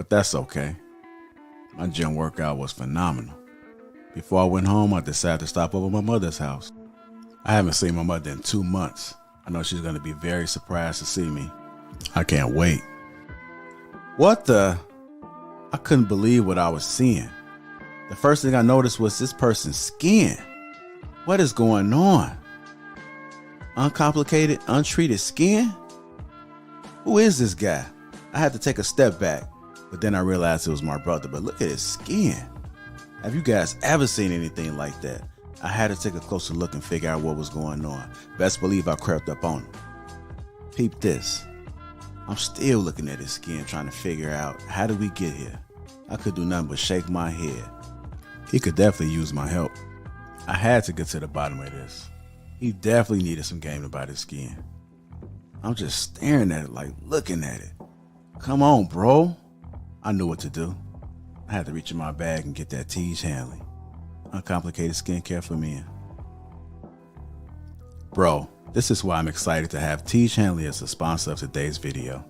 but that's okay. My gym workout was phenomenal. Before I went home, I decided to stop over at my mother's house. I haven't seen my mother in 2 months. I know she's going to be very surprised to see me. I can't wait. What the? I couldn't believe what I was seeing. The first thing I noticed was this person's skin. What is going on? Uncomplicated, untreated skin? Who is this guy? I had to take a step back, but then I realized it was my brother. But look at his skin. Have you guys ever seen anything like that? I had to take a closer look and figure out what was going on. Best believe I crept up on him. Peep this. I'm still looking at his skin, trying to figure out, how did we get here? I could do nothing but shake my head. He could definitely use my help. I had to get to the bottom of this. He definitely needed some game about his skin. I'm just staring at it, like looking at it. Come on, bro. I knew what to do. I had to reach in my bag and get that Tiege Hanley. Uncomplicated skincare for men. Bro, this is why I'm excited to have Tiege Hanley as a sponsor of today's video.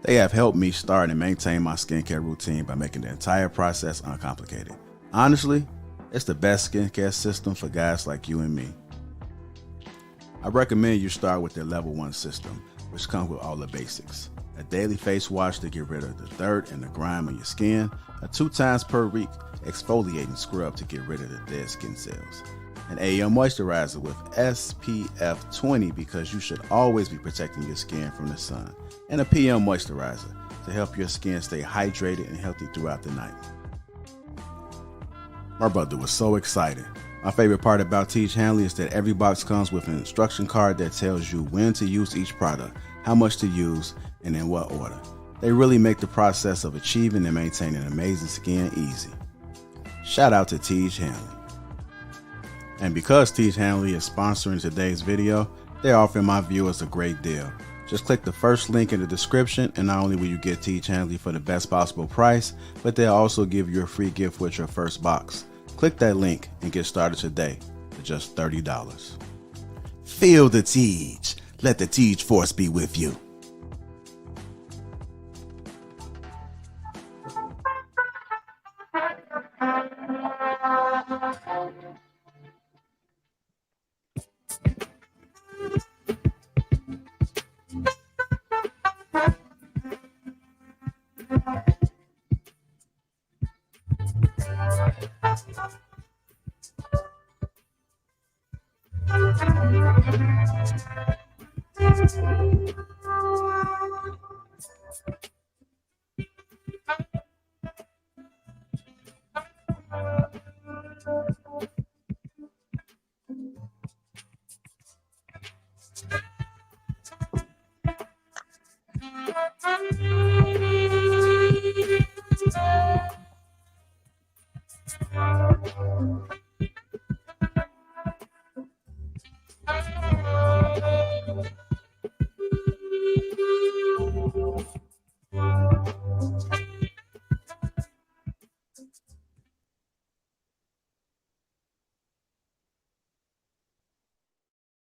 They have helped me start and maintain my skincare routine by making the entire process uncomplicated. Honestly, it's the best skincare system for guys like you and me. I recommend you start with their level 1 system, which comes with all the basics. A daily face wash to get rid of the dirt and the grime on your skin, a 2 times per week exfoliating scrub to get rid of the dead skin cells, an AM moisturizer with SPF 20 because you should always be protecting your skin from the sun, and a PM moisturizer to help your skin stay hydrated and healthy throughout the night. My brother was so excited. My favorite part about Tiege Hanley is that every box comes with an instruction card that tells you when to use each product, how much to use, and in what order. They really make the process of achieving and maintaining amazing skin easy. Shout out to Tiege Hanley. And because Tiege Hanley is sponsoring today's video, they're offering my viewers a great deal. Just click the first link in the description, and not only will you get Tiege Hanley for the best possible price, but they'll also give you a free gift with your first box. Click that link and get started today for just $30. Feel the Tiege. Let the Tiege force be with you.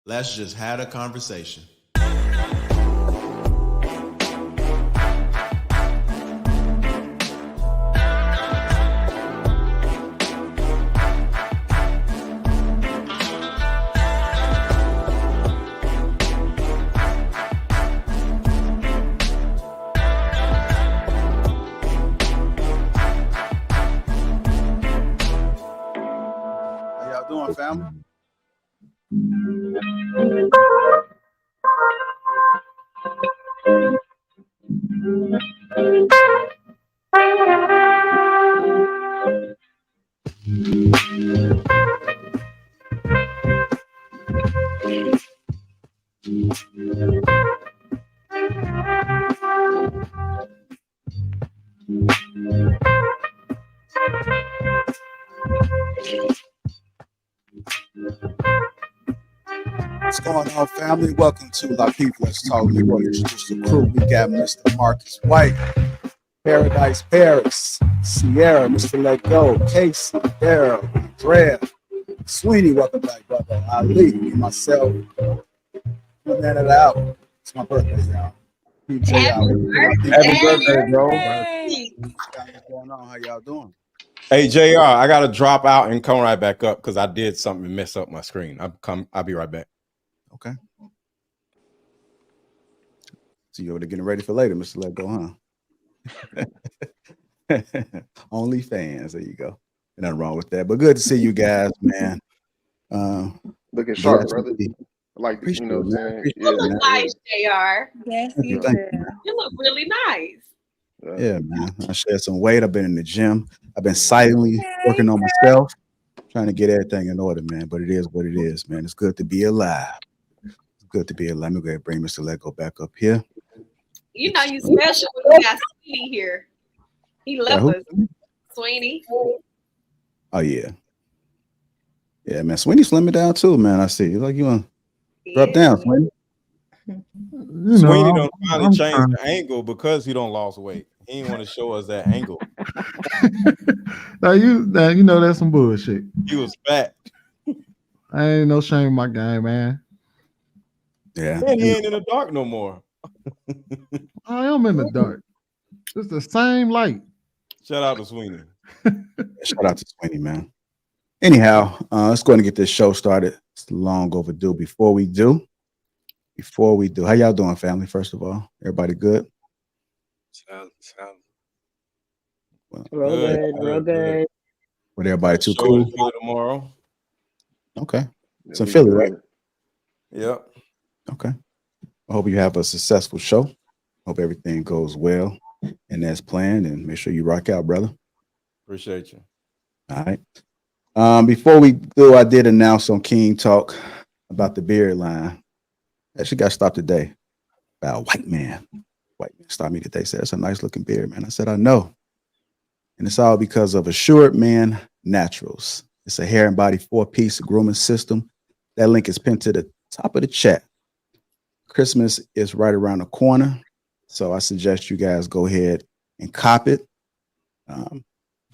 Let's just have a conversation. How y'all doing, family? What's going on, family? Welcome to Lapeef Let's Talk. We're going to introduce the crew. We got Mr. Marcus White, Paradise Paris, Sierra, Mr. Let Go, Casey, Daryl, Andrea, Sweeney. Welcome back, brother. Ali, myself, 1 minute out. It's my birthday, y'all. Happy Happy birthday, bro. birthday. What's going on? How y'all doing? Hey, JR, I got to drop out and come right back up because I did something to mess up my screen. I'll be right back. Okay. So you're getting ready for later, Mr. Let Go, huh? Only fans. There you go. Nothing wrong with that. But good to see you guys, man. Looking sharp, Blessed to brother. be. Like, Appreciate you know it, what I'm man. saying? Appreciate You it, look man. nice, JR. Yes, Thank you. you Thank do. you, man. You look really nice. Yeah, man. I shed some weight. I've been in the gym. I've been Mhm. silently working on myself, trying to get everything in order, man. But it is what it is, man. It's good to be alive. It's good to be alive. Let me go ahead and bring Mr. Let Go back up here. You know you special when you got Sweeney here. He Got left who? us. Sweeney. Oh, yeah. Yeah, man. Sweeney slimming down too, man. I see. You like you want to drop Yeah. down, Sweeney? Sweeney don't finally change the angle because he don't lost weight. He didn't want to show us that angle. Now you know that's some bullshit. He was fat. I ain't no shame in my game, man. Yeah. And he ain't in the dark no more. I am in the dark. It's the same light. Shout out to Sweeney. Shout out to Sweeney, man. Anyhow, let's go ahead and get this show started. It's long overdue. Before we do, how y'all doing, family? First of all, everybody good? Sound. Well, Real good. with everybody too Show cool? in Philly tomorrow. Okay. Yeah, It's in we Philly, good. right? Yep. Okay. I hope you have a successful show. Hope everything goes well and as planned, and make sure you rock out, brother. Appreciate you. All right. Before we do, I did announce on King Talk about the beard line. Actually got stopped today by a white man. White man stopped me today, said, "That's a nice looking beard, man." I said, "I know." And it's all because of Assured Man Naturals. It's a hair and body 4-piece grooming system. That link is pinned to the top of the chat. Christmas is right around the corner, so I suggest you guys go ahead and cop it.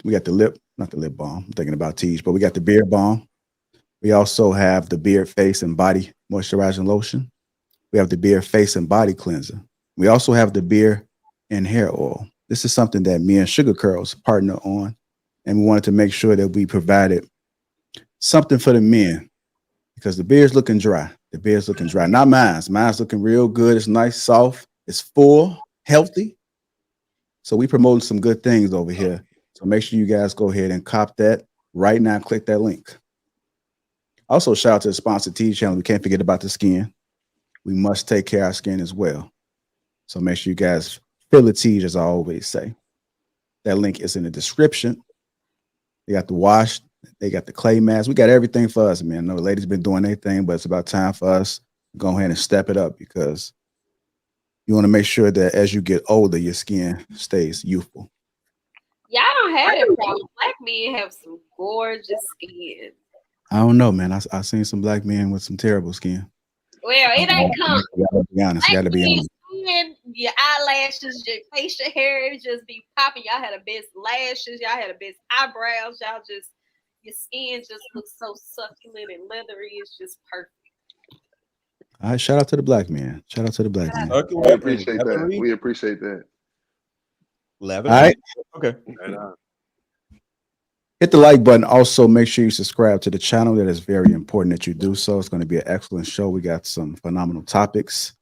We got not the lip balm. I'm thinking about Tej, but we got the beard balm. We also have the beard, face, and body moisturizing lotion. We have the beard, face, and body cleanser. We also have the beard and hair oil. This is something that me and Sugar Curls partner on, and we wanted to make sure that we provided something for the men because the beard's looking dry. The beard's looking dry. Not mine's. Mine's looking real good. It's nice, soft. It's full, healthy. So we promoting some good things over here. So make sure you guys go ahead and cop that right now. Click that link. Also, shout out to the sponsor Tej channel. We can't forget about the skin. We must take care of our skin as well. So make sure you guys feel the Tej, as I always say. That link is in the description. They got the wash. They got the clay mask. We got everything for us, man. I know the ladies been doing their thing, but it's about time for us to go ahead and step it up because you want to make sure that as you get older, your skin stays youthful. Y'all don't have that problem. Black men have some gorgeous skin. I don't know, man. I've seen some black men with some terrible skin. Well, it ain't come. You gotta be honest. You Black gotta be men's honest. skin, your eyelashes, your facial hair, it just be popping. Y'all had the best lashes. Y'all had the best eyebrows. Your skin just looks so succulent and leathery. It's just perfect. All right, shout out to the black man. Shout out to the black man. All We appreciate that. We appreciate that. right. Okay. Hit the like button. Also, make sure you subscribe to the channel. That is very important that you do so. It's going to be an excellent show. We got some phenomenal topics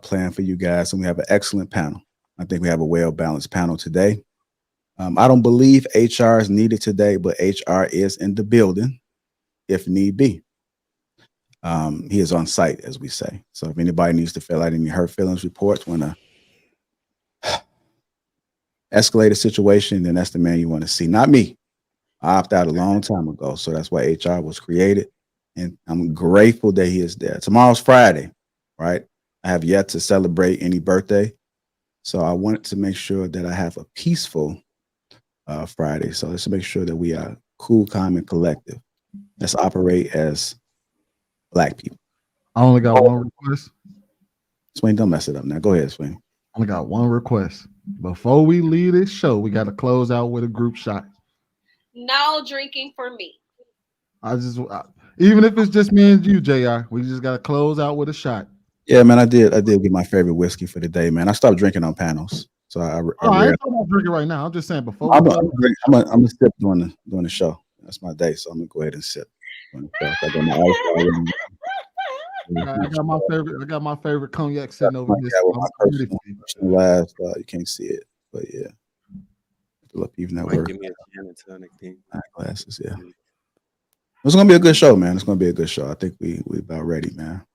planned for you guys, and we have an excellent panel. I think we have a well-balanced panel today. I don't believe HR is needed today, but HR is in the building if need be. He is on site, as we say. So if anybody needs to fill out any hurt feelings reports, want to escalate a situation, then that's the man you want to see, not me. I opted out a long time ago, so that's why HR was created, and I'm grateful that he is there. Tomorrow's Friday, right? I have yet to celebrate any birthday, so I wanted to make sure that I have a peaceful Friday. So let's make sure that we are cool, calm, and collective. Let's operate as black people. I only got one request. Swain, don't mess it up now. Go ahead, Swain. I only got one request. Before we leave this show, we got to close out with a group shot. No drinking for me. Even if it's just me and you, JR, we just got to close out with a shot. Yeah, man, I did get my favorite whiskey for the day, man. I stopped drinking on panels, so I ain't talking about drinking right now. I'm just saying before I'm gonna sip during the show. That's my day, so I'm gonna go ahead and sip. I got my ice already. I got my favorite cognac sitting over this. Personal last, you can't see it, but yeah. Lapeef Network. Give me a gin and tonic thing. Glasses, yeah. It's gonna be a good show, man. It's gonna be a good show. I think we about ready, man.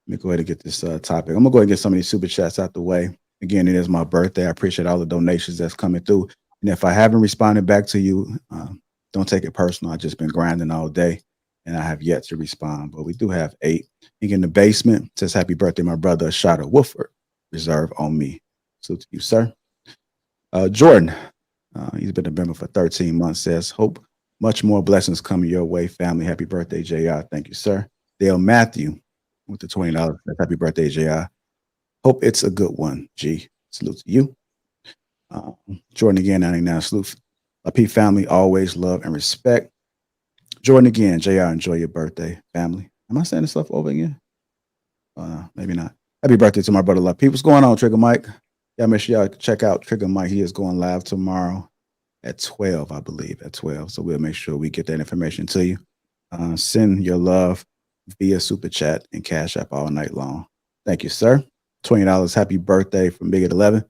Let me go ahead and get this topic. I'm gonna go ahead and get some of these super chats out the way. Again, it is my birthday. I appreciate all the donations that's coming through. And if I haven't responded back to you, don't take it personal. I've just been grinding all day and I have yet to respond. But we do have 8. In the basement says, happy birthday, my brother, Shada Wooford. Reserve on me. Salute to you, sir. Jordan, he's been a member for 13 months, says, hope much more blessings coming your way, family. Happy birthday, JR. Thank you, sir. Dale Matthew with the $20. Happy birthday, JR. Hope it's a good one, G. Salute to you. Jordan again, 99. Salute. Lapeef family, always love and respect. Jordan again, JR, enjoy your birthday, family. Am I saying this stuff over again? Maybe not. Happy birthday to my brother Lapeef. What's going on, Trigger Mike? Yeah, make sure y'all check out Trigger Mike. He is going live tomorrow at 12, I believe, at 12. So we'll make sure we get that information to you. Send your love via Super Chat and Cash App all night long. Thank you, sir. $20. Happy birthday from Big at 11.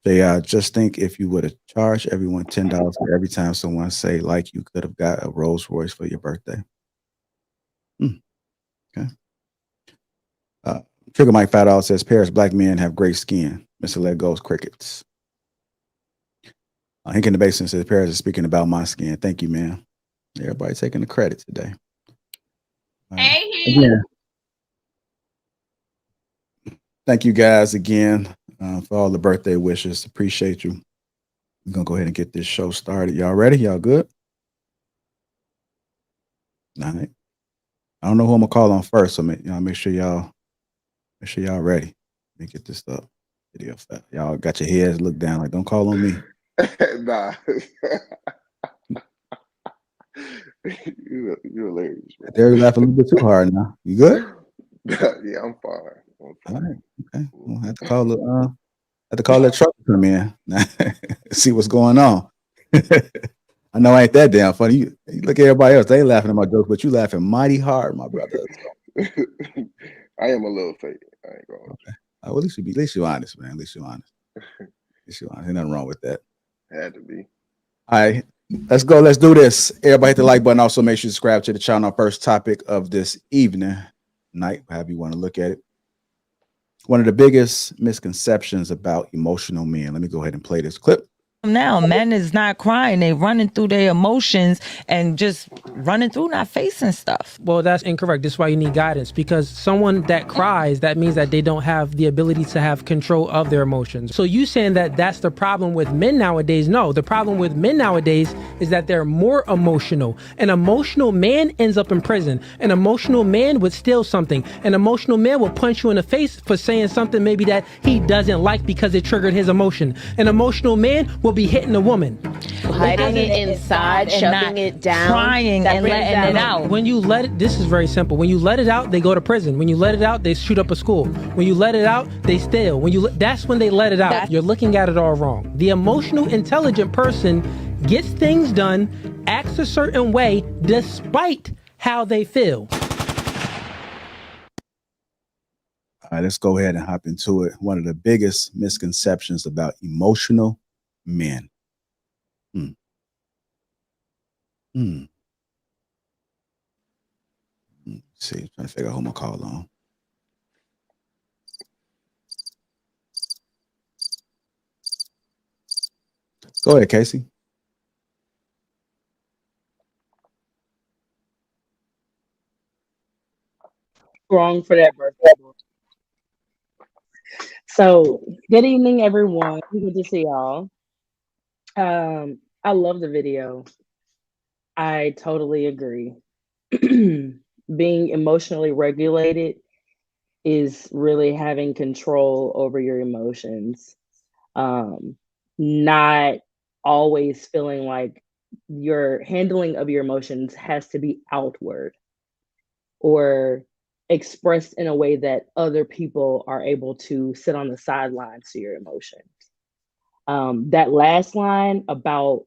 They just think if you would have charged everyone $10 for every time someone say like you could have got a Rolls Royce for your birthday. Okay. Trigger Mike $5 says Paris black men have great skin. Mr. Let Go's crickets. Hank in the basement says Paris is speaking about my skin. Thank you, man. Everybody taking the credit today. Hey, yeah. Thank you guys again for all the birthday wishes. Appreciate you. We're gonna go ahead and get this show started. Y'all ready? Y'all good? All right. I don't know who I'm gonna call on first, so make sure y'all ready. Let me get this up. Video. Y'all got your heads look down like don't call on me. Nah. You're hilarious, bro. They're laughing a little bit too hard now. You good? Yeah, I'm fine. All right. Okay. We'll have to call that truck to come in. See what's going on. I know I ain't that damn funny. You look at everybody else, they laughing at my jokes, but you laughing mighty hard, my brother. I am a little fake. I ain't going. Okay. Well, at least you're honest, man. At least you're honest. Ain't nothing wrong with that. Had to be. All right. Let's go. Let's do this. Everybody hit the like button. Also, make sure you subscribe to the channel. Our first topic of this evening, night, however you want to look at it. One of the biggest misconceptions about emotional men. Let me go ahead and play this clip. Now, men is not crying. They running through their emotions and just running through, not facing stuff. Well, that's incorrect. This is why you need guidance, because someone that cries, that means that they don't have the ability to have control of their emotions. So you saying that that's the problem with men nowadays? No, the problem with men nowadays is that they're more emotional. An emotional man ends up in prison. An emotional man would steal something. An emotional man will punch you in the face for saying something maybe that he doesn't like because it triggered his emotion. An emotional man will be hitting a woman. Hiding it inside, shoving it down, crying and letting it out. When you let it, this is very simple. When you let it out, they go to prison. When you let it out, they shoot up a school. When you let it out, they steal. That's when they let it out. You're looking at it all wrong. The emotional, intelligent person gets things done, acts a certain way, despite how they feel. All right, let's go ahead and hop into it. One of the biggest misconceptions about emotional men. Let's see, trying to figure out who I'm gonna call on. Go ahead, Casey. Wrong for that birthday. So, good evening, everyone. Good to see y'all. I love the video. I totally agree. Being emotionally regulated is really having control over your emotions. Not always feeling like your handling of your emotions has to be outward, or expressed in a way that other people are able to sit on the sidelines to your emotions. That last line about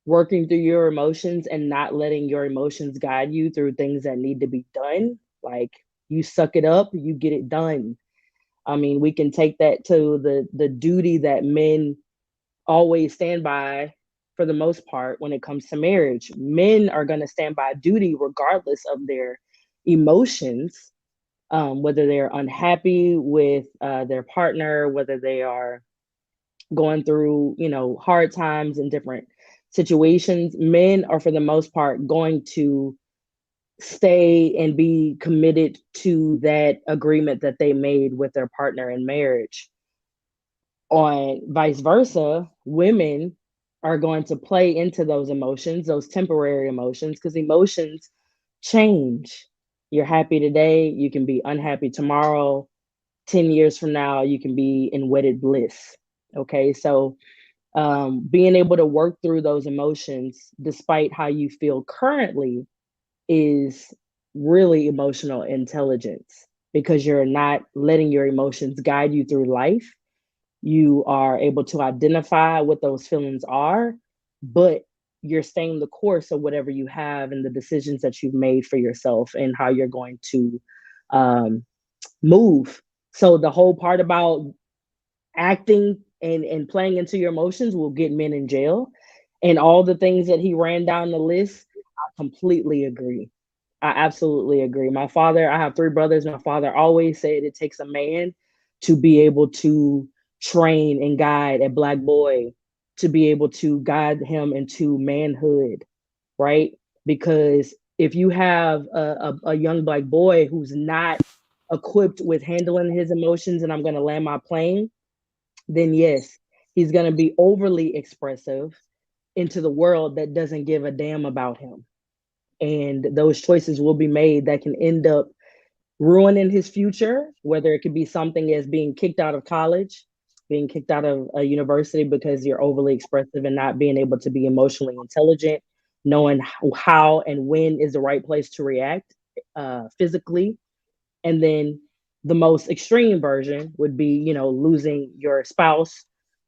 working through your emotions and not letting your emotions guide you through things that need to be done, like you suck it up, you get it done. I mean, we can take that to the duty that men always stand by for the most part when it comes to marriage. Men are going to stand by duty regardless of their emotions, whether they're unhappy with their partner, whether they are going through, hard times in different situations. Men are, for the most part, going to stay and be committed to that agreement that they made with their partner in marriage. On vice versa, women are going to play into those emotions, those temporary emotions, because emotions change. You're happy today, you can be unhappy tomorrow. 10 years from now, you can be in wedded bliss. Okay, so being able to work through those emotions despite how you feel currently is really emotional intelligence, because you're not letting your emotions guide you through life. You are able to identify what those feelings are, but you're staying the course of whatever you have and the decisions that you've made for yourself and how you're going to move. So the whole part about acting and playing into your emotions will get men in jail. And all the things that he ran down the list, I completely agree. I absolutely agree. I have 3 brothers. My father always said it takes a man to be able to train and guide a black boy, to be able to guide him into manhood, right? Because if you have a young black boy who's not equipped with handling his emotions, and I'm going to land my plane, then yes, he's going to be overly expressive into the world that doesn't give a damn about him. And those choices will be made that can end up ruining his future, whether it could be something as being kicked out of college, being kicked out of a university because you're overly expressive and not being able to be emotionally intelligent, knowing how and when is the right place to react physically. And then the most extreme version would be, losing your spouse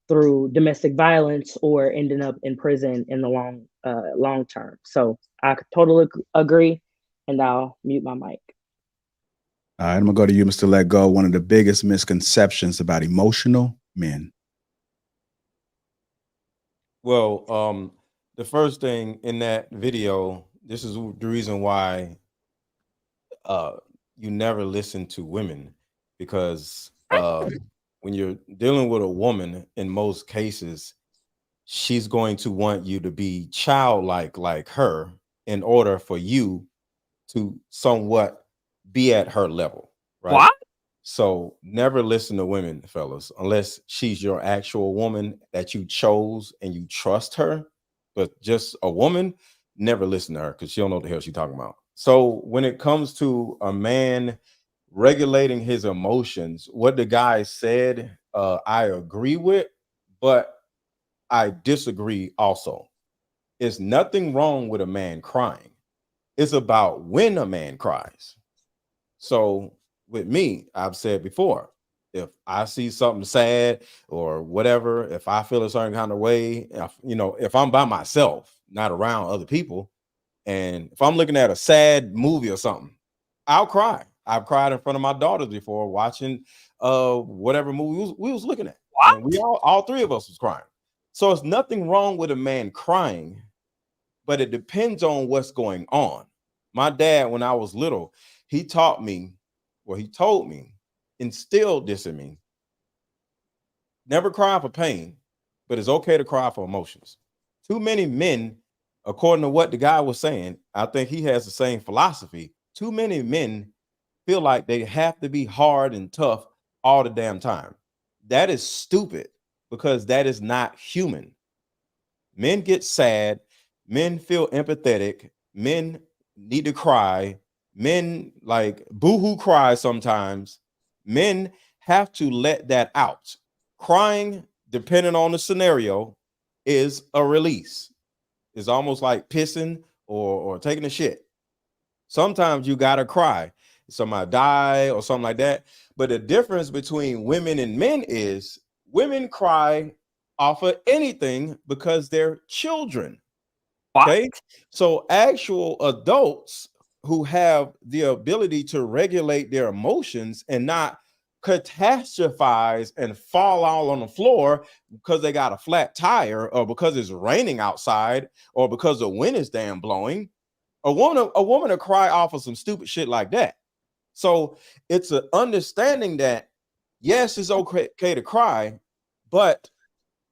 through domestic violence or ending up in prison in the long term. So I totally agree, and I'll mute my mic. All right, I'm gonna go to you, Mr. Let Go. One of the biggest misconceptions about emotional men. Well, the first thing in that video, this is the reason why you never listen to women, because when you're dealing with a woman, in most cases, she's going to want you to be childlike like her in order for you to somewhat be at her level, right? What? So never listen to women, fellas, unless she's your actual woman that you chose and you trust her. But just a woman, never listen to her, because she don't know what the hell she's talking about. So when it comes to a man regulating his emotions, what the guy said, I agree with, but I disagree also. There's nothing wrong with a man crying. It's about when a man cries. So with me, I've said before, if I see something sad or whatever, if I feel a certain kind of way, if I'm by myself, not around other people, and if I'm looking at a sad movie or something, I'll cry. I've cried in front of my daughters before watching whatever movie we was looking at. What? And we all 3 of us was crying. So it's nothing wrong with a man crying, but it depends on what's going on. My dad, when I was little, he told me, instilled this in me: never cry for pain, but it's okay to cry for emotions. Too many men, according to what the guy was saying, I think he has the same philosophy. Too many men feel like they have to be hard and tough all the damn time. That is stupid, because that is not human. Men get sad, men feel empathetic, men need to cry, men like boohoo cry sometimes. Men have to let that out. Crying, depending on the scenario, is a release. It's almost like pissing or taking a shit. Sometimes you gotta cry. somebody die or something like that. But the difference between women and men is women cry off of anything because they're children. Okay, so actual adults who have the ability to regulate their emotions and not catastrophize and fall all on the floor because they got a flat tire or because it's raining outside or because the wind is damn blowing. A woman will cry off of some stupid shit like that. So it's an understanding that yes, it's okay to cry, but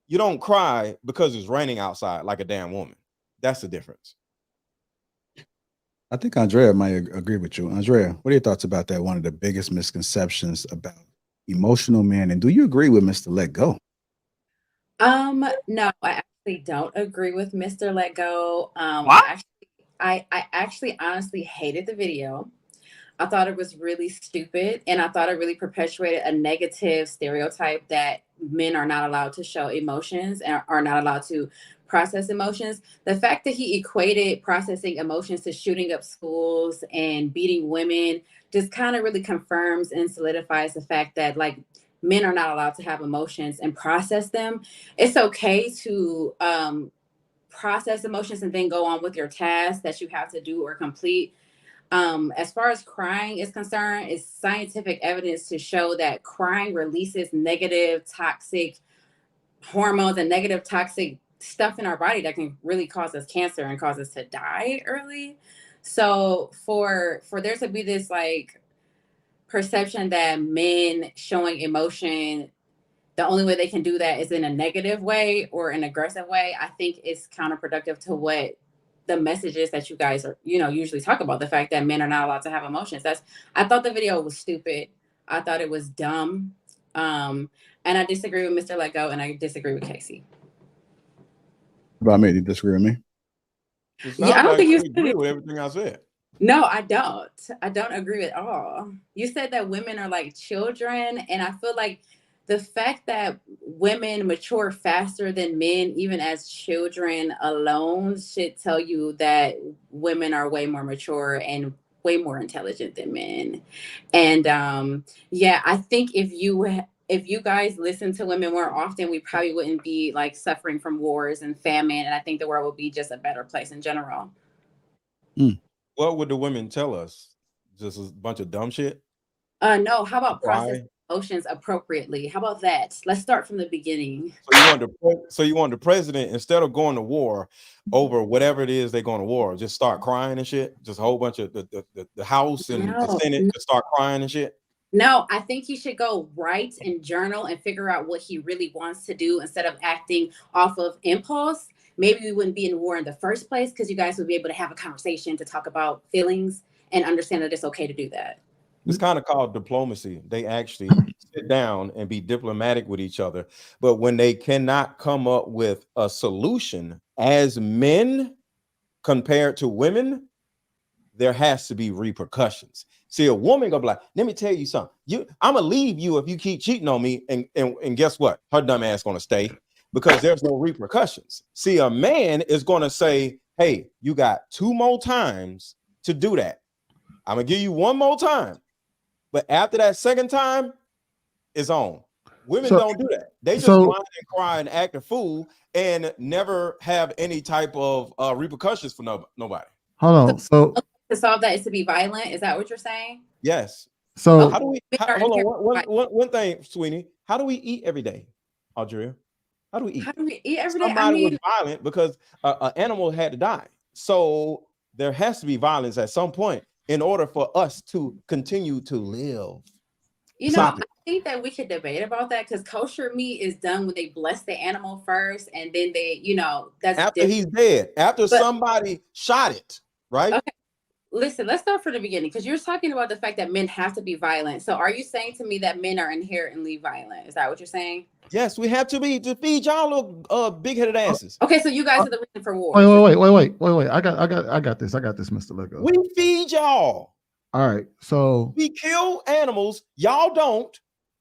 you don't cry because it's raining outside like a damn woman. That's the difference. I think Andrea might agree with you. Andrea, what are your thoughts about that? One of the biggest misconceptions about emotional men, and do you agree with Mr. Let Go? No, I actually don't agree with Mr. Let Go. I actually honestly hated the video. I thought it was really stupid, and I thought it really perpetuated a negative stereotype that men are not allowed to show emotions and are not allowed to process emotions. The fact that he equated processing emotions to shooting up schools and beating women just kind of really confirms and solidifies the fact that like men are not allowed to have emotions and process them. It's okay to process emotions and then go on with your task that you have to do or complete. As far as crying is concerned, it's scientific evidence to show that crying releases negative toxic hormones and negative toxic stuff in our body that can really cause us cancer and cause us to die early. So for there to be this like perception that men showing emotion, the only way they can do that is in a negative way or an aggressive way, I think is counterproductive to what the messages that you guys are, usually talk about, the fact that men are not allowed to have emotions. I thought the video was stupid. I thought it was dumb. And I disagree with Mr. Let Go, and I disagree with Casey. About me, you disagree with me? Yeah, I don't think you agree with everything I said. No, I don't. I don't agree at all. You said that women are like children, and I feel like the fact that women mature faster than men, even as children alone, should tell you that women are way more mature and way more intelligent than men. And yeah, I think if you guys listen to women more often, we probably wouldn't be like suffering from wars and famine, and I think the world would be just a better place in general. What would the women tell us? Just a bunch of dumb shit? No, how about process emotions appropriately? How about that? Let's start from the beginning. So you want the president, instead of going to war over whatever it is they're going to war, just start crying and shit? Just a whole bunch of the House and the Senate just start crying and shit? No, I think he should go write and journal and figure out what he really wants to do instead of acting off of impulse. Maybe we wouldn't be in war in the first place because you guys would be able to have a conversation to talk about feelings and understand that it's okay to do that. It's kind of called diplomacy. They actually sit down and be diplomatic with each other. But when they cannot come up with a solution as men compared to women, there has to be repercussions. See, a woman gonna be like, let me tell you something. I'm gonna leave you if you keep cheating on me. And guess what? Her dumb ass gonna stay because there's no repercussions. See, a man is gonna say, hey, you got 2 more times to do that. I'm gonna give you 1 more time. But after that second time, it's on. Women don't do that. They just whine and cry and act a fool and never have any type of repercussions for nobody. Hold on. So to solve that is to be violent. Is that what you're saying? Yes. So how do we? Hold on. One thing, Sweeney. How do we eat every day, Audrey? How do we eat? How do we eat every day? Somebody was violent because an animal had to die. So there has to be violence at some point in order for us to continue to live. I think that we could debate about that because kosher meat is done when they bless the animal first and then they, that's after different. He's dead, after somebody shot it, right? Okay. Listen, let's start from the beginning because you're talking about the fact that men have to be violent. So are you saying to me that men are inherently violent? Is that what you're saying? Yes, we have to be to feed y'all little big-headed asses. Okay, so you guys are the reason for war. Wait. I got this, Mr. Lego. We feed y'all. All right, so we kill animals, y'all don't,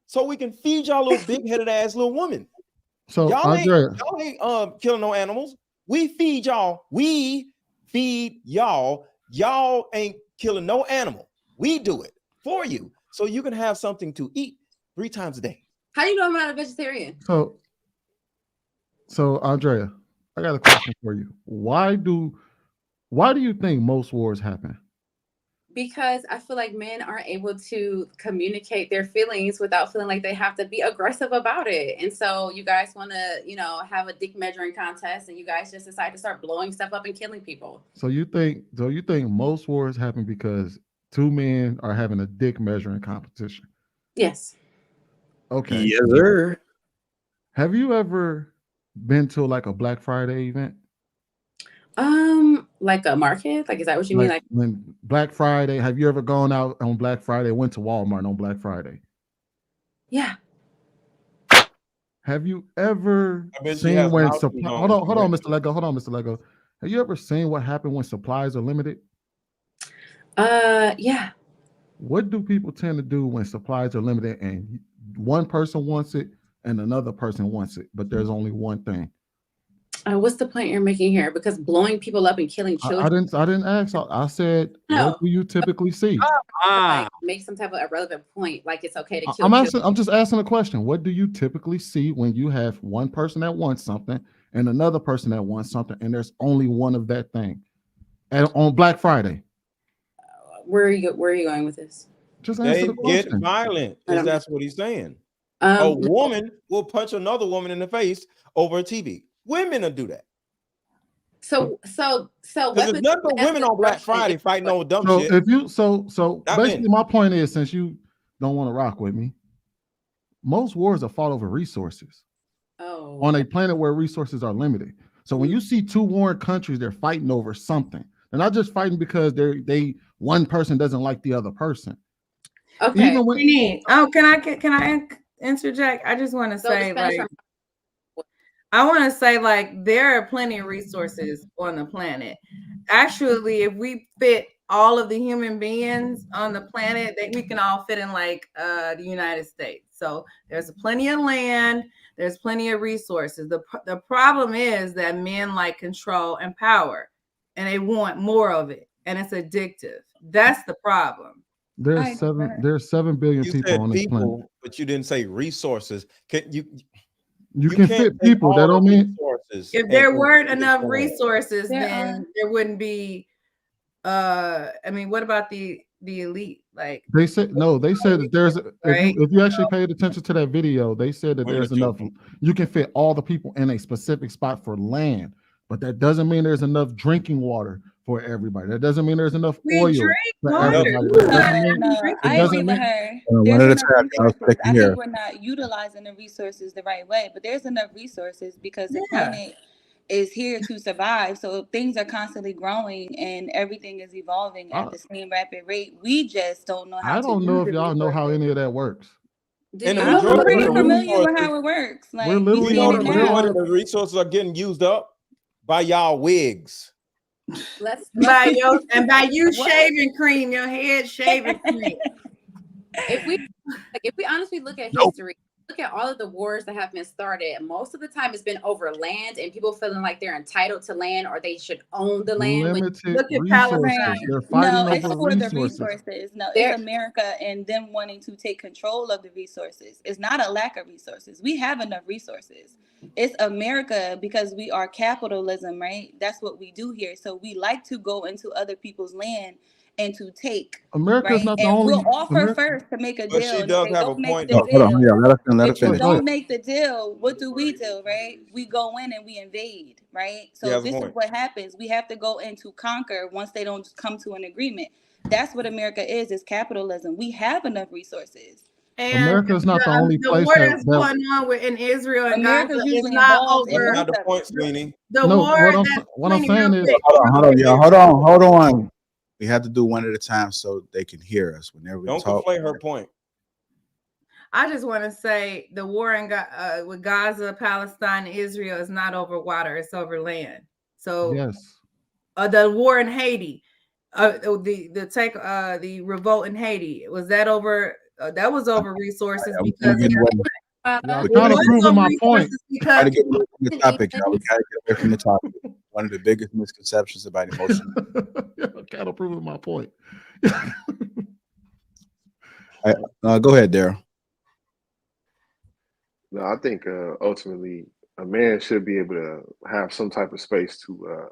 so we can feed y'all little big-headed ass little women. So y'all ain't killing no animals. We feed y'all. We feed y'all. Y'all ain't killing no animal. We do it. for you, so you can have something to eat 3 times a day. How do you know I'm not a vegetarian? So Andrea, I got a question for you. Why do you think most wars happen? Because I feel like men aren't able to communicate their feelings without feeling like they have to be aggressive about it. And so you guys want to, have a dick measuring contest, and you guys just decide to start blowing stuff up and killing people. So you think most wars happen because 2 men are having a dick measuring competition? Yes. Okay. Yes, sir. Have you ever been to like a Black Friday event? Like a market? Like, is that what you mean? Like when Black Friday, have you ever gone out on Black Friday, went to Walmart on Black Friday? Yeah. Have you ever seen when supply? Hold on, Mr. Lego. Hold on, Mr. Lego. Have you ever seen what happened when supplies are limited? Yeah. What do people tend to do when supplies are limited and one person wants it and another person wants it, but there's only one thing? What's the point you're making here? Because blowing people up and killing children. I didn't ask. I said, no. What do you typically see? Like, make some type of irrelevant point, like it's okay to kill. I'm just asking a question. What do you typically see when you have one person that wants something and another person that wants something, and there's only one of that thing? And on Black Friday. Where are you going with this? Just answer the question. Get violent, because that's what he's saying. A woman will punch another woman in the face over a TV. Women will do that. So there's nothing but women on Black Friday fighting over dumb shit. So basically, my point is, since you don't want to rock with me, most wars are fought over resources. Oh. On a planet where resources are limited. So when you see 2 warring countries, they're fighting over something. They're not just fighting because they one person doesn't like the other person. Okay. Even when, can I interject? I just want to say, there are plenty of resources on the planet. Actually, if we fit all of the human beings on the planet, we can all fit in the United States. So there's plenty of land, there's plenty of resources. The problem is that men like control and power, and they want more of it, and it's addictive. That's the problem. There's 7 billion people on this planet, but you didn't say resources. You can fit people. That don't mean if there weren't enough resources, then there wouldn't be. What about the elite? Like they said that there's if you actually paid attention to that video, they said that there's enough. You can fit all the people in a specific spot for land, but that doesn't mean there's enough drinking water for everybody. That doesn't mean there's enough oil for everybody. I agree with her. I think we're not utilizing the resources the right way, but there's enough resources because the planet is here to survive. So things are constantly growing and everything is evolving at the same rapid rate. We just don't know how. I don't know if y'all know how any of that works. I'm pretty familiar with how it works. Like we're literally the resources are getting used up by y'all wigs. By you shaving cream, your head shaving cream. If we honestly look at history, look at all of the wars that have been started, most of the time it's been over land and people feeling like they're entitled to land or they should own the land. Look at Palestine. No, it's for the resources. No, it's America and them wanting to take control of the resources. It's not a lack of resources. We have enough resources. It's America because we are capitalism, right? That's what we do here. So we like to go into other people's land and to take. America's not the only. We'll offer first to make a deal. But she does have a point. Hold on, let her finish. Don't make the deal. What do? Right? We go in and we invade, right? So this is what happens. We have to go in to conquer once they don't come to an agreement. That's what America is capitalism. We have enough resources. And America's not the only place that's going on in Israel and Gaza is not over. That's not the point, Sweeney. What I'm saying is, hold on. We have to do one at a time so they can hear us whenever we talk. Don't conflate her point. I just want to say the war with Gaza, Palestine, and Israel is not over water; it's over land. So yes, the war in Haiti, the revolt in Haiti, was that over? That was over resources because kind of proving my point. We gotta get away from the topic, y'all. We gotta get away from the topic. One of the biggest misconceptions about emotion. Kind of proving my point. Go ahead, Daryl. No, I think ultimately a man should be able to have some type of space to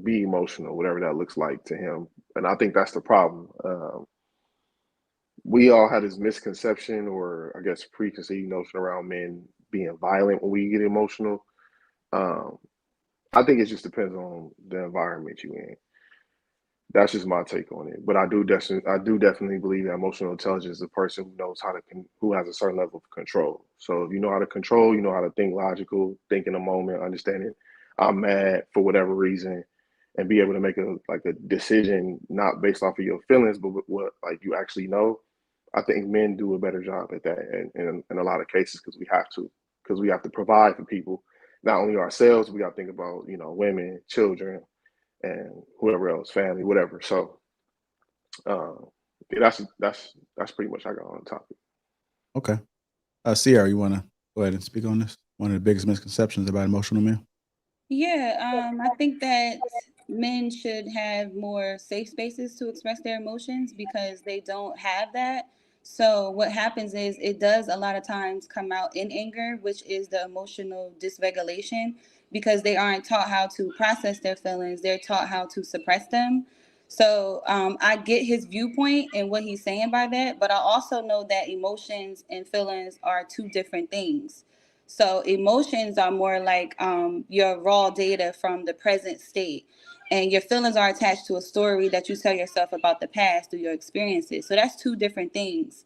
be emotional, whatever that looks like to him. And I think that's the problem. We all had this misconception, or I guess preconceived notion around men being violent when we get emotional. I think it just depends on the environment you're in. That's just my take on it. But I do definitely believe that emotional intelligence is a person who knows how to who has a certain level of control. So if you know how to control, you know how to think logical, think in a moment, understanding I'm mad for whatever reason, and be able to make a decision not based off of your feelings, but what like you actually know. I think men do a better job at that in a lot of cases because we have to provide for people, not only ourselves, we got to think about, women, children, and whoever else, family, whatever. So yeah, that's pretty much I got on the topic. Okay. Sierra, you want to go ahead and speak on this? One of the biggest misconceptions about emotional men? Yeah, I think that men should have more safe spaces to express their emotions because they don't have that. So what happens is it does a lot of times come out in anger, which is the emotional dysregulation, because they aren't taught how to process their feelings. They're taught how to suppress them. So I get his viewpoint and what he's saying by that, but I also know that emotions and feelings are two different things. So emotions are more like your raw data from the present state. And your feelings are attached to a story that you tell yourself about the past through your experiences. So that's two different things.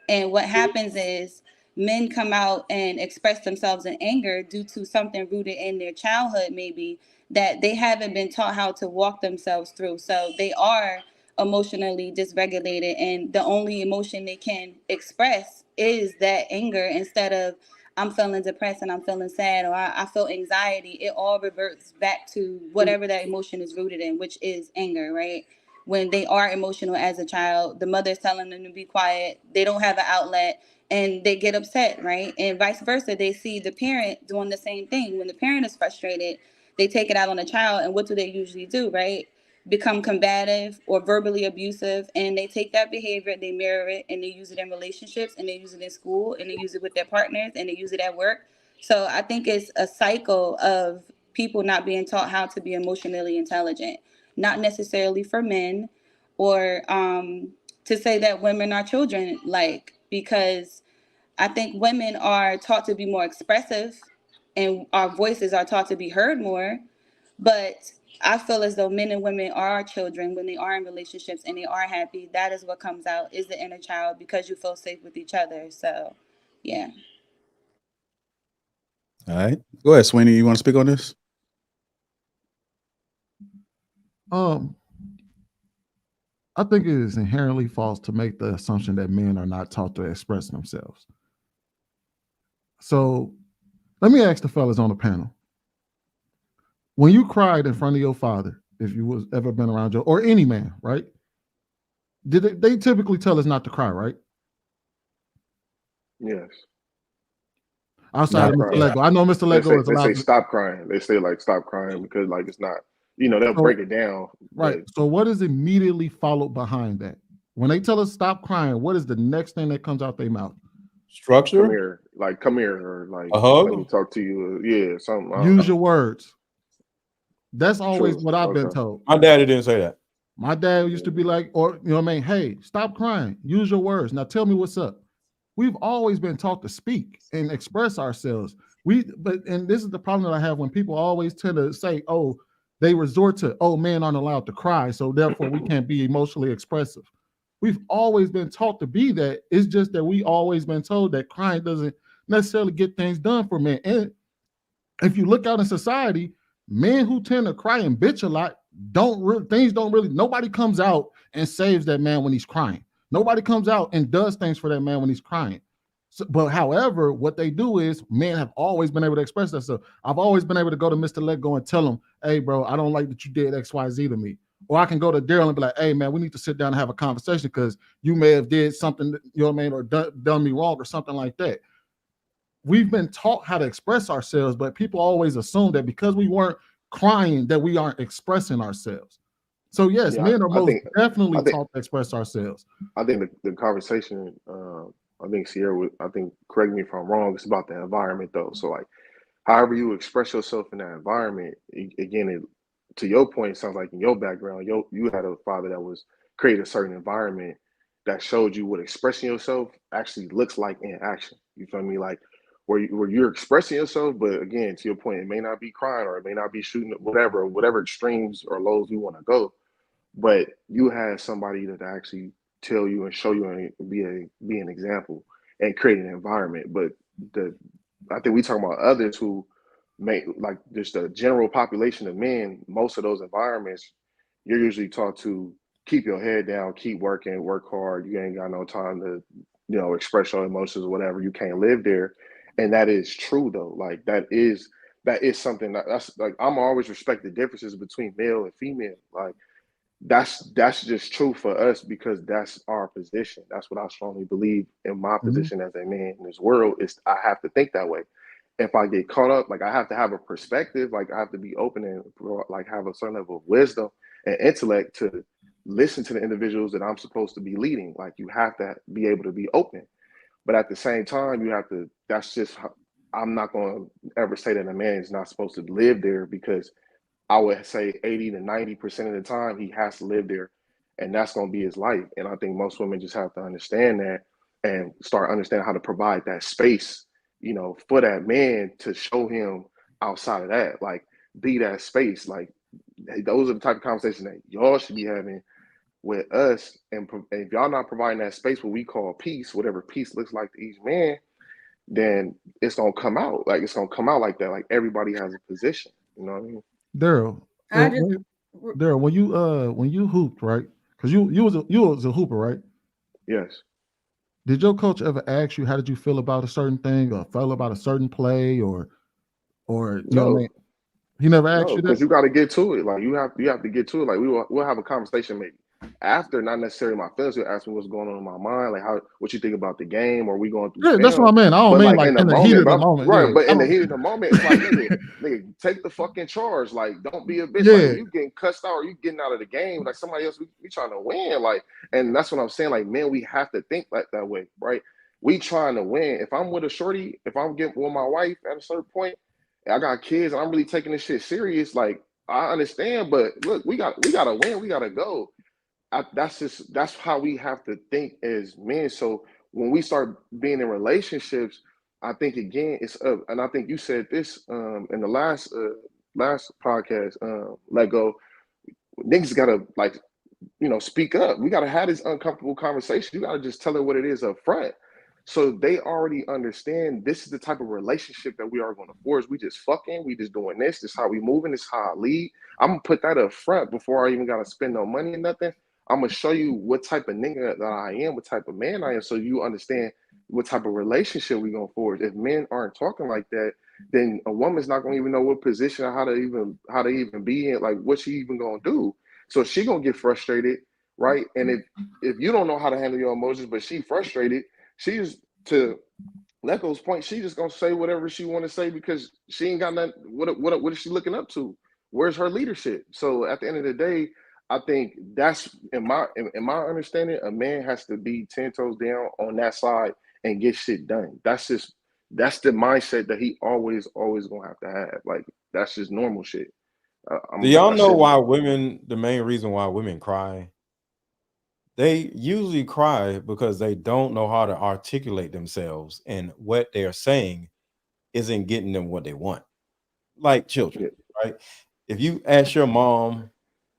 And what happens is men come out and express themselves in anger due to something rooted in their childhood, maybe that they haven't been taught how to walk themselves through. So they are emotionally dysregulated, and the only emotion they can express is that anger instead of I'm feeling depressed and I'm feeling sad, or I feel anxiety. It all reverts back to whatever that emotion is rooted in, which is anger, right? When they are emotional as a child, the mother's telling them to be quiet, they don't have an outlet, and they get upset, right? And vice versa, they see the parent doing the same thing. When the parent is frustrated, they take it out on the child, and what do they usually do, right? Become combative or verbally abusive, and they take that behavior, they mirror it, and they use it in relationships, and they use it in school, and they use it with their partners, and they use it at work. So I think it's a cycle of people not being taught how to be emotionally intelligent, not necessarily for men, or to say that women are children, like, because I think women are taught to be more expressive and our voices are taught to be heard more. But I feel as though men and women are children when they are in relationships and they are happy. That is what comes out, is the inner child, because you feel safe with each other. So, yeah. All right. Go ahead, Sweeney. You want to speak on this? I think it is inherently false to make the assumption that men are not taught to express themselves. So let me ask the fellas on the panel. When you cried in front of your father, if you was ever been around your, or any man, right? They typically tell us not to cry, right? Yes. Outside of Mr. Lego. I know Mr. Lego is allowed to stop crying. They say like stop crying because like it's not, they'll break it down. Right. So what is immediately followed behind that? When they tell us stop crying, what is the next thing that comes out their mouth? Structure? Come here, or like a hug? let me talk to you. Yeah, something. Use your words. That's always what I've been told. My daddy didn't say that. My dad used to be like, or hey, stop crying. Use your words. Now tell me what's up. We've always been taught to speak and express ourselves. And this is the problem that I have when people always tend to say, oh, they resort to, oh, men aren't allowed to cry, so therefore we can't be emotionally expressive. We've always been taught to be that. It's just that we always been told that crying doesn't necessarily get things done for men. And if you look out in society, men who tend to cry and bitch a lot, nobody comes out and saves that man when he's crying. Nobody comes out and does things for that man when he's crying. So, but however, what they do is men have always been able to express themselves. I've always been able to go to Mr. Lego and tell him, hey, bro, I don't like that you did X, Y, Z to me. Or I can go to Daryl and be like, hey, man, we need to sit down and have a conversation because you may have did something, or done me wrong or something like that. We've been taught how to express ourselves, but people always assume that because we weren't crying that we aren't expressing ourselves. So yes, men are most definitely I think, taught to express ourselves. I think the conversation, I think Sierra, I think, correct me if I'm wrong, it's about the environment though. So like, however you express yourself in that environment, again, to your point, it sounds like in your background, you had a father that was created a certain environment that showed you what expressing yourself actually looks like in action. You feel me? Like where you're expressing yourself, but again, to your point, it may not be crying or it may not be shooting, whatever extremes or lows you want to go. But you had somebody that actually tell you and show you and be an example and create an environment. But I think we talking about others who make, like, just the general population of men. Most of those environments, you're usually taught to keep your head down, keep working, work hard. You ain't got no time to, express your emotions or whatever. You can't live there. And that is true though. Like that is something that's like, I'm always respect the differences between male and female. Like that's just true for us because that's our position. That's what I strongly believe in my position as a man in this world is I have to think that way. If I get caught up, like I have to have a perspective, like I have to be open and like have a certain level of wisdom and intellect to listen to the individuals that I'm supposed to be leading. Like you have to be able to be open. But at the same time, you have to, that's just, I'm not going to ever say that a man is not supposed to live there because I would say 80 to 90% of the time he has to live there and that's going to be his life. And I think most women just have to understand that and start understanding how to provide that space, for that man to show him outside of that, like be that space. Like those are the type of conversations that y'all should be having with us. And if y'all not providing that space, what we call peace, whatever peace looks like to each man, then it's going to come out. Like it's going to come out like that. Like everybody has a position, you know what I mean? Daryl, when you hooped, right? Because you was a hooper, right? Yes. Did your coach ever ask you how did you feel about a certain thing or felt about a certain play or you know what I mean? He never asked you that? Because you got to get to it. Like you have to get to it. Like we'll have a conversation maybe after, not necessarily my feelings. You'll ask me what's going on in my mind, like what you think about the game, or we going through. Yeah, that's what I mean. I don't mean like in the heat of the moment, right? Yeah. But in the heat of the moment, it's like nigga, take the fucking charge. Like don't be a bitch. Yeah. Like you getting cussed out or you getting out of the game. Like somebody else, we trying to win. Like, and that's what I'm saying. Like man, we have to think like that way, right? We trying to win. If I'm with a shorty, if I'm getting with my wife at a certain point. I got kids and I'm really taking this shit serious. Like I understand, but look, we gotta win. We gotta go. That's how we have to think as men. So when we start being in relationships, I think again it's up. And I think you said this in the last podcast. Let go. Niggas gotta speak up. We gotta have this uncomfortable conversation. You gotta just tell her what it is up front. So they already understand this is the type of relationship that we are going to forge. We just fucking, we just doing this. This is how we moving. This is how I lead. I'm going to put that up front before I even got to spend no money or nothing. I'm going to show you what type of nigga that I am, what type of man I am, so you understand what type of relationship we going to forge. If men aren't talking like that, then a woman's not going to even know what position or how to even be in, like what she even going to do. So she going to get frustrated, right? And if you don't know how to handle your emotions, but she frustrated, she's, to Leco's point, she just gonna say whatever she want to say because she ain't got nothing. What is she looking up to? Where's her leadership? So at the end of the day, I think that's in my understanding, a man has to be 10 toes down on that side and get shit done. That's the mindset that he always gonna have to have. Like that's just normal shit. Do y'all know why the main reason why women cry? They usually cry because they don't know how to articulate themselves, and what they're saying isn't getting them what they want. Like children, right? If you ask your mom,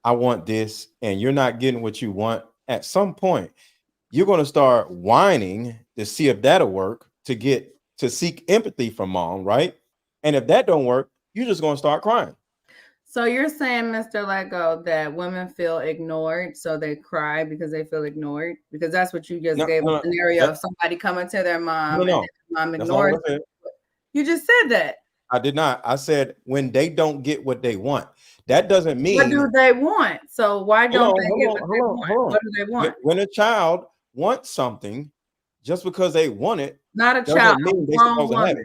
I want this, and you're not getting what you want, at some point, you're going to start whining to see if that'll work, to seek empathy from mom, right? And if that don't work, you're just going to start crying. So you're saying, Mr. Lego, that women feel ignored, so they cry because they feel ignored? Because that's what you just gave a scenario of somebody coming to their mom and mom ignores them. You just said that. I did not. I said when they don't get what they want. That doesn't mean. What do they want? So why don't they get what they want? What do they want? When a child wants something, just because they want it, not a child, a grown woman.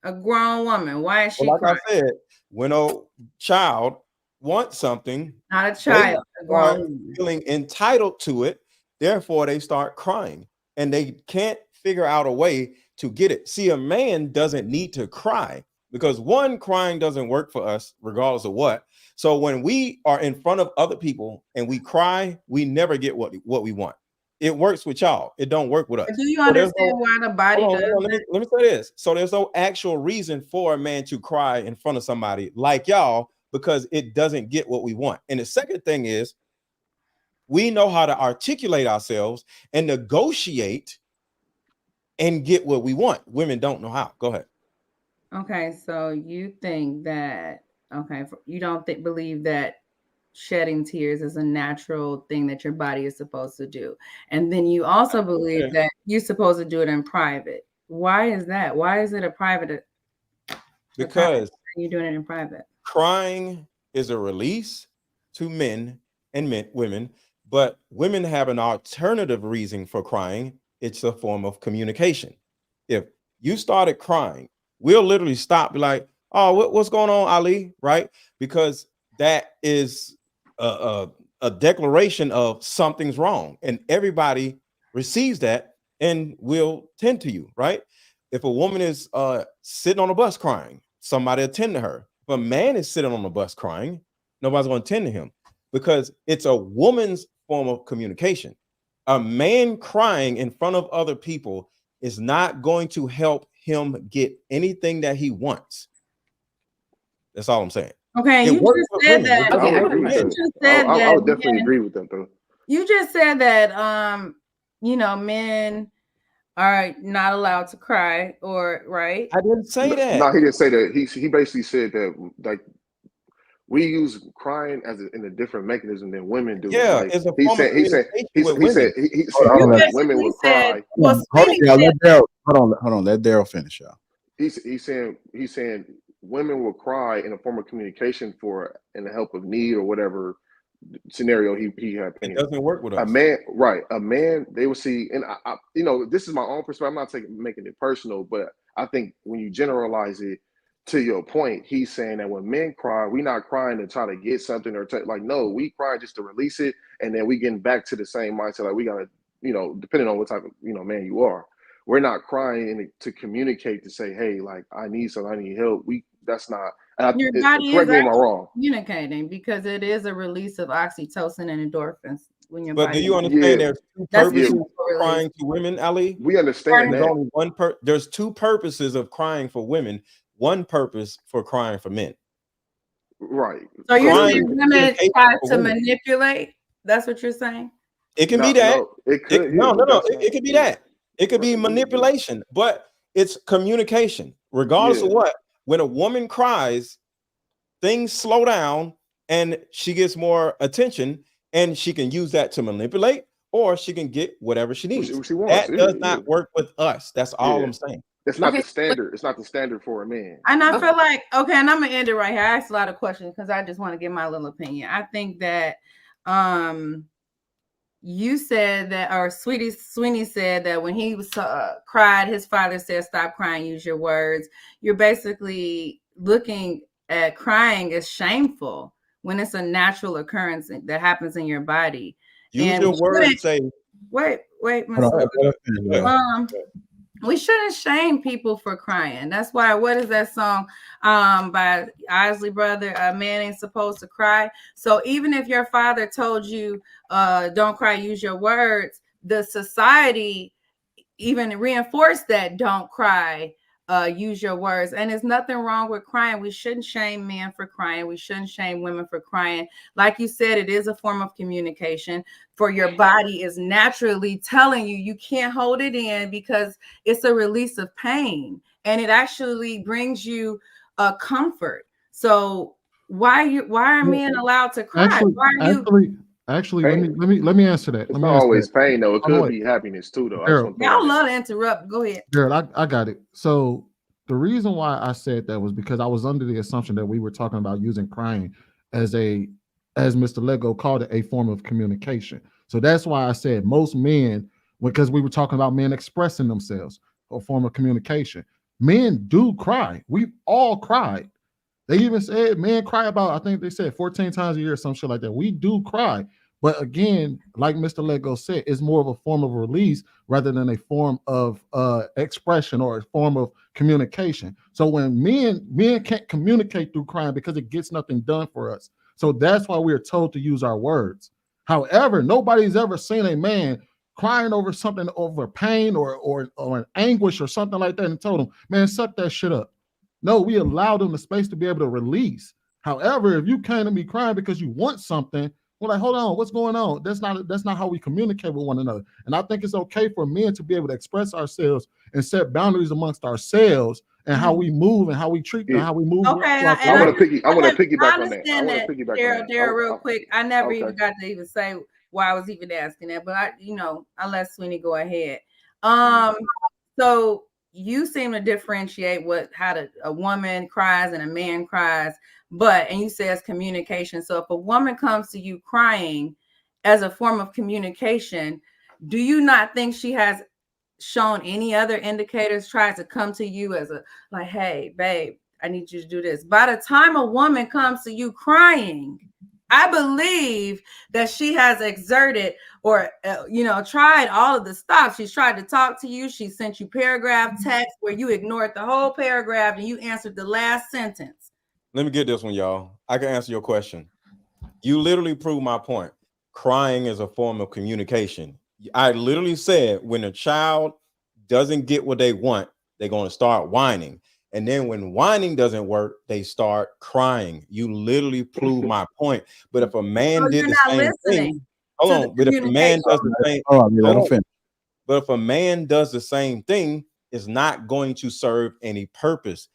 A grown woman. Why is she crying? Like I said, when a child wants something, not a child, start feeling entitled to it. Therefore, they start crying, and they can't figure out a way to get it. See, a man doesn't need to cry because one, crying doesn't work for us, regardless of what. So when we are in front of other people and we cry, we never get what we want. It works with y'all. It don't work with us. Do you understand why the body does it? Let me say this. So there's no actual reason for a man to cry in front of somebody like y'all because it doesn't get what we want. And the second thing is we know how to articulate ourselves and negotiate and get what we want. Women don't know how. Go ahead. Okay, so you think that, you don't believe that shedding tears is a natural thing that your body is supposed to do. And then you also believe that you're supposed to do it in private. Why is that? Why is it a private? Because you're doing it in private. Crying is a release to men and women, but women have an alternative reason for crying. It's a form of communication. If you started crying, we'll literally stop, be like, oh, what's going on, Ali? Right? Because that is a declaration of something's wrong, and everybody receives that and will tend to you, right? If a woman is sitting on a bus crying, somebody will tend to her. If a man is sitting on the bus crying, nobody's going to tend to him because it's a woman's form of communication. A man crying in front of other people is not going to help him get anything that he wants. That's all I'm saying. Okay, you just said that. I would definitely agree with that, though. You just said that, men are not allowed to cry, right? I didn't say that. No, he didn't say that. He basically said that, like, we use crying in a different mechanism than women do. Yeah, like, it's a he form said women will cry. Hold on. Let Daryl finish, y'all. He's saying women will cry in a form of communication in the help of need or whatever scenario he had painted. It doesn't work with us. A man, they will see, and I this is my own perspective. I'm not making it personal, but I think when you generalize it to your point, he's saying that when men cry, we're not crying to try to get something no, we cry just to release it, and then we getting back to the same mindset. Like we gotta, depending on what type of man you are. We're not crying to communicate to say, hey, like I need something, I need help. That's not. Your body correct me if I'm wrong. Communicating because it is a release of oxytocin and endorphins when your But body. do you understand there's two purposes for crying to women, Ali? We understand there's that. only there's two purposes of crying for women, one purpose for crying for men. Right. So you're saying women try to manipulate? That's what you're saying? It can be that. No, it could. It could be that. It could be manipulation, but it's communication. Regardless of what, when a woman cries, things slow down and she gets more attention, and she can use that to manipulate, or she can get whatever she needs. She wants. That does not work with us. That's all I'm saying. It's not the standard. It's not the standard for a man. And I feel like, and I'm gonna end it right here. I asked a lot of questions because I just want to give my little opinion. I think that you said that, or Sweeney said that when he was cried, his father said, "Stop crying, use your words." You're basically looking at crying as shameful when it's a natural occurrence that happens in your body. Use your words. Say, wait, we shouldn't shame people for crying. That's why, what is that song by Isley Brother? A man ain't supposed to cry. So even if your father told you, don't cry, use your words, the society even reinforced that don't cry, use your words. And there's nothing wrong with crying. We shouldn't shame men for crying. We shouldn't shame women for crying. Like you said, it is a form of communication. For your body is naturally telling you can't hold it in because it's a release of pain, and it actually brings you a comfort. So why are men allowed to cry? Actually, let me answer that. It's not always pain though. It could be happiness too though. Y'all love to interrupt. Go ahead. Jared, I got it. So the reason why I said that was because I was under the assumption that we were talking about using crying as Mr. Lego called it, a form of communication. So that's why I said most men, because we were talking about men expressing themselves, a form of communication. Men do cry. We've all cried. They even said men cry about, I think they said 14 times a year or some shit like that. We do cry. But again, like Mr. Lego said, it's more of a form of release rather than a form of expression or a form of communication. So when men can't communicate through crying because it gets nothing done for us. So that's why we are told to use our words. However, nobody's ever seen a man crying over something, over pain or an anguish or something like that, and told him, man, suck that shit up. No, we allow them the space to be able to release. However, if you came to me crying because you want something, we're like, hold on, what's going on? That's not how we communicate with one another. And I think it's okay for men to be able to express ourselves and set boundaries amongst ourselves and how we move and how we treat them, how we move. Okay, I want to piggyback on that. I want to piggyback on that. Daryl, real quick. I never even got to even say why I was even asking that, but I let Sweeney go ahead. So you seem to differentiate how a woman cries and a man cries, and you say it's communication. So if a woman comes to you crying as a form of communication, do you not think she has shown any other indicators, tries to come to you as hey, babe, I need you to do this? By the time a woman comes to you crying, I believe that she has exerted or, tried all of the stops. She's tried to talk to you. She sent you paragraph text where you ignored the whole paragraph and you answered the last sentence. Let me get this one, y'all. I can answer your question. You literally proved my point. Crying is a form of communication. I literally said when a child doesn't get what they want, they're going to start whining. And then when whining doesn't work, they start crying. You literally proved my point. But if a man did the same thing, hold on. But if a man does the same, but if a man does the same thing, it's not going to serve any purpose.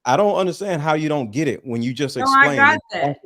I don't understand how you don't get it when you just explained. I got that.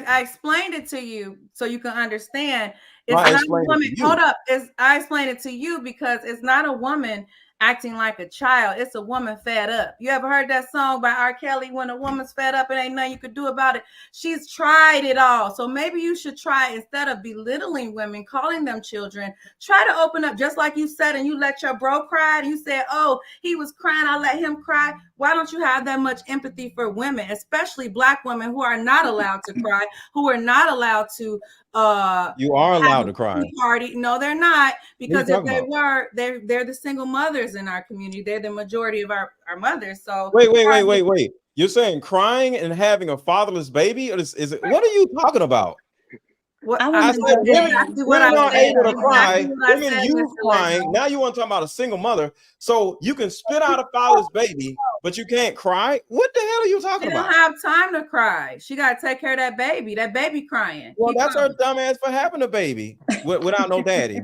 I explained it to you so you can understand. It's not a woman. Hold up. I explained it to you because it's not a woman acting like a child. It's a woman fed up. You ever heard that song by R. Kelly, when a woman's fed up and ain't nothing you could do about it? She's tried it all. So maybe you should try, instead of belittling women, calling them children, try to open up, just like you said, and you let your bro cry and you said, oh, he was crying, I let him cry. Why don't you have that much empathy for women, especially Black women who are not allowed to cry, who are not allowed to you are allowed to cry. Party. No, they're not, because if they were, they're the single mothers in our community. They're the majority of our mothers. So wait. You're saying crying and having a fatherless baby? Is it? What are you talking about? I said women are able to cry. Women, you crying. Now you want to talk about a single mother. So you can spit out a fatherless baby, but you can't cry? What the hell are you talking about? She don't have time to cry. She got to take care of that baby crying. Well, that's her dumb ass for having a baby without no daddy.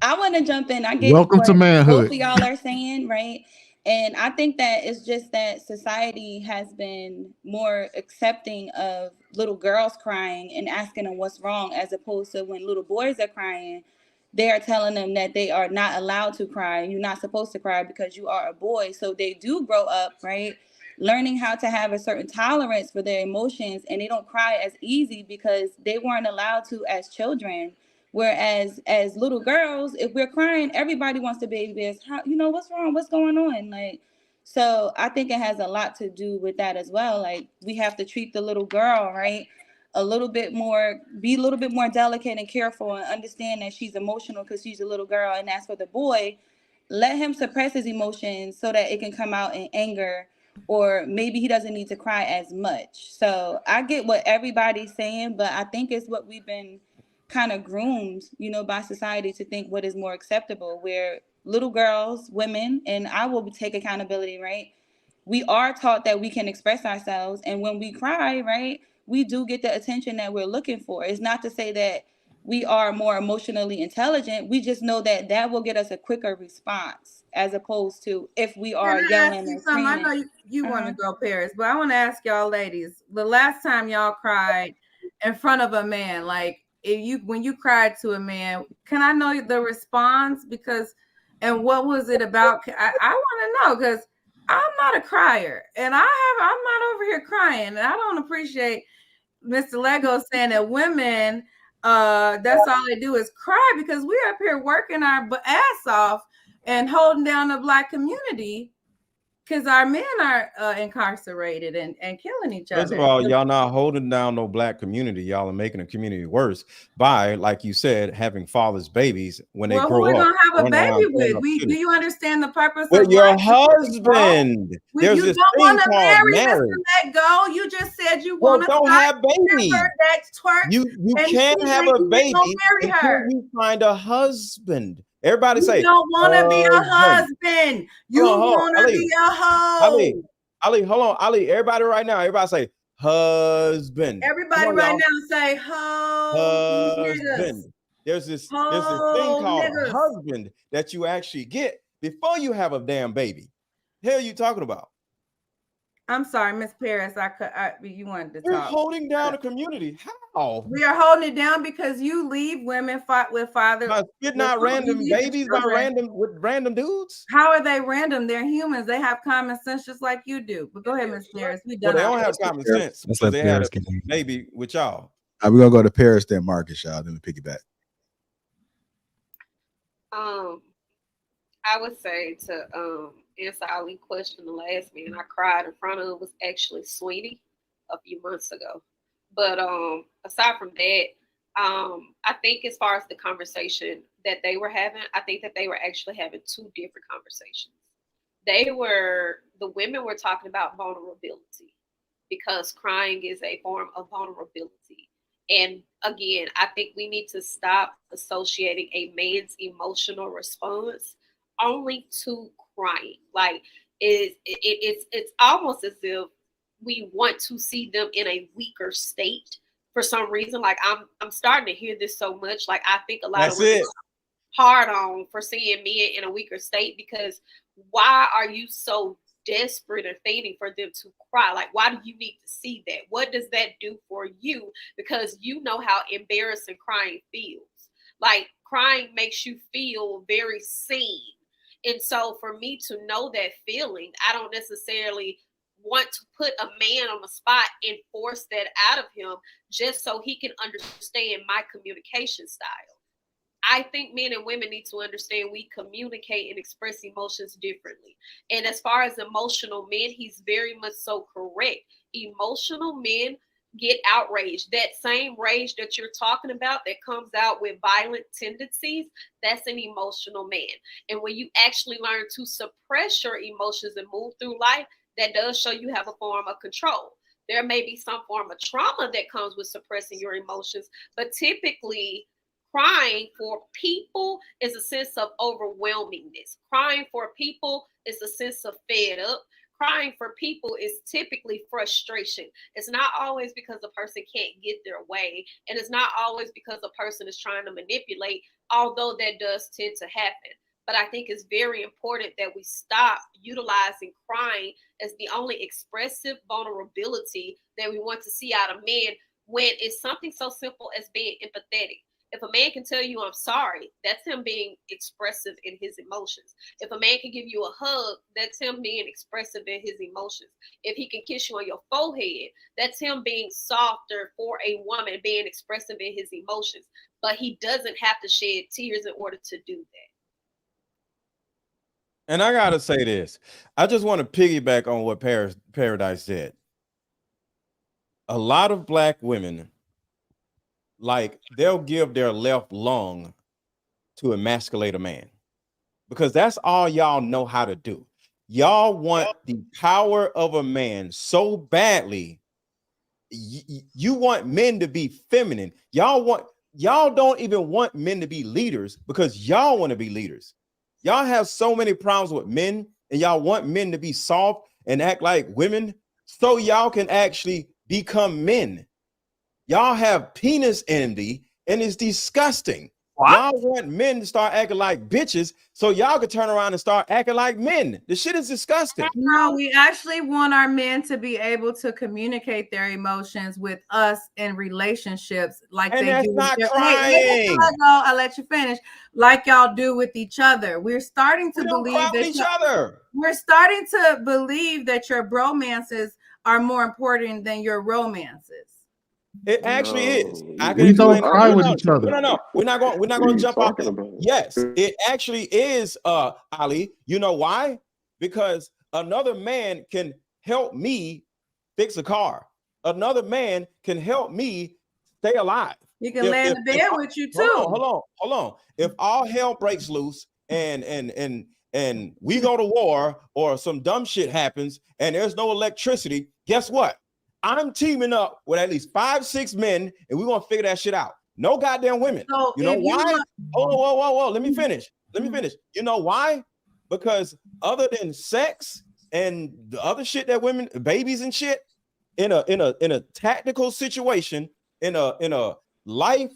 I want to jump in. I get welcome to manhood. Both of y'all are saying, right? And I think that it's just that society has been more accepting of little girls crying and asking them what's wrong, as opposed to when little boys are crying, they are telling them that they are not allowed to cry. You're not supposed to cry because you are a boy. So they do grow up, right, learning how to have a certain tolerance for their emotions, and they don't cry as easy because they weren't allowed to as children. Whereas as little girls, if we're crying, everybody wants to baby us. How, what's wrong? What's going on? Like, so I think it has a lot to do with that as well. Like, we have to treat the little girl, right, a little bit more, be a little bit more delicate and careful, and understand that she's emotional because she's a little girl. And as for the boy, let him suppress his emotions so that it can come out in anger, or maybe he doesn't need to cry as much. So I get what everybody's saying, but I think it's what we've been kind of groomed, by society to think what is more acceptable, where little girls, women, and I will take accountability, right? We are taught that we can express ourselves. And when we cry, right, we do get the attention that we're looking for. It's not to say that we are more emotionally intelligent. We just know that that will get us a quicker response, as opposed to if we are yelling and screaming. I know you want to go, Paris, but I want to ask y'all ladies, the last time y'all cried in front of a man, like, when you cried to a man, can I know the response? And what was it about? I want to know, because I'm not a crier, and I'm not over here crying, and I don't appreciate Mr. Lego saying that women, that's all they do is cry, because we're up here working our ass off and holding down the Black community, Because our men are incarcerated and killing each other. First of all, y'all not holding down no black community. Y'all are making the community worse by, like you said, having fathers' babies when they grow we're up. gonna have a baby with. Do you understand the purpose of your life? husband? There's You this don't thing want to called marry marriage. Mr. Let Go. You just said you Well, want to don't have babies. that twerks. You can't have a baby until you find a husband. Everybody say, you don't want to be a husband. You want to be a hoe. Ali, hold on, Ali. Everybody right now, everybody say husband. Everybody right now say husband. There's this thing called a husband that you actually get before you have a damn baby. The hell you talking about? I'm sorry, Miss Paris. You wanted to talk. We're holding down the community. How? We are holding it down because you leave women fight with fathers. You're not random babies by random dudes. How are they random? They're humans. They have common sense just like you do. But go ahead, Miss Paris. They don't have common sense because they had a baby with y'all. We're gonna go to Paris, then Marcus, y'all. Then we piggyback. I would say to answer Ali's question, the last man I cried in front of was actually Sweetie a few months ago. But aside from that, I think as far as the conversation that they were having, I think that they were actually having two different conversations. The women were talking about vulnerability because crying is a form of vulnerability. And again, I think we need to stop associating a man's emotional response only to crying. Like it's almost as if we want to see them in a weaker state for some reason. Like I'm starting to hear this so much. Like I think a lot of women are hard on for seeing men in a weaker state because why are you so desperate and fainting for them to cry? Like, why do you need to see that? What does that do for you? Because you know how embarrassing crying feels. Like crying makes you feel very seen. And so for me to know that feeling, I don't necessarily want to put a man on the spot and force that out of him just so he can understand my communication style. I think men and women need to understand we communicate and express emotions differently. And as far as emotional men, he's very much so correct. Emotional men get outraged. That same rage that you're talking about that comes out with violent tendencies, that's an emotional man. And when you actually learn to suppress your emotions and move through life, that does show you have a form of control. There may be some form of trauma that comes with suppressing your emotions, but typically crying for people is a sense of overwhelmingness. Crying for people is a sense of fed up. Crying for people is typically frustration. It's not always because a person can't get their way, and it's not always because a person is trying to manipulate, although that does tend to happen. But I think it's very important that we stop utilizing crying as the only expressive vulnerability that we want to see out of men when it's something so simple as being empathetic. If a man can tell you I'm sorry, that's him being expressive in his emotions. If a man can give you a hug, that's him being expressive in his emotions. If he can kiss you on your forehead, that's him being softer for a woman, being expressive in his emotions. But he doesn't have to shed tears in order to do that. And I gotta say this. I just want to piggyback on what Paradise said. A lot of black women, like, they'll give their left lung to emasculate a man because that's all y'all know how to do. Y'all want the power of a man so badly. You want men to be feminine. Y'all don't even want men to be leaders because y'all want to be leaders. Y'all have so many problems with men and y'all want men to be soft and act like women so y'all can actually become men. Y'all have penis envy and it's disgusting. What? Y'all want men to start acting like bitches so y'all can turn around and start acting like men. The shit is disgusting. No, we actually want our men to be able to communicate their emotions with us in relationships like and they that's do. Not crying. I'll let you finish. Like y'all do with each other. We're starting to believe that each other. We're starting to believe that your bromances are more important than your romances. It actually is. I can We don't explain. cry with each other. No. We're not going to jump off. Yes, it actually is, Ali. You know why? Because Another man can help me fix a car. Another man can help me stay alive. He can lay in the bed with you too. Hold on. If all hell breaks loose and we go to war or some dumb shit happens and there's no electricity, guess what? I'm teaming up with at least 5-6 men and we're gonna figure that shit out. No goddamn women. So you know why? Whoa. Let me finish. You know why? Because other than sex and the other shit that women, babies and shit, in a tactical situation, in a life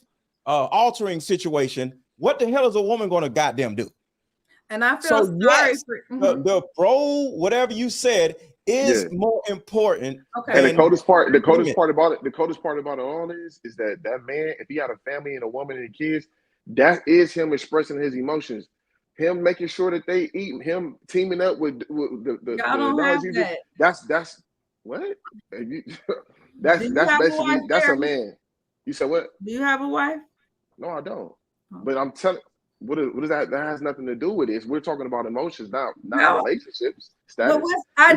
altering situation, what the hell is a woman gonna goddamn do? And I feel sorry for the bro, whatever you said, is more important. Okay. And the coldest part about it all is that man, if he had a family and a woman and kids, that is him expressing his emotions. Him making sure that they eat, him teaming up with the y'all don't have that. That's what? That's basically that's a man. You said what? Do you have a wife? No, I don't. But I'm telling. What is that? That has nothing to do with it. We're talking about emotions, not relationships. Status. I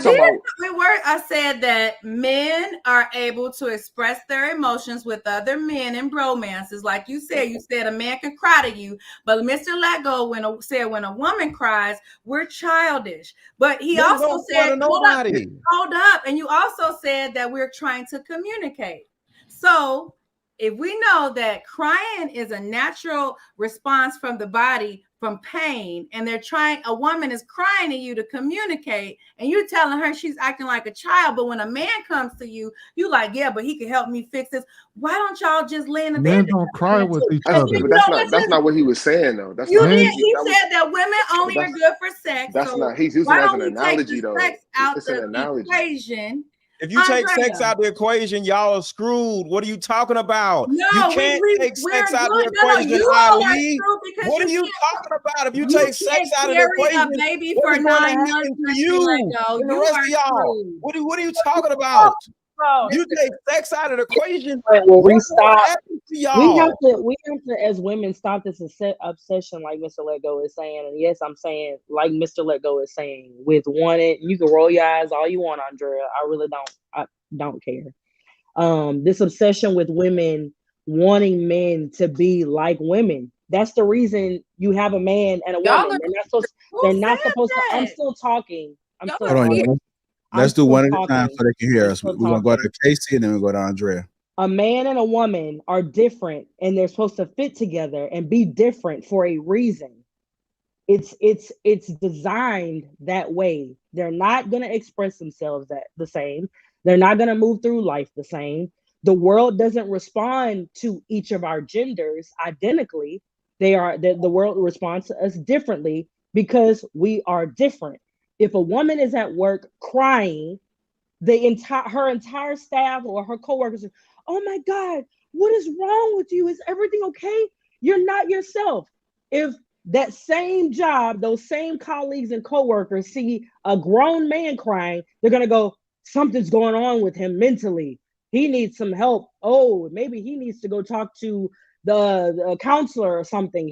said that men are able to express their emotions with other men in bromances. Like you said a man can cry to you, but Mr. Letgo said when a woman cries, we're childish. But he also said, hold up. And you also said that we're trying to communicate. So if we know that crying is a natural response from the body from pain, and a woman is crying to you to communicate, and you're telling her she's acting like a child, but when a man comes to you, you like, yeah, but he can help me fix this. Why don't y'all just lay in the bed? Men don't cry with each other. But that's not what he was saying, though. He said that women only are good for sex. That's not. He's using it as an analogy, though. It's an analogy. Equation. If you take sex out the equation, y'all are screwed. What are you talking about? No, you can't take sex out the equation, Ali. What are you talking about? If you take sex out of the equation, baby for 9 months for you and the rest of y'all? What are you talking about? You take sex out of the equation. We have to, as women, stop this obsession, like Mr. Letgo is saying. And yes, I'm saying, like Mr. Letgo is saying, with wanting, you can roll your eyes all you want, Andrea. I really don't care. This obsession with women wanting men to be like women. That's the reason you have a man and a woman. They're not supposed to. I'm still talking. Let's do one at a time so they can hear us. We're going to go to Casey and then we'll go to Andrea. A man and a woman are different and they're supposed to fit together and be different for a reason. It's designed that way. They're not going to express themselves the same. They're not going to move through life the same. The world doesn't respond to each of our genders identically. The world responds to us differently because we are different. If a woman is at work crying, her entire staff or her coworkers are, oh my God, what is wrong with you? Is everything okay? You're not yourself. If that same job, those same colleagues and coworkers see a grown man crying, they're gonna go, something's going on with him mentally. He needs some help. Oh, maybe he needs to go talk to the counselor or something.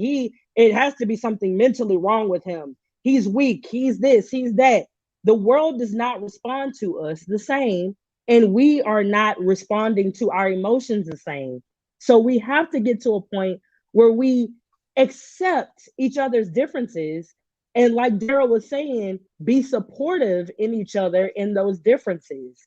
It has to be something mentally wrong with him. He's weak. He's this, he's that. The world does not respond to us the same, and we are not responding to our emotions the same. So we have to get to a point where we accept each other's differences. And like Daryl was saying, be supportive in each other in those differences.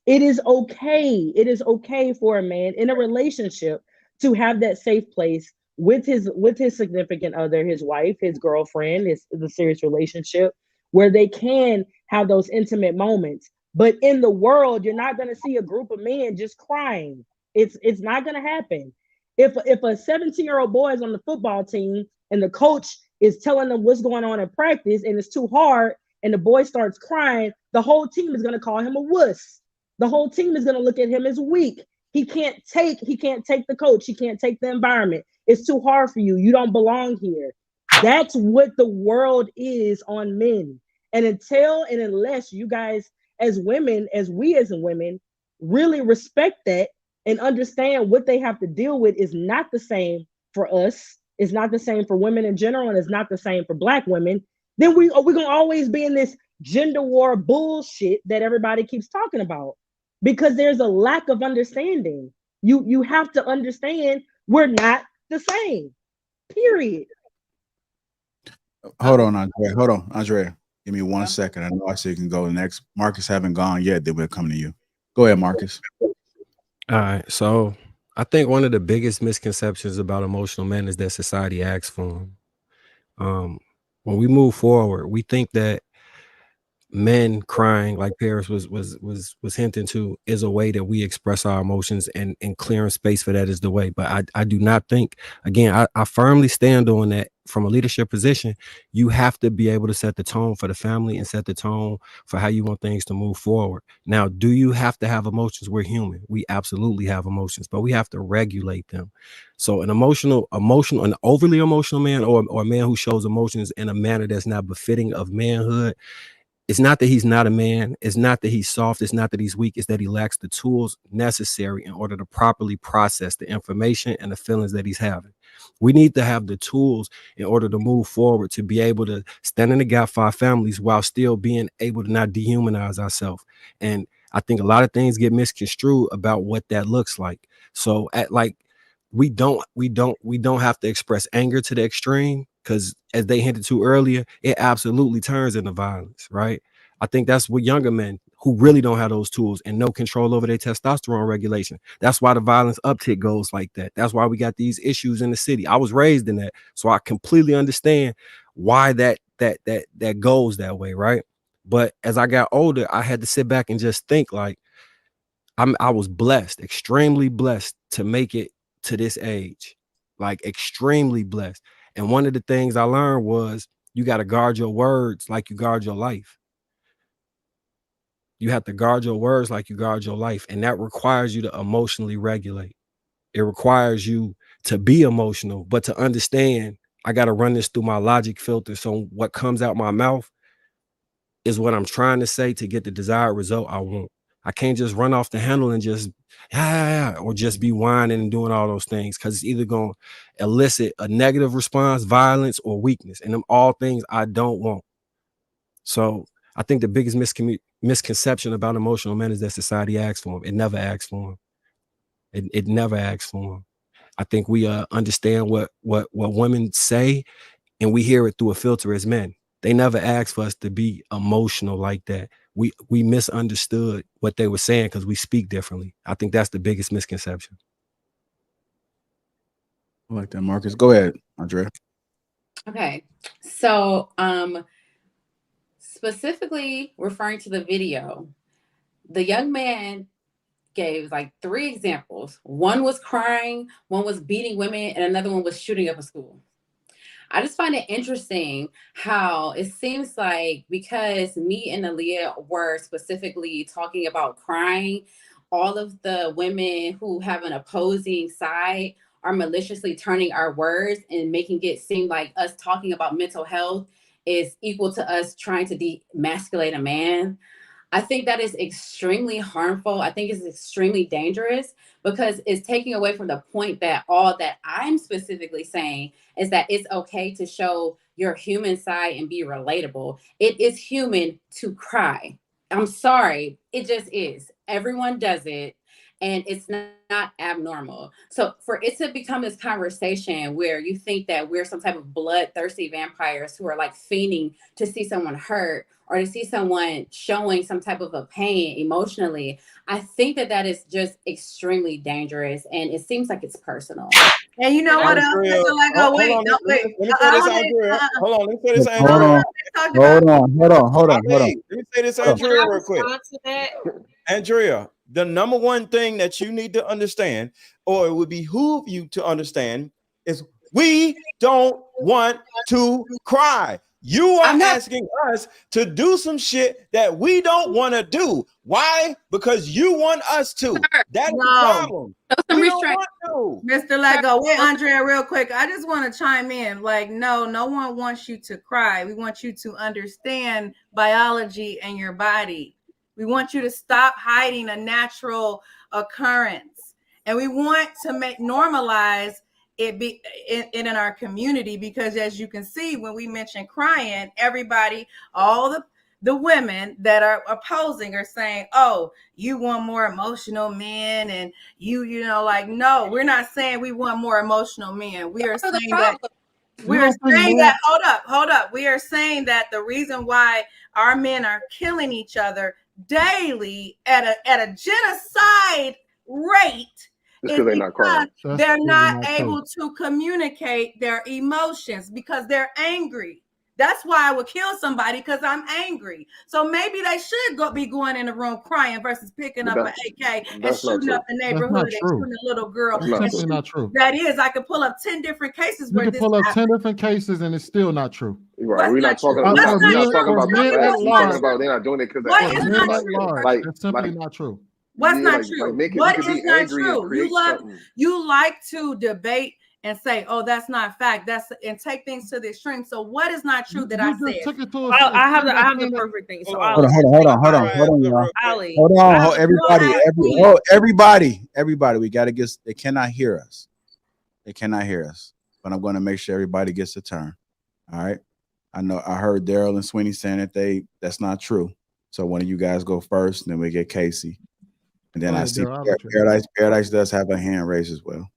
It is okay. It is okay for a man in a relationship to have that safe place with his significant other, his wife, his girlfriend, the serious relationship, where they can have those intimate moments. But in the world, you're not going to see a group of men just crying. It's not going to happen. If a 17-year-old boy is on the football team and the coach is telling them what's going on in practice and it's too hard and the boy starts crying, the whole team is going to call him a wuss. The whole team is going to look at him as weak. He can't take the coach. He can't take the environment. It's too hard for you. You don't belong here. That's what the world is on men. And unless you guys as women, as women, really respect that and understand what they have to deal with is not the same for us, it's not the same for women in general, and it's not the same for Black women, then we're going to always be in this gender war bullshit that everybody keeps talking about, because there's a lack of understanding. You have to understand we're not the same. Period. Hold on, Andrea. Hold on, Andrea. Give me 1 second. I know I said you can go next. Marcus haven't gone yet. Then we're coming to you. Go ahead, Marcus. All right. So I think one of the biggest misconceptions about emotional men is that society acts for them. When we move forward, we think that men crying, like Paris was hinting to, is a way that we express our emotions, and clearing space for that is the way. But I do not think, again, I firmly stand on that. From a leadership position, you have to be able to set the tone for the family and set the tone for how you want things to move forward. Now, do you have to have emotions? We're human. We absolutely have emotions, but we have to regulate them. So an an overly emotional man, or a man who shows emotions in a manner that's not befitting of manhood, it's not that he's not a man. It's not that he's soft. It's not that he's weak. It's that he lacks the tools necessary in order to properly process the information and the feelings that he's having. We need to have the tools in order to move forward, to be able to stand in the gap for our families while still being able to not dehumanize ourselves. And I think a lot of things get misconstrued about what that looks like. So we don't have to express anger to the extreme, because as they hinted to earlier, it absolutely turns into violence, right? I think that's what younger men who really don't have those tools and no control over their testosterone regulation. That's why the violence uptick goes like that. That's why we got these issues in the city. I was raised in that, so I completely understand why that goes that way, right? But as I got older, I had to sit back and just think, like, I was blessed, extremely blessed, to make it to this age, like extremely blessed. And one of the things I learned was you got to guard your words like you guard your life. You have to guard your words like you guard your life. And that requires you to emotionally regulate. It requires you to be emotional, but to understand, I got to run this through my logic filter. So what comes out my mouth is what I'm trying to say to get the desired result I want. I can't just run off the handle and just, or just be whining and doing all those things, because it's either going to elicit a negative response, violence, or weakness. And them all things I don't want. So I think the biggest misconception about emotional men is that society acts for them. It never acts for them. It never acts for them. I think we understand what women say, and we hear it through a filter as men. They never asked for us to be emotional like that. We misunderstood what they were saying because we speak differently. I think that's the biggest misconception. I like that, Marcus. Go ahead, Andrea. Okay. So specifically referring to the video, the young man gave like 3 examples. One was crying, one was beating women, and another one was shooting up a school. I just find it interesting how it seems like, because me and Aaliyah were specifically talking about crying, all of the women who have an opposing side are maliciously turning our words and making it seem like us talking about mental health is equal to us trying to demasculate a man. I think that is extremely harmful. I think it's extremely dangerous, because it's taking away from the point that all that I'm specifically saying is that it's okay to show your human side and be relatable. It is human to cry. I'm sorry. It just is. Everyone does it. And it's not abnormal. So for it to become this conversation where you think that we're some type of bloodthirsty vampires who are like fiending to see someone hurt or to see someone showing some type of a pain emotionally, I think that is just extremely dangerous, and it seems like it's personal. And you know what else? Andrea, Like, oh, wait, hold on, no, wait. let me say this, Andrea. Hold on, let me say this, Hold Andrea. on. Let me say this, Andrea, real quick. To that? Andrea, the number one thing that you need to understand, or it would behoove you to understand, is we don't want to cry. You are asking us to do some shit that we don't want to do. Why? Because you want us to. That's the problem. We don't want to. Mr. Lego, wait, Andrea, real quick. I just want to chime in. Like, no one wants you to cry. We want you to understand biology and your body. We want you to stop hiding a natural occurrence. And we want to normalize it be in our community, because as you can see, when we mention crying, everybody, all the the women that are opposing are saying, oh, you want more emotional men, and you know, like, no, we're not saying we want more emotional men. We are saying that hold up. We are saying that the reason why our men are killing each other daily at a genocide rate is because they're not able to communicate their emotions because they're angry. That's why I would kill somebody, because I'm angry. So maybe they should be going in the room crying versus picking up an AK and shooting up the neighborhood and shooting a little girl. That's simply not true. That is, I could pull up 10 different cases where you can pull up 10 different cases and it's still not true. Right, we're not talking about that. We're not talking about the facts. We're talking about they're not doing it because that's simply not true. What's not true? What is not true? You like to debate and say, "Oh, that's not fact." And take things to the extreme. So, what is not true that I said? I have the perfect thing. So hold on, everybody. We gotta get. They cannot hear us. But I'm going to make sure everybody gets a turn. All right. I know I heard Daryl and Sweeney saying that that's not true. So one of you guys go first, and then we get Casey. And then I see Paradise does have a hand raised as well.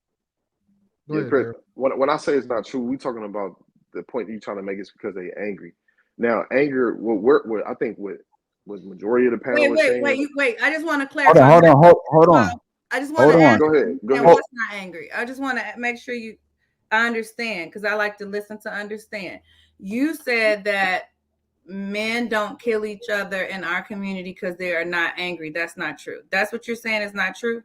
Yeah, Chris, when I say it's not true, we're talking about the point you're trying to make is because they're angry. Now, anger, I think what majority of the panel was saying. Wait. I just want to clarify. Hold on. I just want to ask. Go ahead. What's not angry? I just want to make sure I understand, because I like to listen to understand. You said that men don't kill each other in our community because they are not angry. That's not true. That's what you're saying is not true?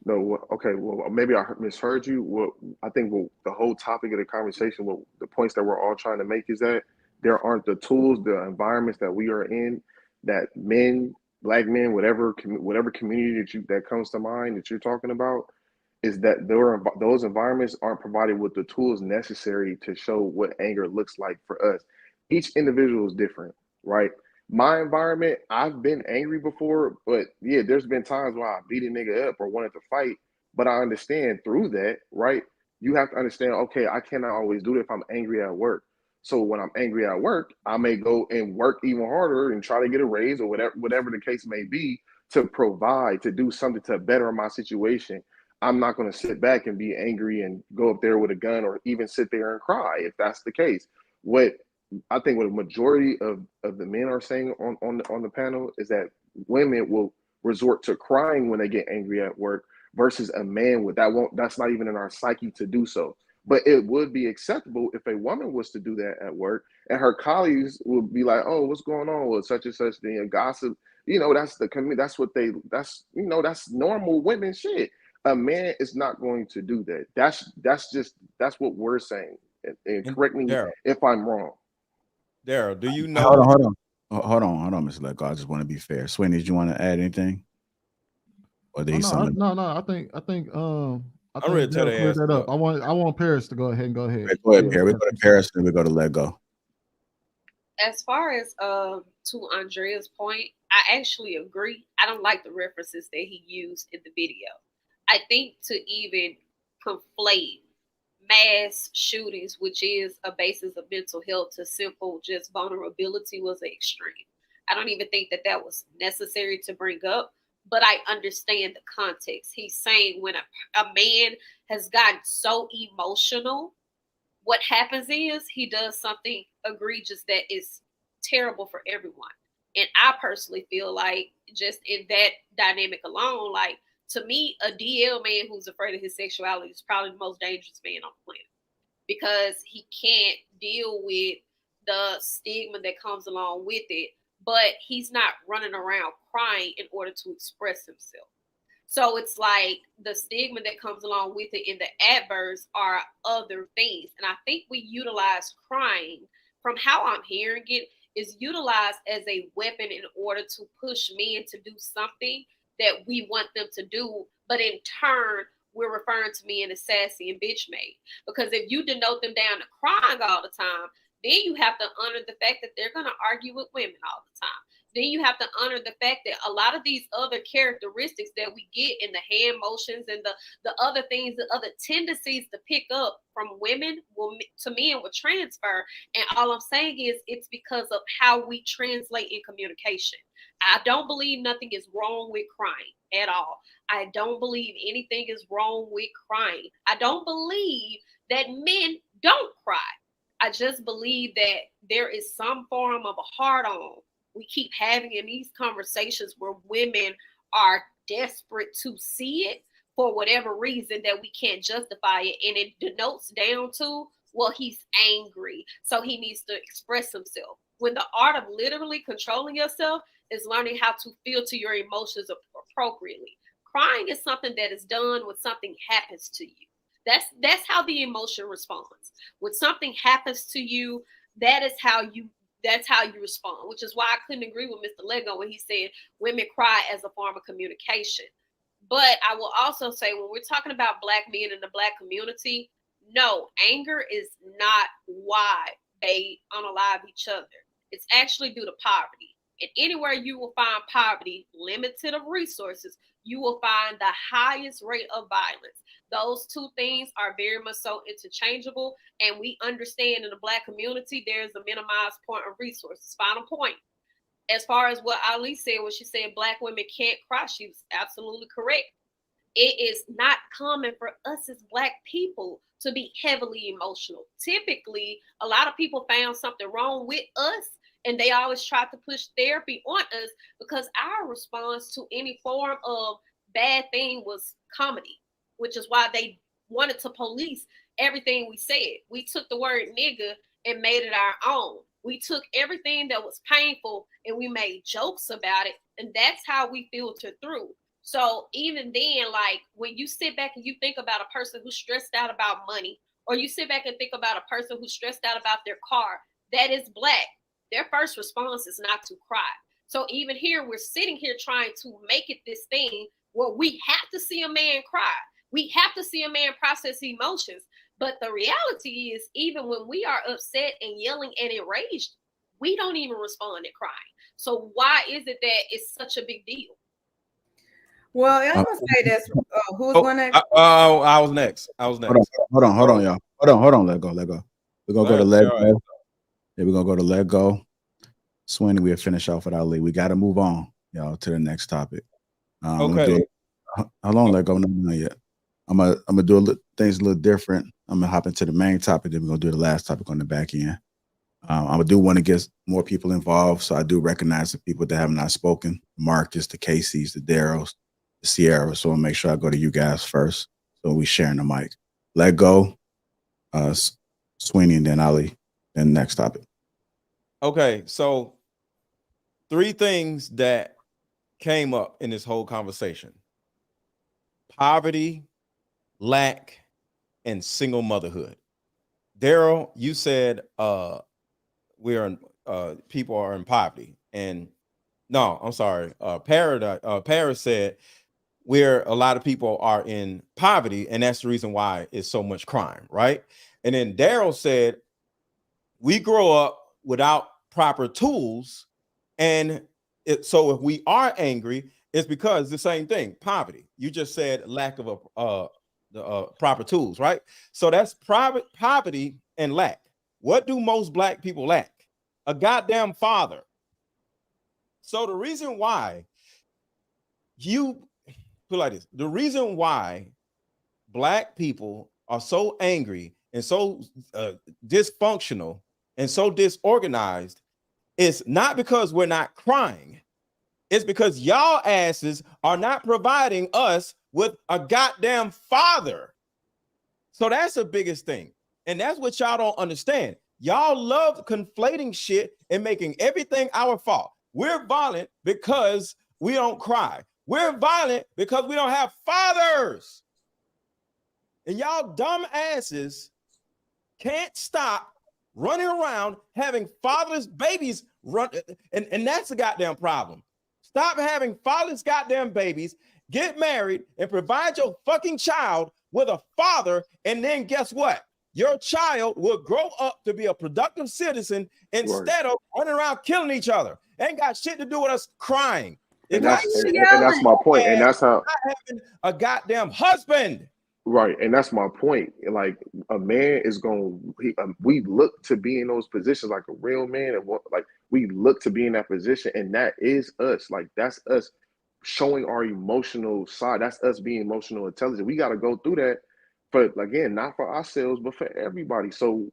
No, okay. Well, maybe I misheard you. I think the whole topic of the conversation, the points that we're all trying to make is that there aren't the tools, the environments that we are in, that men, Black men, whatever community that comes to mind that you're talking about, is that those environments aren't provided with the tools necessary to show what anger looks like for us. Each individual is different, right? My environment, I've been angry before, but yeah, there's been times where I beat a nigga up or wanted to fight, but I understand through that, right? You have to understand, okay, I cannot always do it if I'm angry at work. So when I'm angry at work, I may go and work even harder and try to get a raise or whatever the case may be to provide, to do something to better my situation. I'm not going to sit back and be angry and go up there with a gun or even sit there and cry if that's the case. What I think what a majority of the men are saying on the panel is that women will resort to crying when they get angry at work versus a man that's not even in our psyche to do so. But it would be acceptable if a woman was to do that at work and her colleagues would be like, oh, what's going on with such and such thing, and gossip. That's normal women shit. A man is not going to do that. That's what we're saying. And correct me if I'm wrong. Daryl, do you know? Hold on, Mr. Lego. I just want to be fair. Sweeney, did you want to add anything? Or did No. I think I'm ready to clear that up. I want Paris to go ahead. Go ahead, Paris. We go to Paris and we go to Lego. As far as to Andrea's point, I actually agree. I don't like the references that he used in the video. I think to even conflate mass shootings, which is a basis of mental health, to simple just vulnerability was an extreme. I don't even think that was necessary to bring up, but I understand the context. He's saying when a man has gotten so emotional, what happens is he does something egregious that is terrible for everyone. And I personally feel like just in that dynamic alone, like, to me, a DL man who's afraid of his sexuality is probably the most dangerous man on the planet, because he can't deal with the stigma that comes along with it, but he's not running around crying in order to express himself. So it's like the stigma that comes along with it and the adverse are other things. And I think we utilize crying, from how I'm hearing it, is utilized as a weapon in order to push men to do something that we want them to do, but in turn, we're referring to men as sassy and bitch made. Because if you denote them down to crying all the time, then you have to honor the fact that they're going to argue with women all the time. then you have to honor the fact that a lot of these other characteristics that we get in the hand motions and the other things, the other tendencies to pick up from women to men will transfer. And all I'm saying is it's because of how we translate in communication. I don't believe nothing is wrong with crying at all. I don't believe anything is wrong with crying. I don't believe that men don't cry. I just believe that there is some form of a hard-on we keep having in these conversations where women are desperate to see it for whatever reason that we can't justify it. And it denotes down to, well, he's angry, so he needs to express himself. When the art of literally controlling yourself is learning how to feel to your emotions appropriately. Crying is something that is done when something happens to you. That's how the emotion responds. When something happens to you, that's how you respond, which is why I couldn't agree with Mr. Lego when he said women cry as a form of communication. But I will also say, when we're talking about Black men in the Black community, no, anger is not why they unalive each other. It's actually due to poverty. And anywhere you will find poverty, limited of resources, you will find the highest rate of violence. Those two things are very much so interchangeable. And we understand in the Black community, there's a minimized point of resources. Final point. As far as what Ali said, when she said Black women can't cry, she was absolutely correct. It is not common for us as Black people to be heavily emotional. Typically, a lot of people found something wrong with us, and they always try to push therapy on us because our response to any form of bad thing was comedy, which is why they wanted to police everything we said. We took the word nigga and made it our own. We took everything that was painful and we made jokes about it. And that's how we filter through. So even then, like when you sit back and you think about a person who's stressed out about money, or you sit back and think about a person who's stressed out about their car, that is Black. Their first response is not to cry. So even here, we're sitting here trying to make it this thing where we have to see a man cry. We have to see a man process emotions. But the reality is, even when we are upset and yelling and enraged, we don't even respond to crying. So why is it that it's such a big deal? Well, I'm gonna say this. Who's going next? I was next. Hold on, y'all. Hold on. Let go. We're gonna go to let go. Yeah, we're gonna go to let go. Sweeney, we'll finish off with Ali. We got to move on, y'all, to the next topic. Okay. Hold on, let go. Not yet. I'm gonna do things a little different. I'm gonna hop into the main topic. Then we're gonna do the last topic on the back end. I do want to get more people involved, so I do recognize the people that have not spoken. Marcus, the Casey's, the Darryls, the Sierra. So I'll make sure I go to you guys first. So we sharing the mic. Let go, Sweeney, and then Ali. Then next topic. Okay, so 3 things that came up in this whole conversation: poverty, lack, and single motherhood. Darryl, you said people are in poverty, and no, I'm sorry. Paris said a lot of people are in poverty, and that's the reason why it's so much crime, right? And then Darryl said we grow up without proper tools, and so if we are angry, it's because the same thing, poverty. You just said lack of proper tools, right? So that's poverty and lack. What do most Black people lack? A goddamn father. So the reason why the reason why Black people are so angry and so dysfunctional and so disorganized is not because we're not crying. It's because y'all asses are not providing us with a goddamn father. So that's the biggest thing. And that's what y'all don't understand. Y'all love conflating shit and making everything our fault. We're violent because we don't cry. We're violent because we don't have fathers. And y'all dumb asses can't stop running around having fatherless babies run. And that's a goddamn problem. Stop having fatherless goddamn babies, get married, and provide your fucking child with a father. And then guess what? Your child will grow up to be a productive citizen instead of running around killing each other. Ain't got shit to do with us crying. And that's my point. And that's how not having a goddamn husband. Right, and that's my point. Like a man is we look to be in those positions like a real man, and like we look to be in that position, and that is us. Like that's us showing our emotional side. That's us being emotional intelligent. We got to go through that, for again, not for ourselves, but for everybody. So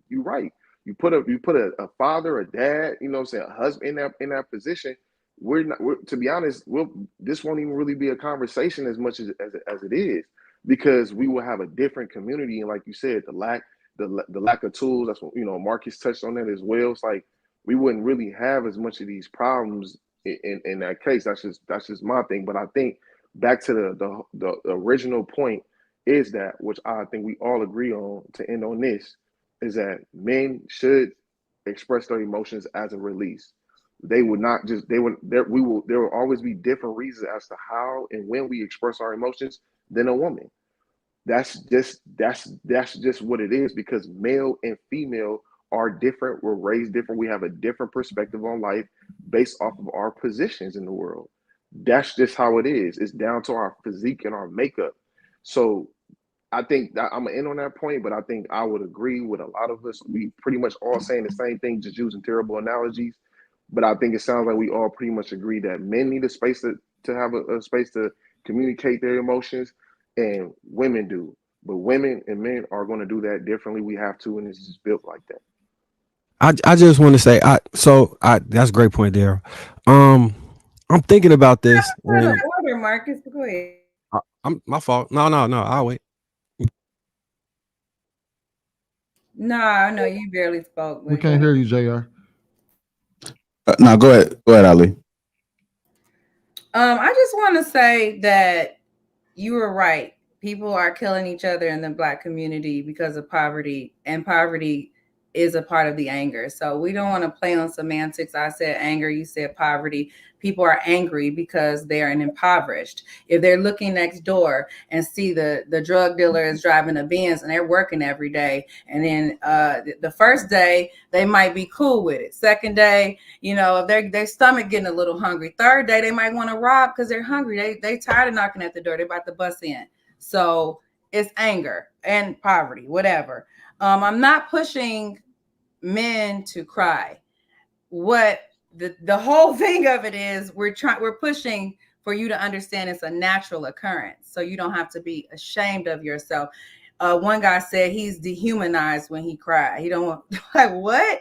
you're right. You put a father, a dad, you know what I'm saying, a husband in that position. We're to be honest, this won't even really be a conversation as much as it is. Because we will have a different community, and like you said, the lack of tools. That's what Marcus touched on that as well. It's like we wouldn't really have as much of these problems in that case. That's just my thing. But I think back to the original point is that, which I think we all agree on to end on this, is that men should express their emotions as a release. They would not just there will always be different reasons as to how and when we express our emotions than a woman. That's just what it is, because male and female are different. We're raised different. We have a different perspective on life based off of our positions in the world. That's just how it is. It's down to our physique and our makeup. So I think that I'm gonna end on that point, but I think I would agree with a lot of us. We pretty much all saying the same thing, just using terrible analogies. But I think it sounds like we all pretty much agree that men need a space to have a space to communicate their emotions, and women do. But women and men are going to do that differently. We have to, and it's just built like that. I just want to say, that's a great point there. I'm thinking about this. Order, Marcus, go ahead. My fault. No, I'll wait. No, you barely spoke. We can't hear you, JR. No, go ahead, Ali. I just want to say that you were right. People are killing each other in the Black community because of poverty, and poverty is a part of the anger. So we don't want to play on semantics. I said anger, you said poverty. People are angry because they are impoverished. If they're looking next door and see the drug dealer is driving a Benz and they're working every day, and then the first day they might be cool with it. Second day, if their stomach getting a little hungry. Third day they might want to rob because they're hungry. They tired of knocking at the door. They're about to bust in. So it's anger and poverty, whatever. I'm not pushing men to cry. What the whole thing of it is, we're pushing for you to understand it's a natural occurrence, so you don't have to be ashamed of yourself. One guy said he's dehumanized when he cried. He don't want, like, what?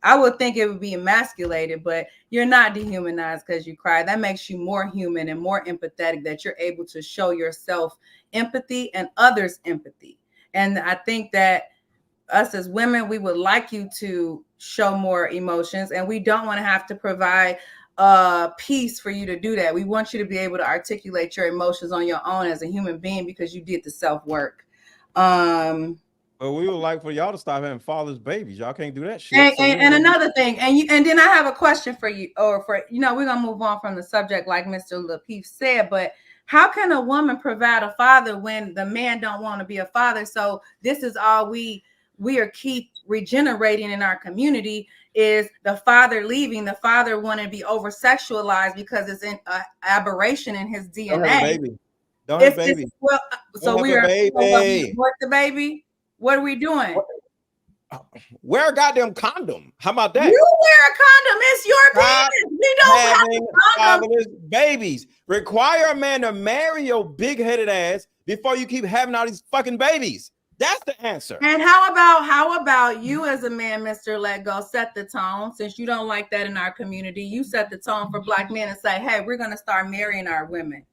I would think it would be emasculated, but you're not dehumanized because you cry. That makes you more human and more empathetic, that you're able to show yourself empathy and others empathy. And I think that us as women, we would like you to show more emotions, and we don't want to have to provide peace for you to do that. We want you to be able to articulate your emotions on your own as a human being, because you did the self-work. But we would like for y'all to stop having father's babies. Y'all can't do that shit. And another thing, and then I have a question for you, or for, we're gonna move on from the subject like Mr. Lapeef said, but how can a woman provide a father when the man don't want to be a father? So this is all we are keep regenerating in our community, is the father leaving, the father want to be over sexualized because it's an aberration in his DNA. Don't have baby. Well, so we are abort the baby. What are we doing? Wear a goddamn condom. How about that? You wear a condom. It's your penis. We don't have fatherless babies. Require a man to marry your big-headed ass before you keep having all these fucking babies. That's the answer. And how about you as a man, Mr. Let Go, set the tone? Since you don't like that in our community, you set the tone for Black men and say, hey, we're going to start marrying our women.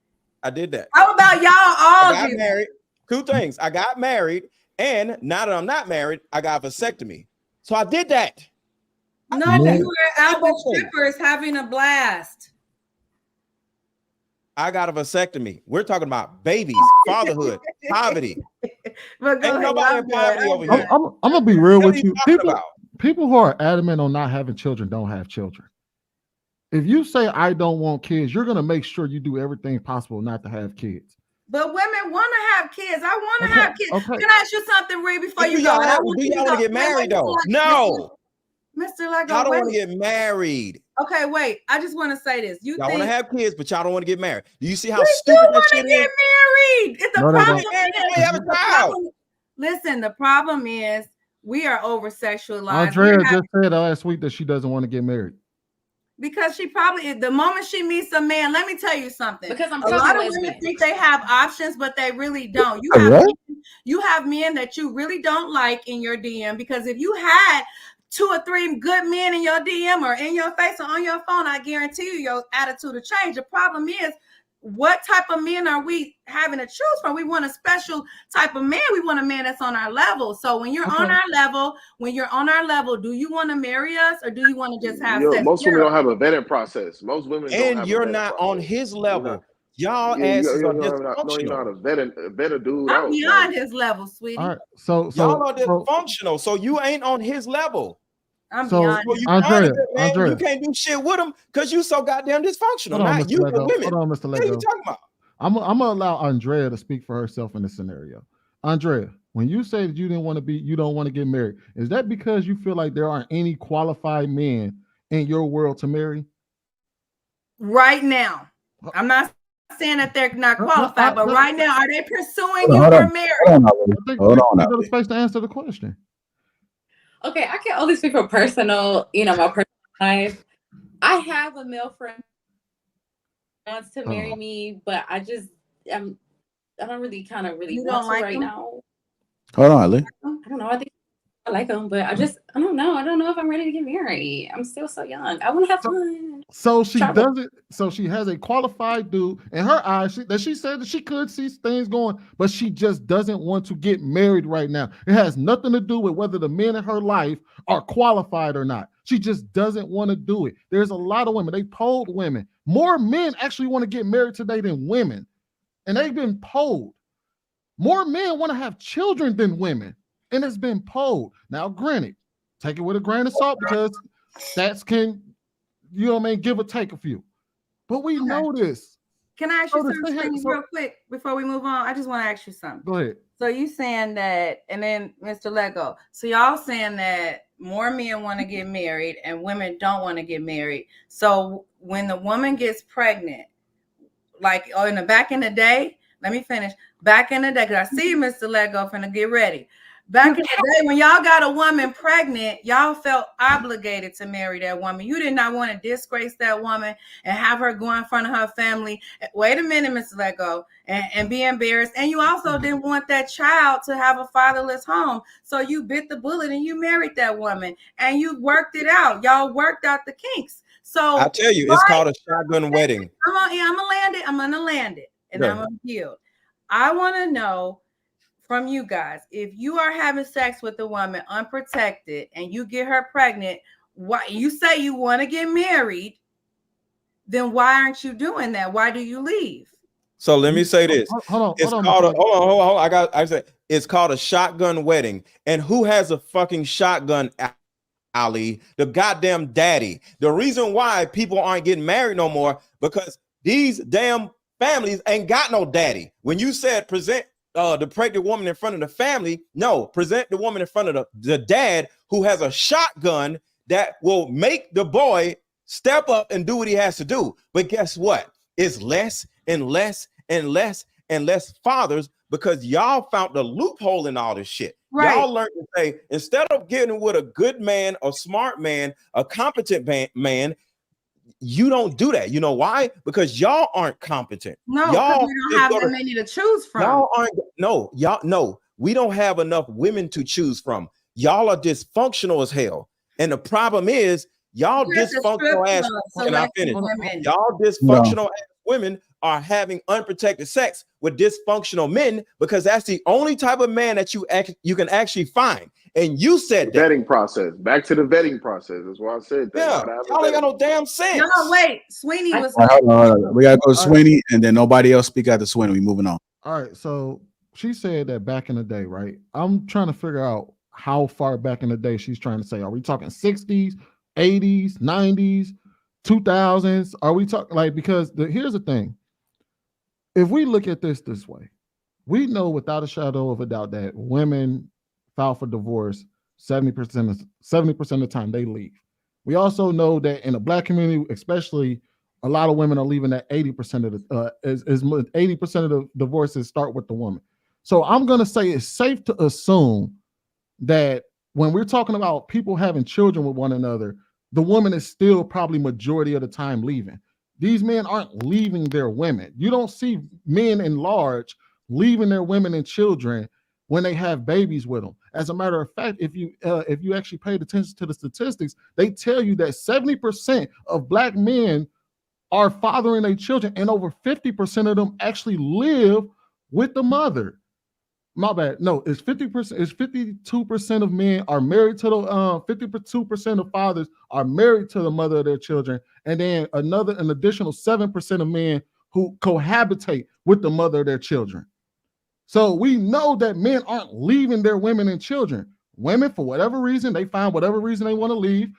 I did that. How about y'all all got married? Two things. I got married, and now that I'm not married, I got a vasectomy. So I did that. No, you were out with strippers having a blast. I got a vasectomy. We're talking about babies, fatherhood, poverty. But ain't nobody in poverty over here. I'm gonna be real with you. People who are adamant on not having children don't have children. If you say I don't want kids, you're gonna make sure you do everything possible not to have kids. But women want to have kids. I want to have kids. Okay. Can I ask you something, Ree, before you go? Do y'all want to get married though? No. Mr. Lego, I don't want to get married. Okay, wait. I just want to say this. Y'all want to have kids, but y'all don't want to get married. Do you see how we stupid still that want shit to get is? married. It's the No, they problem. don't. Have a child. Listen, the problem is we are over sexualized. Andrea just said last week that she doesn't want to get married. Because she probably, the moment she meets a man, let me tell you something. Because I'm a lot of lesbian. women think they have options, but they really don't. You have men that you really don't like in your DM, because if you had 2 or 3 good men in your DM or in your face or on your phone, I guarantee you your attitude will change. The problem is, what type of men are we having to choose from? We want a special type of man. We want a man that's on our level. So when you're on our level, do you want to marry us, or do you want to just have sex? Most women don't have a vetting process. Most women don't have. And you're not on his level. Y'all asses are dysfunctional. You're not a vet dude. I'm beyond his level, sweetie. All right, so y'all are dysfunctional. So you ain't on his level. I'm beyond. So you Andrea, you can't do shit with him because you so goddamn dysfunctional. Hold on, Not Mr. you, Lego. but women. Hold on, Mr. What are Lego. you talking about? I'm gonna allow Andrea to speak for herself in this scenario. Andrea, when you say that you don't want to get married, is that because you feel like there aren't any qualified men in your world to marry? Right now, I'm not saying that they're not qualified, but right now, are they pursuing you for marriage? Hold on, space to answer the question. Okay, I can only speak for personal, my personal life. I have a male friend who wants to marry me, but I don't really you want don't to like right him? now. Hold on, Ali. I don't know. I think I like him, but I don't know. I don't know if I'm ready to get married. I'm still so young. I want to have fun. So she doesn't. So she has a qualified dude in her eyes. She said that she could see things going, but she just doesn't want to get married right now. It has nothing to do with whether the men in her life are qualified or not. She just doesn't want to do it. There's a lot of women. They polled women. More men actually want to get married today than women, and they've been polled. More men want to have children than women, and it's been polled. Now, granted, take it with a grain of salt because stats can, give or take a few. But we know this. Can I ask you something real quick before we move on? I just want to ask you something. Go ahead. So you saying that, and then Mr. Lego. So y'all saying that more men want to get married and women don't want to get married. So when the woman gets pregnant, like back in the day, let me finish. Back in the day, because I see you, Mr. Lego, finna get ready. Back in the day, when y'all got a woman pregnant, y'all felt obligated to marry that woman. You did not want to disgrace that woman and have her go in front of her family. Wait a minute, Mr. Lego, and be embarrassed. And you also didn't want that child to have a fatherless home. So you bit the bullet and you married that woman and you worked it out. Y'all worked out the kinks. So I tell you, it's called a shotgun wedding. I'm gonna land it, and I'm gonna yield. I want to know from you guys, if you are having sex with a woman unprotected and you get her pregnant, why you say you want to get married, then why aren't you doing that? Why do you leave? So let me say this. Hold on. It's called a shotgun wedding. And who has a fucking shotgun, Ali? The goddamn daddy. The reason why people aren't getting married no more, because these damn families ain't got no daddy. When you said present the pregnant woman in front of the family, no, present the woman in front of the dad who has a shotgun that will make the boy step up and do what he has to do. But guess what? It's less and less and less and less fathers, because y'all found the loophole in all this shit. Right. Y'all learned to say, instead of getting with a good man, a smart man, a competent man, you don't do that. You know why? Because y'all aren't competent. No, y'all we don't have that many to choose from. Y'all we don't have enough women to choose from. Y'all are dysfunctional as hell. And the problem is, y'all dysfunctional ass. Can I finish? Y'all dysfunctional ass women are having unprotected sex with dysfunctional men, because that's the only type of man that you can actually find. And you said that vetting process. Back to the vetting process. That's why I said that. Yeah, y'all ain't got no damn sense. No, wait. Sweeney was. Hold on. We gotta go to Sweeney, and then nobody else speak after Sweeney. We moving on. All right. So she said that back in the day, right? I'm trying to figure out how far back in the day she's trying to say. Are we talking 60s, 80s, 90s, 2000s? Are we talking because here's the thing. If we look at this way, we know without a shadow of a doubt that women file for divorce 70% of the time they leave. We also know that in the Black community, especially, a lot of women are leaving that 80% of the 80% of the divorces start with the woman. So I'm gonna say it's safe to assume that when we're talking about people having children with one another, the woman is still probably majority of the time leaving. These men aren't leaving their women. You don't see men in large leaving their women and children when they have babies with them. As a matter of fact, if you actually paid attention to the statistics, they tell you that 70% of Black men are fathering their children, and over 50% of them actually live with the mother. My bad. No, it's 50%. It's 52% of men are married to the 52% of fathers are married to the mother of their children, and then an additional 7% of men who cohabitate with the mother of their children. So we know that men aren't leaving their women and children. Women, for whatever reason, they find whatever reason they want to leave.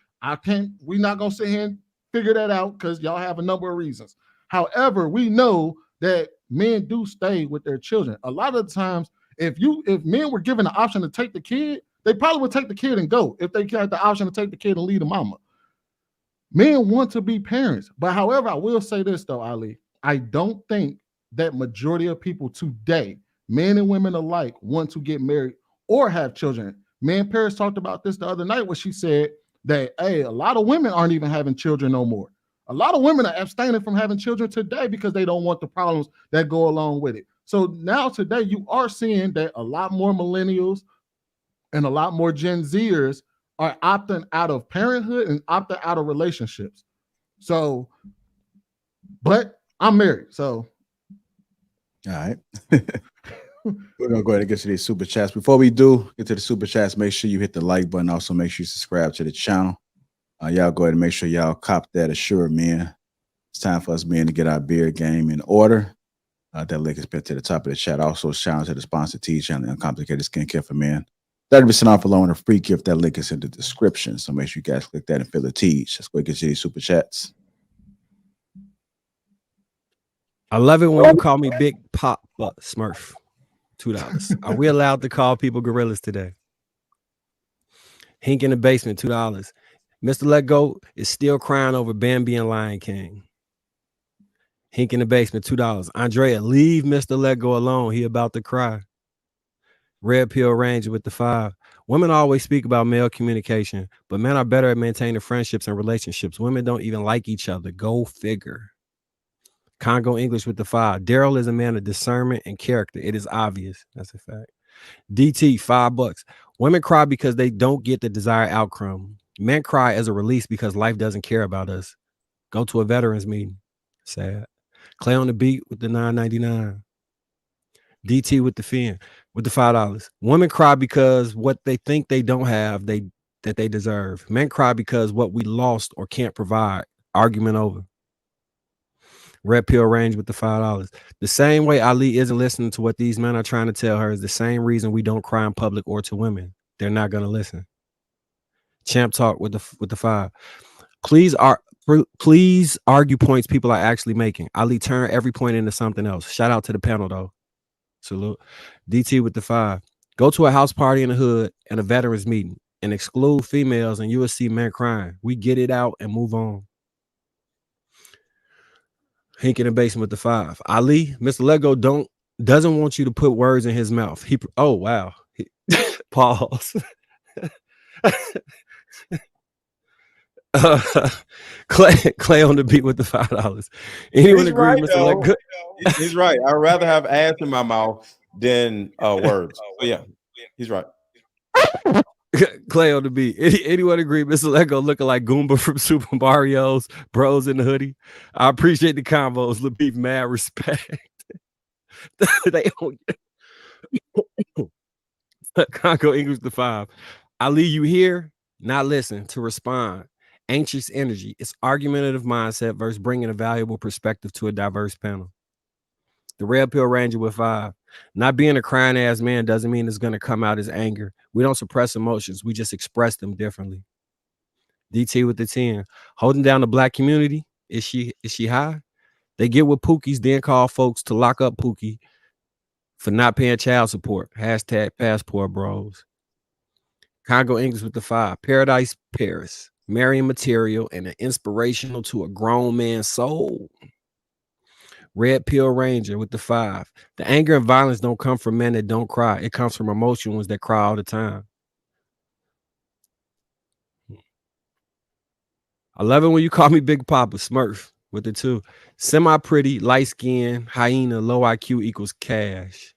We're not gonna sit here and figure that out because y'all have a number of reasons. However, we know that men do stay with their children. A lot of the times, if men were given the option to take the kid, they probably would take the kid and go if they had the option to take the kid and leave the mama. Men want to be parents. But however, I will say this though, Ali, I don't think that majority of people today, men and women alike, want to get married or have children. Me and Paris talked about this the other night when she said that, hey, a lot of women aren't even having children no more. A lot of women are abstaining from having children today because they don't want the problems that go along with it. So now today you are seeing that a lot more millennials and a lot more Gen Zers are opting out of parenthood and opting out of relationships. So, but I'm married, so. All right. We're going to go ahead and get to these super chats. Before we do get to the super chats, make sure you hit the like button. Also, make sure you subscribe to the channel. Y'all go ahead and make sure y'all cop that Assure Men. It's time for us men to get our beer game in order. That link is pinned to the top of the chat. Also, shout out to the sponsor, T Channel, Uncomplicated Skincare for Men. 30% off alone, a free gift. That link is in the description. So make sure you guys click that and fill the teach. Let's go get to these super chats. I love it when you call me Big Pop Smurf. $2. Are we allowed to call people gorillas today? Hink in the basement, $2. Mr. Let Go is still crying over Bambi and Lion King. Hink in the basement, $2. Andrea, leave Mr. Let Go alone. He about to cry. Red Pill Ranger with the 5. Women always speak about male communication, but men are better at maintaining friendships and relationships. Women don't even like each other. Go figure. Congo English with the 5. Daryl is a man of discernment and character. It is obvious. That's a fact. DT, $5. Women cry because they don't get the desired outcome. Men cry as a release because life doesn't care about us. Go to a veterans meeting. Sad. Clay on the beat with the $9.99. DT with the fin with the $5. Women cry because what they think they don't have, that they deserve. Men cry because what we lost or can't provide. Argument over. Red Pill Range with the $5. The same way Ali isn't listening to what these men are trying to tell her is the same reason we don't cry in public or to women. They're not going to listen. Champ Talk with the 5. Please argue points people are actually making. Ali, turn every point into something else. Shout out to the panel though. Salute. DT with the 5. Go to a house party in the hood and a veterans meeting and exclude females and you will see men crying. We get it out and move on. Hink in the basement with the 5. Ali, Mr. Lego doesn't want you to put words in his mouth. Oh wow. Pause. Clay on the beat with the $5. Anyone agree, right, Mr. Lego? He's right. I'd rather have ass in my mouth than words. So yeah, he's right. Clay on the beat. Anyone agree? Mr. Lego looking like Goomba from Super Mario's Bros in the Hoodie. I appreciate the combos. Lapeef, mad respect. They Congo English the 5. Ali, you hear? Not listen to respond. Anxious energy. It's argumentative mindset versus bringing a valuable perspective to a diverse panel. The Red Pill Ranger with 5. Not being a crying ass man doesn't mean it's going to come out as anger. We don't suppress emotions. We just express them differently. DT with the 10. Holding down the Black community. Is she high? They get with Pookie's, then call folks to lock up Pookie for not paying child support. Hashtag passport bros. Congo English with the 5. Paradise Paris marrying material, and an inspirational to a grown man's soul. Red Pill Ranger with the 5. The anger and violence don't come from men that don't cry. It comes from emotional ones that cry all the time. I love it when you call me Big Papa. Smurf with the 2. Semi-pretty, light-skinned, hyena, low IQ equals cash.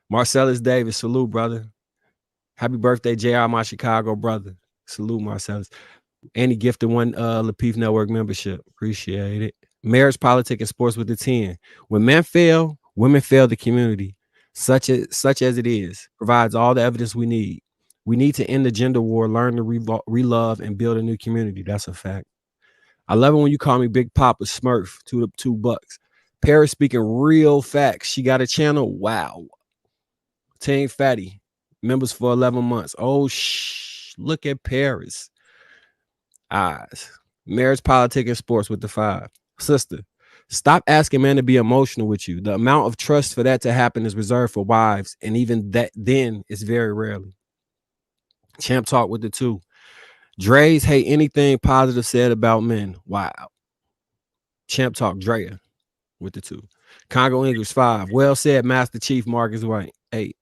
Marcellus Davis, salute, brother. Happy birthday, JR, my Chicago brother. Salute, Marcellus. And he gifted one Lapeef Network membership. Appreciate it. Marriage, politics, and sports with the 10. When men fail, women fail the community. Such as it is, provides all the evidence we need. We need to end the gender war, learn to relove, and build a new community. That's a fact. I love it when you call me Big Papa Smurf, $2. Paris speaking real facts. She got a channel. Wow. Team Fatty, members for 11 months. Oh, look at Paris. Eyes. Marriage, politics, and sports with the 5. Sister, stop asking men to be emotional with you. The amount of trust for that to happen is reserved for wives, and even that then is very rarely. Champ Talk with the 2. Dre's hate anything positive said about men. Wow. Champ Talk, Drea with the 2. Congo English 5. Well said, Master Chief Marcus White. 8.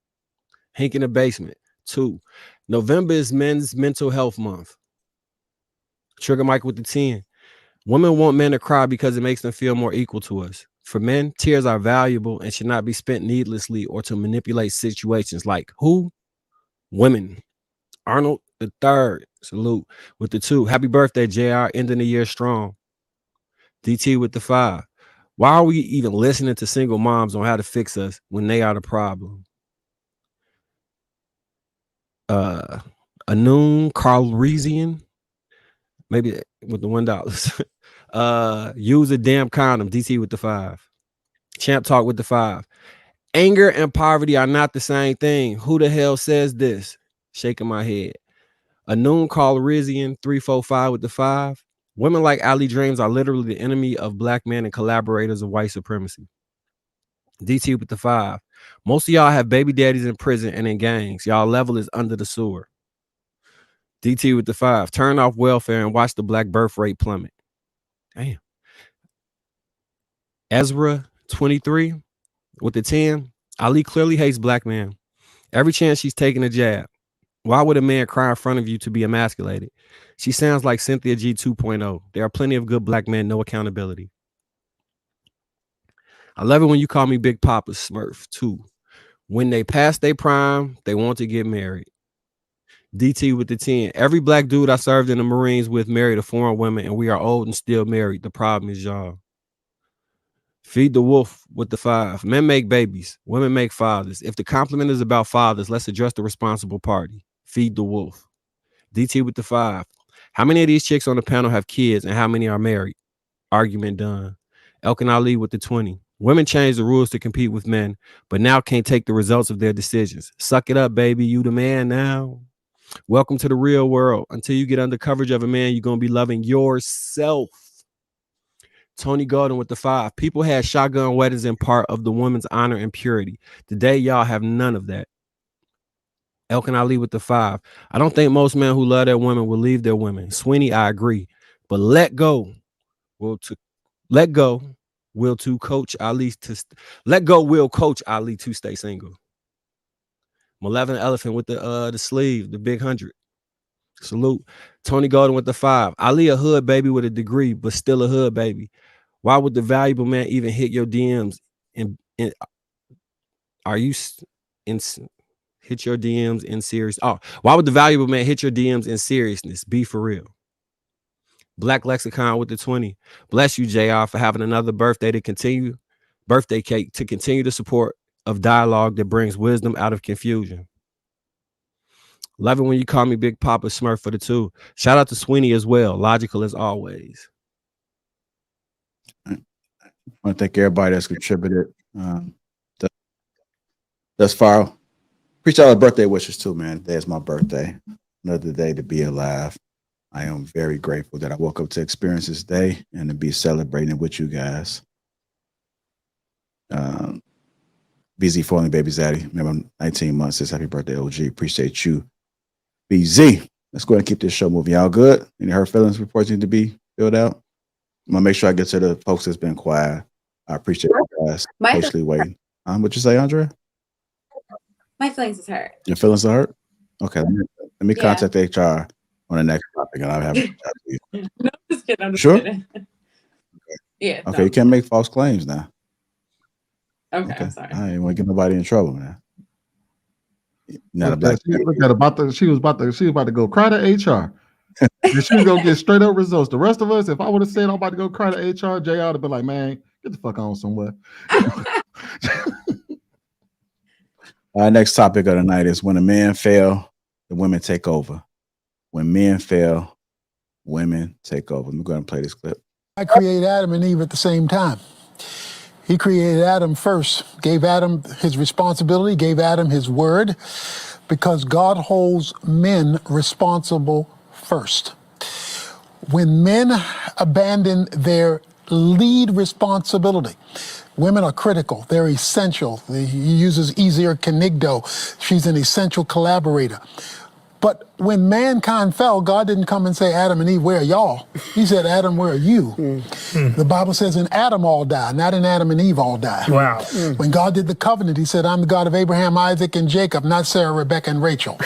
Hink in the basement. 2. November is Men's Mental Health Month. Trigger Mike with the 10. Women want men to cry because it makes them feel more equal to us. For men, tears are valuable and should not be spent needlessly or to manipulate situations. Like who? Women. Arnold the 3rd. Salute with the 2. Happy birthday, JR. Ending the year strong. DT with the 5. Why are we even listening to single moms on how to fix us when they are the problem? Anoon Carlresian, maybe with the $1. Use a damn condom. DT with the 5. Champ Talk with the 5. Anger and poverty are not the same thing. Who the hell says this? Shaking my head. Anoon Carlresian 345 with the 5. Women like Ali Dreams are literally the enemy of black men and collaborators of white supremacy. DT with the 5. Most of y'all have baby daddies in prison and in gangs. Y'all level is under the sewer. DT with the 5. Turn off welfare and watch the black birth rate plummet. Damn. Ezra 23 with the 10. Ali clearly hates black men. Every chance she's taking a jab. Why would a man cry in front of you to be emasculated? She sounds like Cynthia G 2.0. There are plenty of good black men, no accountability. I love it when you call me Big Papa Smurf, 2. When they pass their prime, they want to get married. DT with the 10. Every black dude I served in the Marines with married a foreign woman, and we are old and still married. The problem is y'all. Feed the wolf with the 5. Men make babies. Women make fathers. If the compliment is about fathers, let's address the responsible party. Feed the wolf. DT with the 5. How many of these chicks on the panel have kids and how many are married? Argument done. Elkin Ali with the 20. Women change the rules to compete with men, but now can't take the results of their decisions. Suck it up, baby. You the man now. Welcome to the real world. Until you get under coverage of a man, you're going to be loving yourself. Tony Golden with the 5. People had shotgun weddings in part of the woman's honor and purity. Today, y'all have none of that. Elkin Ali with the 5. I don't think most men who love their women will leave their women. Sweeney, I agree. But let go will coach Ali to stay single. Malevolent Elephant with the sleeve, the big 100. Salute. Tony Golden with the 5. Ali a hood baby with a degree, but still a hood baby. Why would the valuable man even hit your DMs? Hit your DMs in serious? Oh, why would the valuable man hit your DMs in seriousness? Be for real. Black Lexicon with the 20. Bless you, JR, for having another birthday cake to continue the support of dialogue that brings wisdom out of confusion. Love it when you call me Big Papa Smurf for the 2. Shout out to Sweeney as well. Logical as always. I want to thank everybody that's contributed thus far. Appreciate all the birthday wishes too, man. Today is my birthday. Another day to be alive. I am very grateful that I woke up to experience this day and to be celebrating with you guys. BZ Falling Baby Zaddy. Remember, 19 months. Says happy birthday, OG. Appreciate you, BZ. Let's go ahead and keep this show moving. Y'all good? Any hurt feelings reports need to be filled out? I'm gonna make sure I get to the folks that's been quiet. I appreciate you guys patiently waiting. What you say, Andrea? My feelings is hurt. Your feelings are hurt? Okay, let me contact HR on the next topic, and I'll have it out to you. No, I'm just kidding. I'm just Sure? kidding. Yeah. Okay, you can't make false claims now. Okay, I'm sorry. I ain't want to get nobody in trouble, man. Not a black. Look at she was about to go cry to HR. And she was gonna get straight up results. The rest of us, if I would have said I'm about to go cry to HR, JR would have been like, man, get the fuck on somewhere. Our next topic of the night is when a man fail, the women take over. When men fail, women take over. I'm going to play this clip. I created Adam and Eve at the same time. He created Adam first, gave Adam his responsibility, gave Adam his word, because God holds men responsible first. When men abandon their lead responsibility, women are critical, they're essential. He uses easier kenigdo. She's an essential collaborator. But when mankind fell, God didn't come and say, Adam and Eve, where are y'all? He said, Adam, where are you? The Bible says in Adam all die, not in Adam and Eve all die. Wow. When God did the covenant, he said, I'm the God of Abraham, Isaac, and Jacob, not Sarah, Rebecca, and Rachel.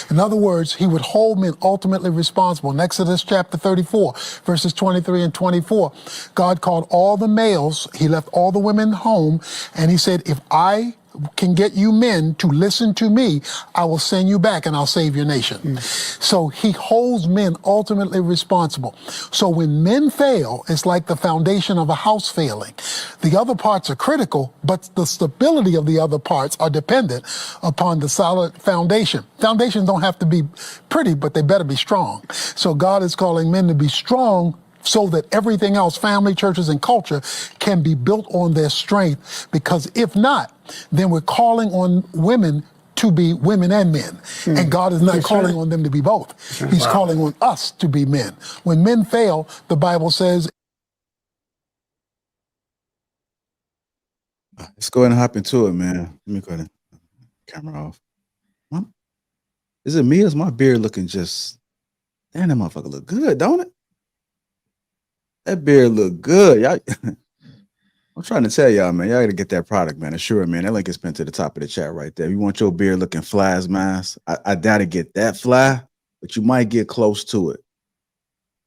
In other words, he would hold men ultimately responsible. In Exodus chapter 34, verses 23 and 24, God called all the males, he left all the women home, and he said, if I can get you men to listen to me, I will send you back and I'll save your nation. So he holds men ultimately responsible. So when men fail, it's like the foundation of a house failing. The other parts are critical, but the stability of the other parts are dependent upon the solid foundation. Foundations don't have to be pretty, but they better be strong. So God is calling men to be strong so that everything else, family, churches, and culture, can be built on their strength. Because if not, then we're calling on women to be women and men. And God is not calling on them to be both. He's calling on us to be men. When men fail, the Bible says... Let's go ahead and hop into it, man. Let me go ahead and camera off. Is it me or is my beard looking just... Damn, that motherfucker look good, don't it? That beard look good. Y'all, I'm trying to tell y'all, man. Y'all got to get that product, man. Assure, man. That link is pinned to the top of the chat right there. If you want your beard looking fly as mine, I doubt it get that fly, but you might get close to it.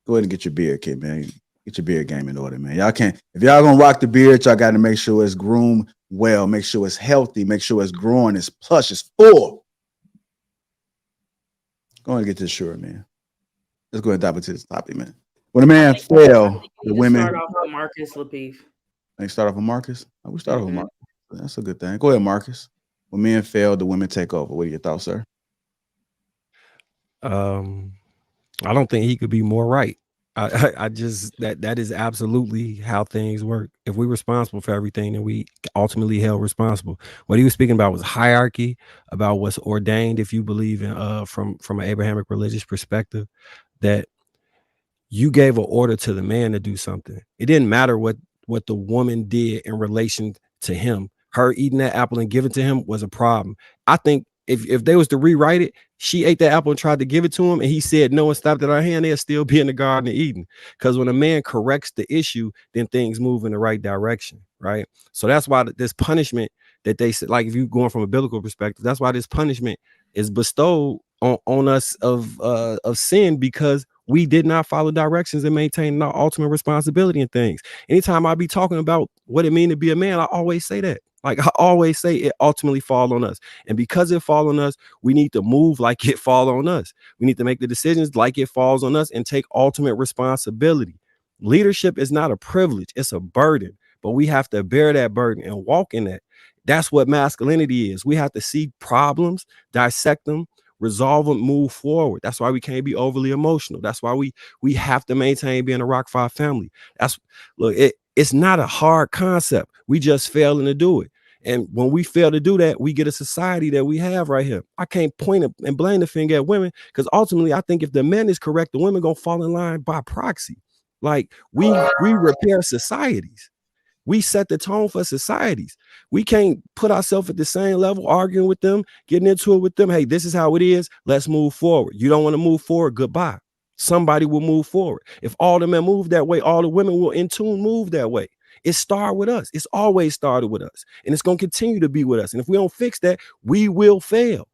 Go ahead and get your beard kit, man. Get your beard game in order, man. Y'all can't, if y'all gonna rock the beard, y'all got to make sure it's groomed well, make sure it's healthy, make sure it's growing, it's plush, it's full. Go ahead and get this Assure, man. Let's go ahead and dive into this topic, man. When a man fail, the women start off with Marcus Lapeef. They start off with Marcus. We start off with Marcus. That's a good thing. Go ahead, Marcus. When men fail, the women take over. What are your thoughts, sir? I don't think he could be more right. I just that is absolutely how things work. If we're responsible for everything, then we ultimately held responsible. What he was speaking about was hierarchy, about what's ordained. If you believe in from an Abrahamic religious perspective, that you gave an order to the man to do something. It didn't matter what the woman did in relation to him. Her eating that apple and giving it to him was a problem. I think if they was to rewrite it, she ate that apple and tried to give it to him, and he said no and stopped at her hand, they'll still be in the garden and eating. Because when a man corrects the issue, then things move in the right direction, right? So that's why this punishment that they said, like if you're going from a biblical perspective, that's why this punishment is bestowed on us of sin, because we did not follow directions and maintain our ultimate responsibility in things. Anytime I be talking about what it means to be a man, I always say that. Like I always say, it ultimately falls on us. And because it falls on us, we need to move like it falls on us. We need to make the decisions like it falls on us and take ultimate responsibility. Leadership is not a privilege, it's a burden, but we have to bear that burden and walk in that. That's what masculinity is. We have to see problems, dissect them, resolve them, move forward. That's why we can't be overly emotional. That's why we have to maintain being a Rock 5 family. It's not a hard concept. We just failing to do it. And when we fail to do that, we get a society that we have right here. I can't point and blame the finger at women, because ultimately I think if the men is correct, the women gonna fall in line by proxy. Like we repair societies. We set the tone for societies. We can't put ourselves at the same level, arguing with them, getting into it with them. Hey, this is how it is. Let's move forward. You don't want to move forward? Goodbye. Somebody will move forward. If all the men move that way, all the women will in tune move that way. It started with us. It's always started with us. And it's going to continue to be with us. And if we don't fix that, we will fail.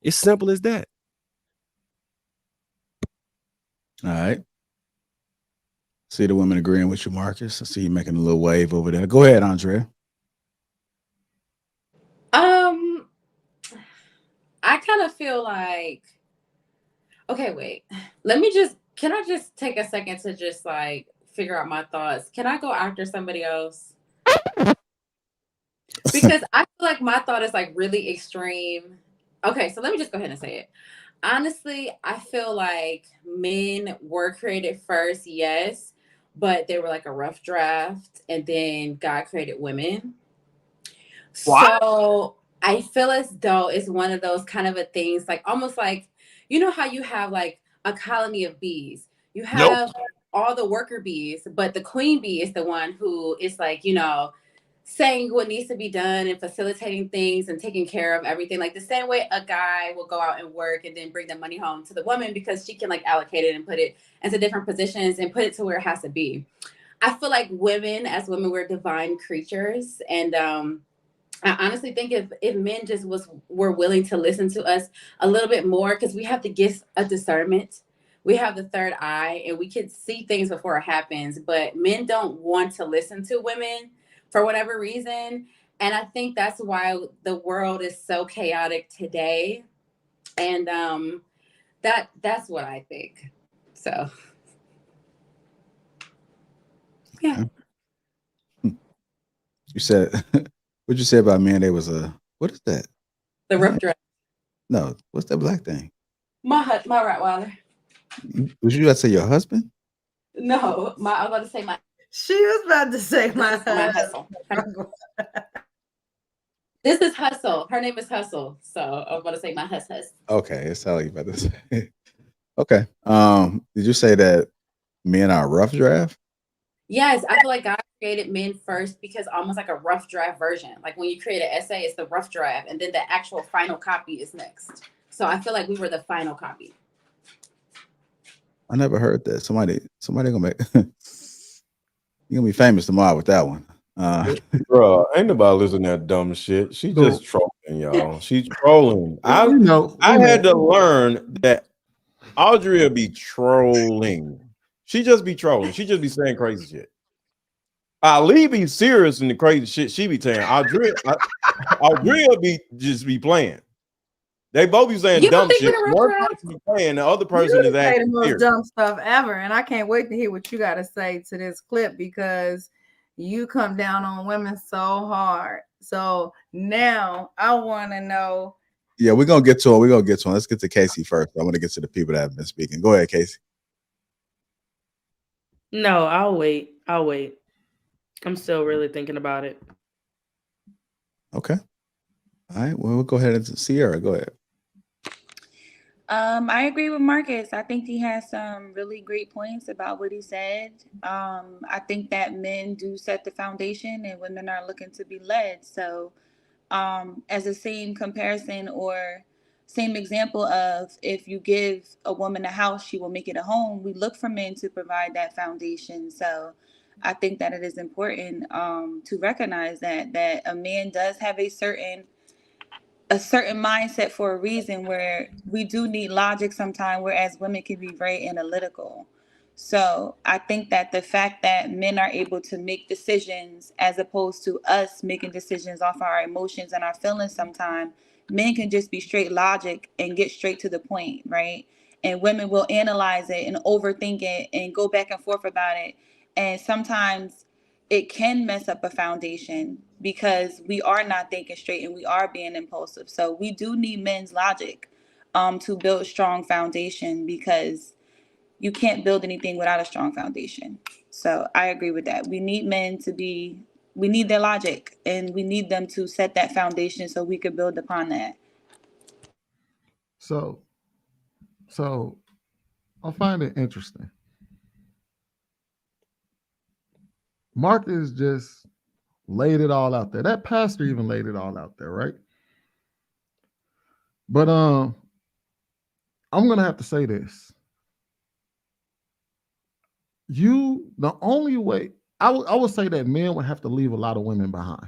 It's simple as that. All right. See the women agreeing with you, Marcus. I see you making a little wave over there. Go ahead, Andrea. I kind of feel like, okay, wait. Can I just take a second to just like figure out my thoughts? Can I go after somebody else? Because I feel like my thought is like really extreme. Okay, so let me just go ahead and say it. Honestly, I feel like men were created first, yes, but they were like a rough draft, and then God created women. What? So I feel as though it's one of those kind of a things, like almost like, you know how you have like a colony of bees. You have all the worker bees, but the queen bee is the one who is like, you know, saying what needs to be done and facilitating things and taking care of everything. Like the same way a guy will go out and work and then bring the money home to the woman because she can like allocate it and put it into different positions and put it to where it has to be. I feel like women, as women, we're divine creatures. And I honestly think if men just were willing to listen to us a little bit more, because we have the gift of discernment. We have the third eye and we can see things before it happens, but men don't want to listen to women for whatever reason. And I think that's why the world is so chaotic today. And that's what I think. So yeah. You said, what'd you say about men? They was what is that? The rough draft. No, what's that black thing? My Rottweiler. Was you about to say your husband? No, I was about to say my. She was about to say my hustle. This is Hustle. Her name is Hustle. So I was about to say my hustle. Okay, it's how you about to say. Okay. Did you say that men are a rough draft? Yes, I feel like God created men first because almost like a rough draft version. Like when you create an essay, it's the rough draft, and then the actual final copy is next. So I feel like we were the final copy. I never heard that. Somebody gonna make you're gonna be famous tomorrow with that one. Bro, ain't nobody listening to that dumb shit. She just trolling, y'all. She's trolling. I had to learn that Audrey be trolling. She just be trolling. She just be saying crazy shit. Ali be serious in the crazy shit she be saying. Audrey be playing. They both be saying dumb shit. One person be playing, the other person is actually acting the most serious. dumb stuff ever, and I can't wait to hear what you got to say to this clip because you come down on women so hard. So now I want to know. Yeah, we're gonna get to it. Let's get to Casey first. I want to get to the people that have been speaking. Go ahead, Casey. No, I'll wait. I'm still really thinking about it. Okay. All right. Well, we'll go ahead and Sierra. Go ahead. I agree with Marcus. I think he has some really great points about what he said. I think that men do set the foundation and women are looking to be led. So as a same comparison or same example of if you give a woman a house, she will make it a home. We look for men to provide that foundation. So I think that it is important to recognize that a man does have a certain mindset for a reason, where we do need logic sometimes, whereas women can be very analytical. So I think that the fact that men are able to make decisions as opposed to us making decisions off our emotions and our feelings, sometimes men can just be straight logic and get straight to the point, right? And women will analyze it and overthink it and go back and forth about it. And sometimes it can mess up a foundation because we are not thinking straight and we are being impulsive. So we do need men's logic to build a strong foundation, because you can't build anything without a strong foundation. So I agree with that. We need men we need their logic and we need them to set that foundation so we could build upon that. So I find it interesting. Marcus just laid it all out there. That pastor even laid it all out there, right? But I'm gonna have to say this. The only way I would say that men would have to leave a lot of women behind.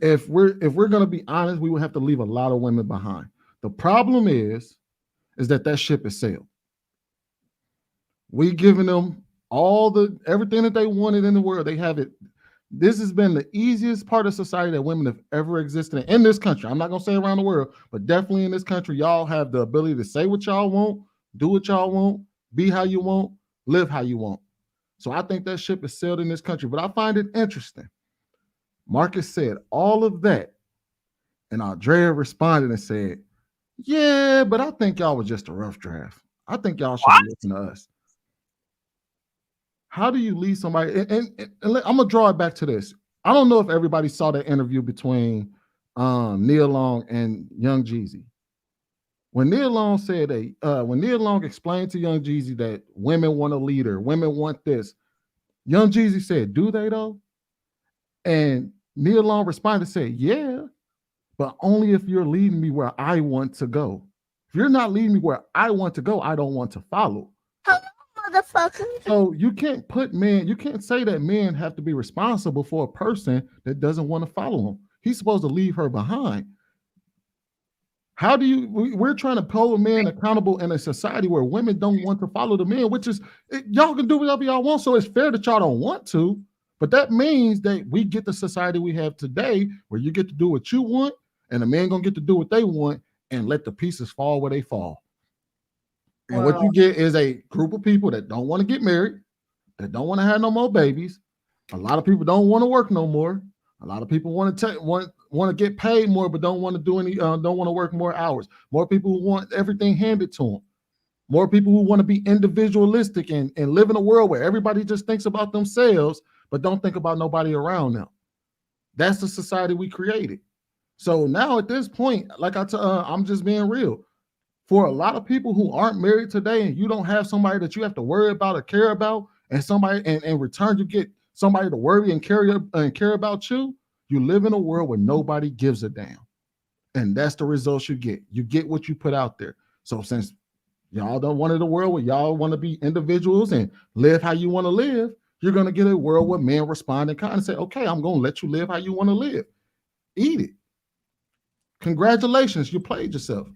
If we're gonna be honest, we would have to leave a lot of women behind. The problem is that ship is sailed. We giving them everything that they wanted in the world. They have it. This has been the easiest part of society that women have ever existed in this country. I'm not gonna say around the world, but definitely in this country, y'all have the ability to say what y'all want, do what y'all want, be how you want, live how you want. So I think that ship is sailed in this country. But I find it interesting. Marcus said all of that, and Andrea responded and said, "Yeah, but I think y'all was just a rough draft. I think y'all should be listening to us." How do you lead somebody? And I'm gonna draw it back to this. I don't know if everybody saw that interview between Nia Long and Young Jeezy. When Nia Long said when Nia Long explained to Young Jeezy that women want a leader, women want this, Young Jeezy said, "Do they though?" And Nia Long responded and said, "Yeah, but only if you're leading me where I want to go. If you're not leading me where I want to go, I don't want to follow." Motherfucker. So you can't say that men have to be responsible for a person that doesn't want to follow him. He's supposed to leave her behind. How do we're trying to hold men accountable in a society where women don't want to follow the men, which is, y'all can do whatever y'all want. So it's fair that y'all don't want to, but that means that we get the society we have today where you get to do what you want and the men gonna get to do what they want and let the pieces fall where they fall. And what you get is a group of people that don't want to get married, that don't want to have no more babies. A lot of people don't want to work no more. A lot of people want to get paid more, but don't want to don't want to work more hours. More people who want everything handed to them. More people who want to be individualistic and live in a world where everybody just thinks about themselves, but don't think about nobody around them. That's the society we created. So now at this point, like I'm just being real. For a lot of people who aren't married today, and you don't have somebody that you have to worry about or care about, and somebody, and in return you get somebody to worry and care about you, you live in a world where nobody gives a damn. And that's the results you get. You get what you put out there. So since y'all don't want a world where y'all want to be individuals and live how you want to live, you're going to get a world where men respond and kind of say, "Okay, I'm going to let you live how you want to live. Eat it. Congratulations, you played yourself."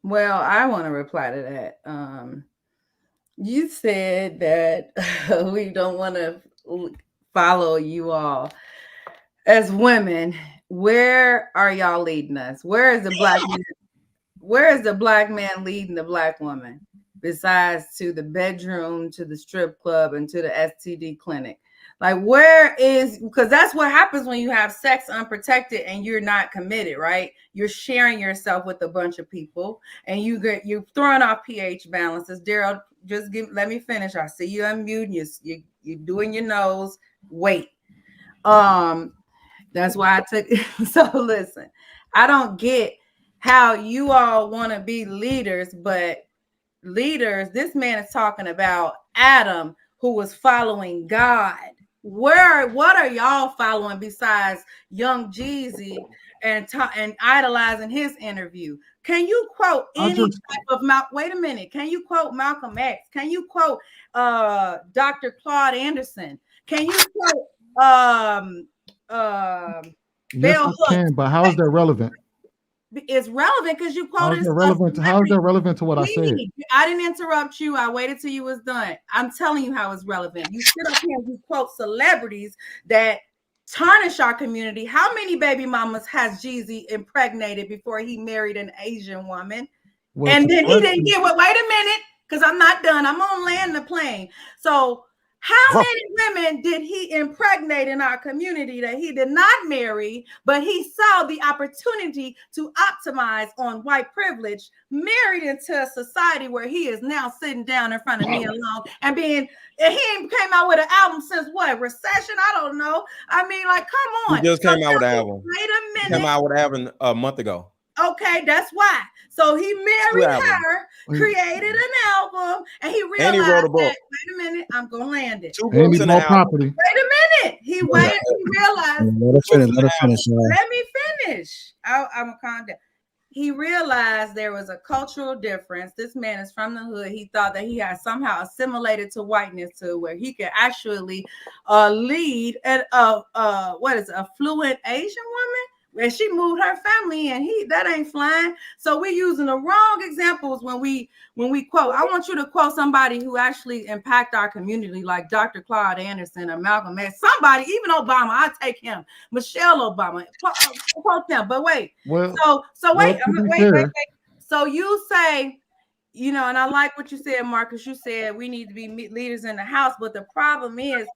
Well, I want to reply to that. You said that we don't want to follow you all. As women, where are y'all leading us? Where is the black man? Where is the black man leading the black woman? Besides to the bedroom, to the strip club, and to the STD clinic. Like, where is, because that's what happens when you have sex unprotected and you're not committed, right? You're sharing yourself with a bunch of people and you're throwing off pH balances. Daryl, let me finish. I see you unmuting, you're doing your nose. Wait. That's why I took so listen, I don't get how you all want to be leaders, but leaders, this man is talking about Adam, who was following God. What are y'all following besides Young Jeezy and idolizing his interview? Can you quote any type of wait a minute? Can you quote Malcolm X? Can you quote Dr. Claude Anderson? Can you quote Yes, I can, but how is that relevant? It's relevant because you quoted. How is that relevant to what I said? I didn't interrupt you. I waited till you was done. I'm telling you how it's relevant. You sit up here and you quote celebrities that tarnish our community. How many baby mamas has Jeezy impregnated before he married an Asian woman? Well, and then he didn't get what? Wait a minute, because I'm not done. I'm on land the plane. So how many women did he impregnate in our community that he did not marry, but he saw the opportunity to optimize on white privilege, married into a society where he is now sitting down in front of me alone and he ain't came out with an album since what? Recession? I don't know. I mean, like, come on. He just came out with an album. Wait a minute. He came out with an album a month ago. Okay, that's why. So he married her, created an album, and he realized he wrote a book. that, wait a minute, I'm gonna land it. 2 books and an album. Wait a minute. He realized. Let us finish. Let me finish. I'm gonna calm down. He realized there was a cultural difference. This man is from the hood. He thought that he had somehow assimilated to whiteness to where he could actually lead a fluent Asian woman. And she moved her family, and that ain't flying. So we're using the wrong examples when we quote. I want you to quote somebody who actually impact our community, like Dr. Claude Anderson or Malcolm X. Somebody, even Obama, I take him. Michelle Obama, quote them. But wait, wait. So you say, and I like what you said, Marcus. You said we need to be leaders in the house, but the problem is,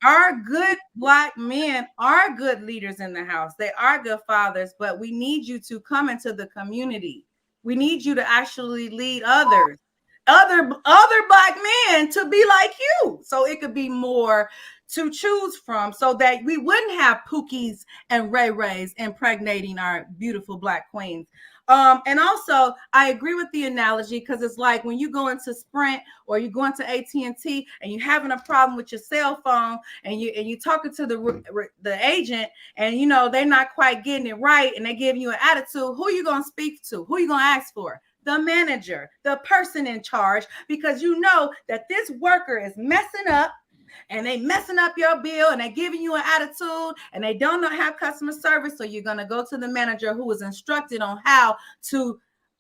our good Black men are good leaders in the house. They are good fathers, but we need you to come into the community. We need you to actually lead other Black men to be like you. So it could be more to choose from, so that we wouldn't have Pookies and Ray Rays impregnating our beautiful Black queens. And also, I agree with the analogy, because it's like when you go into Sprint or you go into AT&T and you're having a problem with your cell phone, and you talking to the agent, and they're not quite getting it right, and they give you an attitude. Who are you gonna speak to? Who are you gonna ask for? The manager, the person in charge, because you know that this worker is messing up. And they messing up your bill, and they giving you an attitude, and they don't know how to have customer service. So you're going to go to the manager who was instructed on how to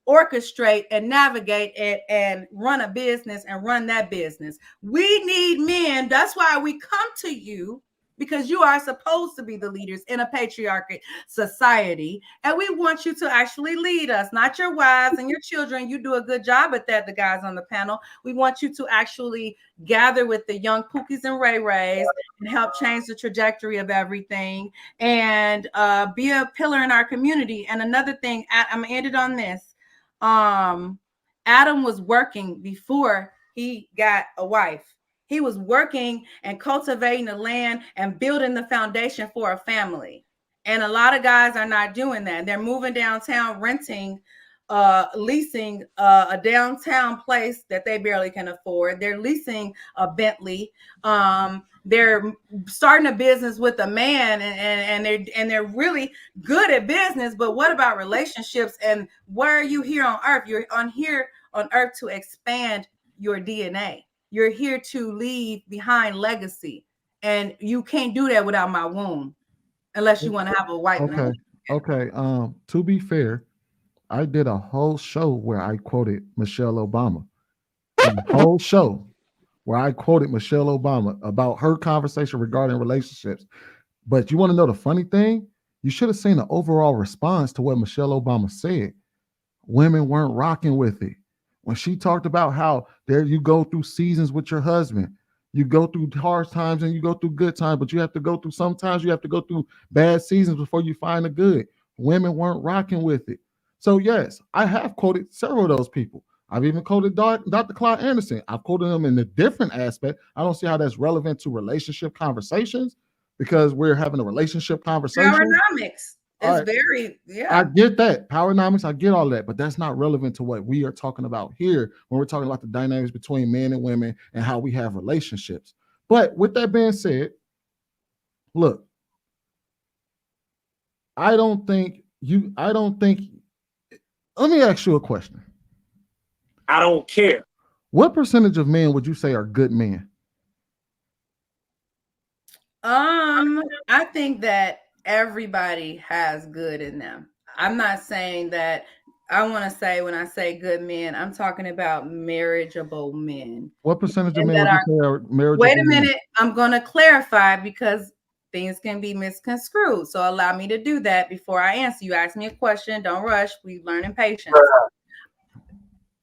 orchestrate and navigate it and run a business and run that business. We need men. That's why we come to you, because you are supposed to be the leaders in a patriarchal society. And we want you to actually lead us, not your wives and your children. You do a good job at that, the guys on the panel. We want you to actually gather with the young Pookies and Ray Rays and help change the trajectory of everything, and be a pillar in our community. And another thing, I'm gonna end it on this. Adam was working before he got a wife. He was working and cultivating the land and building the foundation for a family. And a lot of guys are not doing that. They're moving downtown, renting, leasing a downtown place that they barely can afford. They're leasing a Bentley. They're starting a business with a man, and they're really good at business. But what about relationships? And why are you here on earth? You're here on earth to expand your DNA. You're here to leave behind legacy, and you can't do that without my womb, unless you want to have a white man. Okay. To be fair, I did a whole show where I quoted Michelle Obama. A whole show where I quoted Michelle Obama about her conversation regarding relationships. But you want to know the funny thing? You should have seen the overall response to what Michelle Obama said. Women weren't rocking with it. When she talked about how there you go through seasons with your husband, you go through hard times and you go through good times, but you have to go through, sometimes you have to go through bad seasons before you find the good. Women weren't rocking with it. So yes, I have quoted several of those people. I've even quoted Dr. Claude Anderson. I've quoted them in a different aspect. I don't see how that's relevant to relationship conversations, because we're having a relationship conversation. Powernomics. It's very, I get that. Powernomics, I get all that, but that's not relevant to what we are talking about here when we're talking about the dynamics between men and women and how we have relationships. But with that being said, look, let me ask you a question. I don't care. What percentage of men would you say are good men? I think that everybody has good in them. I'm not saying that. I want to say, when I say good men, I'm talking about marriageable men. What percentage of men would you say are marriageable? Wait a minute. I'm going to clarify, because things can be misconstrued. So allow me to do that before I answer. You ask me a question. Don't rush. We learn in patience.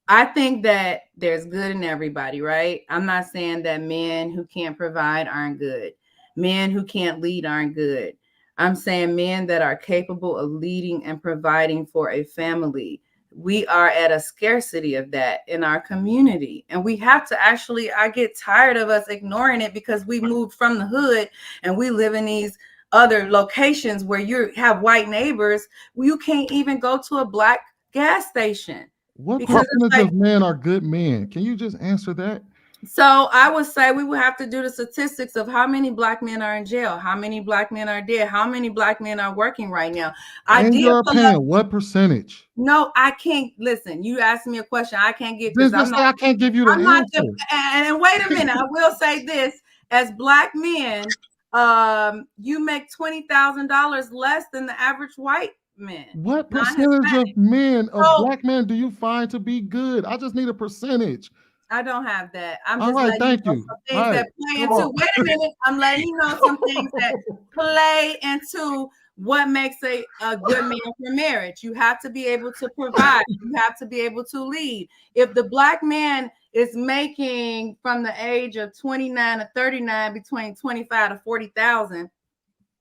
I think that there's good in everybody, right? I'm not saying that men who can't provide aren't good. Men who can't lead aren't good. I'm saying men that are capable of leading and providing for a family. We are at a scarcity of that in our community. And we have to I get tired of us ignoring it, because we moved from the hood and we live in these other locations where you have white neighbors, you can't even go to a black gas station. What percentage of men are good men? Can you just answer that? So I would say we would have to do the statistics of how many black men are in jail, how many black men are dead, how many black men are working right now. In your opinion, what percentage? No, I can't. Listen, you asked me a question. I can't give this. I can't give you the answer. And wait a minute. I will say this: as black men, you make $20,000 less than the average white man. What percentage of men, black men, do you find to be good? I just need a percentage. I don't have that. I'm just letting you know some things that play into. Wait a minute. I'm letting you know some things that play into what makes a good man for marriage. You have to be able to provide. You have to be able to lead. If the black man is making from the age of 29 to 39 between 25 to 40,000,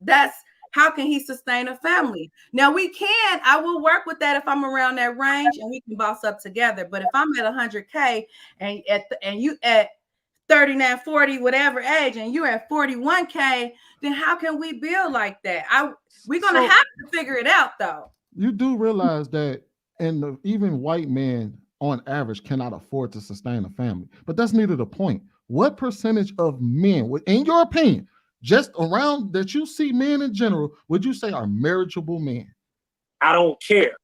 that's how can he sustain a family? Now I will work with that if I'm around that range and we can boss up together. But if I'm at 100K and you at 39, 40, whatever age, and you're at 41K, then how can we build like that? We're going to have to figure it out though. You do realize that even white men on average cannot afford to sustain a family, but that's neither the point. What percentage of men, in your opinion, just around that you see men in general, would you say are marriageable men? I don't care.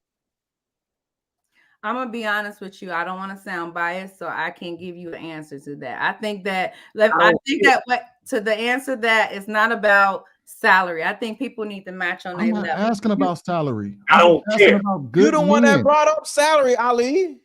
I'm gonna be honest with you. I don't want to sound biased, so I can't give you an answer to that. I think that to the answer that it's not about salary. I think people need to match on their level. I'm not asking about salary. I don't care. You're the one that brought up salary, Ali.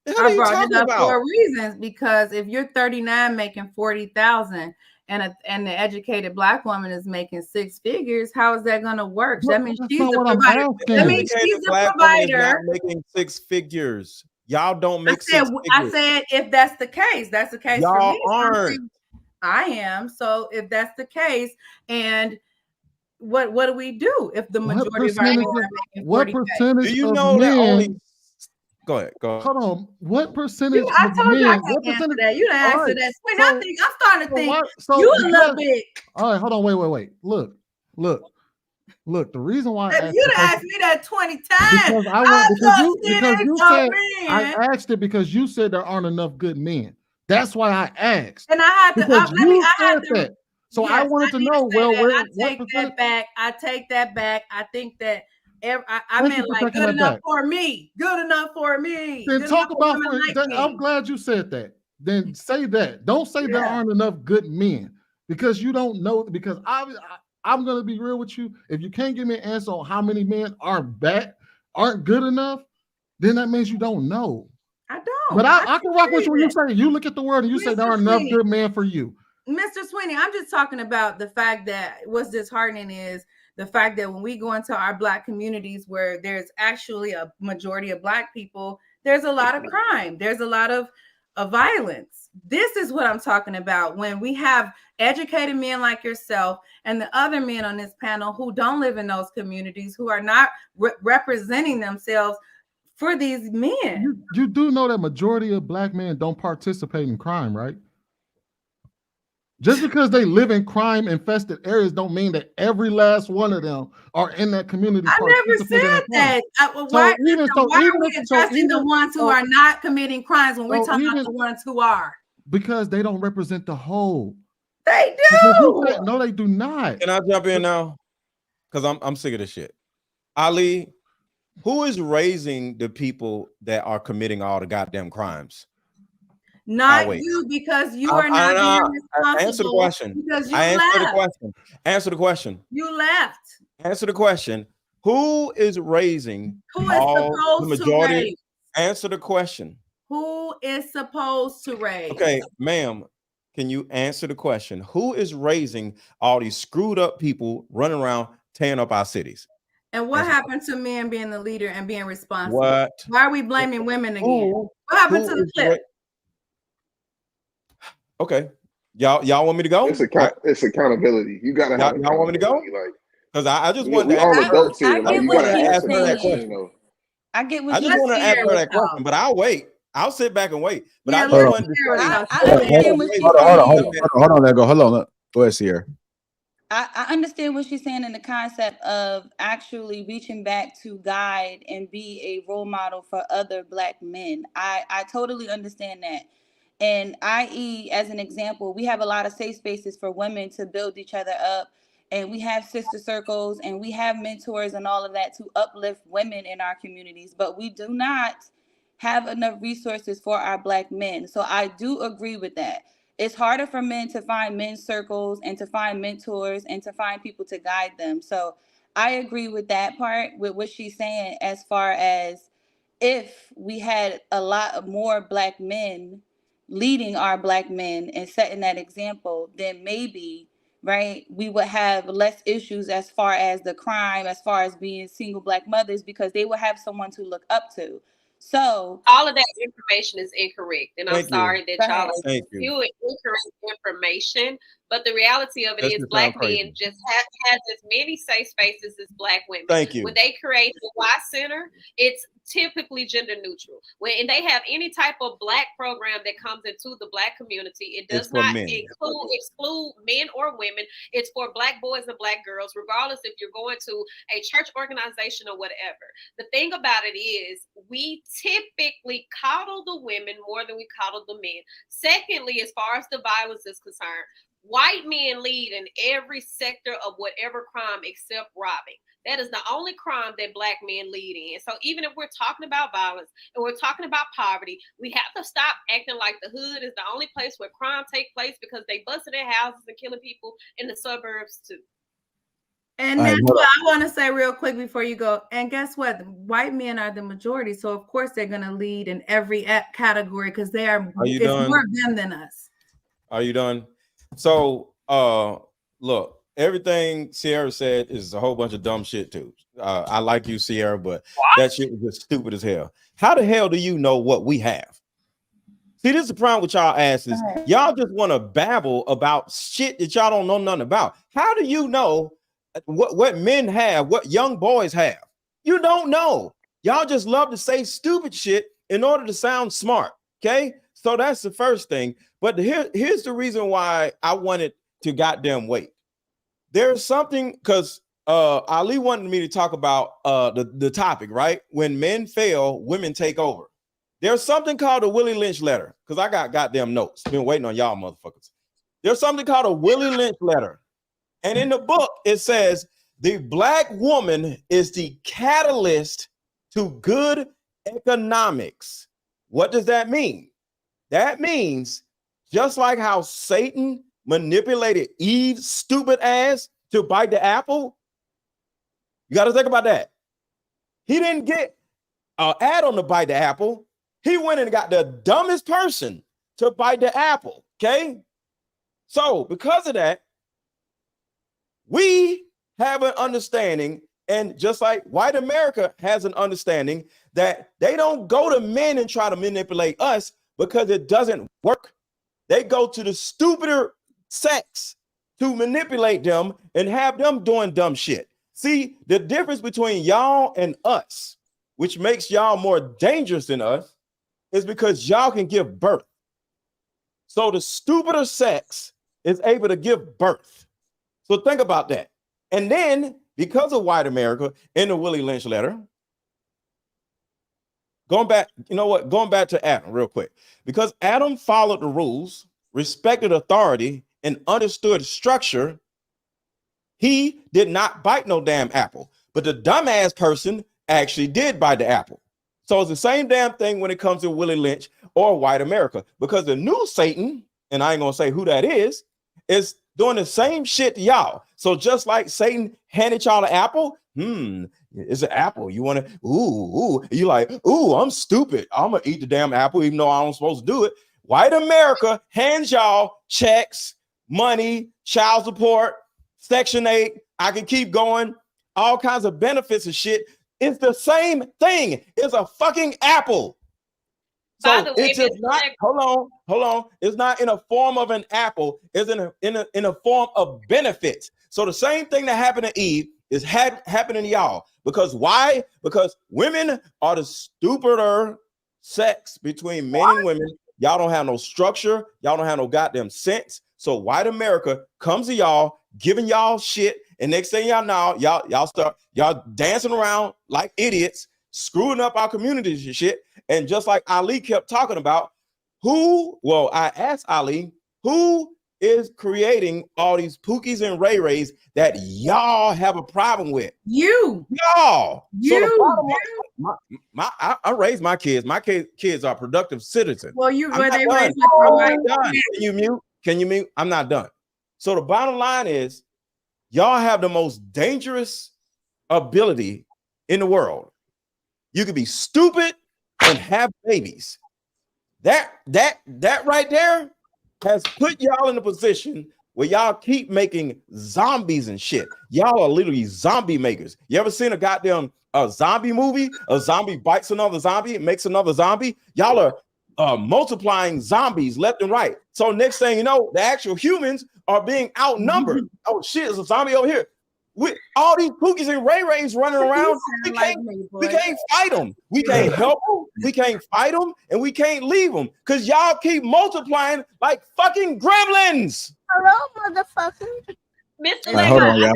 I brought it up for reasons, because if you're 39 making 40,000 and the educated black woman is making 6 figures, how is that going to work? That means she's the provider. That means she's the provider. Making 6 figures. Y'all don't make 6 figures. I said if that's the case, that's the case y'all for me. Aren't. I am. So if that's the case, and what do we do if the majority of our men are making 40K? What percentage do you of know men, that only? Go ahead. Hold on. What percentage? I told you I can't answer that. You didn't answer that. Wait, I'm starting to think you a little bit. All right, hold on. Wait. Look. The reason why you asked me that 20 times because you said I asked it because you said there aren't enough good men. That's why I asked. And I had to. That. So yes, I wanted to know. I take that back. I take that back. I think that. I meant like good enough for me. Good enough for me. Then talk about. I'm glad you said that. Then say that. Don't say there aren't enough good men because you don't know. Because I'm gonna be real with you. If you can't give me an answer on how many men aren't good enough, then that means you don't know. I don't. But I can rock with you when you say you look at the word and you say there aren't enough good men for you. Mr. Sweeney, I'm just talking about the fact that what's disheartening is the fact that when we go into our black communities where there's actually a majority of black people, there's a lot of crime. There's a lot of violence. This is what I'm talking about. When we have educated men like yourself and the other men on this panel who don't live in those communities, who are not representing themselves for these men. You do know that majority of black men don't participate in crime, right? Just because they live in crime infested areas don't mean that every last one of them are in that community. I never said that. Why are we addressing the ones who are not committing crimes when we're talking about the ones who are? Because they don't represent the whole. They do. No, they do not. Can I jump in now? Because I'm sick of this shit. Ali, who is raising the people that are committing all the goddamn crimes? Not you, because you are not being responsible. Answer the question. Because you left. Answer the question. You left. Answer the question. Who is raising the majority? To raise? Answer the question. Who is supposed to raise? Okay, ma'am, can you answer the question? Who is raising all these screwed up people running around tearing up our cities? And what happened to men being the leader and being responsible? What? Why are we blaming women again? What happened to the clip? Okay, y'all want me to go? It's accountability. You gotta have. Y'all want me to go? Because I just wanted to all adults here. Like, you gotta answer that question. I get what I just want to answer that question, but I'll wait. I'll sit back and wait. But I just wanted to. Hold on, Lego. Hold on. Go ahead, Sierra. I understand what she's saying in the concept of actually reaching back to guide and be a role model for other Black men. I totally understand that. And i.e., as an example, we have a lot of safe spaces for women to build each other up. And we have sister circles and we have mentors and all of that to uplift women in our communities. But we do not have enough resources for our Black men. So I do agree with that. It's harder for men to find men's circles and to find mentors and to find people to guide them. So I agree with that part, with what she's saying, as far as if we had a lot of more Black men leading our Black men and setting that example, then maybe, right, we would have less issues as far as the crime, as far as being single Black mothers, because they would have someone to look up to. So all of that information is incorrect, and I'm Thank you. sorry that y'all are Thank you. spewing incorrect information. But the reality of it That's is, just Black sound crazy. men just has as many safe spaces as Black women. Thank you. When they create the Y Center, it's typically gender neutral. When they have any type of Black program that comes into the Black community, it does It's for not men. exclude men or women. It's for Black boys and Black girls, regardless if you're going to a church organization or whatever. The thing about it is, we typically coddle the women more than we coddle the men. Secondly, as far as the violence is concerned, white men lead in every sector of whatever crime except robbing. That is the only crime that Black men lead in. So even if we're talking about violence and we're talking about poverty, we have to stop acting like the hood is the only place where crime takes place, because they busted their houses and killing people in the suburbs too. And that's what I want to say real quick before you go. And guess what? White men are the majority. So, of course, they're going to lead in every category because it's done? more of them than us. Are you done? So, look, everything Sierra said is a whole bunch of dumb shit too. I like you, Sierra, but that shit is just stupid as hell. How the hell do you know what we have? See, this is the problem with y'all asses. Y'all just want to babble about shit that y'all don't know nothing about. How do you know what men have, what young boys have? You don't know. Y'all just love to say stupid shit in order to sound smart. Okay, so that's the first thing. But here's the reason why I wanted to goddamn wait. There's something, because Ali wanted me to talk about the topic, right? When men fail, women take over. There's something called a Willie Lynch letter, because I got goddamn notes. Been waiting on y'all motherfuckers. There's something called a Willie Lynch letter. And in the book, it says the Black woman is the catalyst to good economics. What does that mean? That means just like how Satan manipulated Eve's stupid ass to bite the apple, you got to think about that. He didn't get Adam to bite the apple. He went and got the dumbest person to bite the apple, okay? So because of that, we have an understanding, and just like white America has an understanding, that they don't go to men and try to manipulate us because it doesn't work. They go to the stupider sex to manipulate them and have them doing dumb shit. See, the difference between y'all and us, which makes y'all more dangerous than us, is because y'all can give birth. So the stupider sex is able to give birth. So think about that. And then, because of white America in the Willie Lynch letter, going back to Adam real quick, because Adam followed the rules, respected authority, and understood structure, he did not bite no damn apple. But the dumbass person actually did bite the apple. So it's the same damn thing when it comes to Willie Lynch or white America, because the new Satan, and I ain't gonna say who that is doing the same shit to y'all. So just like Satan handed y'all an apple, it's an apple. You want to, you like, I'm stupid. I'm gonna eat the damn apple, even though I'm supposed to do it. White America hands y'all checks, money, child support, Section 8. I can keep going, all kinds of benefits and shit. It's the same thing. It's a fucking apple. So it's just not, hold on. It's not in a form of an apple. It's in a form of benefits. So the same thing that happened to Eve is happening to y'all. Because why? Because women are the stupider sex between men and women. Y'all don't have no structure. Y'all don't have no goddamn sense. So white America comes to y'all, giving y'all shit, and next thing y'all know, y'all dancing around like idiots, screwing up our communities and shit. And just like Ali kept talking about, I asked Ali, who is creating all these Pookies and Ray Rays that y'all have a problem with? Y'all. So the bottom line, I raised my kids. My kids are productive citizens. Well, they raised Can you mute? I'm not done. So the bottom line is, y'all have the most dangerous ability in the world. You could be stupid and have babies. That right there has put y'all in a position where y'all keep making zombies and shit. Y'all are literally zombie makers. You ever seen a goddamn zombie movie? A zombie bites another zombie and makes another zombie. Y'all are multiplying zombies left and right. So next thing you know, the actual humans are being outnumbered. Oh shit, there's a zombie over here. All these Pookies and Ray Rays running around, we can't fight them. We can't help them. We can't fight them, and we can't leave them because y'all keep multiplying like fucking gremlins. Hello, motherfucker. Mr. Right, hold on, y'all.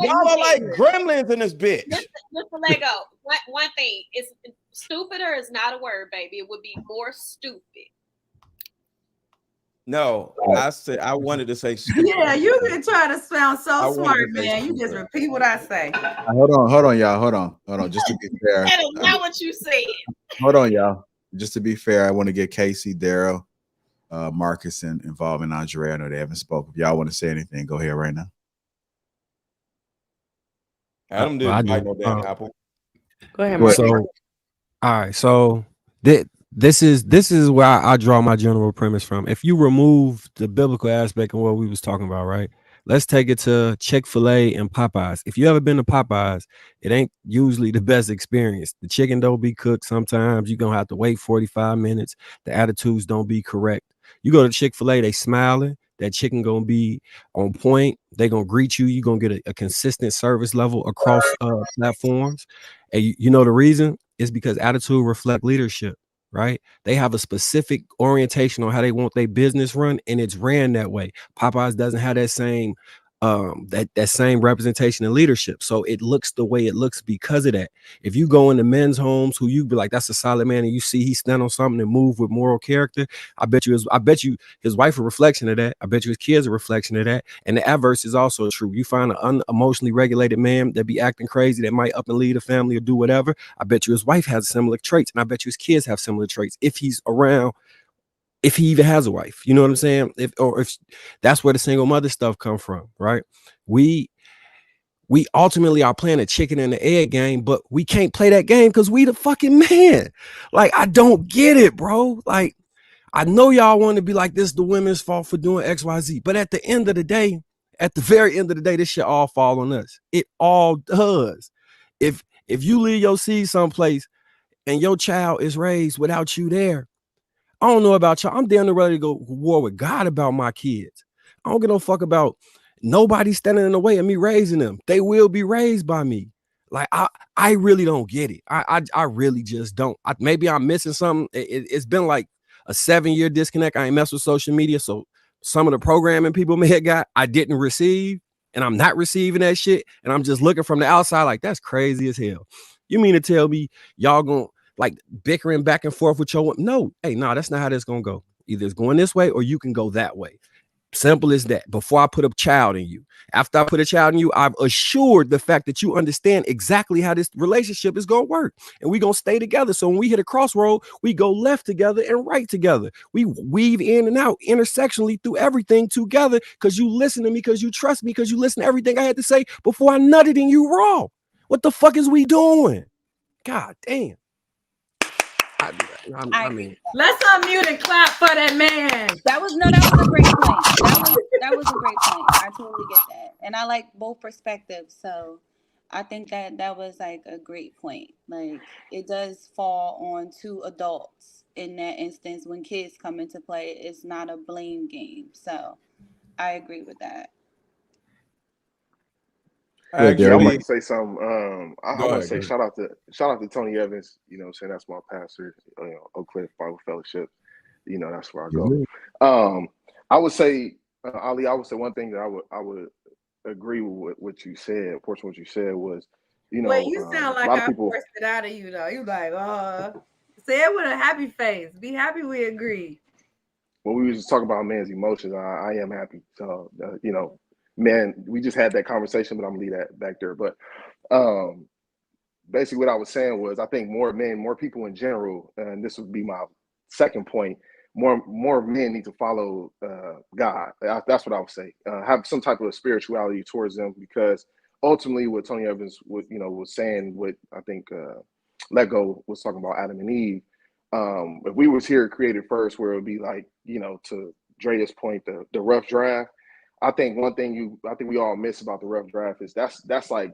Y'all are like gremlins in this bitch. Mr. Lego, one thing is stupider is not a word, baby. It would be more stupid. No, I said I wanted to say stupid. Yeah, you been trying to sound so smart, man. You just repeat what I say. Hold on, y'all. Hold on. Just to be fair. That is not what you said. Hold on, y'all. Just to be fair, I want to get Casey, Daryl, Marcus, and involving Andre. I know they haven't spoken. If y'all want to say anything, go ahead right now. Adam didn't bite no damn apple. Go ahead, Marcus. So, all right. So this is where I draw my general premise from. If you remove the biblical aspect of what we was talking about, right? Let's take it to Chick-fil-A and Popeyes. If you ever been to Popeyes, it ain't usually the best experience. The chicken don't be cooked. Sometimes you're gonna have to wait 45 minutes. The attitudes don't be correct. You go to Chick-fil-A, they smiling. That chicken gonna be on point. They gonna greet you. You're gonna get a consistent service level across platforms. And you know the reason is because attitude reflect leadership. Right? They have a specific orientation on how they want their business run, and it's ran that way. Popeyes doesn't have that same that same representation and leadership. So it looks the way it looks because of that. If you go into men's homes who you be like, that's a solid man, and you see he stand on something and move with moral character, I bet you his wife a reflection of that. I bet you his kids a reflection of that. And the adverse is also true. You find an unemotionally regulated man that be acting crazy, that might up and lead a family or do whatever. I bet you his wife has similar traits, and I bet you his kids have similar traits if he's around. If he even has a wife, you know what I'm saying? If that's where the single mother stuff come from, right? We ultimately are playing a chicken and the egg game, but we can't play that game because we the fucking man. Like, I don't get it, bro. Like, I know y'all want to be like, this the women's fault for doing XYZ, but at the end of the day, at the very end of the day, this shit all fall on us. It all does. If you leave your seed someplace and your child is raised without you there, I don't know about y'all. I'm damn near ready to go war with God about my kids. I don't give no fuck about nobody standing in the way of me raising them. They will be raised by me. Like, I really don't get it. I really just don't. Maybe I'm missing something. It's been like a 7-year disconnect. I ain't messed with social media. So some of the programming people may have got, I didn't receive, and I'm not receiving that shit. And I'm just looking from the outside like, that's crazy as hell. You mean to tell me y'all gonna like bickering back and forth with your no, hey, no, that's not how that's gonna go. Either it's going this way or you can go that way. Simple as that. Before I put a child in you, after I put a child in you, I've assured the fact that you understand exactly how this relationship is gonna work, and we're gonna stay together. So when we hit a crossroad, we go left together and right together. We weave in and out intersectionally through everything together because you listen to me, because you trust me, because you listen to everything I had to say before I nutted in you raw. What the fuck is we doing? God damn. I mean, let's unmute and clap for that man. That was a great point. That was a great point. I totally get that, and I like both perspectives. So I think that was like a great point. Like, it does fall on two adults in that instance. When kids come into play, it's not a blame game. So I agree with that. Actually, I want to say something. I want to say shout out to Tony Evans. You know what I'm saying? That's my pastor, Oak Cliff Bible Fellowship. You know, that's where I go. I would say, Ali, I would say one thing that I would agree with what you said. Of course, what you said was, you know, Wait, you sound a like lot of I people. forced it out of you though. You like, say it with a happy face. Be happy we agree. When we was just talking about man's emotions, I am happy. So, you know, man, we just had that conversation, but I'm gonna leave that back there. But basically, what I was saying was, I think more men, more people in general, and this would be my second point. More men need to follow God. That's what I would say. Have some type of spirituality towards them, because ultimately, what Tony Evans was saying, what I think Lego was talking about Adam and Eve. If we was here created first, where it would be like, you know, to Drea's point, the rough draft. I think one thing we all miss about the rough draft is that's the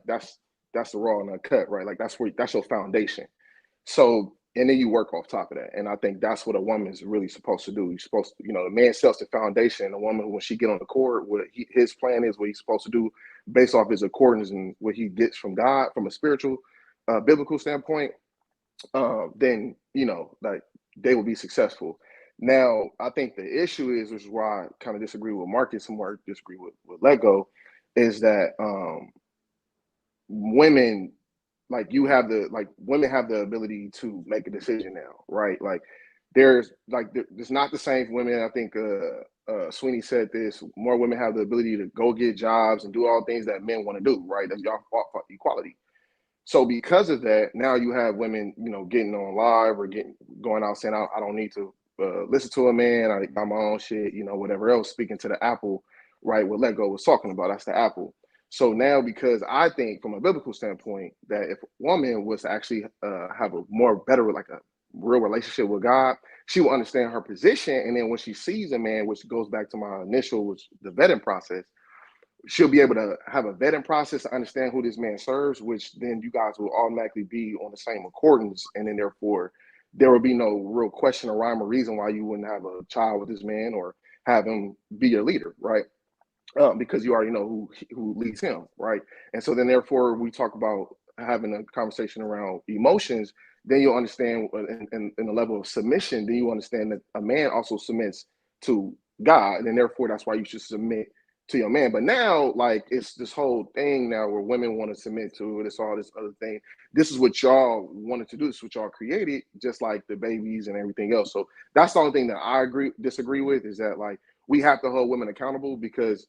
raw and uncut, right? Like that's your foundation. So, and then you work off top of that. And I think that's what a woman is really supposed to do. You're supposed to, you know, the man sets the foundation. The woman, when she get on the court, his plan is, what he's supposed to do based off his accordance and what he gets from God, from a spiritual, biblical standpoint. Then, you know, like, they will be successful. Now, I think the issue is, which is why I kind of disagree with Marcus and more disagree with Lego, is that women, women have the ability to make a decision now, right? Like, there's not the same for women. I think Sweeney said this: more women have the ability to go get jobs and do all things that men want to do, right? That's y'all fought for equality. So because of that, now you have women, you know, getting on live or going out saying, I don't need to listen to a man. I got my own shit, you know, whatever else. Speaking to the Apple, right? What Lego was talking about, that's the Apple. So now, because I think from a biblical standpoint, that if a woman was to actually have a better, like a real relationship with God, she will understand her position. And then when she sees a man, which goes back to my initial, which the vetting process, she'll be able to have a vetting process to understand who this man serves, which then you guys will automatically be on the same accordance. And then therefore there will be no real question or rhyme or reason why you wouldn't have a child with this man or have him be your leader, right? Because you already know who leads him, right? And so then therefore we talk about having a conversation around emotions, then you'll understand in the level of submission, then you understand that a man also submits to God, and then therefore that's why you should submit to your man. But now, like, it's this whole thing now where women want to submit to it. It's all this other thing. This is what y'all wanted to do. This is what y'all created, just like the babies and everything else. So that's the only thing that I disagree with, is that, like, we have to hold women accountable, because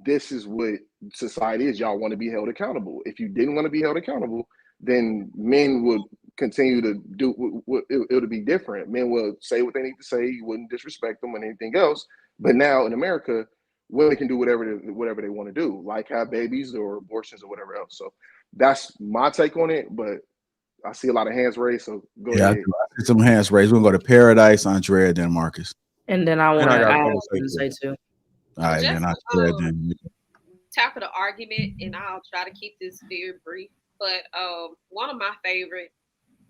this is what society is. Y'all want to be held accountable. If you didn't want to be held accountable, then men would continue to do it would be different. Men will say what they need to say. You wouldn't disrespect them and anything else. But now in America, women can do whatever they want to do, like have babies or abortions or whatever else. So that's my take on it. But I see a lot of hands raised. So go ahead. I see some hands raised. We're gonna go to Paradise, Andrea, then Marcus. And then I want to add something to say too. All right, then Andrea, then. Tackle the argument, and I'll try to keep this very brief. But one of my favorite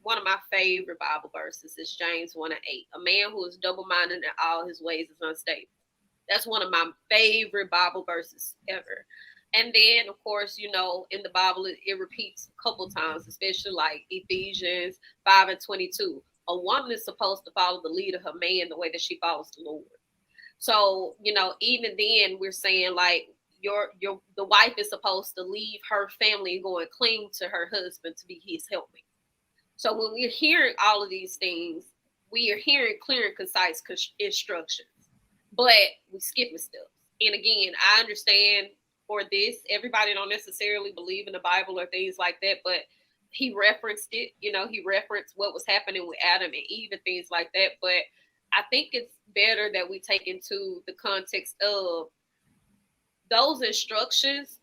Bible verses is James 1:8. A man who is double-minded in all his ways is unstable. That's one of my favorite Bible verses ever. And then, of course, you know, in the Bible, it repeats a couple times, especially like Ephesians 5:22. A woman is supposed to follow the lead of her man the way that she follows the Lord. So, you know, even then we're saying, like, the wife is supposed to leave her family and go and cling to her husband to be his helpmate. So when we're hearing all of these things, we are hearing clear and concise instructions, but we skipping stuff. And again, I understand for this, everybody don't necessarily believe in the Bible or things like that, but he referenced it. You know, he referenced what was happening with Adam and Eve and things like that. But I think it's better that we take into the context of those instructions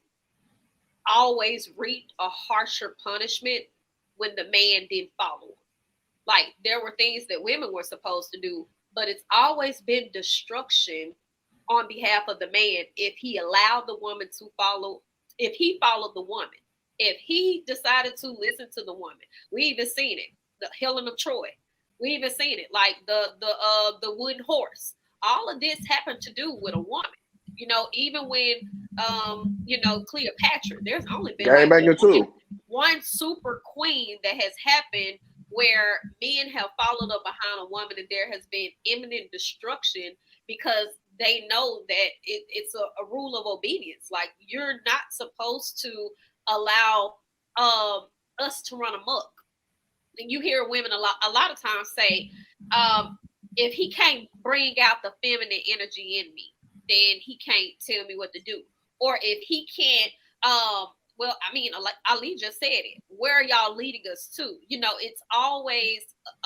always reaped a harsher punishment when the man didn't follow. Like, there were things that women were supposed to do, but it's always been destruction on behalf of the man if he allowed the woman to follow, if he followed the woman, if he decided to listen to the woman. We even seen it, the Helen of Troy. We even seen it, like the wooden horse. All of this happened to do with a woman. You know, even when you know, Cleopatra, there's only been one super queen that has happened where men have followed up behind a woman and there has been imminent destruction because they know that it's a rule of obedience. Like, you're not supposed to allow us to run amok. And you hear women a lot of times say, if he can't bring out the feminine energy in me, then he can't tell me what to do. Or if he can't, well, I mean, like Ali just said it, where are y'all leading us to? You know, it's always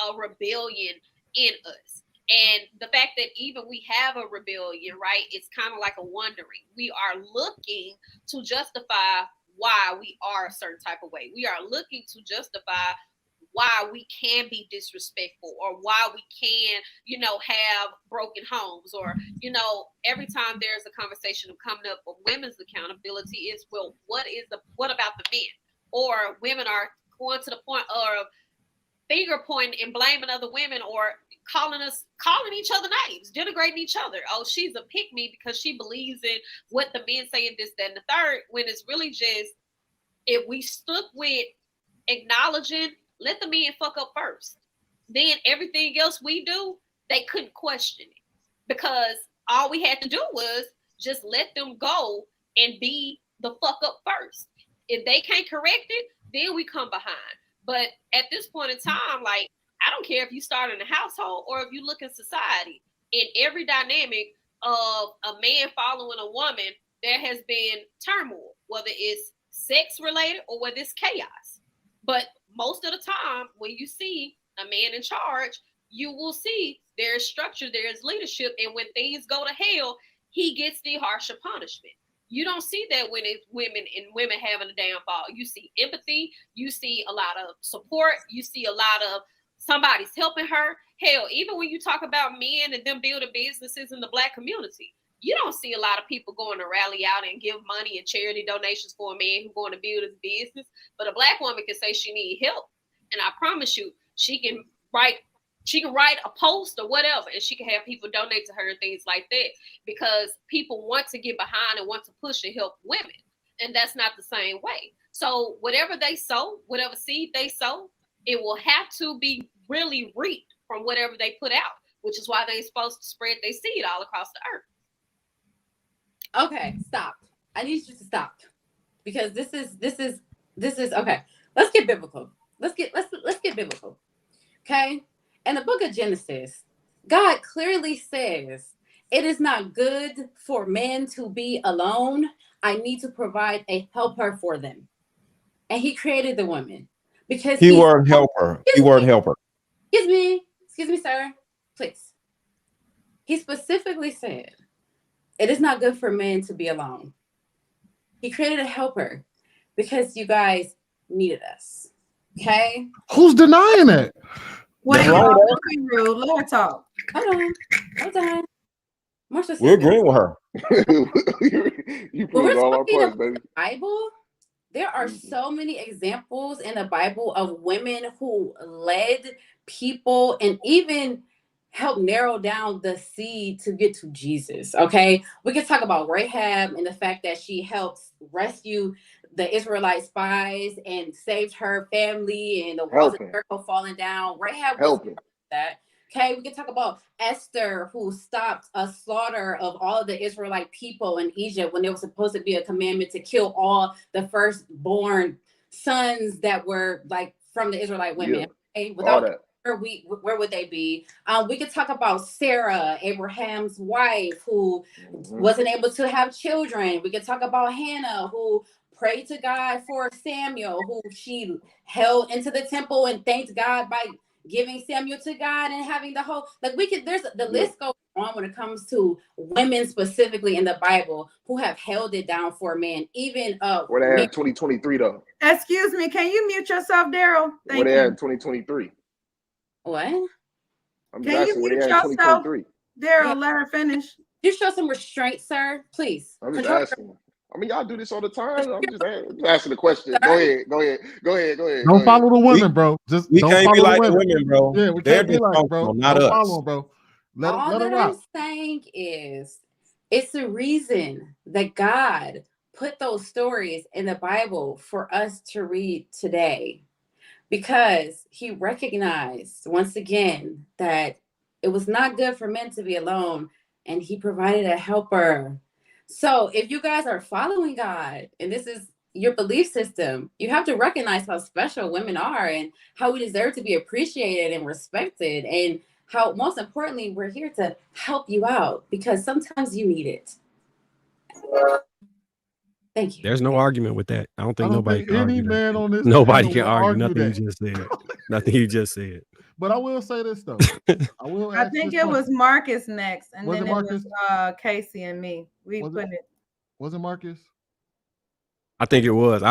a rebellion in us. And the fact that even we have a rebellion, right, it's kind of like a wondering. We are looking to justify why we are a certain type of way. We are looking to justify why we can be disrespectful, or why we can, you know, have broken homes, or, you know, every time there's a conversation coming up of women's accountability is, well, what about the men? Or women are going to the point of finger pointing and blaming other women, or calling each other names, denigrating each other. Oh, she's a pick me because she believes in what the men say, and this, that, and the third, when it's really just, if we stuck with acknowledging, let the men fuck up first, then everything else we do, they couldn't question it, because all we had to do was just let them go and be the fuck up first. If they can't correct it, then we come behind. But at this point in time, like, I don't care if you start in a household or if you look in society, in every dynamic of a man following a woman, there has been turmoil, whether it's sex related or whether it's chaos. But most of the time, when you see a man in charge, you will see there is structure, there is leadership, and when things go to hell, he gets the harsher punishment. You don't see that when it's women having a downfall. You see empathy, you see a lot of support, you see a lot of somebody's helping her. Hell, even when you talk about men and them building businesses in the Black community, you don't see a lot of people going to rally out and give money and charity donations for a man who's going to build his business. But a Black woman can say she needs help, and I promise you, she can write a post or whatever, and she can have people donate to her and things like that, because people want to get behind and want to push and help women. And that's not the same way. So whatever they sow, whatever seed they sow, it will have to be really reaped from whatever they put out, which is why they're supposed to spread their seed all across the earth. Okay, stop. I need you to stop, because this is okay. Let's get biblical. Let's get biblical. Okay? In the book of Genesis, God clearly says, it is not good for men to be alone. I need to provide a helper for them. And he created the woman because Keyword helper. Keyword helper. Excuse me, sir. Please. He specifically said, it is not good for men to be alone. He created a helper because you guys needed us. Okay? Who's denying it? Wait, don't be rude. Let her talk. Hold on. More specific. We're agreeing with her. You proved all our points, baby. The Bible, there are so many examples in the Bible of women who led people and even helped narrow down the seed to get to Jesus. Okay, we can talk about Rahab and the fact that she helped rescue the Israelite spies and saved her family and the walls of Jericho falling down. Rahab was that. Okay, we can talk about Esther, who stopped a slaughter of all of the Israelite people in Egypt when there was supposed to be a commandment to kill all the firstborn sons that were like from the Israelite women. Yeah. Okay? Without where would they be? We could talk about Sarah, Abraham's wife, who wasn't able to have children. We could talk about Hannah, who prayed to God for Samuel, who she held into the temple and thanked God by giving Samuel to God and having the whole, like, there's the list goes on when it comes to women specifically in the Bible who have held it down for men, even where they had 2023 though. Excuse me, can you mute yourself, Daryl? Where they had 2023. What? I'm just asking where they had 2023. Daryl, let her finish. You show some restraint, sir, please. I'm just asking. I mean, y'all do this all the time. I'm just asking the question. Go ahead. Don't follow the women, bro. Just we don't can't follow be like the women, bro. Yeah, we They're can't be like, bro. not don't us. Follow them, bro. All that I'm saying is, it's the reason that God put those stories in the Bible for us to read today, because he recognized once again that it was not good for men to be alone, and he provided a helper. So if you guys are following God and this is your belief system, you have to recognize how special women are and how we deserve to be appreciated and respected, and how, most importantly, we're here to help you out because sometimes you need it. Thank you. There's no argument with that. I don't think nobody can any argue man that. on this Nobody panel can will argue argue nothing that. you just said. Nothing you just said. But I will say this though. I think it was Marcus next, and Was then it Marcus? it was Casey and me. We put it. Was it Marcus? I think it was.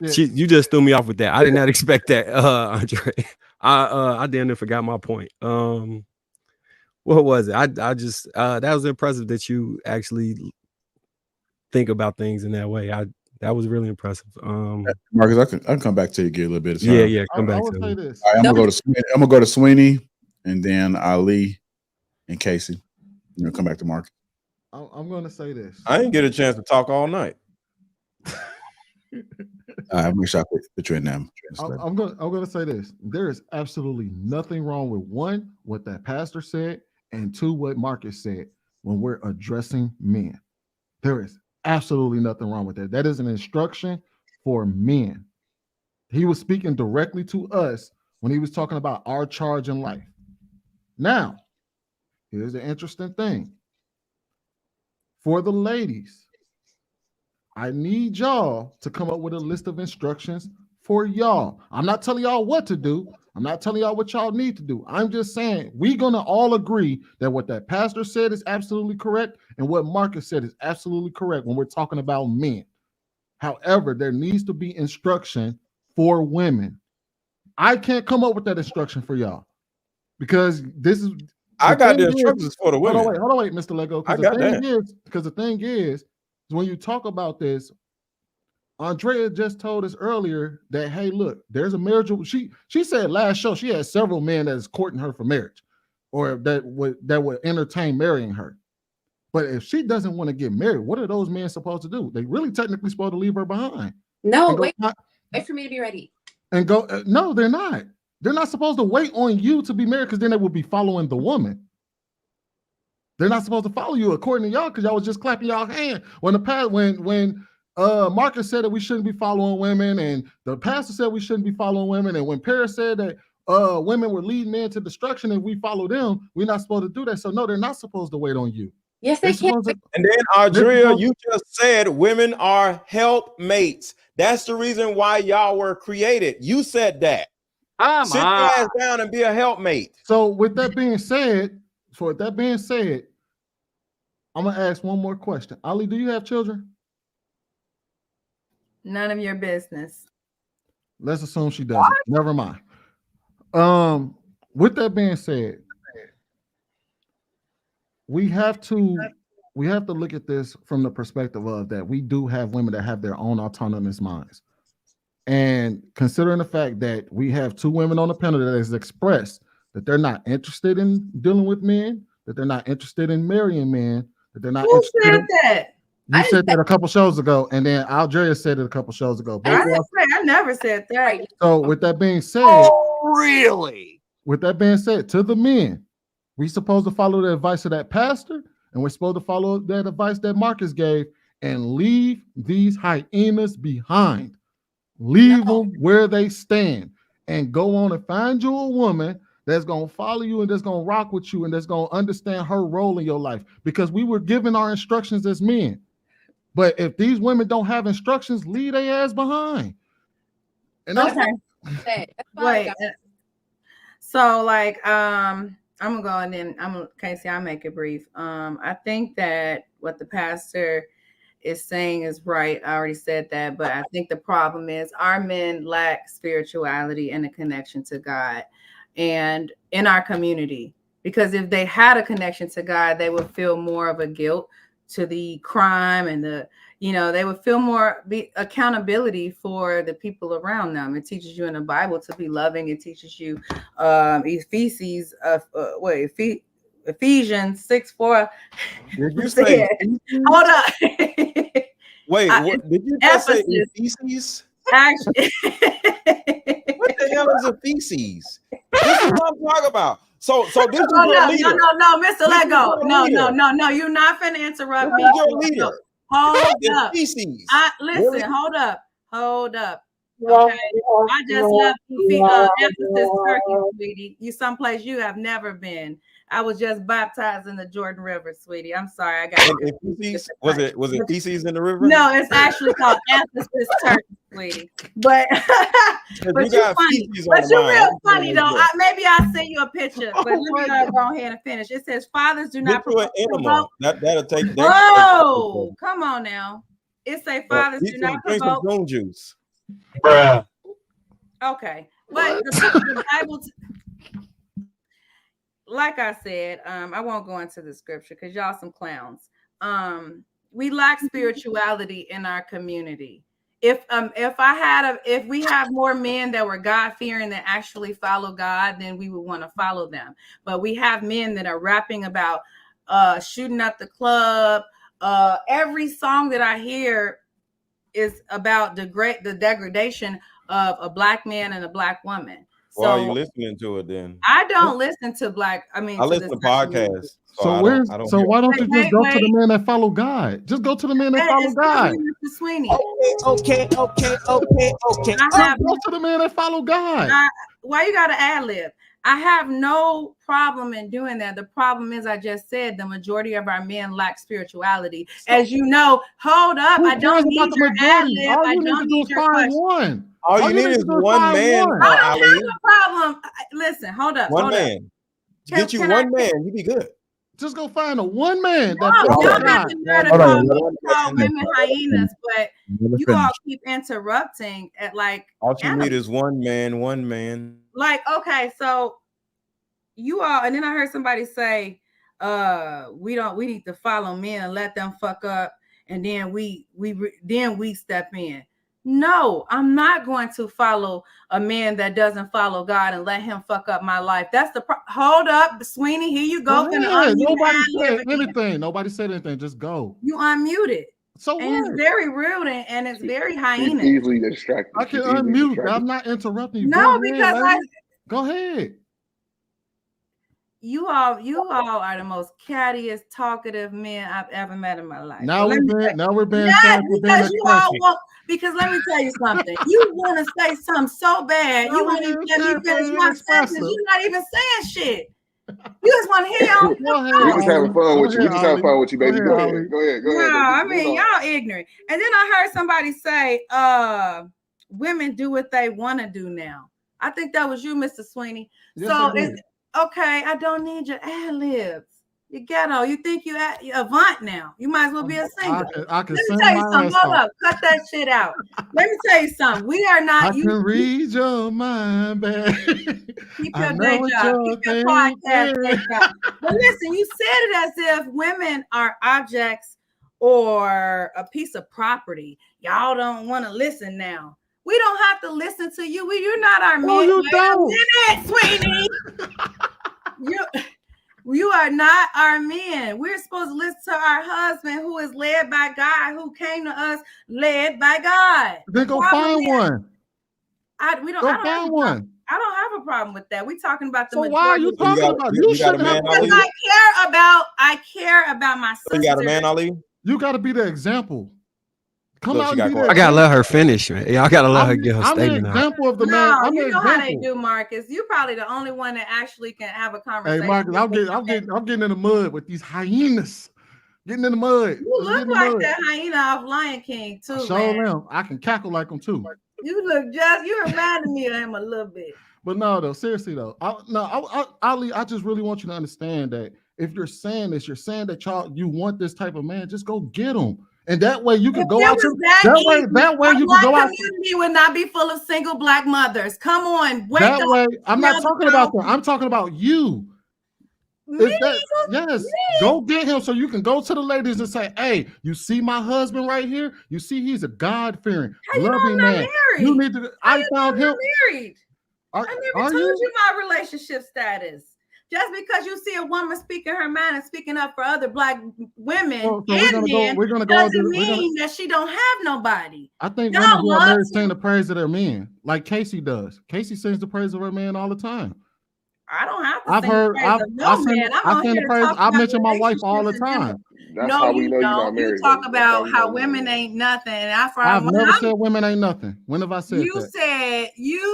You just threw me off with that. I did not expect that, Andre. I damn near forgot my point. What was it? I just that was impressive that you actually think about things in that way. That was really impressive. Marcus, I can come back to you, get a little bit of time. Yeah, come back I to would say me. this. All right, I'm gonna go to Sweeney, and then Ali and Casey. Come back to Marcus. I'm gonna say this. I didn't get a chance to talk all night. I make sure I put you in them. I'm gonna say this. There is absolutely nothing wrong with one, what that pastor said, and two, what Marcus said when we're addressing men. There is absolutely nothing wrong with that. That is an instruction for men. He was speaking directly to us when he was talking about our charge in life. Now, here's the interesting thing. For the ladies, I need y'all to come up with a list of instructions for y'all. I'm not telling y'all what to do. I'm not telling y'all what y'all need to do. I'm just saying we're going to all agree that what that pastor said is absolutely correct and what Marcus said is absolutely correct when we're talking about men. However, there needs to be instruction for women. I can't come up with that instruction for y'all because this is. I got the instructions for the women. Hold on, wait, Mr. Lego. Because the thing is, when you talk about this, Andrea just told us earlier that, hey, look, there's a marriageable. She said last show she had several men that is courting her for marriage, or that would entertain marrying her. But if she doesn't want to get married, what are those men supposed to do? They really technically supposed to leave her behind. No, wait for me to be ready. And go. No, they're not. They're not supposed to wait on you to be married because then they will be following the woman. They're not supposed to follow you according to y'all because y'all was just clapping y'all hand when Marcus said that we shouldn't be following women, and the pastor said we shouldn't be following women, and when Paris said that women were leading men to destruction and we follow them, we're not supposed to do that. So no, they're not supposed to wait on you. Yes, they can. And then Andrea, you just said women are helpmates. That's the reason why y'all were created. You said that. Sit your ass down and be a helpmate. So with that being said, I'm gonna ask one more question. Ali, do you have children? None of your business. Let's assume she doesn't. What? Never mind. With that being said, we have to look at this from the perspective of that we do have women that have their own autonomous minds. And considering the fact that we have two women on the panel that has expressed that they're not interested in dealing with men, that they're not interested in marrying men, that they're not interested in that? You said that a couple shows ago, and then Aldrea said it a couple shows ago. I never said that. So with that being said, really? With that being said, to the men, we supposed to follow the advice of that pastor, and we're supposed to follow that advice that Marcus gave, and leave these hyenas behind. Leave them where they stand, and go on and find you a woman that's going to follow you and that's going to rock with you and that's going to understand her role in your life, because we were given our instructions as men. But if these women don't have instructions, leave their ass behind. And that's wait. So like I'm gonna go and then Casey, I'll make it brief. I think that what the pastor is saying is right. I already said that, but I think the problem is our men lack spirituality and a connection to God and in our community. Because if they had a connection to God, they would feel more of a guilt to the crime and they would feel more accountability for the people around them. It teaches you in the Bible to be loving. It teaches you Ephesians 6:4. Did you say? Hold on. Wait, what did you just say? Ephesians? Actually, what the hell is Ephesians? This is what I'm talking about. So this is no, your leader. no, Mr. Let go. No, leader. no, you're not finna interrupt This me. is your leader. Hold up. Species. Listen, Really? hold up. Okay, I just left emphasis Turkey, sweetie. You someplace you have never been. I was just baptized in the Jordan River, sweetie. I'm sorry, I got feces? Was it feces in the river? No, it's actually called emphasis Turkey, sweetie. But but you got funny. feces But on you're mine. real funny though. Maybe I'll send you a picture. But let me go ahead and finish. It says fathers do not provoke. That'll take. Oh, come on now. It say fathers do not provoke. Some juice. Bruh. Okay, but the Bible, like I said, I won't go into the scripture because y'all some clowns. We lack spirituality in our community. If we have more men that were God-fearing that actually follow God, then we would want to follow them. But we have men that are rapping about shooting up the club. Every song that I hear is about the degradation of a black man and a black woman. Why are you listening to it then? I don't listen to I listen to podcasts. So why don't you just go to the men that follow God? Just go to the men that follow God. Mr. Sweeney. Okay. Go to the men that follow God. Why you got to ad lib? I have no problem in doing that. The problem is, I just said the majority of our men lack spirituality. As you know, hold up. I don't need your ad lib. I don't need your question. All you need is one man. I don't have a problem. Listen, hold up. One man. Get you one man. You be good. Just go find a one man. Y'all got the nerve to call women hyenas, but you all keep interrupting at like. All you need is one man. Like, okay, so you all, and then I heard somebody say, we need to follow men and let them fuck up, and then we step in. No, I'm not going to follow a man that doesn't follow God and let him fuck up my life. That's the hold up, Sweeney. Here you go. Nobody said anything. Nobody said anything. Just go. You unmuted. So and it's very rude and it's very hyena. Easily distracted. I can unmute. I'm not interrupting you. No, because go ahead. You all are the most cattiest, talkative men I've ever met in my life. Now we're being because let me tell you something. You want to say something so bad. You want to let me finish one sentence. You're not even saying shit. You just want to hear on. We just having fun with you. We just having fun with you, baby. Go ahead. No, I mean, y'all ignorant. And then I heard somebody say, women do what they want to do now. I think that was you, Mr. Sweeney. Yes, so it's okay. I don't need your ad libs. You ghetto. You think you avant now? You might as well be a singer. I can Let me tell you something. Hold up. Cut that shit out. Let me tell you something. We are not. I can read your mind, babe. Keep your day job. Keep your podcast day job. But listen, you said it as if women are objects or a piece of property. Y'all don't want to listen now. We don't have to listen to you. You're not our man. You don't. Sweeney. You are not our men. We're supposed to listen to our husband who is led by God, who came to us led by God. Then go find one. I don't have a problem with that. We're talking about the majority. Why are you talking about? You should have. Because I care about my sister. You got a man, Ali? You got to be the example. Come out. I gotta let her finish, man. Y'all gotta let her get her statement out. Example of the man. You know how they do, Marcus. You're probably the only one that actually can have a conversation. Hey, Marcus, I'm getting in the mud with these hyenas. Getting in the mud. You look like that hyena off Lion King too. Show them. I can cackle like them too. You reminded me of him a little bit. But no, though, seriously though, Ali, I just really want you to understand that if you're saying this, you're saying that you want this type of man, just go get him. And that way you can go out to that way you can go out. Community would not be full of single black mothers. Come on, wake that up. Way, I'm not talking about them. I'm talking about you. Yes, go get him so you can go to the ladies and say, "Hey, you see my husband right here? You see he's a God-fearing, loving man. You need to." I found him married. I never told you my relationship status. Just because you see a woman speaking her mind and speaking up for other black women and men doesn't mean that she don't have nobody. I think women who are married sing the praise of their men, like Casey does. Casey sings the praise of her man all the time. I don't have to I've sing heard. the praise of no man. I'm on sing here the to praise. talk I about mention my wife all the relationships in general. time. That's No, how we you know you're not don't. You married. talk Though. That's how about we know how you're not women married. ain't nothing. And after I've never I'm, said women ain't nothing. When have I said you that? said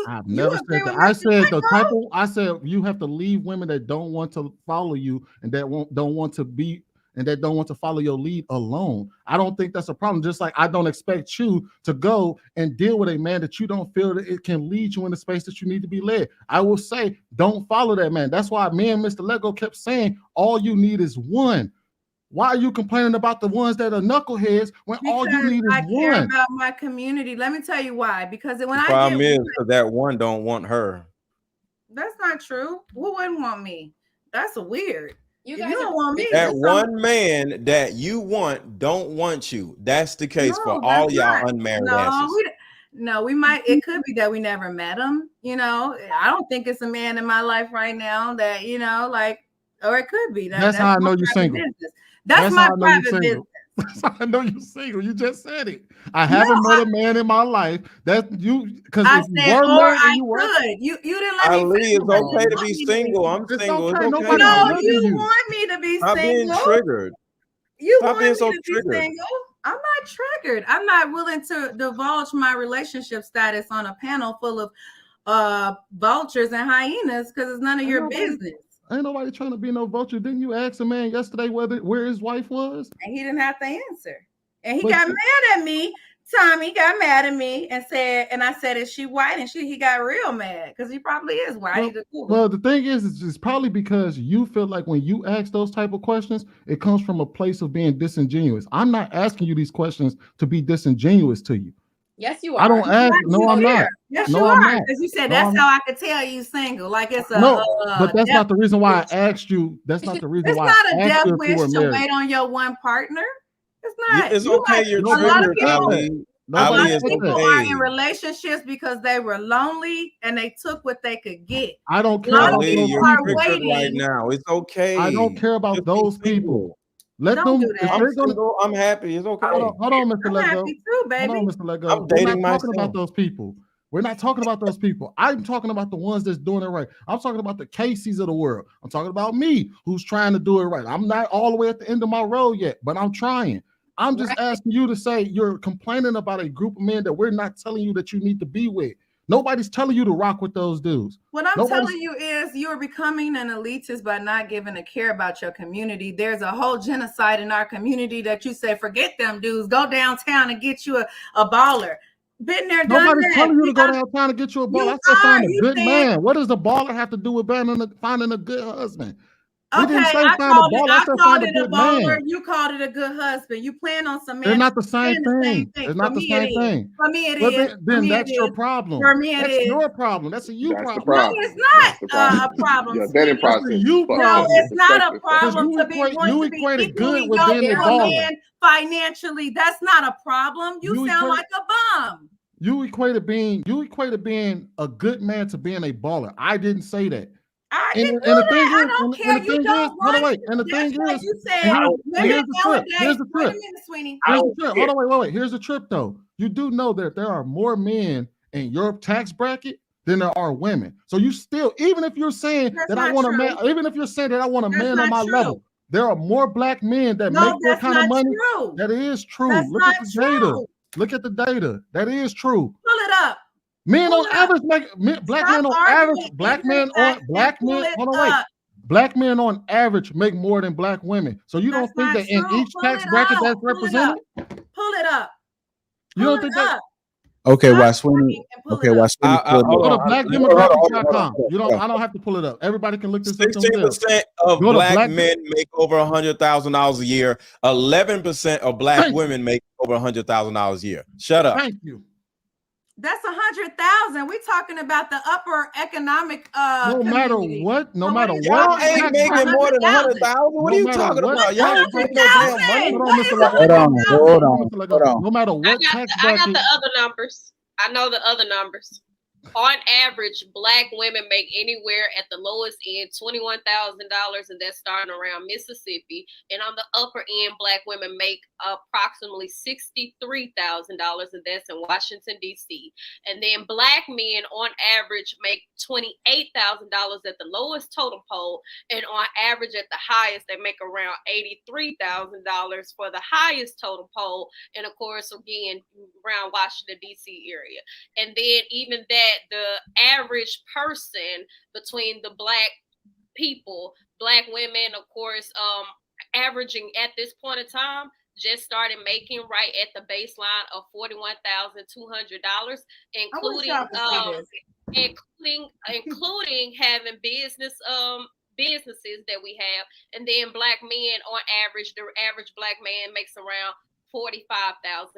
I've you never agree said that. with I Mr. said the type Lego? of. I said you have to leave women that don't want to follow you and that don't want to be and that don't want to follow your lead alone. I don't think that's a problem. Just like I don't expect you to go and deal with a man that you don't feel that it can lead you in the space that you need to be led. I will say, don't follow that man. That's why me and Mr. Lego kept saying, all you need is one. Why are you complaining about the ones that are knuckleheads when all you need is I care one? about my community. Let me tell you why. Because when The I problem get is because that one don't want her. that's not true. Who wouldn't want me? That's weird. You If guys you don't want me, That that's one man that you want don't want you. That's the case for no, all that's y'all not. unmarried asses. We might. It could be that we never met him. You know, I don't think it's a man in my life right now that or it could be That's how I know you're single. Business. That's my private business. That's how I know you're single. You just said it. I haven't met a man in my life that you because if you were married and you were, you didn't let me. Ali, it's okay to be single. I'm single. It's okay. No, you want me to be Stop single. being triggered. You Stop want being me so to triggered. be single? I'm not triggered. I'm not willing to divulge my relationship status on a panel full of vultures and hyenas because it's none of your business. Ain't nobody trying to be no vulture. Didn't you ask a man yesterday where his wife was? And he didn't have to answer. And he got mad at me. Tommy got mad at me and I said, is she white? And he got real mad because he probably is white. Well, the thing is, it's probably because you feel like when you ask those type of questions, it comes from a place of being disingenuous. I'm not asking you these questions to be disingenuous to you. Yes, you are. I don't ask. No, I'm not. Yes, no, you I'm are. not. Because you said No, that's I'm how I could tell you single. Like it's a no, but that's not the reason why I asked you. That's not the reason why not I a asked death you if you wish were to married. wait on your one partner. It's not. It's okay. You're a lot of triggered, people, Ali. a lot Ali, of it's people okay. are in relationships because they were lonely and they took what they could get. I don't care about Ali, those you're people triggered right now. It's okay. I don't care about Just be those people. single. Let Don't them. do that. I'm single. I'm happy. It's okay. Hold on, Mr. I'm Lego. happy too, baby. Hold on, Mr. Lego. I'm We're dating not talking myself. about those people. We're not talking about those people. I'm talking about the ones that's doing it right. I'm talking about the Caseys of the world. I'm talking about me, who's trying to do it right. I'm not all the way at the end of my road yet, but I'm trying. I'm just asking you to say you're complaining about a group of men that we're not telling you that you need to be with. Nobody's telling you to rock with those dudes. What I'm telling you is you're becoming an elitist by not giving a care about your community. There's a whole genocide in our community that you say, forget them dudes, go downtown and get you a baller. Been there, done Nobody's that. telling you to go downtown to get you a baller. I said find a good man. What does the baller have to do with finding a good husband? We didn't say find a baller. I said find a good man. You called it a good husband. You plan on some man. They're not the same thing. It's not the same thing. For me, it is. Then that's your problem. For me, it that's is. your problem. That's a you problem. No, it's not a problem. Yeah, that in process. No, it's not a problem to be you equated good with being a baller. Financially. That's not a problem. You sound like a bum. You equated being a good man to being a baller. I didn't say that. I didn't do that. I don't care. You don't want. And the thing is, you said, here's the trip. Here's the trip. Wait a minute, Sweeney. Here's the trip. Hold on, wait. Here's the trip, though. You do know that there are more men in your tax bracket than there are women. So you still, even if you're saying that I want a man, even if you're saying that I want a man on my level, there are more black men that make that kind of money. That is true. Look at the data. Look at the data. That is true. Pull it up. Men on average black men on average make more than black women. So you don't think that in each tax bracket that's represented? Pull it up. You don't think that? Okay, why Sweeney? Okay, why Sweeney? Go to blackdemographics.com. I don't have to pull it up. Everybody can look this up themselves. 16% of black men make over $100,000 a year. 11% of black women make over $100,000 a year. Shut up. Thank you. That's 100,000. We're talking about the upper economic no matter community. what. Y'all ain't making more than 100,000. What are you talking about? Y'all ain't making no damn money. Hold on. No matter what tax bracket. I got the other numbers. I know the other numbers. On average, Black women make anywhere at the lowest end $21,000, and that's starting around Mississippi. And on the upper end, Black women make approximately $63,000, and that's in Washington, D.C. And then Black men, on average, make $28,000 at the lowest totem pole, and on average, at the highest, they make around $83,000 for the highest totem pole. And of course, again, around Washington, D.C. area. And then even that, the average person between the Black people, Black women, of course, averaging at this point in time, just started making right at the baseline of $41,200, including having businesses that we have. And then Black men, on average, the average Black man makes around $45,000.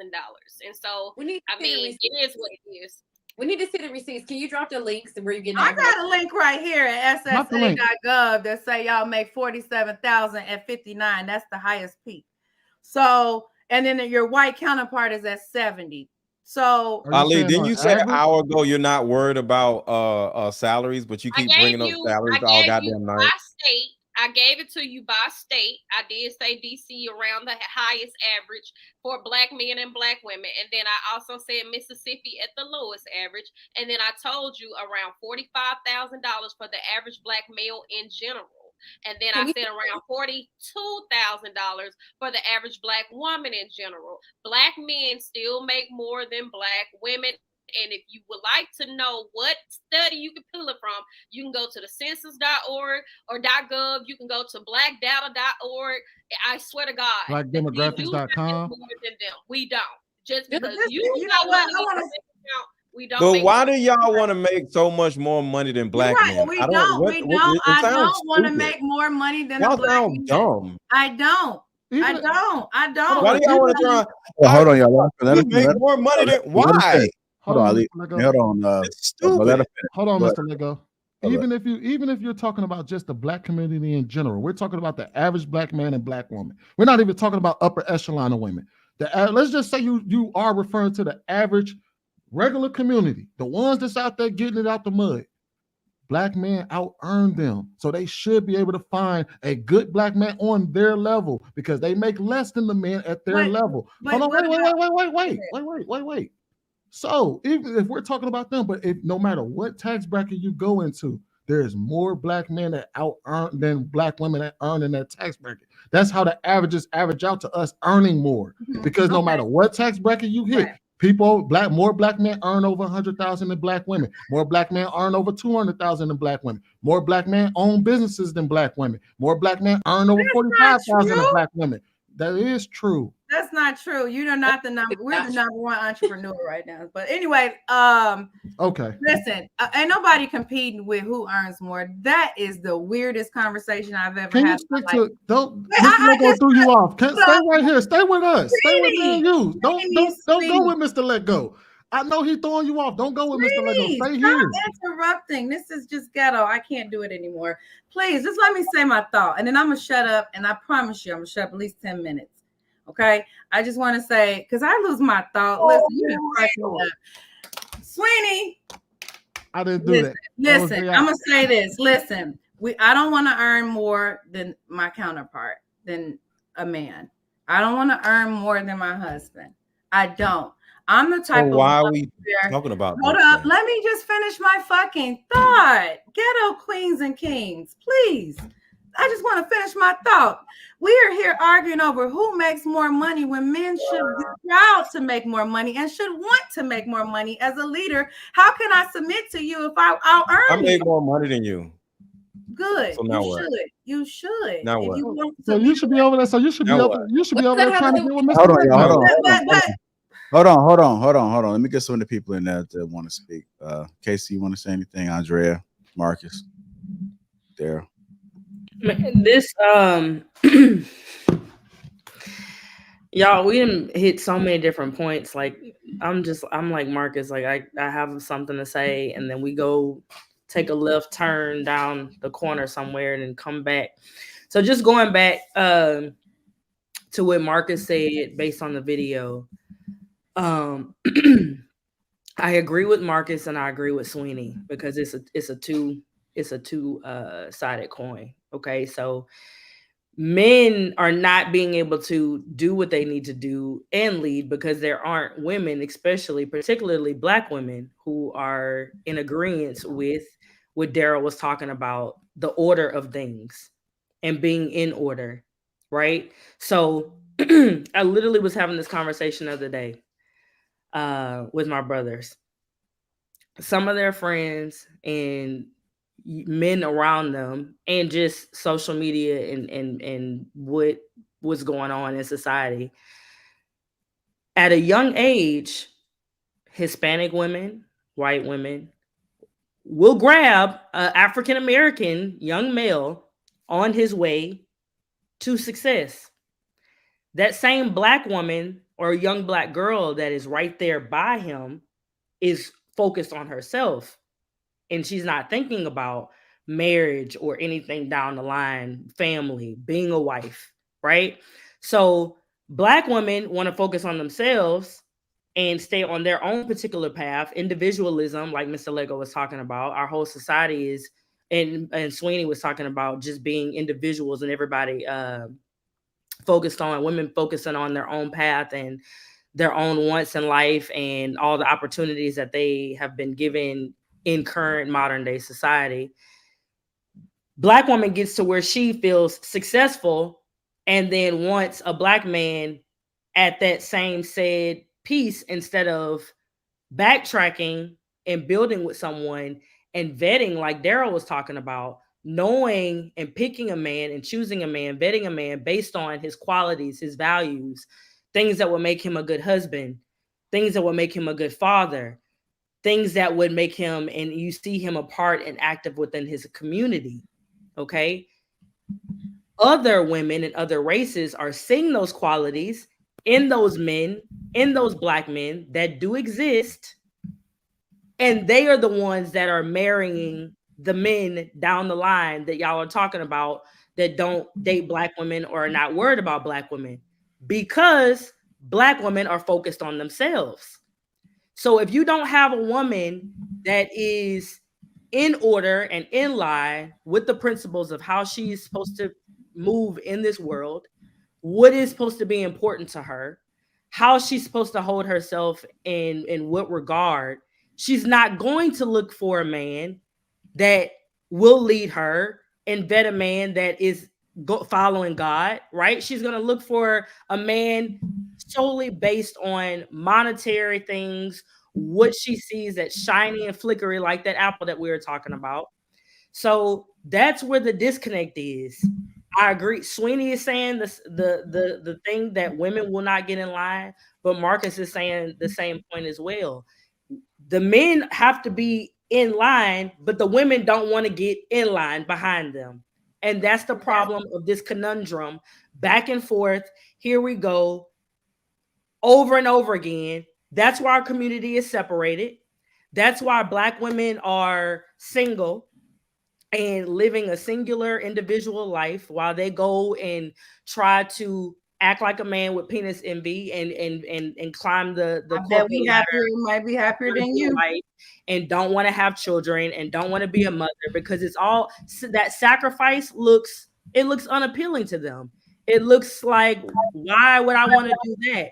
And so, I mean, it is what it is. We need to see the receipts. Can you drop the links where you get? I got a link right here at SSA.gov that say y'all make $47,000 at 59. That's the highest peak. So, and then your white counterpart is at 70. So, Ali, didn't you say an hour ago you're not worried about salaries, but you keep bringing up salaries all goddamn night? I gave it to you by state. I did say DC around the highest average for Black men and Black women. And then I also said Mississippi at the lowest average. And then I told you around $45,000 for the average Black male in general. And then I said around $42,000 for the average Black woman in general. Black men still make more than Black women. And if you would like to know what study you can pull it from, you can go to the census.org or .gov. You can go to blackdata.org. I swear to God, blackdemographics.com. We don't. Just because you know what? we don't. But why do y'all want to make so much more money than Black men? We don't. I don't want to make more money than a Black man. Dumb. I don't. I don't. Why do y'all want to try? Hold on, y'all. Let make more money than why? Hold on, Ali. Hold on. Hold on, Mr. Lego. Even if you're talking about just the Black community in general, we're talking about the average Black man and Black woman. We're not even talking about upper echelon of women. Let's just say you are referring to the average regular community, the ones that's out there getting it out the mud. Black men out-earn them, so they should be able to find a good Black man on their level because they make less than the men at their level. Hold on, wait. So even if we're talking about them, but no matter what tax bracket you go into, there's more Black men that out-earn than Black women that earn in that tax bracket. That's how the averages average out to us earning more. Because no matter what tax bracket you hit, more Black men earn over 100,000 than Black women. More Black men earn over 200,000 than Black women. More Black men own businesses than Black women. More Black men earn over 45,000 than Black women. That is true. That's not true. You are not the number. We're the number one entrepreneur right now. But anyway, okay. Listen, ain't nobody competing with who earns more. That is the weirdest conversation I've ever had. Can you stick to? Don't. Mr. Lego threw you off. Stay right here. Stay with us. Stay with me and you. Don't go with Mr. Let Go. I know he's throwing you off. Don't go with Mr. Lego. Stay here. Interrupting. This is just ghetto. I can't do it anymore. Please, just let me say my thought, and then I'm gonna shut up. And I promise you, I'm gonna shut up at least 10 minutes. Okay, I just want to say because I lose my thought. Listen, you been cracking up, Sweeney. I didn't do that. Listen, I'm gonna say this. Listen, I don't want to earn more than my counterpart, than a man. I don't want to earn more than my husband. I don't. I'm the type of. Why are we talking about? Hold up. Let me just finish my fucking thought. Ghetto queens and kings, please. I just want to finish my thought. We are here arguing over who makes more money when men should be proud to make more money and should want to make more money. As a leader, how can I submit to you if I'll earn? I make more money than you. Good. So now you should. Now what? So you should be over there. So you should be over. You should be over there trying to get with Mr. Hold on. Let me get some of the people in there that want to speak. Casey, you want to say anything? Andrea, Marcus, Daryl. This y'all, we didn't hit so many different points. Like I'm like Marcus, like I have something to say, and then we go take a left turn down the corner somewhere and then come back. So just going back to what Marcus said based on the video. I agree with Marcus and I agree with Sweeney because it's a two sided coin. Okay, so men are not being able to do what they need to do and lead because there aren't women, especially particularly Black women, who are in agreement with what Daryl was talking about, the order of things and being in order, right? So I literally was having this conversation the other day with my brothers. Some of their friends and men around them and just social media and what was going on in society. At a young age, Hispanic women, white women will grab an African American young male on his way to success. That same Black woman or young Black girl that is right there by him is focused on herself. And she's not thinking about marriage or anything down the line, family, being a wife, right? So Black women want to focus on themselves and stay on their own particular path. Individualism, like Mr. Lego was talking about, our whole society is, and Sweeney was talking about just being individuals and everybody focused on women focusing on their own path and their own wants in life and all the opportunities that they have been given in current modern day society. Black woman gets to where she feels successful and then wants a Black man at that same said piece instead of backtracking and building with someone and vetting, like Daryl was talking about, knowing and picking a man and choosing a man, vetting a man based on his qualities, his values, things that would make him a good husband, things that would make him a good father, things that would make him, and you see him a part and active within his community. Okay. Other women and other races are seeing those qualities in those men, in those Black men that do exist. And they are the ones that are marrying the men down the line that y'all are talking about that don't date Black women or are not worried about Black women because Black women are focused on themselves. So if you don't have a woman that is in order and in line with the principles of how she's supposed to move in this world, what is supposed to be important to her, how she's supposed to hold herself in what regard, she's not going to look for a man that will lead her and vet a man that is following God, right? She's going to look for a man solely based on monetary things, what she sees that's shiny and flickery, like that apple that we were talking about. So that's where the disconnect is. I agree. Sweeney is saying the thing that women will not get in line, but Marcus is saying the same point as well. The men have to be in line, but the women don't want to get in line behind them. And that's the problem of this conundrum, back and forth. Here we go, over and over again. That's why our community is separated. That's why Black women are single and living a singular individual life while they go and try to act like a man with penis envy and climb the bet we happier, might be happier than you, and don't want to have children and don't want to be a mother because it's all that sacrifice looks unappealing to them. It looks like, why would I want to do that?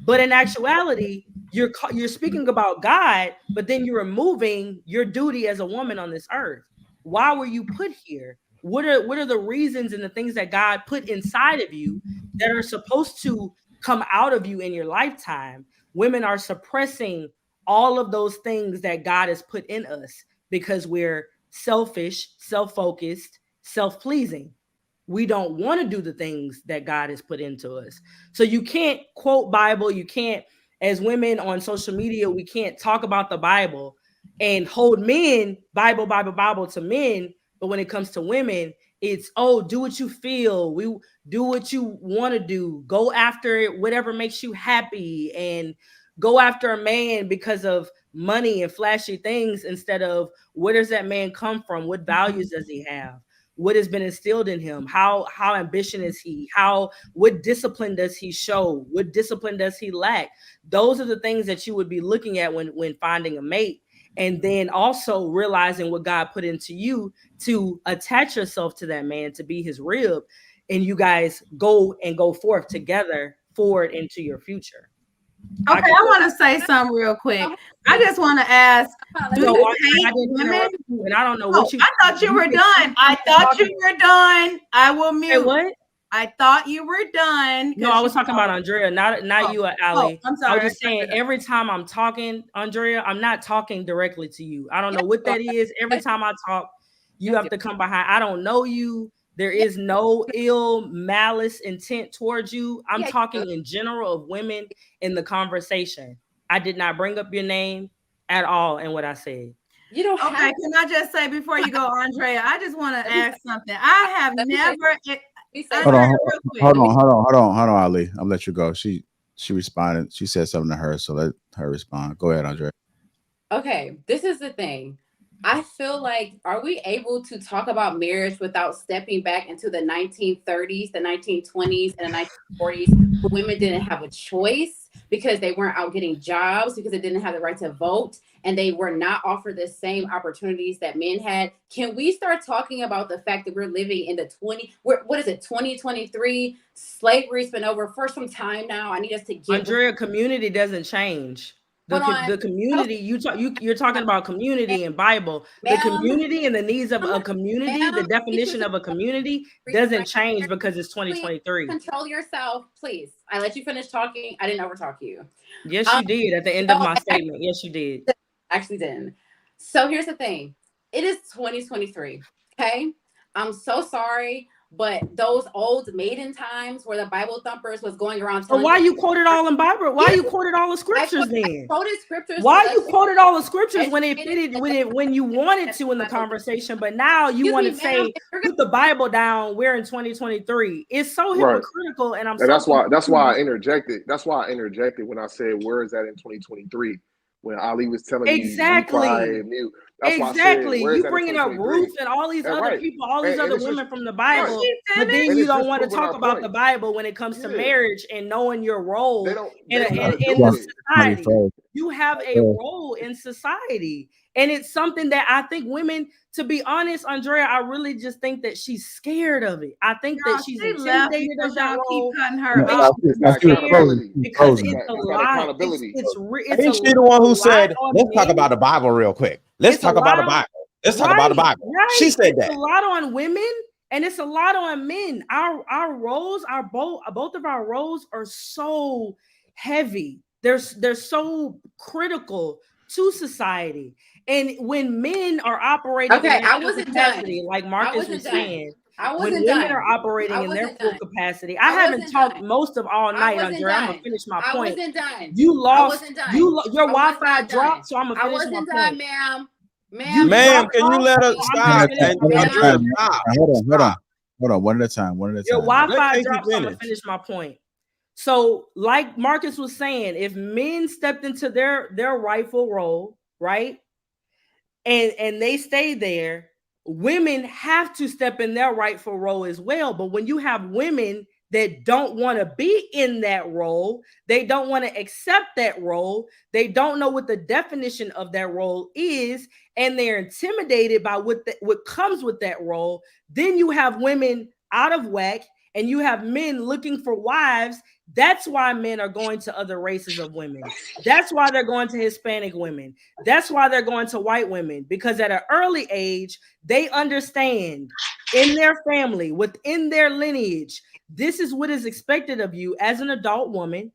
But in actuality, you're speaking about God, but then you're removing your duty as a woman on this earth. Why were you put here? What are the reasons and the things that God put inside of you that are supposed to come out of you in your lifetime? Women are suppressing all of those things that God has put in us because we're selfish, self-focused, self-pleasing. We don't want to do the things that God has put into us. So you can't quote Bible. You can't, as women on social media, we can't talk about the Bible and hold men, Bible to men. But when it comes to women, it's, oh, do what you feel. We do what you want to do. Go after it, whatever makes you happy, and go after a man because of money and flashy things instead of where does that man come from? What values does he have? what has been instilled in him, how ambitious is he, what discipline does he show, what discipline does he lack. Those are the things that you would be looking at when finding a mate. And then also realizing what God put into you to attach yourself to that man, to be his rib, and you guys go forth together forward into your future. Okay, I want to say something real quick. I just want to ask, do you hate women? And I don't know what you. I thought you were done. I thought you were done. I will mute. Hey, what? I thought you were done. No, I was talking about Andrea, not you or Ali. I'm sorry. I was just saying every time I'm talking, Andrea, I'm not talking directly to you. I don't know what that is. Every time I talk, you have to come behind. I don't know you. There is no ill malice intent towards you. I'm talking in general of women in the conversation. I did not bring up your name at all in what I said. You don't okay, can I just say before you go, Andrea, I just want to ask something. I have never Hold on, Ali. I'll let you go. She responded. She said something to her, so let her respond. Go ahead, Andrea. Okay, this is the thing. I feel like, are we able to talk about marriage without stepping back into the 1930s, the 1920s, and the 1940s? Women didn't have a choice because they weren't out getting jobs, because they didn't have the right to vote, and they were not offered the same opportunities that men had. Can we start talking about the fact that we're living in the 2023? Slavery's been over for some time now. I need us to get Andrea, community doesn't change. The community you're talking about community and Bible. The community and the needs of a community, the definition of a community doesn't change because it's 2023. Control yourself, please. I let you finish talking. I didn't overtalk you. Yes, you did at the end of my statement. Yes, you did. Actually didn't. So here's the thing. It is 2023. Okay. I'm so sorry. But those old maiden times where the Bible thumpers was going around. So why you quoted all in Bible? Why you quoted all the scriptures then? I quoted scriptures. Why you quoted all the scriptures when it fitted when you wanted to in the conversation, but now you want to say put the Bible down. We're in 2023. It's so hypocritical, and that's why I interjected. That's why I interjected when I said, "Where is that in 2023?" When Ali was telling you exactly. Exactly. You bringing up Ruth and all these other people, all these other women from the Bible, but then you don't want to talk about the Bible when it comes to marriage and knowing your role in society. You have a role in society. And it's something that I think women, to be honest, Andrea, I really just think that she's scared of it. I think that she's intimidated of that role. Keep cutting her off. Because it's a lot. Ain't she the one who said, let's talk about the Bible real quick. Let's talk about the Bible. Let's talk about the Bible. She said that. It's a lot on women and it's a lot on men. Our roles, both of our roles are so heavy. They're so critical to society. And when men are operating in their full capacity, like Marcus was saying, when women are operating in their full capacity, I haven't talked most of all night, Andrea. I'm gonna finish my point. You lost. Your Wi-Fi dropped, so I'm gonna finish my point. Ma'am, can you let us stop? Hold on. One at a time. Your Wi-Fi dropped, so I'm gonna finish my point. So, like Marcus was saying, if men stepped into their rightful role, right? And they stay there, women have to step in their rightful role as well. But when you have women that don't want to be in that role, they don't want to accept that role, they don't know what the definition of that role is, and they're intimidated by what comes with that role, then you have women out of whack and you have men looking for wives. That's why men are going to other races of women. That's why they're going to Hispanic women. That's why they're going to white women, because at an early age, they understand in their family, within their lineage, this is what is expected of you as an adult woman.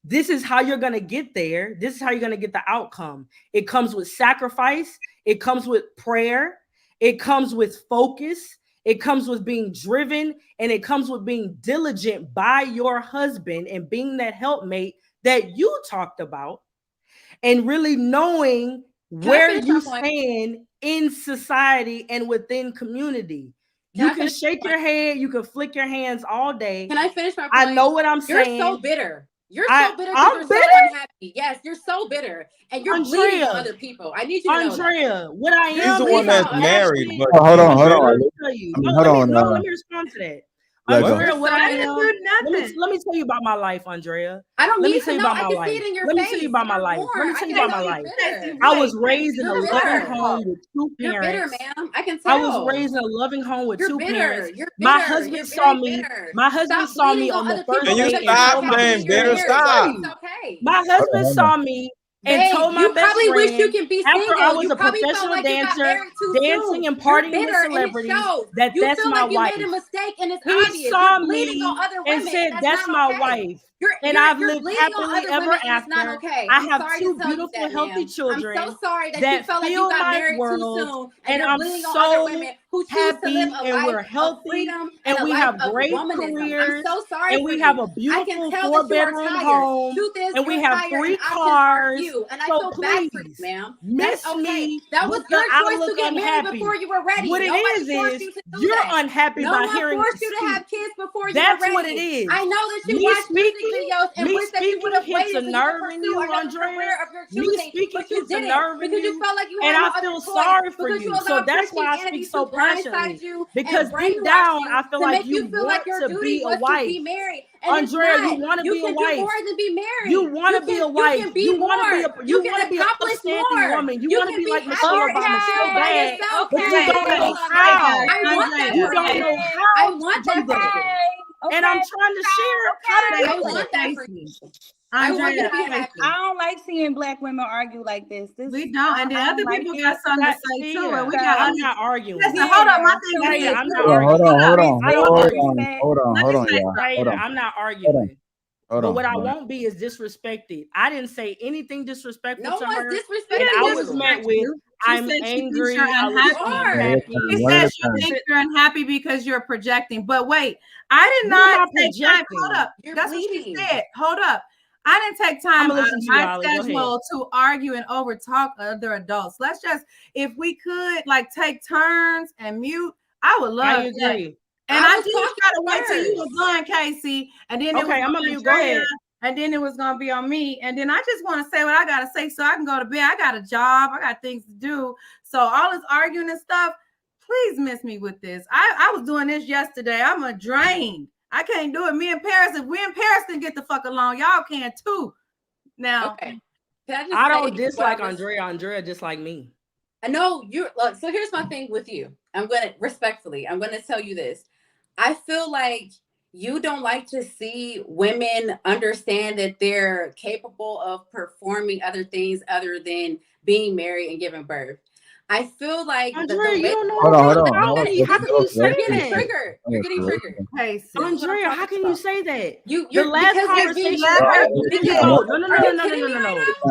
This is how you're going to get there. This is how you're going to get the outcome. It comes with sacrifice. It comes with prayer. It comes with focus. It comes with being driven, and it comes with being diligent by your husband and being that helpmate that you talked about, and really knowing where you stand in society and within community. You can shake your head, you can flick your hands all day. Can I finish my point? I know what I'm saying. You're so bitter. You're so bitter because you're so unhappy. Yes, you're so bitter. And you're bleeding on other people. I need you to know that. What I He's am the one that's married, but hold on. Let me tell you. Let me respond to that. Andrea, what I am. Let me tell you about my life, Andrea. I don't Let me need tell to you know. about I my can life. see it in your Let me face. tell you about my life. Let me tell you about my life. Bitter. I was raised in a You're loving bitter. home with two You're bitter, parents. ma'am. I can I tell. was raised in a loving home with You're two bitter. parents. You're My bitter. husband You're saw very me. bitter. My husband Stop saw me bleeding on the other first people Can you date because and stop told my saying best bitter? friend. Stop. It's okay. My husband saw me and Babe, told my you best probably wish you friend can be after single. I was You a probably felt professional like you got dancer, married too dancing soon. and You're partying with bitter and it celebrities, shows. that You that's feel my like you made a wife. mistake and it's He obvious. saw You're bleeding me on other and women said, and that's "That's not my okay. wife." And I've lived Bleeding on happily other ever women and it's not after. okay. I I'm have sorry two to tell you beautiful, that, healthy ma'am. children I'm so sorry that you felt like you fill got my married too world, soon and and you're I'm bleeding on other so women who choose to live happy, a and life we're of healthy, freedom and and a we life have of great womanism. I'm careers, so sorry and for we have you. a I can beautiful tell that you are 4-bedroom tired. home, Truth is, and we you're have tired 3 and options are cars. few. And I So feel bad for you, please, ma'am. That's miss okay. me That was with the your choice outlook to get married unhappy. before you were ready. What it Nobody forced is you to do you're that. unhappy No by one hearing me forced you to speak. have kids before you were That's ready. what it is. I know that you Me watch music speaking, videos and me wish that you would speaking have hits a waited so you could nerve in pursue you, another Andrea. career of your Me choosing, speaking but you hits a didn't nerve in because you you, felt like you and had no I other feel choice sorry for because you you. So allowed that's why I speak Christianity so to blindside passionately, you because and deep brainwash down, you I feel to like make you you feel like want your to be duty a was to wife. be married. And it's Andrea, you not. want to You be a can do wife. more than be You married. want to be a wife. You can You want can to be a accomplish upstanding more. woman. You You want to can be be like Michelle happier and Obama so fulfilled by bad, yourself. but you don't Period. know how. I want that You for don't you. know I how to want do that for that. you. And I'm trying to share how to I do want it. that for you. I want you to be happy. I don't like seeing black women argue like this. We don't, and then other people got something to say too. And we got. I'm not arguing. Listen, hold on. My thing is, I'm not arguing. Hold on, y'all. Hold on. I'm not arguing. Hold But on. what I won't be is disrespected. I didn't say anything disrespectful No to one's her. disrespecting And I you. was met with, I'm said she thinks angry. you're I was unhappy. unhappy. She said she thinks you're unhappy because you're projecting. But wait, I did not take time. Hold up. That's what she said. Hold up. I didn't take time out of my schedule to argue and over talk other adults. Let's just, if we could, like, take turns and mute, I would love I agree. that. And I did try to wait till you were gone, Casey, and then it was I'm on gonna mute. Go ahead. and then it was gonna be on me. And then I just want to say what I gotta say so I can go to bed. I got a job, I got things to do. So all this arguing and stuff, please miss me with this. I was doing this yesterday. I'm a drain. I can't do it. Me and Paris, if we in Paris can get the fuck along, y'all can too. Now, I don't dislike Andrea. Andrea dislike me. I know you look. So here's my thing with you. I'm gonna tell you this. I feel like you don't like to see women understand that they're capable of performing other things other than being married and giving birth. I feel like Andrea, you don't know. Hold on. How can you say that? You're getting triggered. Hey, Andrea, how can you say that? The last conversation. No.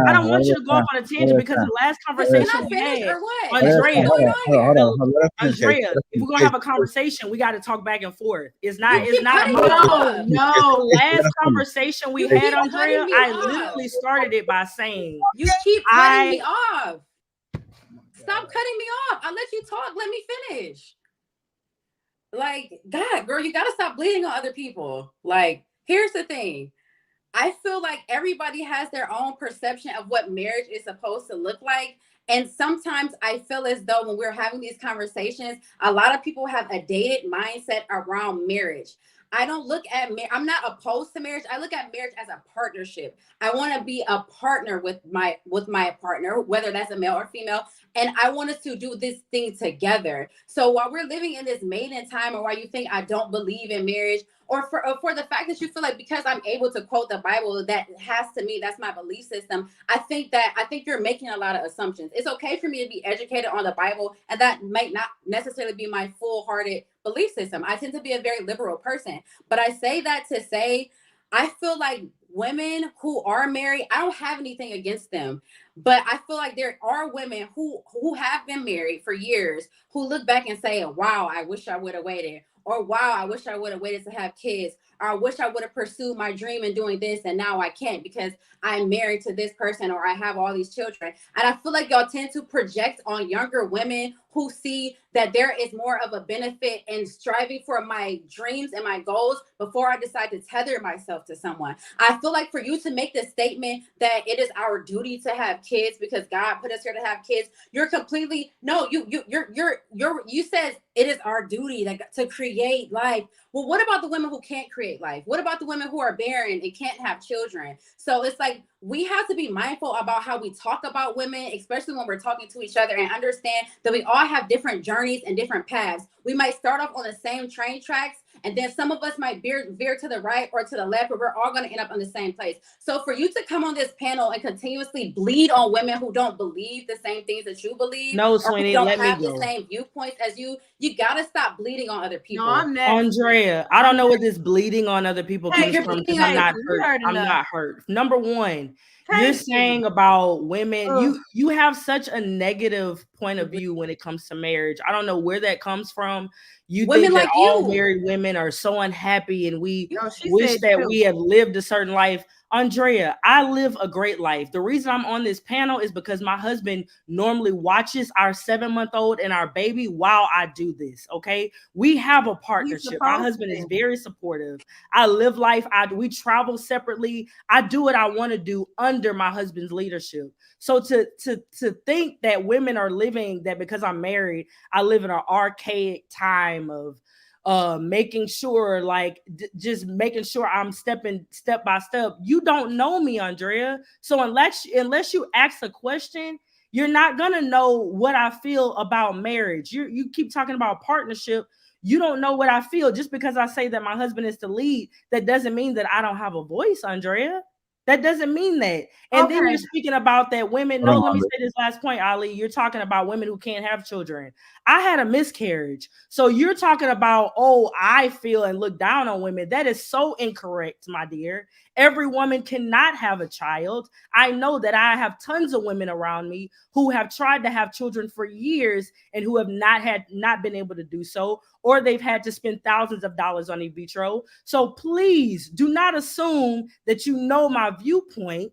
I don't want you to go off on a tangent because the last conversation we had, Andrea. Andrea, if we're gonna have a conversation, we got to talk back and forth. It's not a monologue. No. Last conversation we had, Andrea, I literally started it by saying, you keep cutting me off. Stop cutting me off. I let you talk. Let me finish. Like, God, girl, you got to stop bleeding on other people. Like, here's the thing. I feel like everybody has their own perception of what marriage is supposed to look like. And sometimes I feel as though when we're having these conversations, a lot of people have a dated mindset around marriage. I don't look at I'm not opposed to marriage. I look at marriage as a partnership. I want to be a partner with my partner, whether that's a male or female, and I want us to do this thing together. So while we're living in this maiden time, or while you think I don't believe in marriage, or for the fact that you feel like because I'm able to quote the Bible, that has to me, that's my belief system. I think you're making a lot of assumptions. It's okay for me to be educated on the Bible, and that might not necessarily be my full-hearted belief system. I tend to be a very liberal person, but I say that to say, I feel like women who are married, I don't have anything against them, but I feel like there are women who have been married for years who look back and say, wow, I wish I would have waited. or wow, I wish I would have waited to have kids, or I wish I would have pursued my dream in doing this and now I can't because I'm married to this person or I have all these children. And I feel like y'all tend to project on younger women who see that there is more of a benefit in striving for my dreams and my goals before I decide to tether myself to someone. I feel like for you to make the statement that it is our duty to have kids because God put us here to have kids, you're completely no. You said it is our duty to create life. Well, what about the women who can't create life? What about the women who are barren and can't have children? So it's like we have to be mindful about how we talk about women, especially when we're talking to each other, and understand that we all have different journeys and different paths. We might start off on the same train tracks, and then some of us might veer to the right or to the left, but we're all going to end up in the same place. So for you to come on this panel and continuously bleed on women who don't believe the same things that you believe, No, or Sweeney, who don't let me have the go. same viewpoints as you got to stop bleeding on other people. No, I'm next. Andrea, I don't know what this bleeding on other people Hey, comes you're from because bleeding I'm on not me. hurt. I'm enough. not hurt. Number one, you're Casey. saying about women, Ugh. you have such a negative point of view when it comes to marriage. I don't know where that comes from. You Women think that like all you. married women are so unhappy and we No, she wish said that you. we have lived a certain life. Andrea, I live a great life. The reason I'm on this panel is because my husband normally watches our 7-month-old and our baby while I do this. Okay. We have a partnership. My husband is very supportive. I live life. We travel separately. I do what I want to do under my husband's leadership. So to think that women are living that because I'm married, I live in an archaic time of making sure just making sure I'm stepping step by step. You don't know me, Andrea. So unless you ask a question, you're not gonna know what I feel about marriage. You keep talking about partnership. You don't know what I feel. Just because I say that my husband is the lead, that doesn't mean that I don't have a voice, Andrea. That doesn't mean that. And then you're speaking about that women. No, let me say this last point, Ali. You're talking about women who can't have children. I had a miscarriage. So you're talking about, oh, I feel and look down on women. That is so incorrect, my dear. Every woman cannot have a child. I know that I have tons of women around me who have tried to have children for years and who have not been able to do so, or they've had to spend thousands of dollars on in vitro. So please do not assume that you know my viewpoint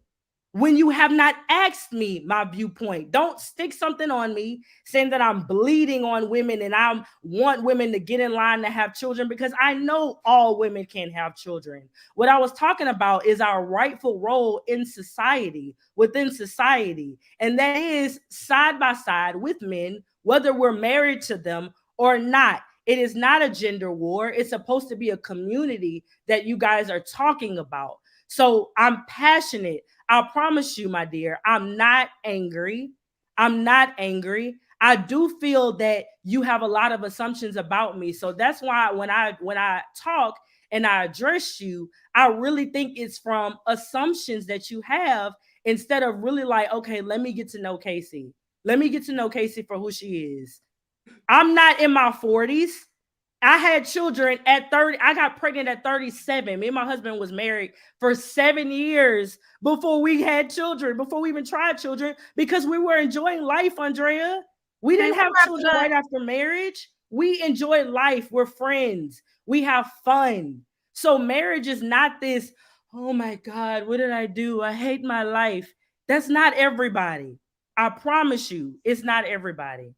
when you have not asked me my viewpoint. Don't stick something on me saying that I'm bleeding on women and I want women to get in line to have children, because I know all women can have children. What I was talking about is our rightful role in society, within society. And that is side by side with men, whether we're married to them or not. It is not a gender war. It's supposed to be a community that you guys are talking about. So I'm passionate. I promise you, my dear, I'm not angry. I'm not angry. I do feel that you have a lot of assumptions about me. So that's why when I talk and I address you, I really think it's from assumptions that you have instead of really like, okay, let me get to know Casey. Let me get to know Casey for who she is. I'm not in my 40s. I had children at 30. I got pregnant at 37. Me and my husband was married for 7 years before we had children, before we even tried children, because we were enjoying life, Andrea. We didn't have children right after marriage. We enjoy life. We're friends. We have fun. So marriage is not this, oh my God, what did I do? I hate my life. That's not everybody. I promise you, it's not everybody.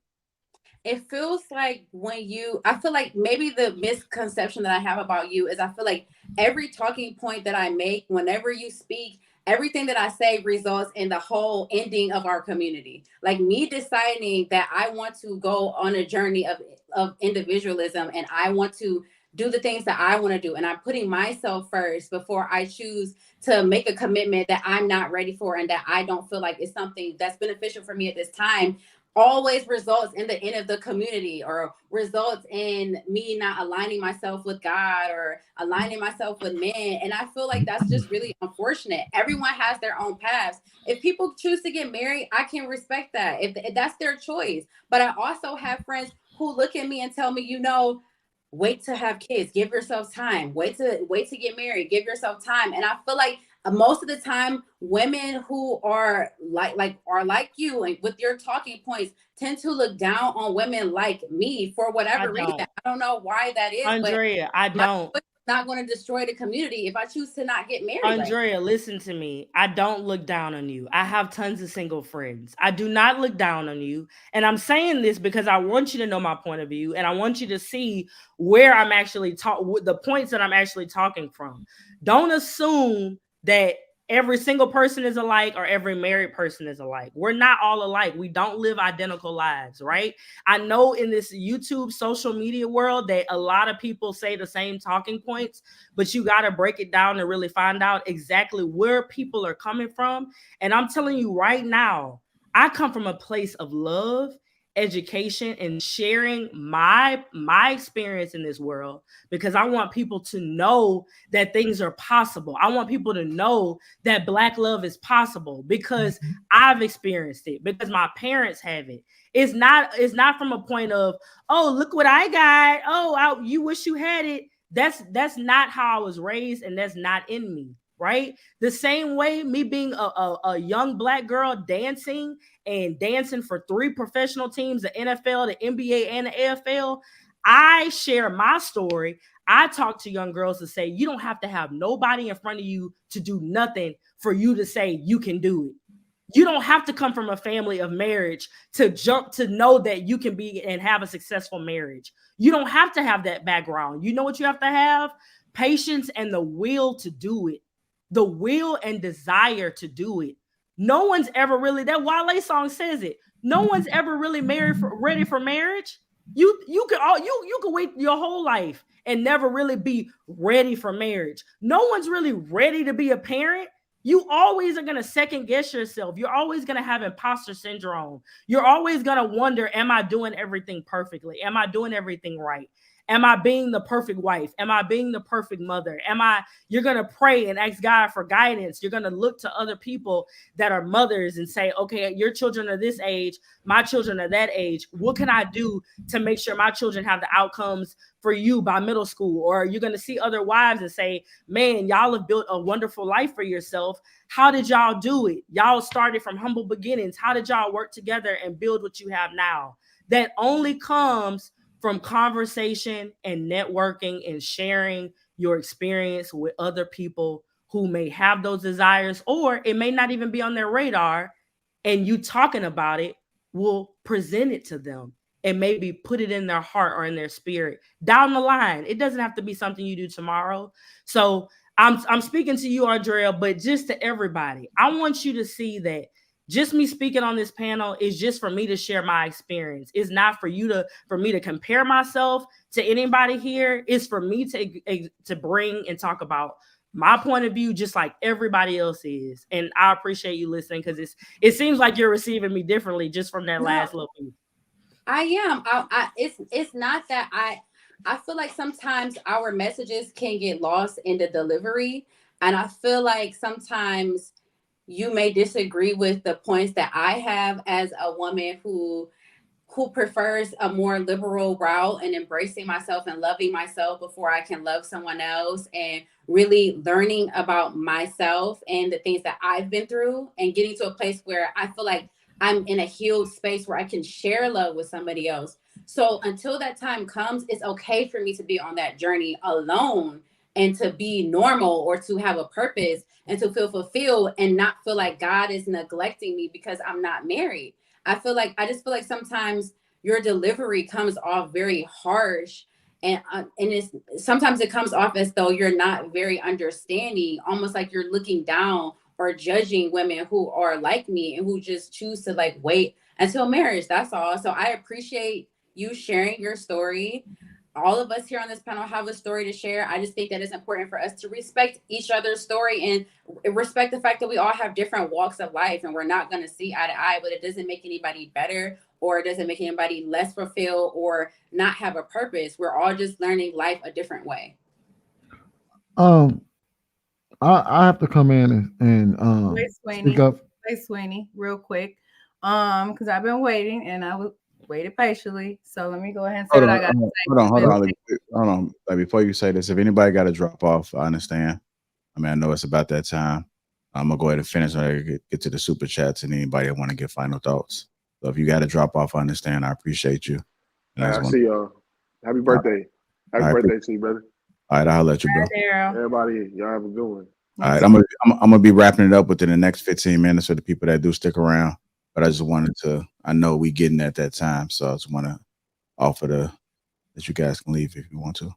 It feels like I feel like maybe the misconception that I have about you is I feel like every talking point that I make, whenever you speak, everything that I say results in the whole ending of our community. Like me deciding that I want to go on a journey of individualism and I want to do the things that I want to do. And I'm putting myself first before I choose to make a commitment that I'm not ready for and that I don't feel like is something that's beneficial for me at this time, always results in the end of the community, or results in me not aligning myself with God or aligning myself with men. And I feel like that's just really unfortunate. Everyone has their own paths. If people choose to get married, I can respect that if that's their choice. But I also have friends who look at me and tell me, wait to have kids, give yourself time, wait to get married, give yourself time. And I feel like most of the time, women who are like you and with your talking points tend to look down on women like me for whatever reason. I don't know why that is, Andrea, but I don't. it's not going to destroy the community if I choose to not get married. Andrea, listen to me. I don't look down on you. I have tons of single friends. I do not look down on you. And I'm saying this because I want you to know my point of view, and I want you to see where I'm actually the points that I'm actually talking from. Don't assume that every single person is alike or every married person is alike. We're not all alike. We don't live identical lives, right? I know in this YouTube social media world that a lot of people say the same talking points, but you got to break it down and really find out exactly where people are coming from. And I'm telling you right now, I come from a place of love, education, and sharing my experience in this world, because I want people to know that things are possible. I want people to know that Black love is possible because I've experienced it, because my parents have it. It's not from a point of, oh, look what I got. Oh, you wish you had it. That's not how I was raised, and that's not in me. Right? The same way me being a young Black girl dancing for 3 professional teams, the NFL, the NBA, and the AFL, I share my story. I talk to young girls to say, you don't have to have nobody in front of you to do nothing for you to say you can do it. You don't have to come from a family of marriage to jump to know that you can be and have a successful marriage. You don't have to have that background. You know what you have to have? Patience and the will to do it. The will and desire to do it. No one's ever really, that Wale song says it. No one's ever really ready for marriage. You could wait your whole life and never really be ready for marriage. No one's really ready to be a parent. You always are going to second guess yourself. You're always going to have imposter syndrome. You're always going to wonder, am I doing everything perfectly? Am I doing everything right? Am I being the perfect wife? Am I being the perfect mother? You're going to pray and ask God for guidance. You're going to look to other people that are mothers and say, okay, your children are this age. My children are that age. What can I do to make sure my children have the outcomes for you by middle school? Or you're going to see other wives and say, man, y'all have built a wonderful life for yourself. How did y'all do it? Y'all started from humble beginnings. How did y'all work together and build what you have now? That only comes from conversation and networking and sharing your experience with other people who may have those desires, or it may not even be on their radar, and you talking about it will present it to them and maybe put it in their heart or in their spirit down the line. It doesn't have to be something you do tomorrow. So I'm speaking to you, Andrea, but just to everybody, I want you to see that just me speaking on this panel is just for me to share my experience. It's not for me to compare myself to anybody here. It's for me to bring and talk about my point of view, just like everybody else is. And I appreciate you listening, because it seems like you're receiving me differently just from that last little piece. I am. It's not that I feel like sometimes our messages can get lost in the delivery, and I feel like sometimes you may disagree with the points that I have as a woman who prefers a more liberal route and embracing myself and loving myself before I can love someone else, and really learning about myself and the things that I've been through, and getting to a place where I feel like I'm in a healed space where I can share love with somebody else. So until that time comes, it's okay for me to be on that journey alone and to be normal, or to have a purpose and to feel fulfilled and not feel like God is neglecting me because I'm not married. I just feel like sometimes your delivery comes off very harsh, and sometimes it comes off as though you're not very understanding, almost like you're looking down or judging women who are like me and who just choose to like wait until marriage. That's all. So I appreciate you sharing your story. All of us here on this panel have a story to share. I just think that it's important for us to respect each other's story and respect the fact that we all have different walks of life, and we're not going to see eye to eye, but it doesn't make anybody better, or it doesn't make anybody less fulfilled or not have a purpose. We're all just learning life a different way. I have to come in and speak up. Wait, Sweeney, real quick, because I've been waiting and I waited patiently. So let me go ahead and say what I got to say. Hold on. Like, before you say this, if anybody got to drop off, I understand. I mean, I know it's about that time. I'm gonna go ahead and finish. I get to the super chats and anybody that want to get final thoughts. So if you got to drop off, I understand. I appreciate you. And I see y'all. Happy birthday. Happy birthday to you, brother. All right, I'll let you, bro. Everybody, y'all have a good one. All right, I'm gonna be wrapping it up within the next 15 minutes for the people that do stick around. But I just wanted to. I know we getting at that time, so I just want to offer that you guys can leave if you want to.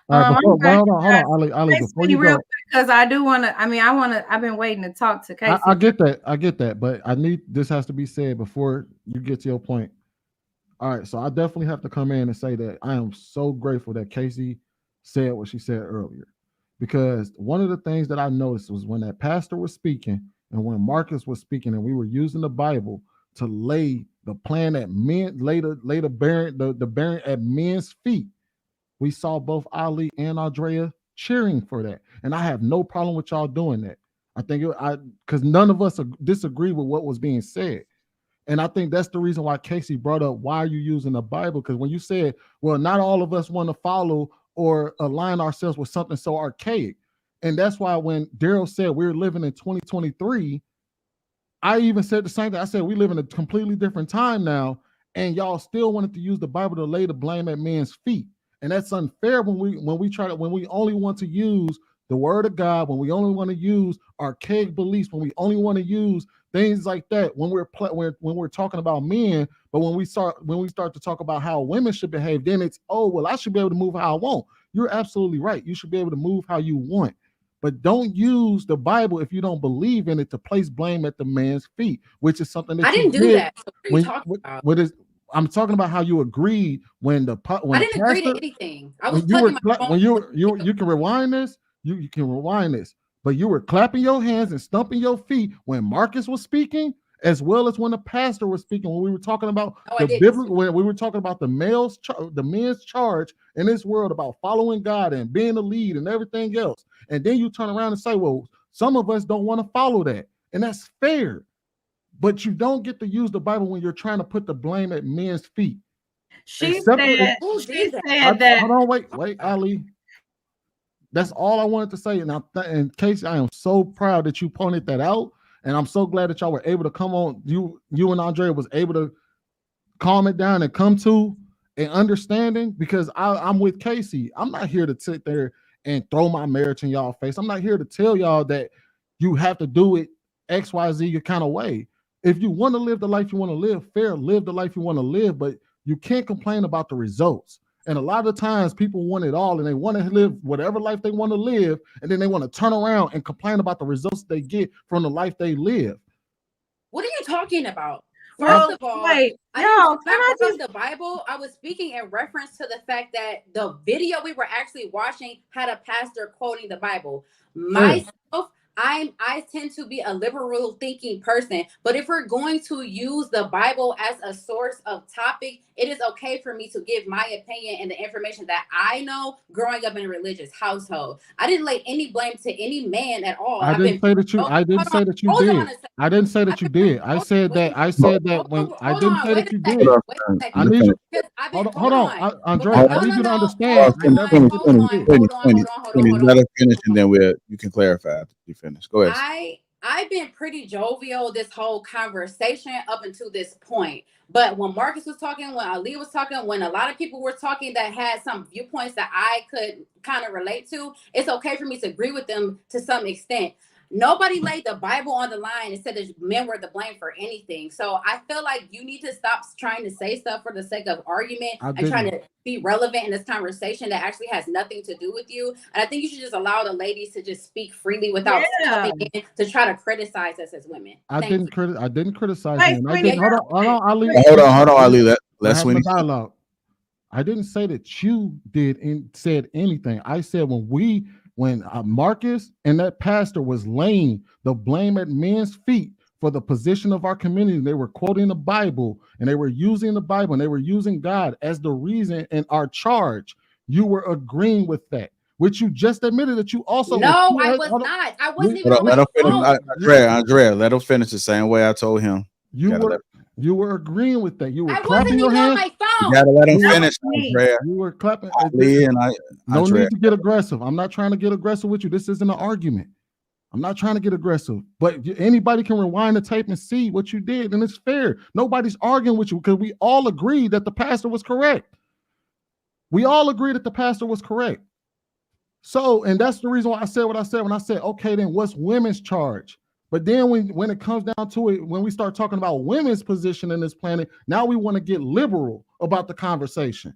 All right, hold on, Ali, before you go, because I do want to. I mean, I've been waiting to talk to Casey. I get that, but this has to be said before you get to your point. All right, so I definitely have to come in and say that I am so grateful that Casey said what she said earlier, because one of the things that I noticed was when that pastor was speaking and when Marcus was speaking, and we were using the Bible to lay the plan at men, lay the bearing at men's feet. We saw both Ali and Andrea cheering for that. And I have no problem with y'all doing that. I think because none of us disagree with what was being said. And I think that's the reason why Casey brought up, why are you using the Bible? Because when you said, well, not all of us want to follow or align ourselves with something so archaic. And that's why when Daryl said we're living in 2023, I even said the same thing. I said we live in a completely different time now, and y'all still wanted to use the Bible to lay the blame at men's feet. And that's unfair when we only want to use the word of God, when we only want to use archaic beliefs, when we only want to use things like that, when we're talking about men. But when we start to talk about how women should behave, then it's, oh, well, I should be able to move how I want. You're absolutely right. You should be able to move how you want. But don't use the Bible if you don't believe in it to place blame at the man's feet, which is something that I didn't do that. So what are you talking about? I'm talking about how you agreed when I didn't agree to anything. I was when you can rewind this. You can rewind this, but you were clapping your hands and stumping your feet when Marcus was speaking, as well as when the pastor was speaking. When we were talking about when we were talking about the men's charge in this world about following God and being the lead and everything else, and then you turn around and say, "Well, some of us don't want to follow that," and that's fair. But you don't get to use the Bible when you're trying to put the blame at men's feet. She said that. Hold on, wait, Ali. That's all I wanted to say. And Casey, I am so proud that you pointed that out. And I'm so glad that y'all were able to come on. You and Andrea was able to calm it down and come to an understanding, because I'm with Casey. I'm not here to sit there and throw my marriage in y'all face. I'm not here to tell y'all that you have to do it XYZ your kind of way. If you want to live the life you want to live, live the life you want to live, but you can't complain about the results. And a lot of times people want it all and they want to live whatever life they want to live, and then they want to turn around and complain about the results they get from the life they live. What are you talking about? First of all, I didn't the Bible. I was speaking in reference to the fact that the video we were actually watching had a pastor quoting the Bible. Myself, I tend to be a liberal thinking person, but if we're going to use the Bible as a source of topic, it is okay for me to give my opinion and the information that I know growing up in a religious household. I didn't lay any blame to any man at all. I didn't say that you did. I didn't say that you did. I said that when I didn't say that you did. I need you. Hold on, Andrea. I need you to understand. Let us finish, and then you can clarify after you finish. Go ahead. I've been pretty jovial this whole conversation up until this point. But when Marcus was talking, when Ali was talking, when a lot of people were talking that had some viewpoints that I could kind of relate to, it's okay for me to agree with them to some extent. Nobody laid the Bible on the line and said that men were to blame for anything. So I feel like you need to stop trying to say stuff for the sake of argument and trying to be relevant in this conversation that actually has nothing to do with you. And I think you should just allow the ladies to just speak freely without stepping in to try to criticize us as women. I didn't criticize you. Hold on, Ali. Hold on, Ali. Let's win dialogue. I didn't say that you said anything. I said when Marcus and that pastor was laying the blame at men's feet for the position of our community, they were quoting the Bible and they were using the Bible and they were using God as the reason in our charge. You were agreeing with that, which you just admitted that you also. No, I was not. I wasn't even. Let him finish. Andrea, let him finish the same way I told him. You were agreeing with that. You were clapping your hands. You gotta let him finish, Andrea. You were clapping. No need to get aggressive. I'm not trying to get aggressive with you. This isn't an argument. I'm not trying to get aggressive, but anybody can rewind the tape and see what you did, and it's fair. Nobody's arguing with you because we all agreed that the pastor was correct. We all agreed that the pastor was correct. So, and that's the reason why I said what I said when I said, okay, then what's women's charge? But then when it comes down to it, when we start talking about women's position in this planet, now we want to get liberal about the conversation.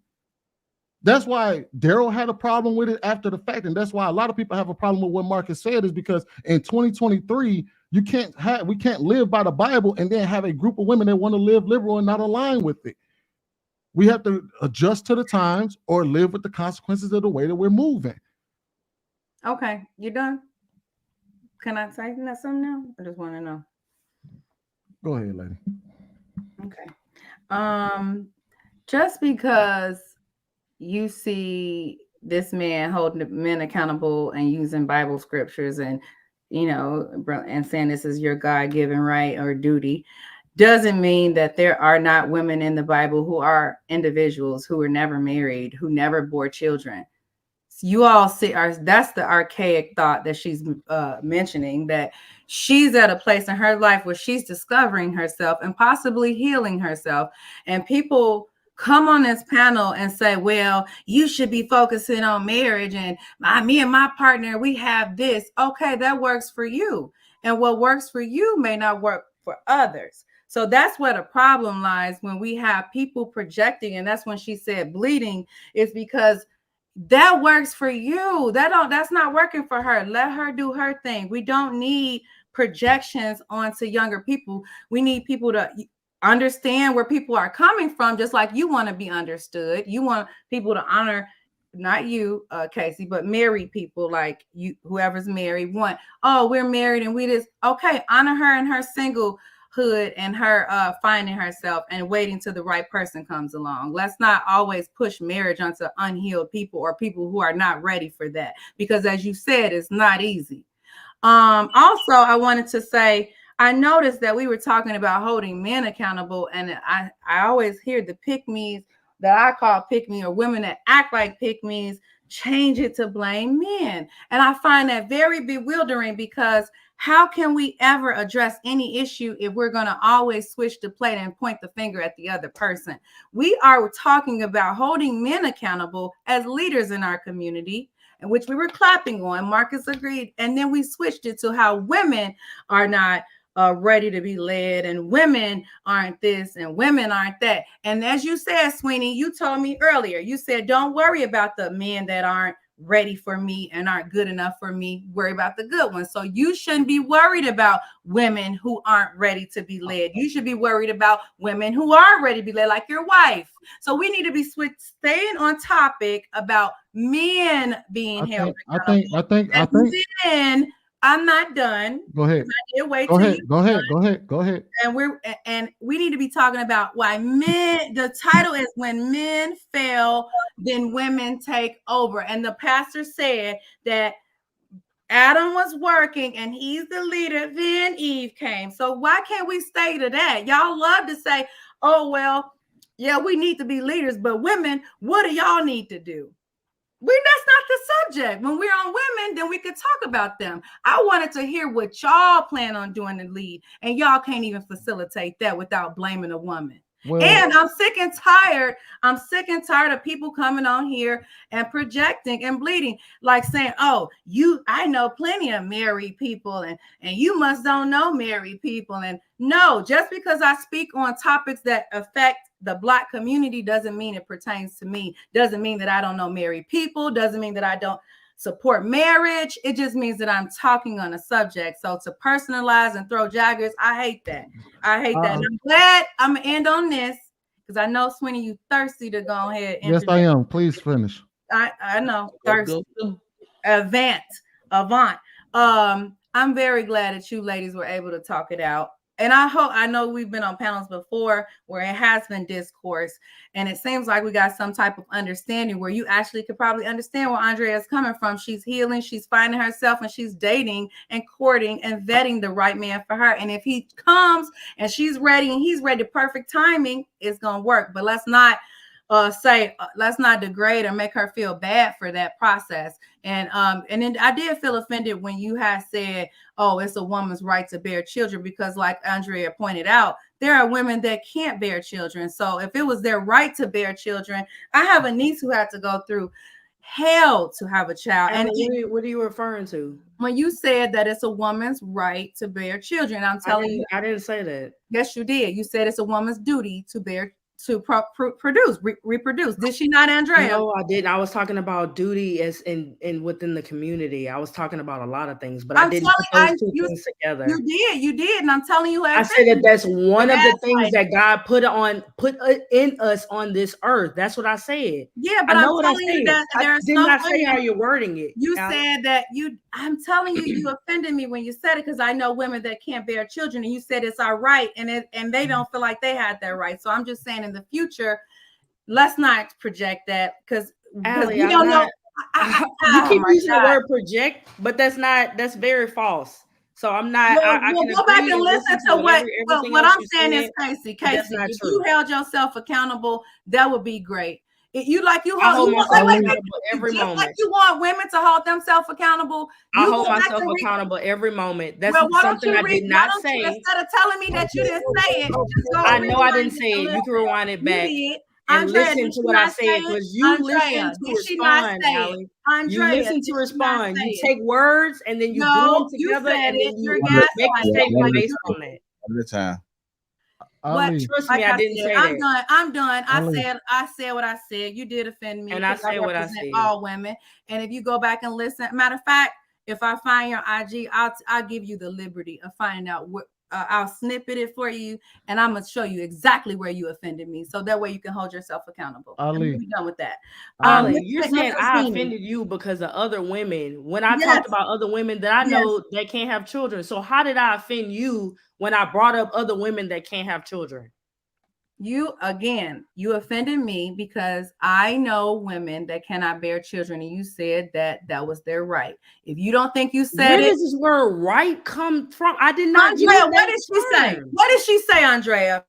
That's why Daryl had a problem with it after the fact, and that's why a lot of people have a problem with what Marcus said, is because in 2023, we can't live by the Bible and then have a group of women that want to live liberal and not align with it. We have to adjust to the times or live with the consequences of the way that we're moving. Okay, you done? Can I say something now? I just want to know. Go ahead, lady. Okay. Just because you see this man holding men accountable and using Bible scriptures and, and saying this is your God-given right or duty, doesn't mean that there are not women in the Bible who are individuals who were never married, who never bore children. You all see, that's the archaic thought that she's mentioning, that she's at a place in her life where she's discovering herself and possibly healing herself. And people come on this panel and say, well, you should be focusing on marriage and me and my partner, we have this. Okay, that works for you. And what works for you may not work for others. So that's where the problem lies when we have people projecting. And that's when she said bleeding, is because that works for you. That's not working for her. Let her do her thing. We don't need projections onto younger people. We need people to understand where people are coming from, just like you want to be understood. You want people to honor, not you, Casey, but married people, like you, whoever's married, we're married and we just, okay, honor her and her singlehood and her finding herself and waiting till the right person comes along. Let's not always push marriage onto unhealed people or people who are not ready for that, because as you said, it's not easy. Also, I wanted to say, I noticed that we were talking about holding men accountable, and I always hear the pick-me's that I call pick-me, or women that act like pick-me's, change it to blame men. And I find that very bewildering, because how can we ever address any issue if we're going to always switch the plate and point the finger at the other person? We are talking about holding men accountable as leaders in our community, in which we were clapping on. Marcus agreed. And then we switched it to how women are not ready to be led, and women aren't this and women aren't that. And as you said, Sweeney, you told me earlier, you said, don't worry about the men that aren't ready for me and aren't good enough for me. Worry about the good ones. So you shouldn't be worried about women who aren't ready to be led. You should be worried about women who are ready to be led, like your wife. So we need to be staying on topic about men being held accountable. I think. Then I'm not done. Go ahead. I did wait. Go ahead. And we need to be talking about why men. The title is "When Men Fail, Then Women Take Over." And the pastor said that Adam was working and he's the leader. Then Eve came. So why can't we stay to that? Y'all love to say, "Oh well, yeah, we need to be leaders," but women, what do y'all need to do? That's not the subject. When we're on women, then we could talk about them. I wanted to hear what y'all plan on doing to lead, and y'all can't even facilitate that without blaming a woman. Well, and I'm sick and tired. I'm sick and tired of people coming on here and projecting and bleeding, like saying, "Oh, I know plenty of married people, and you must don't know married people." And no, just because I speak on topics that affect the Black community doesn't mean it pertains to me. Doesn't mean that I don't know married people. Doesn't mean that I don't support marriage. It just means that I'm talking on a subject. So to personalize and throw jaggers, I hate that. And I'm glad I'm gonna end on this, because I know, Sweeney, you thirsty to go ahead. Yes, I am. Please finish. I know, thirsty. Avant. I'm very glad that you ladies were able to talk it out. And I know we've been on panels before where it has been discourse, and it seems like we got some type of understanding where you actually could probably understand where Andrea is coming from. She's healing, she's finding herself, and she's dating and courting and vetting the right man for her. And if he comes and she's ready and he's ready, perfect timing, it's going to work. But let's not let's not degrade or make her feel bad for that process. And then I did feel offended when you had said, oh, it's a woman's right to bear children, because like Andrea pointed out, there are women that can't bear children. So if it was their right to bear children, I have a niece who had to go through hell to have a child. And what are you referring to? When you said that it's a woman's right to bear children, I'm telling you, I didn't say that. Yes, you did. You said it's a woman's duty to bear, to reproduce. Did she not, Andrea? No, I didn't. I was talking about duty as in within the community. I was talking about a lot of things, but I didn't put those two things together. You did, and I'm telling you, I said that that's one of the things that God put in us on this earth. That's what I said. Yeah, but I know I'm what I telling you said. that I there's did some not say how women- you're wording it. You Alex. said that I'm telling you, you offended me when you said it, because I know women that can't bear children, and you said it's our right, and they don't feel like they had that right. So I'm just saying, in the future, let's not project that, because we don't know. You keep using the word project, but that's very false. So I'm not. I can go back agree and listen to what I'm saying is, Casey. If you held yourself accountable, that would be great. You hold myself accountable every moment. Like you want women to hold themselves accountable. I hold myself accountable every moment. That's something I did not say. Instead of telling me that you didn't say it, just go I know I didn't say it. You can rewind it back and listen to what I said, because you listen to respond, Allie. You listen to respond. You take words and then you do them together, and then you make a statement based on that. Every time. But trust me, I didn't say that. I'm done. I said what I said. You did offend me, and I said what I said. All women. And if you go back and listen, matter of fact, if I find your IG, I'll give you the liberty of finding out what. I'll snippet it for you, and I'm gonna show you exactly where you offended me, so that way you can hold yourself accountable. Ali, be done with that. You're saying I offended you because of other women when I talked about other women that I know that can't have children. So how did I offend you when I brought up other women that can't have children? You offended me because I know women that cannot bear children, and you said that was their right. If you don't think you said Where does this word right come from? I did not. Andrea, what did she say? What did she say, Andrea?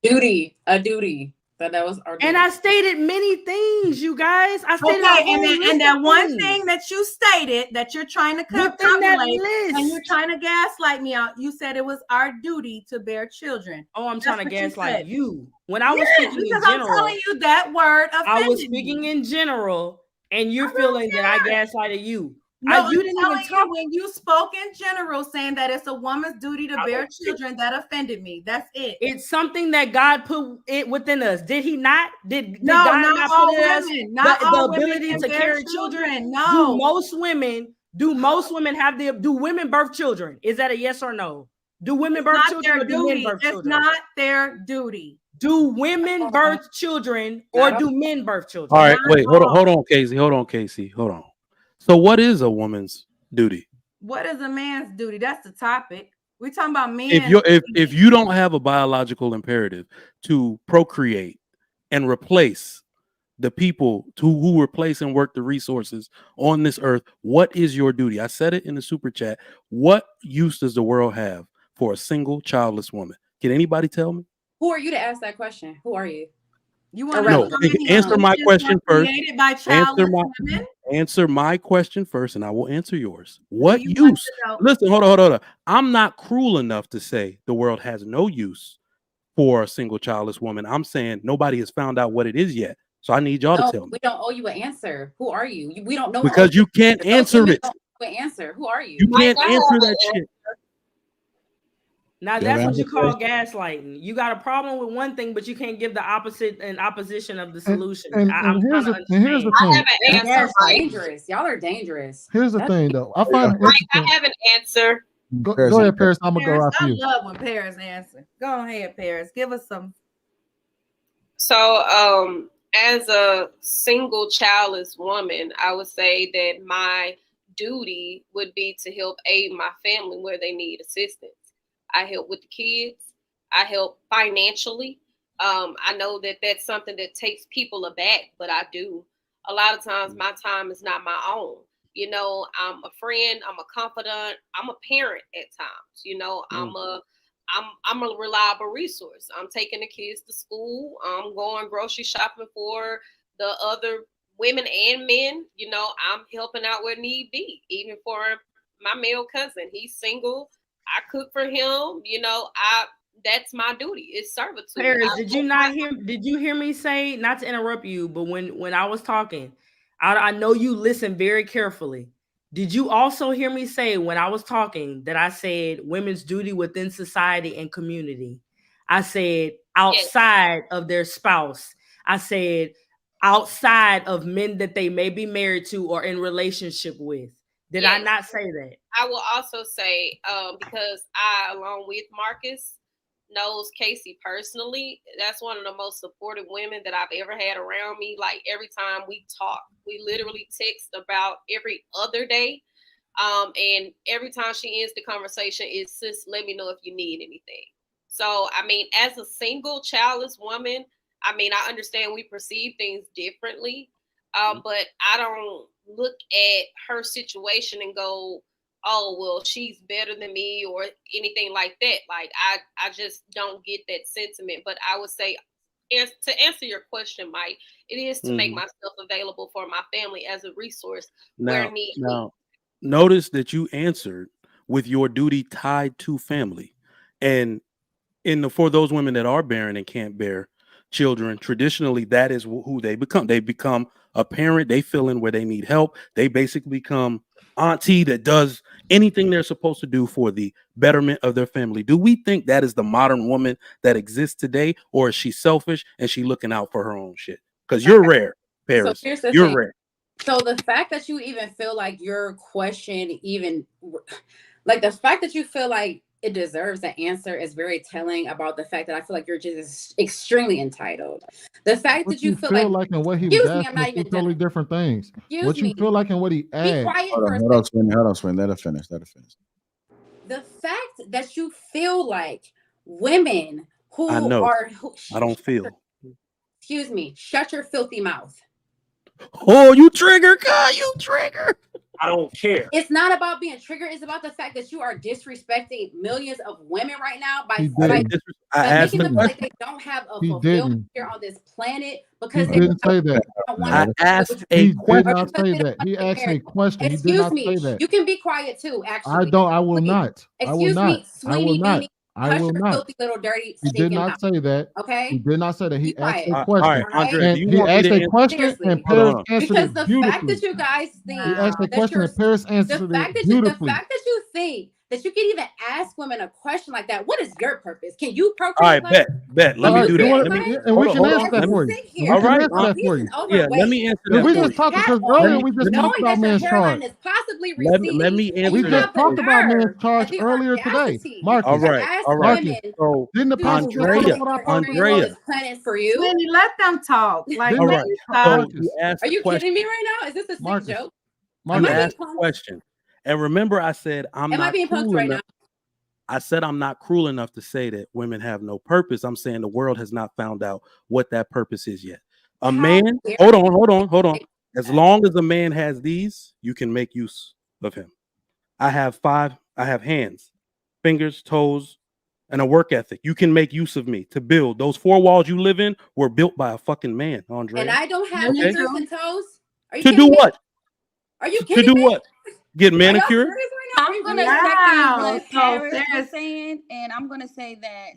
A duty. That was our duty. And I stated many things, you guys. I stated and that one thing that you stated that you're trying to calculate and you're trying to gaslight me out. You said it was our duty to bear children. Oh, I'm trying to gaslight you. When I was speaking in general, I'm telling you that word. I was speaking in general, and you're feeling that I gaslighted you. No, you didn't even talk when you spoke in general, saying that it's a woman's duty to bear children. That offended me. That's it. It's something that God put it within us. Did He not? Did no, God not not all put in us women. Not the all ability women to can carry bear children? No. Do most women have do women birth children? Is that a yes or no? Do women birth children or do men birth children? It's not their duty. Do women birth children or do men birth children? All right, wait, hold on, Casey. Hold on. So what is a woman's duty? What is a man's duty? That's the topic. We're talking about men. If you don't have a biological imperative to procreate and replace the people who replace and work the resources on this earth, what is your duty? I said it in the super chat. What use does the world have for a single childless woman? Can anybody tell me? Who are you to ask that question? Who are you? You want to answer my question first. By answer my question first, and I will answer yours. What use? Listen, hold on. I'm not cruel enough to say the world has no use for a single childless woman. I'm saying nobody has found out what it is yet. So I need y'all to tell me. We don't owe you an answer. Who are you? We don't know. Because you can't answer it. Answer. Who are you? You can't answer that shit. Now that's what you call gaslighting. You got a problem with one thing, but you can't give the opposite and opposition of the solution. Here's the thing. I have an answer. Dangerous. Y'all are dangerous. Here's the thing, though. I find I have an answer. Go ahead, Paris. I'm gonna go after you. I love when Paris answer. Go ahead, Paris. Give us some. So, as a single childless woman, I would say that my duty would be to help aid my family where they need assistance. I help with the kids. I help financially. I know that that's something that takes people aback, but I do. A lot of times my time is not my own. You know, I'm a friend, I'm a confidant, I'm a parent at times. You know, I'm a reliable resource. I'm taking the kids to school. I'm going grocery shopping for the other women and men, you know, I'm helping out where need be. Even for my male cousin, he's single. I cook for him. You know, that's my duty. It's servitude. Paris, did you hear me say, not to interrupt you, but when I was talking, I know you listen very carefully. Did you also hear me say when I was talking that I said women's duty within society and community? I said outside of their spouse. I said outside of men that they may be married to or in relationship with. Did I not say that? I will also say, because I, along with Marcus, knows Casey personally. That's one of the most supportive women that I've ever had around me. Like every time we talk, we literally text about every other day. And every time she ends the conversation, it's just let me know if you need anything. So, I mean, as a single childless woman, I mean, I understand we perceive things differently. But I don't look at her situation and go, oh, well, she's better than me or anything like that. Like, I just don't get that sentiment. But I would say, to answer your question, Mike, it is to make myself available for my family as a resource where need be. Notice that you answered with your duty tied to family. And for those women that are barren and can't bear children, traditionally, that is who they become. They become a parent. They fill in where they need help. They basically become auntie that does anything they're supposed to do for the betterment of their family. Do we think that is the modern woman that exists today, or is she selfish and she looking out for her own shit? Because you're rare, Paris. So here's the You're thing. rare. So the fact that you even feel like your question like the fact that you feel like it deserves an answer is very telling about the fact that I feel like you're just extremely entitled. The fact What that you feel like and what he was asking are two totally different things. What you feel like and what he asked. Be quiet for a Hold on, Swin. Let her finish. The fact that you feel like women who I know. are I don't feel. Excuse me, shut your filthy mouth. Oh, you trigger, God, you trigger. I don't care. It's not about being triggered. It's about the fact that you are disrespecting millions of women right now by making them feel like they don't have a fulfillment here on this planet because he didn't say that. I asked a question. He did not say that. He asked a question. He did not say that. You can be quiet too. Actually, I will not. Excuse me, Sweeney Beanie. I will not. Filthy little dirty. He did not say that. Okay. He did not say that. He asked a question. All right, Andre, and he asked a question, and Paris answered because it the beautifully. fact that you guys think he asked a question, and Paris answered it beautifully. The fact that you think that you can even ask women a question like that, what is your purpose? Can you procreate? All right, bet. Let me do that. And we can answer that for you. All right. Yeah, let me answer that. We just talked because earlier we just talked about man's charge. Let me answer. We just talked about man's charge earlier today. Marcus. All right. So didn't the Andrea. For you. Wendy, let them talk. Like, all right. So you are you kidding me right now? Is this a sick joke? You asked a question. And remember, I said I'm not cruel enough. I said I'm not cruel enough to say that women have no purpose. I'm saying the world has not found out what that purpose is yet. A man, hold on. As long as a man has these, you can make use of him. I have hands, fingers, toes, and a work ethic. You can make use of me to build. Those four walls you live in were built by a fucking man, Andre. And I don't have fingers and toes. Are you to do what? Are you kidding to do me? what? Get manicured? I'm gonna second what Paris is saying, and I'm gonna say that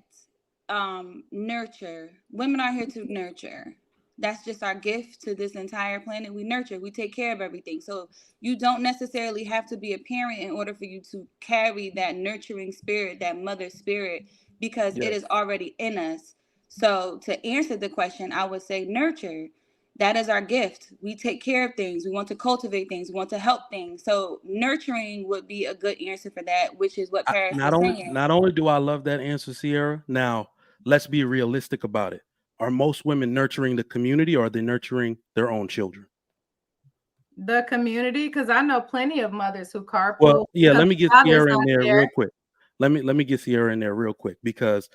nurture. Women are here to nurture. That's just our gift to this entire planet. We nurture, we take care of everything. So you don't necessarily have to be a parent in order for you to carry that nurturing spirit, that mother spirit, because it is already in us. So to answer the question, I would say nurture. That is our gift. We take care of things. We want to cultivate things. We want to help things. So nurturing would be a good answer for that, which is what Paris was saying. Not only do I love that answer, Sierra, now let's be realistic about it. Are most women nurturing the community, or are they nurturing their own children? The community, because I know plenty of mothers who carpool. Well, yeah, let me get Sierra in there real quick. Let me get Sierra in there real quick because,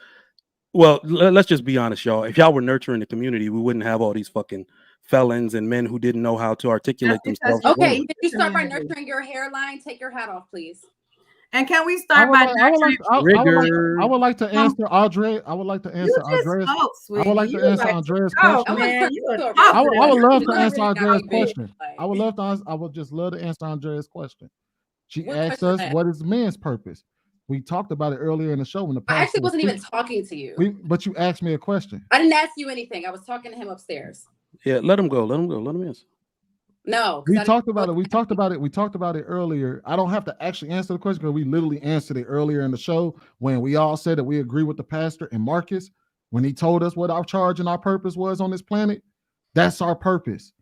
well, let's just be honest, y'all. If y'all were nurturing the community, we wouldn't have all these fucking felons and men who didn't know how to articulate themselves. Okay, if you start by nurturing your hairline, take your hat off, please. And can we start by I would like to answer Audrey. I would like to answer You just Andreas. spoke, I would like sweetie. to answer Andreas' question. Man. You a I would love to talkative. answer Andreas' question. I would just love to answer Andreas' question. She asked us, "What is man's purpose?" We talked about it earlier in the show when the I actually pastor was wasn't even speaking. talking to you. But you asked me a question. I didn't ask you anything. I was talking to him upstairs. Yeah, let him go. Let him go. Let him answer. No, We talked about it. We talked about it earlier. I don't have to actually answer the question because we literally answered it earlier in the show when we all said that we agree with the pastor and Marcus when he told us what our charge and our purpose was on this planet. That's our purpose.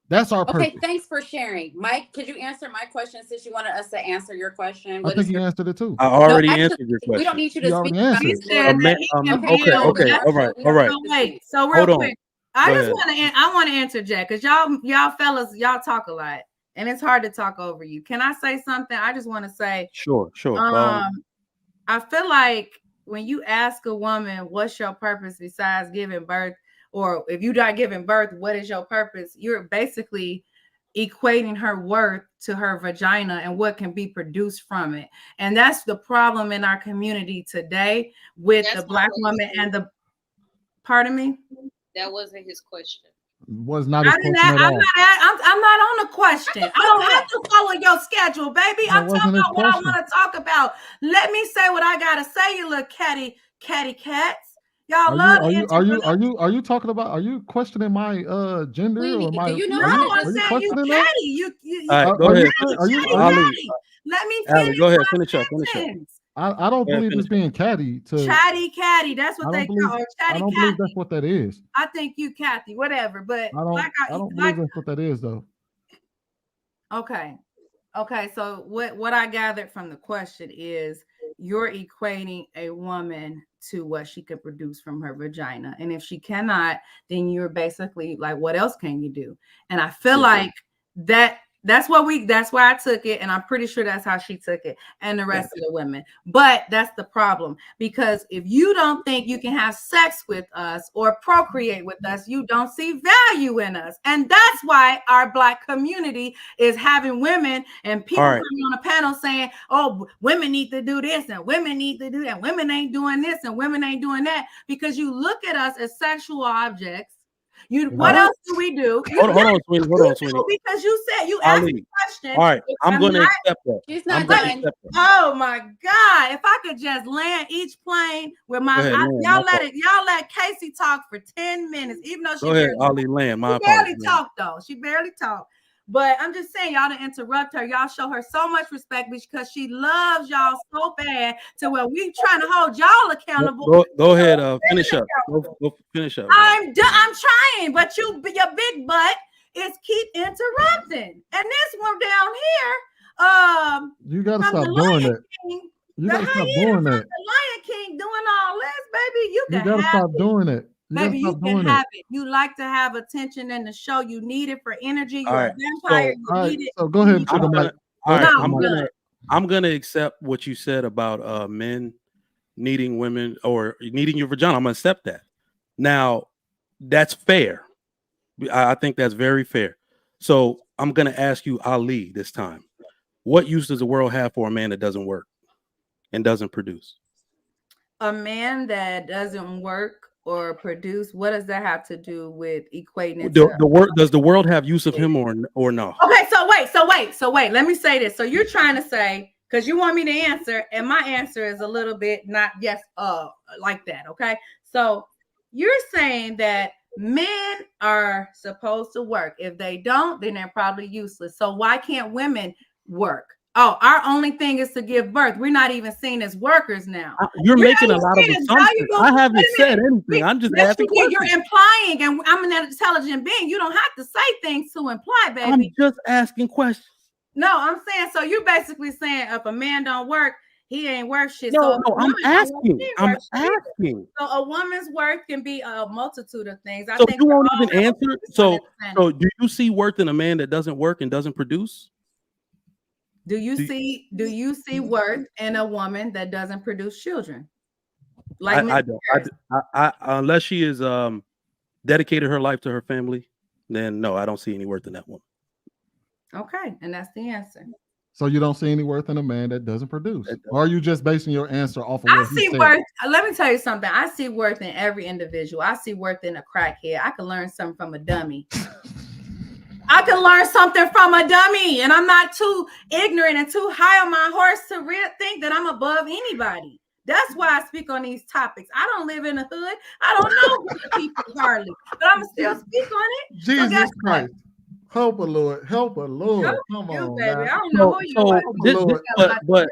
That's our purpose. Okay, thanks for sharing. Mike, could you answer my question since you wanted us to answer your question? I think he answered it too. I already answered your question. We don't need you to You speak. already answered. He said that he can Okay, build. okay, all right. So wait, so real quick, I want to answer Jack because y'all fellas, y'all talk a lot, and it's hard to talk over you. Can I say something? I just want to say, Sure. I feel like when you ask a woman, "What's your purpose besides giving birth?" or if you're not giving birth, what is your purpose? You're basically equating her worth to her vagina and what can be produced from it. And that's the problem in our community today with the Black woman and the, pardon me? That wasn't his question. Was not his question at all. I'm not on the question. I don't have to follow your schedule, baby. I'm talking about what I want to talk about. Let me say what I gotta say, you little catty cats. Y'all Are you talking about? Are you questioning my gender or my? I'm saying you catty. You all right, go ahead. Let me finish. Go ahead. Finish up. I don't believe it's being catty. Chatty. That's what they call her. I don't believe that's what that is. I think you Kathy, whatever. But I don't believe that's what that is, though. Okay. So what I gathered from the question is you're equating a woman to what she could produce from her vagina, and if she cannot, then you're basically like, what else can you do? And I feel like that's why I took it, and I'm pretty sure that's how she took it, and the rest of the women. But that's the problem, because if you don't think you can have sex with us or procreate with us, you don't see value in us, and that's why our Black community is having women and people coming on a panel saying, "Oh, women need to do this and women need to do that. Women ain't doing this and women ain't doing that," because you look at us as sexual objects. What else do we do? Hold on, Sweeney. Because you said you asked the question. All right, I'm going to accept that. She's not done. Oh my God! If I could just land each plane with my, y'all let Casey talk for 10 minutes, even though she barely talked though. She barely talked. But I'm just saying, y'all to interrupt her. Y'all show her so much respect because she loves y'all so bad to where we trying to hold y'all accountable. Go ahead, finish up. Go finish up. I'm trying, but your big butt is keep interrupting. And this one down here, you gotta stop doing that. You gotta stop doing that. The Lion King doing all this, baby. You gotta stop doing it. Baby, you can have it. You like to have attention in the show. You need it for energy. You're a vampire. You need it. So go ahead. I'm gonna accept what you said about men needing women or needing your vagina. I'm gonna accept that. Now, that's fair. I think that's very fair. So I'm gonna ask you, Ali, this time. What use does the world have for a man that doesn't work and doesn't produce? A man that doesn't work or produce, what does that have to do with equating it does the world have use of him or no? Okay, so wait. Let me say this. So you're trying to say, because you want me to answer, and my answer is a little bit not yes, like that. Okay. So you're saying that men are supposed to work. If they don't, then they're probably useless. So why can't women work? Oh, our only thing is to give birth. We're not even seen as workers now. You're making a lot of assumptions. I haven't said anything. I'm just asking questions. You're implying, and I'm an intelligent being. You don't have to say things to imply, baby. I'm just asking questions. No, I'm saying, so you're basically saying if a man don't work, he ain't worth shit. No, so I'm asking. So a woman's worth can be a multitude of things. I think you think won't even answer. So do you see worth in a man that doesn't work and doesn't produce? Do you see worth in a woman that doesn't produce children? Like I don't. I unless she is dedicated her life to her family, then no, I don't see any worth in that woman. Okay, and that's the answer. So you don't see any worth in a man that doesn't produce, or are you just basing your answer off of I what he see said? worth. Let me tell you something. I see worth in every individual. I see worth in a crackhead. I can learn something from a dummy. I can learn something from a dummy, and I'm not too ignorant and too high on my horse to think that I'm above anybody. That's why I speak on these topics. I don't live in the hood. I don't know people hardly, but I'm still speak on it. Jesus Christ. Help a Lord. Help a Lord. Come on, baby. now. I don't know who you are. But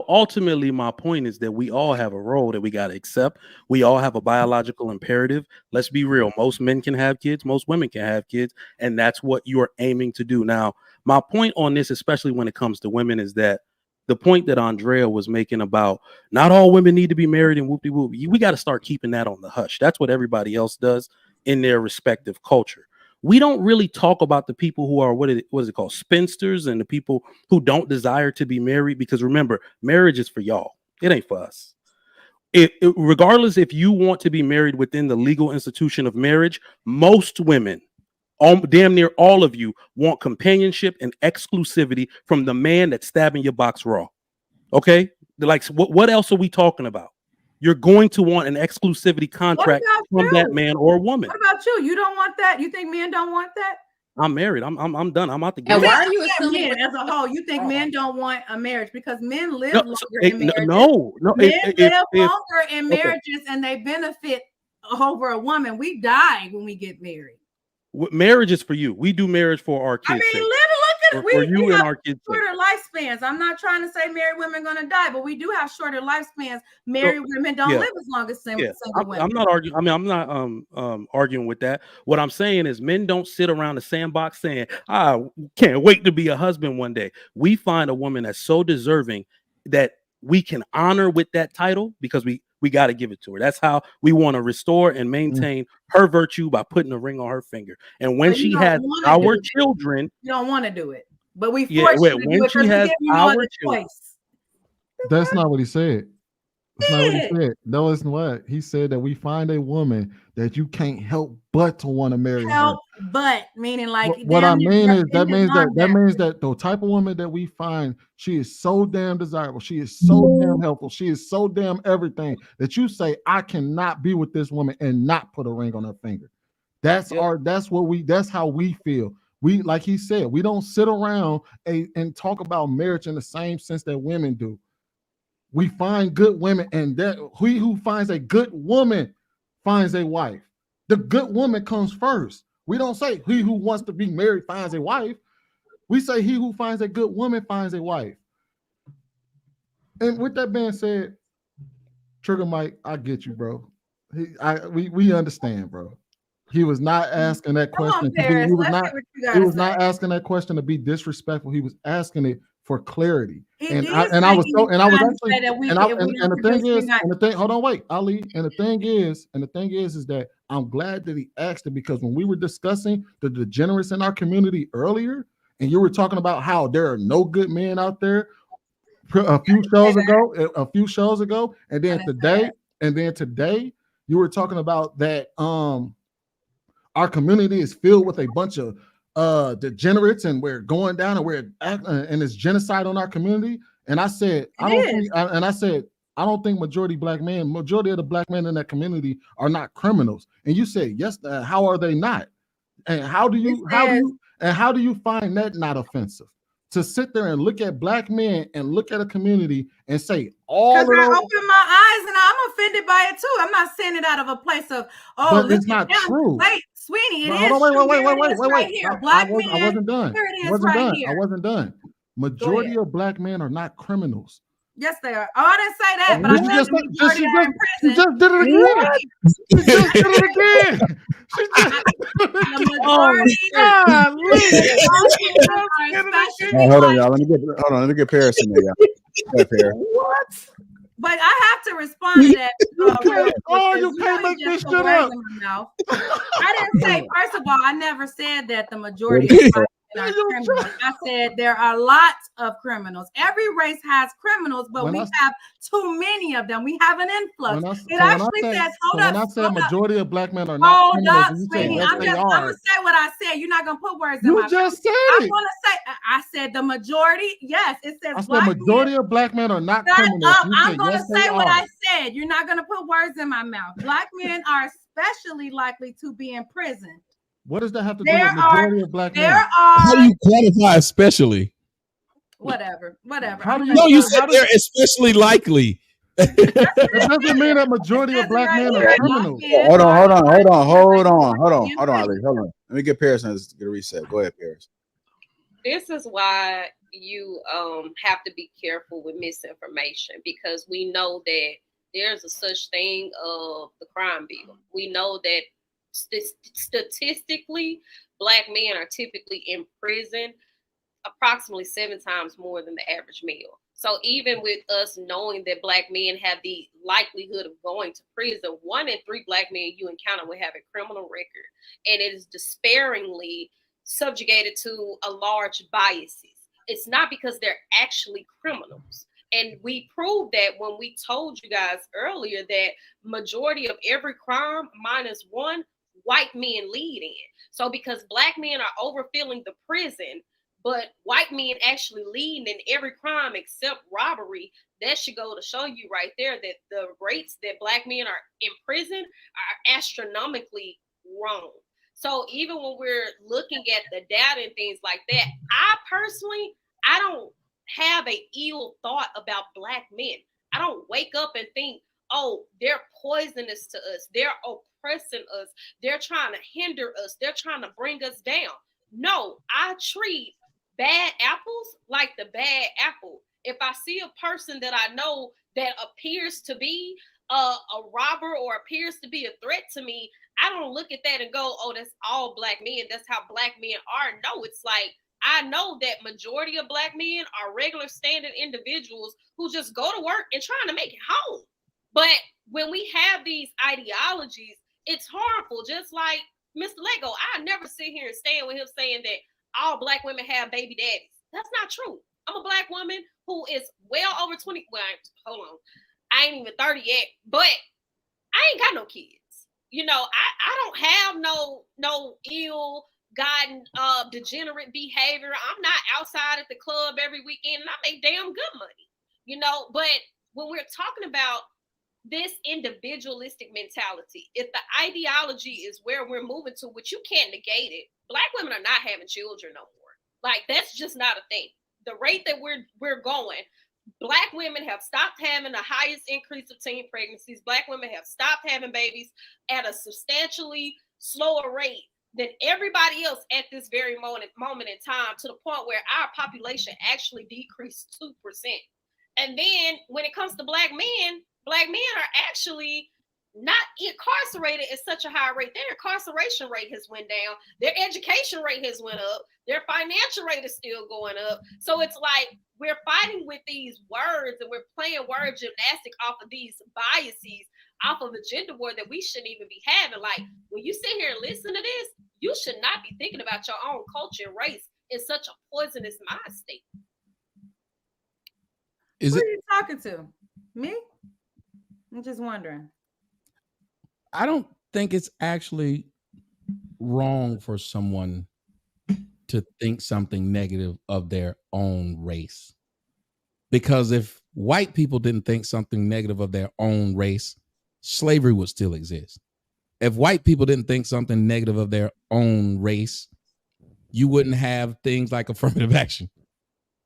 ultimately, my point is that we all have a role that we got to accept. We all have a biological imperative. Let's be real. Most men can have kids. Most women can have kids. And that's what you're aiming to do. Now, my point on this, especially when it comes to women, is that the point that Andrea was making about not all women need to be married and whoop-de-whoop. We got to start keeping that on the hush. That's what everybody else does in their respective culture. We don't really talk about the people who are what is it called, spinsters, and the people who don't desire to be married, because remember, marriage is for y'all. It ain't for us. Regardless if you want to be married within the legal institution of marriage, most women, damn near all of you, want companionship and exclusivity from the man that's stabbing your box raw. Okay? Like, what else are we talking about? You're going to want an exclusivity contract from that man or woman. What about you? You don't want that? You think men don't want that? I'm married. I'm done. I'm out the game. And why are you assuming men as a whole? You think men don't want a marriage because men live longer in marriages? No. Men live longer in marriages and they benefit over a woman. We die when we get married. Marriage is for you. We do marriage for our kids. I mean, look at it. We and have our kids. Shorter lifespans. I'm not trying to say married women are going to die, but we do have shorter lifespans. Married women don't live as long as single women. I'm not arguing. I mean, I'm not arguing with that. What I'm saying is, men don't sit around the sandbox saying, "I can't wait to be a husband one day." We find a woman that's so deserving that we can honor with that title because we got to give it to her. That's how we want to restore and maintain her virtue, by putting a ring on her finger. And when she has our children, you don't want to do it, but we force you to do it because we give you no other choice. That's not what he said. That's not what he said. No, it's what he said, that we find a woman that you can't help but to want to marry her. But meaning like what I mean is that means that the type of woman that we find, she is so damn desirable, she is so damn helpful, she is so damn everything that you say, I cannot be with this woman and not put a ring on her finger. That's how we feel. We, like he said, we don't sit around and talk about marriage in the same sense that women do. We find good women, and that he who finds a good woman finds a wife. The good woman comes first. We don't say he who wants to be married finds a wife. We say he who finds a good woman finds a wife. And with that being said, Trigger Mike, I get you, bro. We understand, bro. He was not asking that question. He was not asking that question to be disrespectful. He was asking it for clarity. And the thing is that I'm glad that he asked it, because when we were discussing the degenerates in our community earlier, and you were talking about how there are no good men out there a few shows ago, and then today you were talking about that our community is filled with a bunch of degenerates, and we're going down and it's genocide on our community. And I said, I don't think majority of the black men in that community are not criminals. And you said, yes, how are they not? And how do you find that not offensive? To sit there and look at black men and look at a community and say all of those. I open my eyes and I'm offended by it too. I'm not saying it out of a place of, but it's not true. Wait, sweetie, wait. I wasn't done. Majority of black men are not criminals. Yes, they are. Oh, I didn't say that, but she just did it again. She just did it again. Hold on, y'all. Let me get Paris in there, y'all. What? But I have to respond to that. You can't make this shit up. I didn't say, first of all, I never said that the majority of black are criminals. I said there are lots of criminals. Every race has criminals, but we have too many of them. We have an influx. It actually says, hold up. When I said majority of black men are not Hold criminals, up, and you say sweetie. yes, I'm they gonna are. say what I said. You're not gonna put words in You my mouth. just said I'm it. gonna say. I said the majority. Yes, it says I said black majority men. of black men are not Shut criminals. up. You I'm said gonna yes, they say what are. I said. You're not gonna put words in my mouth. Black men are especially likely to be in prison. What does that have to do with majority of black men? How do you quantify especially? Whatever. How do you? No, you said they're especially likely. It doesn't mean that majority of black men are criminals. Hold on, Ali. Hold on. Let me get Paris to get a reset. Go ahead, Paris. This is why you have to be careful with misinformation, because we know that there's a such thing of the crime bill. We know that statistically, black men are typically in prison approximately 7 times more than the average male. So even with us knowing that black men have the likelihood of going to prison, 1 in 3 black men you encounter will have a criminal record, and it is despairingly subjugated to a large biases. It's not because they're actually criminals. And we proved that when we told you guys earlier that majority of every crime -1, white men lead in. So because black men are overfilling the prison, but white men actually lead in every crime except robbery, that should go to show you right there that the rates that black men are in prison are astronomically wrong. So even when we're looking at the data and things like that, I don't have a ill thought about black men. I don't wake up and think, oh, they're poisonous to us. They're oppressing us. They're trying to hinder us. They're trying to bring us down. No, I treat bad apples like the bad apple. If I see a person that I know that appears to be a robber or appears to be a threat to me, I don't look at that and go, oh, that's all black men. That's how black men are. No, it's like, I know that majority of black men are regular standard individuals who just go to work and trying to make it home. But when we have these ideologies, it's harmful. Just like Mr. Lego, I never sit here and stand with him saying that all black women have baby daddies. That's not true. I'm a black woman who is well over 20. Well, hold on. I ain't even 30 yet, but I ain't got no kids. You know, I don't have no ill-gotten degenerate behavior. I'm not outside at the club every weekend, and I make damn good money. You know, but when we're talking about this individualistic mentality, if the ideology is where we're moving to, which you can't negate it, black women are not having children no more. Like, that's just not a thing. The rate that we're going, black women have stopped having the highest increase of teen pregnancies. Black women have stopped having babies at a substantially slower rate than everybody else at this very moment in time, to the point where our population actually decreased 2%. And then when it comes to black men are actually not incarcerated at such a high rate. Their incarceration rate has went down. Their education rate has went up. Their financial rate is still going up. So it's like we're fighting with these words, and we're playing word gymnastic off of these biases, off of a gender war that we shouldn't even be having. Like, when you sit here and listen to this, you should not be thinking about your own culture and race in such a poisonous mind state. Who are you talking to? Me? I'm just wondering. I don't think it's actually wrong for someone to think something negative of their own race. Because if white people didn't think something negative of their own race, slavery would still exist. If white people didn't think something negative of their own race, you wouldn't have things like affirmative action.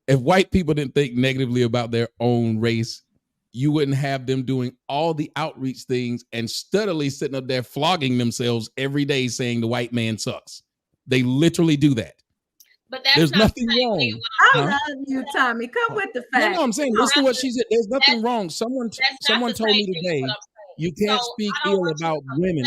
If white people didn't think negatively about their own race, you wouldn't have them doing all the outreach things and steadily sitting up there flogging themselves every day saying the white man sucks. They literally do that. But that's There's not nothing wrong. I love you, Tommy. Come with the facts. No, I'm saying, listen to what she said. There's nothing wrong. Someone told me today, you can't speak ill about women.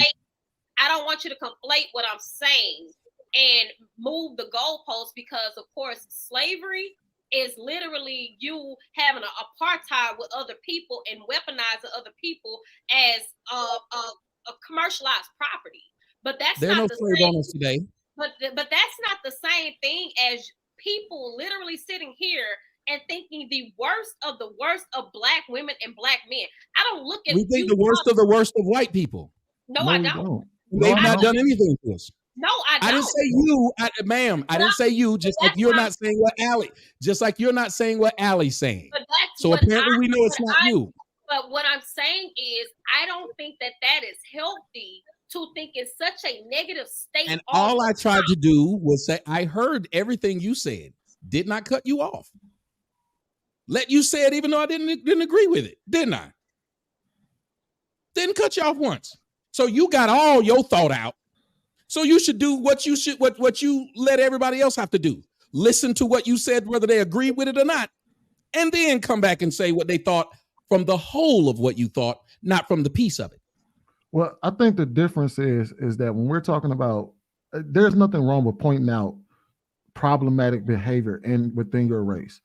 I don't want you to conflate what I'm saying and move the goalposts, because, of course, slavery is literally you having an apartheid with other people and weaponizing other people as a commercialized property. But that's there are not no the slave same. owners today. But that's not the same thing as people literally sitting here and thinking the worst of black women and black men. I don't look at We think the worst of the worst of white people. No, I don't. They've not done anything to us. No, I don't. I didn't say you, ma'am. I didn't say you. Just like you're not saying what Allie. Just like you're not saying what Allie's saying. But that's so apparently we know it's not you. But what I'm saying is, I don't think that is healthy to think in such a negative state. And all I tried to do was say I heard everything you said. Did not cut you off. Let you say it, even though I didn't agree with it, didn't I? Didn't cut you off once. So you got all your thought out. So you should do what you let everybody else have to do. Listen to what you said, whether they agree with it or not, and then come back and say what they thought from the whole of what you thought, not from the piece of it. Well, I think the difference is that when we're talking about, there's nothing wrong with pointing out problematic behavior within your race.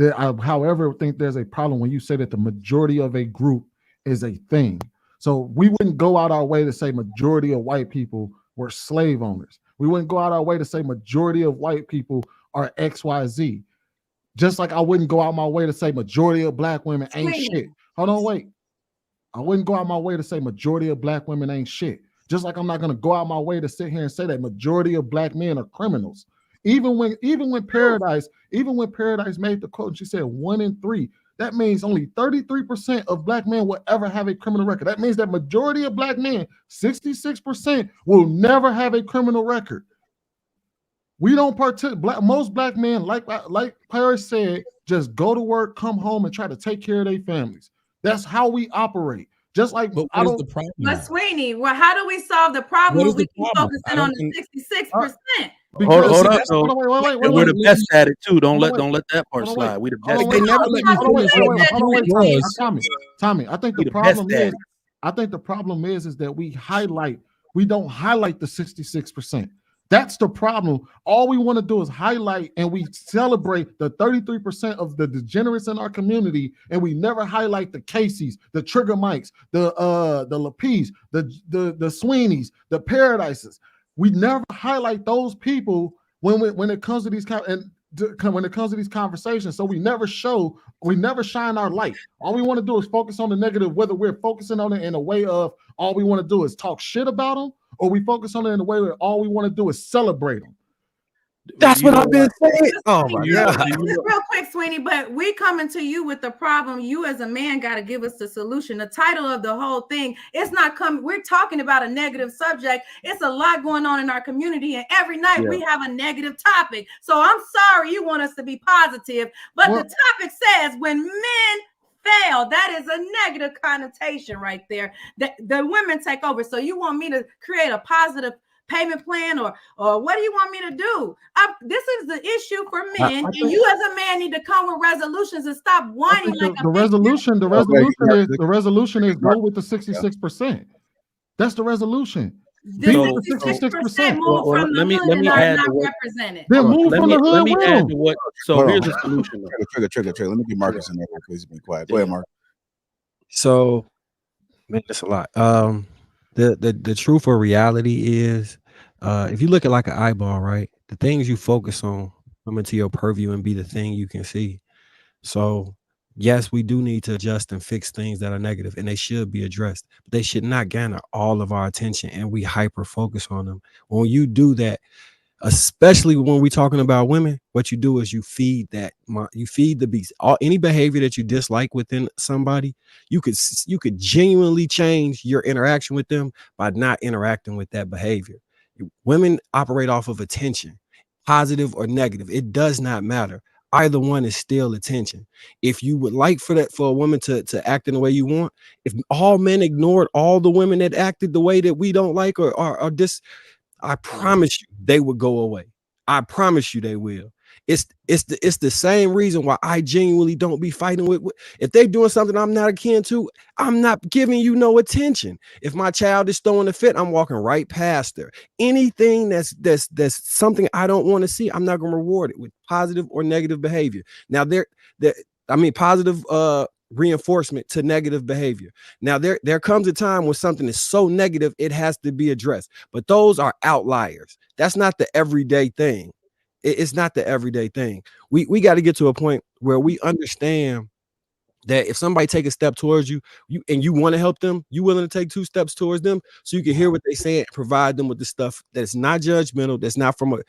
I, however, think there's a problem when you say that the majority of a group is a thing. So we wouldn't go out our way to say majority of white people were slave owners. We wouldn't go out our way to say majority of white people are XYZ. Just like I wouldn't go out my way to say majority of black women ain't shit. Hold on, wait. I wouldn't go out my way to say majority of black women ain't shit. Just like I'm not going to go out my way to sit here and say that majority of black men are criminals. Even when Paradise made the quote, she said 1 in 3. That means only 33% of black men will ever have a criminal record. That means that majority of black men, 66%, will never have a criminal record. We don't participate. Most black men, like Paris said, just go to work, come home, and try to take care of their families. That's how we operate. Just like, but what is the problem? But Sweeney, well, how do we solve the problem when we keep focusing on the 66%? Hold up, so we're the best at it too. Don't let that part slide. We the best. They never let me finish. Tommy, I think the problem is that we don't highlight the 66%. That's the problem. All we want to do is highlight, and we celebrate the 33% of the degenerates in our community, and we never highlight the Caseys, the Trigger Mikes, the Lapeefs, the Sweeneys, the Paradises. We never highlight those people when it comes to these conversations. So we never shine our light. All we want to do is focus on the negative, whether we're focusing on it in a way of all we want to do is talk shit about them, or we focus on it in a way where all we want to do is celebrate them. That's what I've been saying. Oh my God. Real quick, Sweeney, but we coming to you with the problem. You as a man got to give us the solution. The title of the whole thing, it's not coming. We're talking about a negative subject. It's a lot going on in our community, and every night we have a negative topic. So I'm sorry you want us to be positive, but the topic says when men fail, that is a negative connotation right there. The women take over. So you want me to create a positive payment plan, or what do you want me to do? This is the issue for men, and you as a man need to come with resolutions and stop whining like the resolution is go with the 66%. That's the resolution. The 66% move from the hood and are not represented. Then move from the hood with them. So here's the solution. Trigger. Let me get Marcus in there real quick. He's been quiet. Go ahead, Mark. So, man, that's a lot. The truth or reality is, if you look at like an eyeball, right, the things you focus on come into your purview and be the thing you can see. So yes, we do need to adjust and fix things that are negative, and they should be addressed, but they should not garner all of our attention and we hyper focus on them. When you do that, especially when we're talking about women, what you do is you feed the beast. Any behavior that you dislike within somebody, you could genuinely change your interaction with them by not interacting with that behavior. Women operate off of attention, positive or negative. It does not matter. Either one is still attention. If you would like for a woman to act in the way you want, if all men ignored all the women that acted the way that we don't like or this, I promise you they would go away. I promise you they will. It's the same reason why I genuinely don't be fighting with if they're doing something I'm not akin to, I'm not giving you no attention. If my child is throwing a fit, I'm walking right past her. Anything that's something I don't want to see, I'm not going to reward it with positive or negative behavior. Now positive reinforcement to negative behavior. Now, there comes a time when something is so negative, it has to be addressed. But those are outliers. That's not the everyday thing. It's not the everyday thing. We got to get to a point where we understand that if somebody take a step towards you, and you want to help them, you willing to take 2 steps towards them so you can hear what they say and provide them with the stuff that's not judgmental, that's not from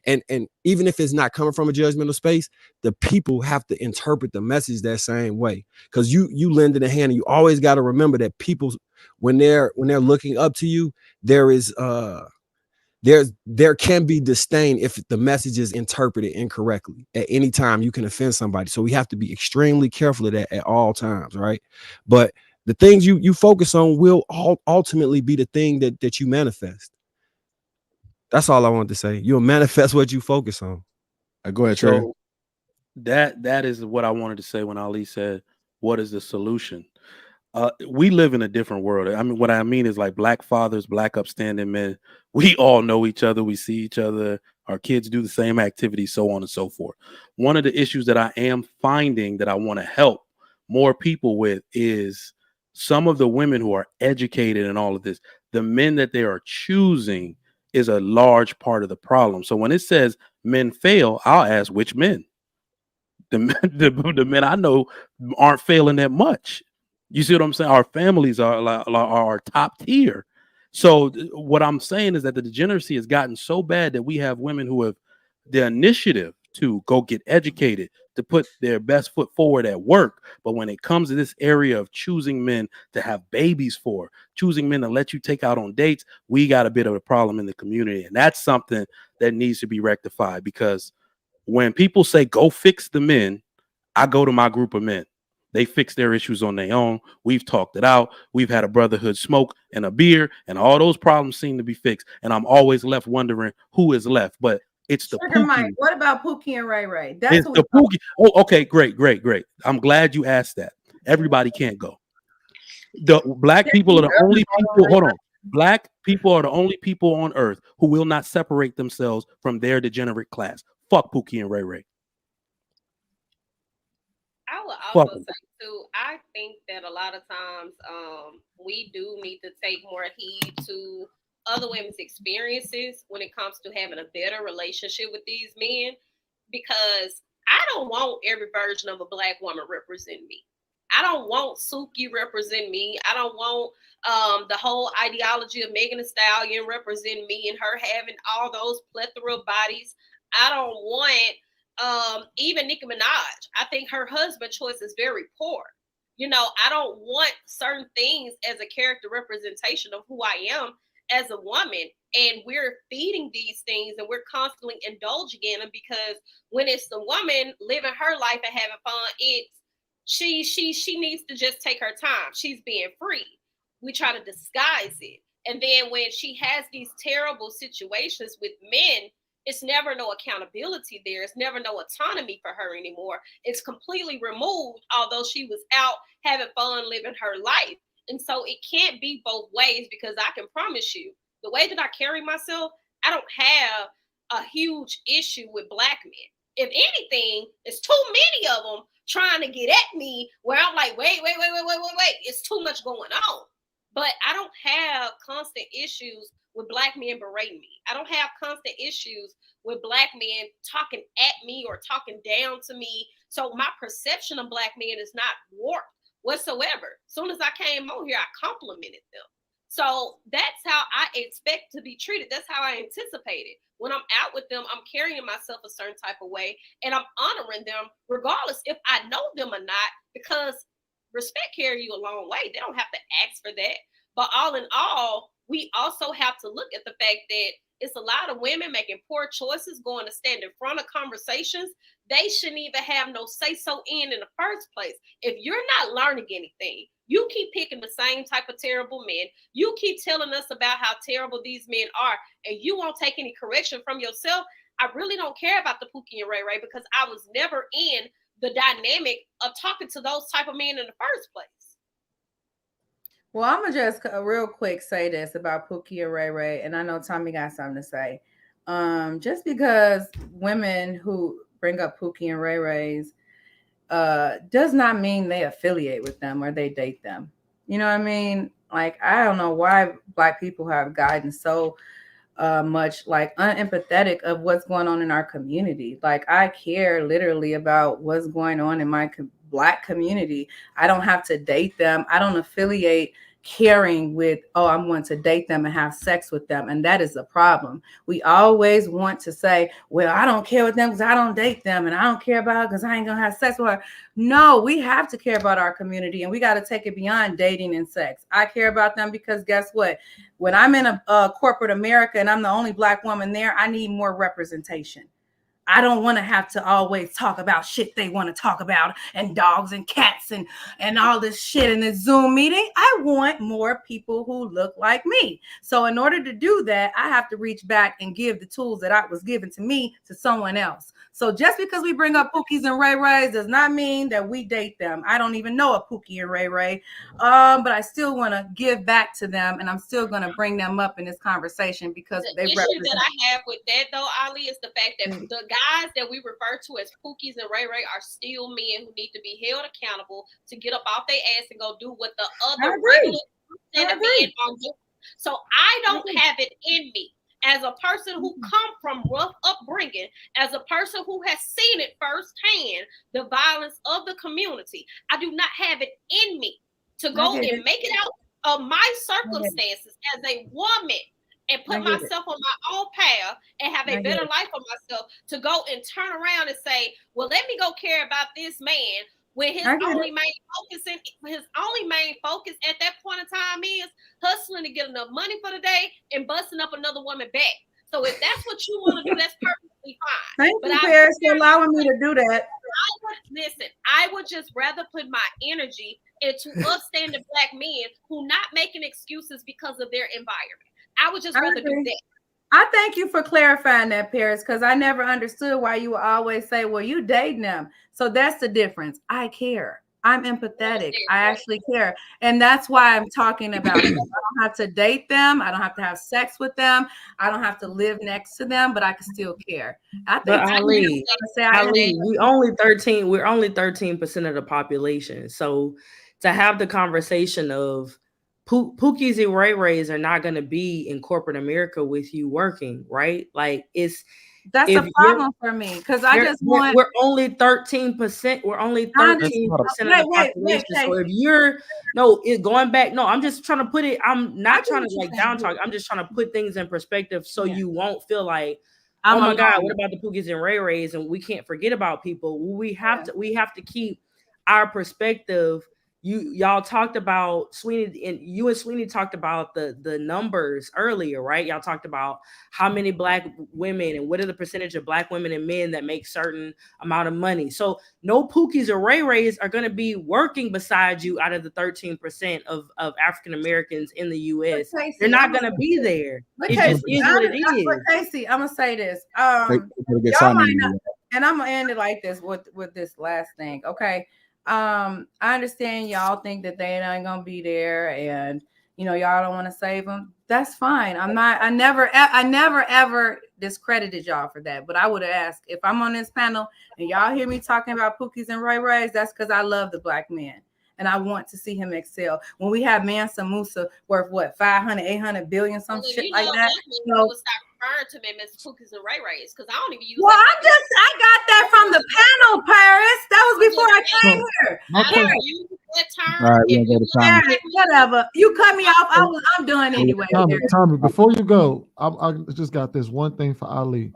and even if it's not coming from a judgmental space, the people have to interpret the message that same way. Because you lending a hand, and you always got to remember that people, when they're looking up to you, there can be disdain if the message is interpreted incorrectly. At any time you can offend somebody, so we have to be extremely careful of that at all times, right? But the things you focus on will ultimately be the thing that you manifest. That's all I wanted to say. You'll manifest what you focus on. Go ahead, Trey. So that is what I wanted to say when Ali said, what is the solution? We live in a different world. I mean, what I mean is like black fathers, black upstanding men. We all know each other. We see each other. Our kids do the same activities, so on and so forth. One of the issues that I am finding that I want to help more people with is some of the women who are educated in all of this. The men that they are choosing is a large part of the problem. So when it says men fail, I'll ask which men. The men I know aren't failing that much. You see what I'm saying? Our families are top tier. So what I'm saying is that the degeneracy has gotten so bad that we have women who have the initiative to go get educated, to put their best foot forward at work. But when it comes to this area of choosing men to have babies for, choosing men to let you take out on dates, we got a bit of a problem in the community. And that's something that needs to be rectified, because when people say go fix the men, I go to my group of men. They fix their issues on their own. We've talked it out. We've had a brotherhood smoke and a beer, and all those problems seem to be fixed. And I'm always left wondering who is left. But it's the Sugar Pookie. Mike, what about Pookie and Ray Ray? That's It's the Pookie. Oh, okay, great. I'm glad you asked that. Everybody can't go. The black people are the only people. Hold on. Black people are the only people on earth who will not separate themselves from their degenerate class. Fuck Pookie and Ray Ray. I would also say too, I think that a lot of times we do need to take more heed to other women's experiences when it comes to having a better relationship with these men, because I don't want every version of a black woman represent me. I don't want Suki represent me. I don't want the whole ideology of Megan Thee Stallion represent me and her having all those plethora of bodies. I don't want even Nicki Minaj. I think her husband choice is very poor. You know, I don't want certain things as a character representation of who I am as a woman. And we're feeding these things and we're constantly indulging in them, because when it's the woman living her life and having fun, it's she needs to just take her time. She's being free. We try to disguise it. And then when she has these terrible situations with men, it's never no accountability there. It's never no autonomy for her anymore. It's completely removed, although she was out having fun, living her life. And so it can't be both ways, because I can promise you, the way that I carry myself, I don't have a huge issue with black men. If anything, there's too many of them trying to get at me where I'm like, wait. It's too much going on. But I don't have constant issues with black men berating me. I don't have constant issues with black men talking at me or talking down to me. So my perception of black men is not warped whatsoever. As soon as I came on here, I complimented them. So that's how I expect to be treated. That's how I anticipate it. When I'm out with them, I'm carrying myself a certain type of way, and I'm honoring them regardless if I know them or not, because respect carry you a long way. They don't have to ask for that. But all in all, we also have to look at the fact that it's a lot of women making poor choices, going to stand in front of conversations they shouldn't even have no say-so in the first place. If you're not learning anything, you keep picking the same type of terrible men. You keep telling us about how terrible these men are, and you won't take any correction from yourself. I really don't care about the Pookie and Ray Ray, because I was never in the dynamic of talking to those type of men in the first place. Well, I'm gonna just real quick say this about Pookie and Ray Ray, and I know Tommy got something to say. Just because women who bring up Pookie and Ray Ray's, does not mean they affiliate with them or they date them. You know what I mean? Like, I don't know why Black people have gotten so much like unempathetic of what's going on in our community. Like, I care literally about what's going on in my Black community. I don't have to date them. I don't affiliate caring with, oh, I'm going to date them and have sex with them. And that is a problem. We always want to say, well, I don't care with them because I don't date them, and I don't care about her because I ain't going to have sex with her. No, we have to care about our community, and we got to take it beyond dating and sex. I care about them because guess what? When I'm in a corporate America and I'm the only Black woman there, I need more representation. I don't want to have to always talk about shit they want to talk about, and dogs and cats and all this shit in this Zoom meeting. I want more people who look like me. So in order to do that, I have to reach back and give the tools that was given to me to someone else. So just because we bring up Pookies and Ray Rays does not mean that we date them. I don't even know a Pookie and Ray Ray, but I still want to give back to them, and I'm still going to bring them up in this conversation because the they issue represent. that I have with that, though, Ali, is the fact that the guys that we refer to as Pookies and Ray Ray are still men who need to be held accountable to get up off their ass and go do what the other regular men are doing. So I don't have it in me, as a person who come from rough upbringing, as a person who has seen it firsthand, the violence of the community. I do not have it in me to go and make it out of my circumstances as a woman and put myself on my own path and have a better life for myself, to go and turn around and say, well, let me go care about this man when his only main focus at that point in time is hustling to get enough money for the day and busting up another woman back. So if that's what you want to do, that's perfectly fine. Thank you, Paris, for allowing me to do that. I would just rather put my energy into upstanding Black men who not making excuses because of their environment. I would just rather do that. I thank you for clarifying that, Paris, because I never understood why you would always say, well, you dating them. So that's the difference. I care. I'm empathetic. I actually care. And that's why I'm talking about it. I don't have to date them. I don't have to have sex with them. I don't have to live next to them, but I can still care. I think Ali, we're only 13% of the population. So to have the conversation of Pookies and Ray Rays are not going to be in corporate America with you working, right? Like that's a problem for me, because I just want. We're only 13%. We're only 13% of the population. So if you're going back, I'm just trying to put it. I'm not trying to like down talk. I'm just trying to put things in perspective so you won't feel like, oh my God, what about the Pookies and Ray Rays? And we can't forget about people. We have to keep our perspective. Y'all talked about Sweeney, and you and Sweeney talked about the numbers earlier, right? Y'all talked about how many Black women and what are the percentage of Black women and men that make certain amount of money. So no Pookies or Ray Rays are going to be working beside you out of the 13% of African Americans in the U.S. They're not going to be there. It just is what it is. But Casey, I'm gonna say this. Y'all might not, and I'm gonna end it like this with this last thing. Okay. I understand y'all think that they ain't gonna be there, and y'all don't want to save them. That's fine. I never ever discredited y'all for that. But I would have asked, if I'm on this panel and y'all hear me talking about Pookies and Ray Rays, that's because I love the Black man and I want to see him excel. When we have Mansa Musa worth what, 500, 800 billion, some shit like that. Referring to them as Pookies and Ray Rays, because I don't even use. Well, I got that from the panel, Paris. That was before I came here. All right, we're gonna go to Tommy. Whatever. You cut me off. I'm done anyway. Tommy, before you go, I just got this one thing for Ali.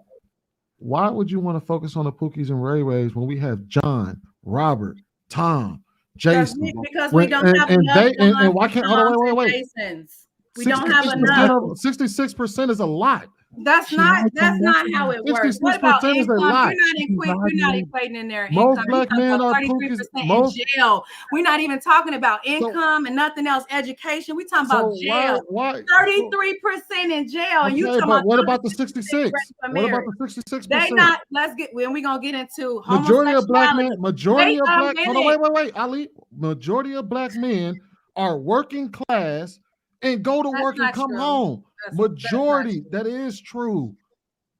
Why would you want to focus on the Pookies and Ray Rays when we have John, Robert, Tom, Jason? Because we don't have enough. And why can't? Wait. Jasons. We don't have enough. 66% is a lot. That's not how it works. What about income? You're not equating in there income. Most Black men are 33% in jail. We're not even talking about income and nothing else. Education. We're talking about jail. 33% in jail. And you talking about what about the 66? What about the 66%? They not. When we gonna get into majority of Black men. Wait, Ali. Majority of Black men are working class and go to work and come home. Majority, that is true.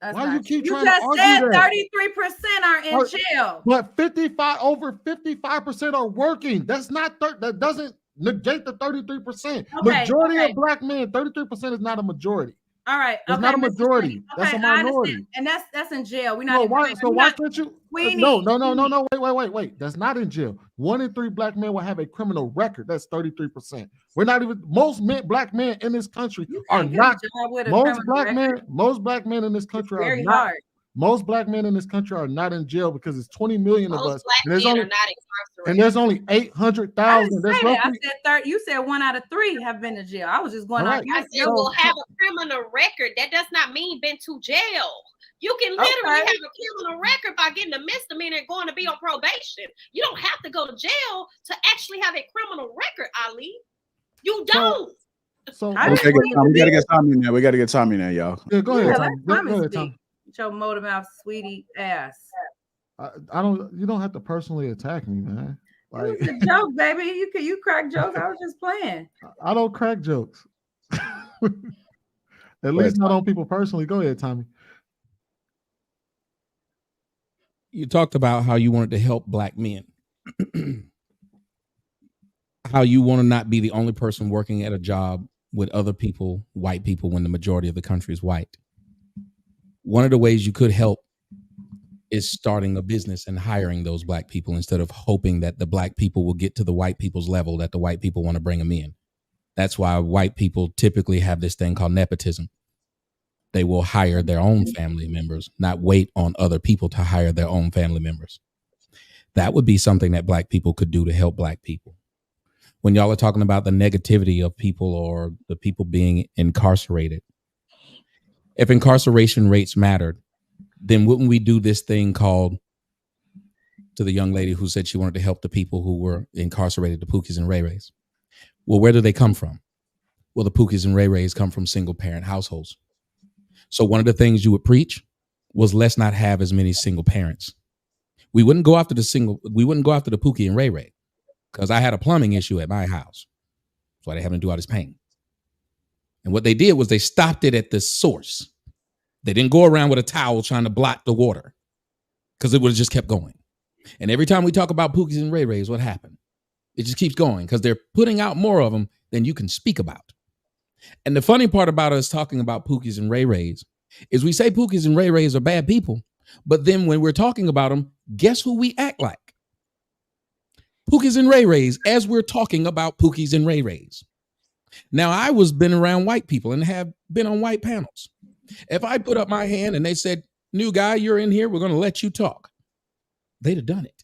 Why you keep You trying to just argue said that? 33% are in jail. But over 55% are working. That's not that doesn't negate the 33%. Majority of black men, 33% is not a majority. All right. It's not a majority. That's a minority. And that's in jail. We're So not why can't you? No. Wait. That's not in jail. 1 in 3 black men will have a criminal record. That's 33%. We're not even black men in this country are not. Most black men in this country are not. Hard. Most black men in this country are not in jail because it's 20 million of us. Black men are not incarcerated. And there's only 800,000. I said you said 1 out of 3 have been to jail. I was just going on. I said will have a criminal record. That does not mean been to jail. You can literally have a criminal record by getting a misdemeanor and going to be on probation. You don't have to go to jail to actually have a criminal record, Ali. You don't. So we gotta get Tommy now. We gotta get Tommy now, y'all. Yeah, go ahead, Tommy. Go ahead, Tommy. Your motive mouth, sweetie ass. I don't. You don't have to personally attack me, man. Like, it was a joke, baby. You crack jokes. I was just playing. I don't crack jokes. At least not on people personally. Go ahead, Tommy. You talked about how you wanted to help black men. How you want to not be the only person working at a job with other people, white people, when the majority of the country is white. One of the ways you could help is starting a business and hiring those black people instead of hoping that the black people will get to the white people's level that the white people want to bring them in. That's why white people typically have this thing called nepotism. They will hire their own family members, not wait on other people to hire their own family members. That would be something that black people could do to help black people. When y'all are talking about the negativity of people or the people being incarcerated, if incarceration rates mattered, then wouldn't we do this thing called, to the young lady who said she wanted to help the people who were incarcerated, the Pookies and Ray Rays? Well, where do they come from? Well, the Pookies and Ray Rays come from single parent households. So one of the things you would preach was let's not have as many single parents. We wouldn't go after the Pookie and Ray Ray because I had a plumbing issue at my house. That's why they having to do all this pain. And what they did was they stopped it at the source. They didn't go around with a towel trying to block the water because it would have just kept going. And every time we talk about Pookies and Ray Rays, what happened? It just keeps going because they're putting out more of them than you can speak about. And the funny part about us talking about Pookies and Ray Rays is we say Pookies and Ray Rays are bad people, but then when we're talking about them, guess who we act like? Pookies and Ray Rays as we're talking about Pookies and Ray Rays. Now, I was been around white people and have been on white panels. If I put up my hand and they said, new guy, you're in here, we're going to let you talk, they'd have done it.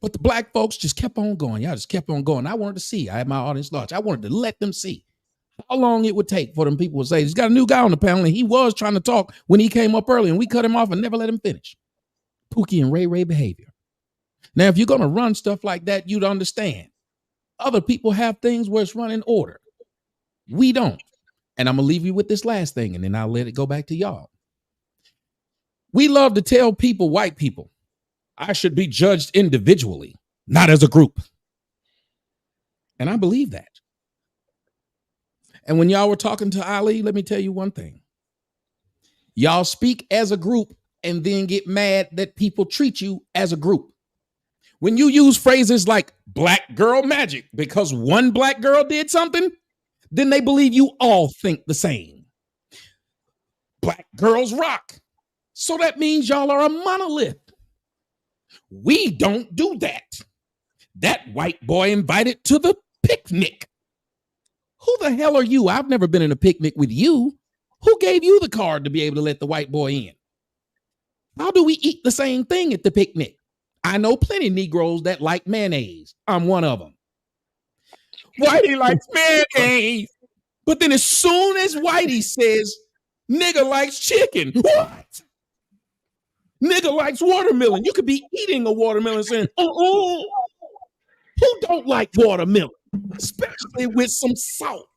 But the black folks just kept on going. Y'all just kept on going. I wanted to see. I had my audience large. I wanted to let them see how long it would take for them people to say, he's got a new guy on the panel and he was trying to talk when he came up early and we cut him off and never let him finish. Pookie and Ray Ray behavior. Now, if you're going to run stuff like that, you'd understand. Other people have things where it's run in order. We don't. And I'm going to leave you with this last thing, and then I'll let it go back to y'all. We love to tell people, white people, I should be judged individually, not as a group. And I believe that. And when y'all were talking to Ali, let me tell you one thing. Y'all speak as a group and then get mad that people treat you as a group. When you use phrases like black girl magic because one black girl did something, then they believe you all think the same. Black girls rock. So that means y'all are a monolith. We don't do that. That white boy invited to the picnic. Who the hell are you? I've never been in a picnic with you. Who gave you the card to be able to let the white boy in? How do we eat the same thing at the picnic? I know plenty of Negroes that like mayonnaise. I'm one of them. Whitey likes mayonnaise. But then as soon as Whitey says, nigga likes chicken. What? Nigga likes watermelon. You could be eating a watermelon saying, who don't like watermelon? Especially with some salt.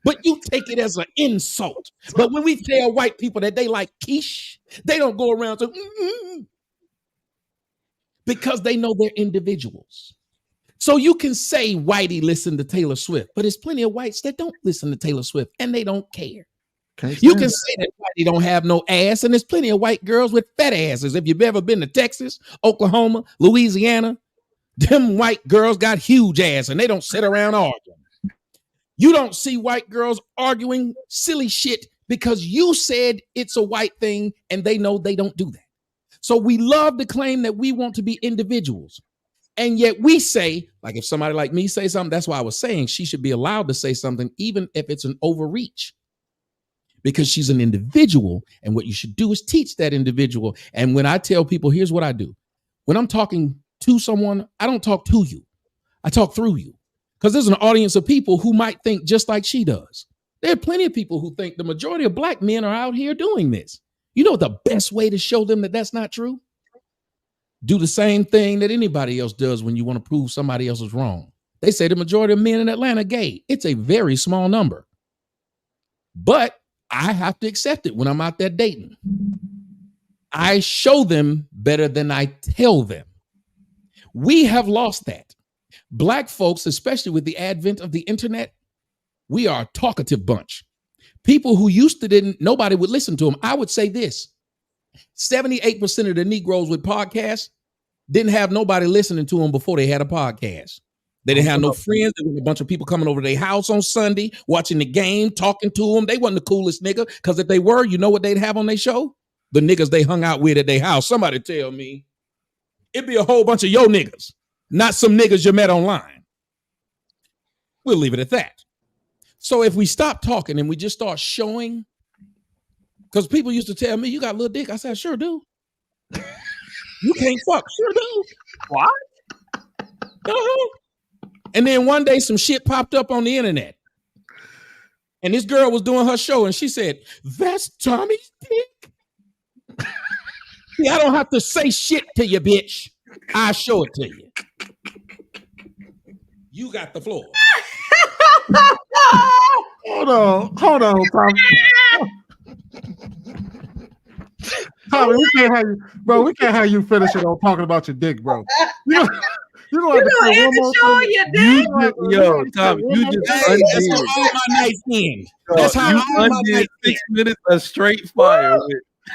But you take it as an insult. But when we tell white people that they like quiche, they don't go around saying, because they know they're individuals. So you can say whitey listen to Taylor Swift, but there's plenty of whites that don't listen to Taylor Swift and they don't care. You can say that whitey don't have no ass, and there's plenty of white girls with fat asses. If you've ever been to Texas, Oklahoma, Louisiana, them white girls got huge ass, and they don't sit around arguing. You don't see white girls arguing silly shit because you said it's a white thing, and they know they don't do that. So we love to claim that we want to be individuals. And yet we say, like if somebody like me say something, that's why I was saying she should be allowed to say something, even if it's an overreach. Because she's an individual, and what you should do is teach that individual. And when I tell people, here's what I do. When I'm talking to someone, I don't talk to you. I talk through you. Because there's an audience of people who might think just like she does. There are plenty of people who think the majority of black men are out here doing this. You know the best way to show them that that's not true? Do the same thing that anybody else does when you want to prove somebody else is wrong. They say the majority of men in Atlanta are gay. It's a very small number. But I have to accept it when I'm out there dating. I show them better than I tell them. We have lost that. Black folks, especially with the advent of the internet, we are a talkative bunch. People who used to nobody would listen to them. I would say this, 78% of the Negroes with podcasts didn't have nobody listening to them before they had a podcast. They didn't have no friends. There was a bunch of people coming over to their house on Sunday, watching the game, talking to them. They wasn't the coolest nigga, because if they were, you know what they'd have on their show? The niggas they hung out with at their house. Somebody tell me. It'd be a whole bunch of yo niggas, not some niggas you met online. We'll leave it at that. So if we stop talking and we just start showing, because people used to tell me, you got a little dick. I said, I sure do. You can't fuck. Sure do. What? Uh-huh. And then one day some shit popped up on the internet. And this girl was doing her show and she said, that's Tommy's dick. See, I don't have to say shit to you, bitch. I'll show it to you. You got the floor. Hold on, Tommy. Tommy, we can't have you finish it on talking about your dick, bro. You gonna end the show on your dick? Yo, Tommy, you just undid. That's how all my nights end. That's how you all my nights 6 minutes of straight fire.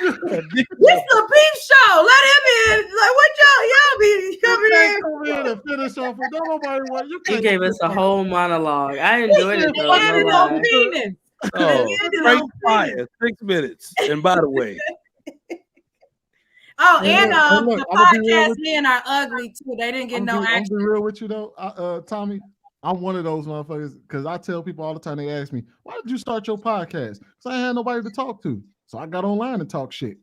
This is a beef show. Let him in. Like what y'all be coming in? Come in and finish off. Don't nobody want you. He gave us a whole monologue. I enjoyed it though. Oh, straight fire. 6 minutes. And by the way. Oh, and the podcast men are ugly too. They didn't get no action. I'm be real with you though, Tommy. I'm one of those motherfuckers because I tell people all the time. They ask me, "Why did you start your podcast?" Because I had nobody to talk to, so I got online and talk shit.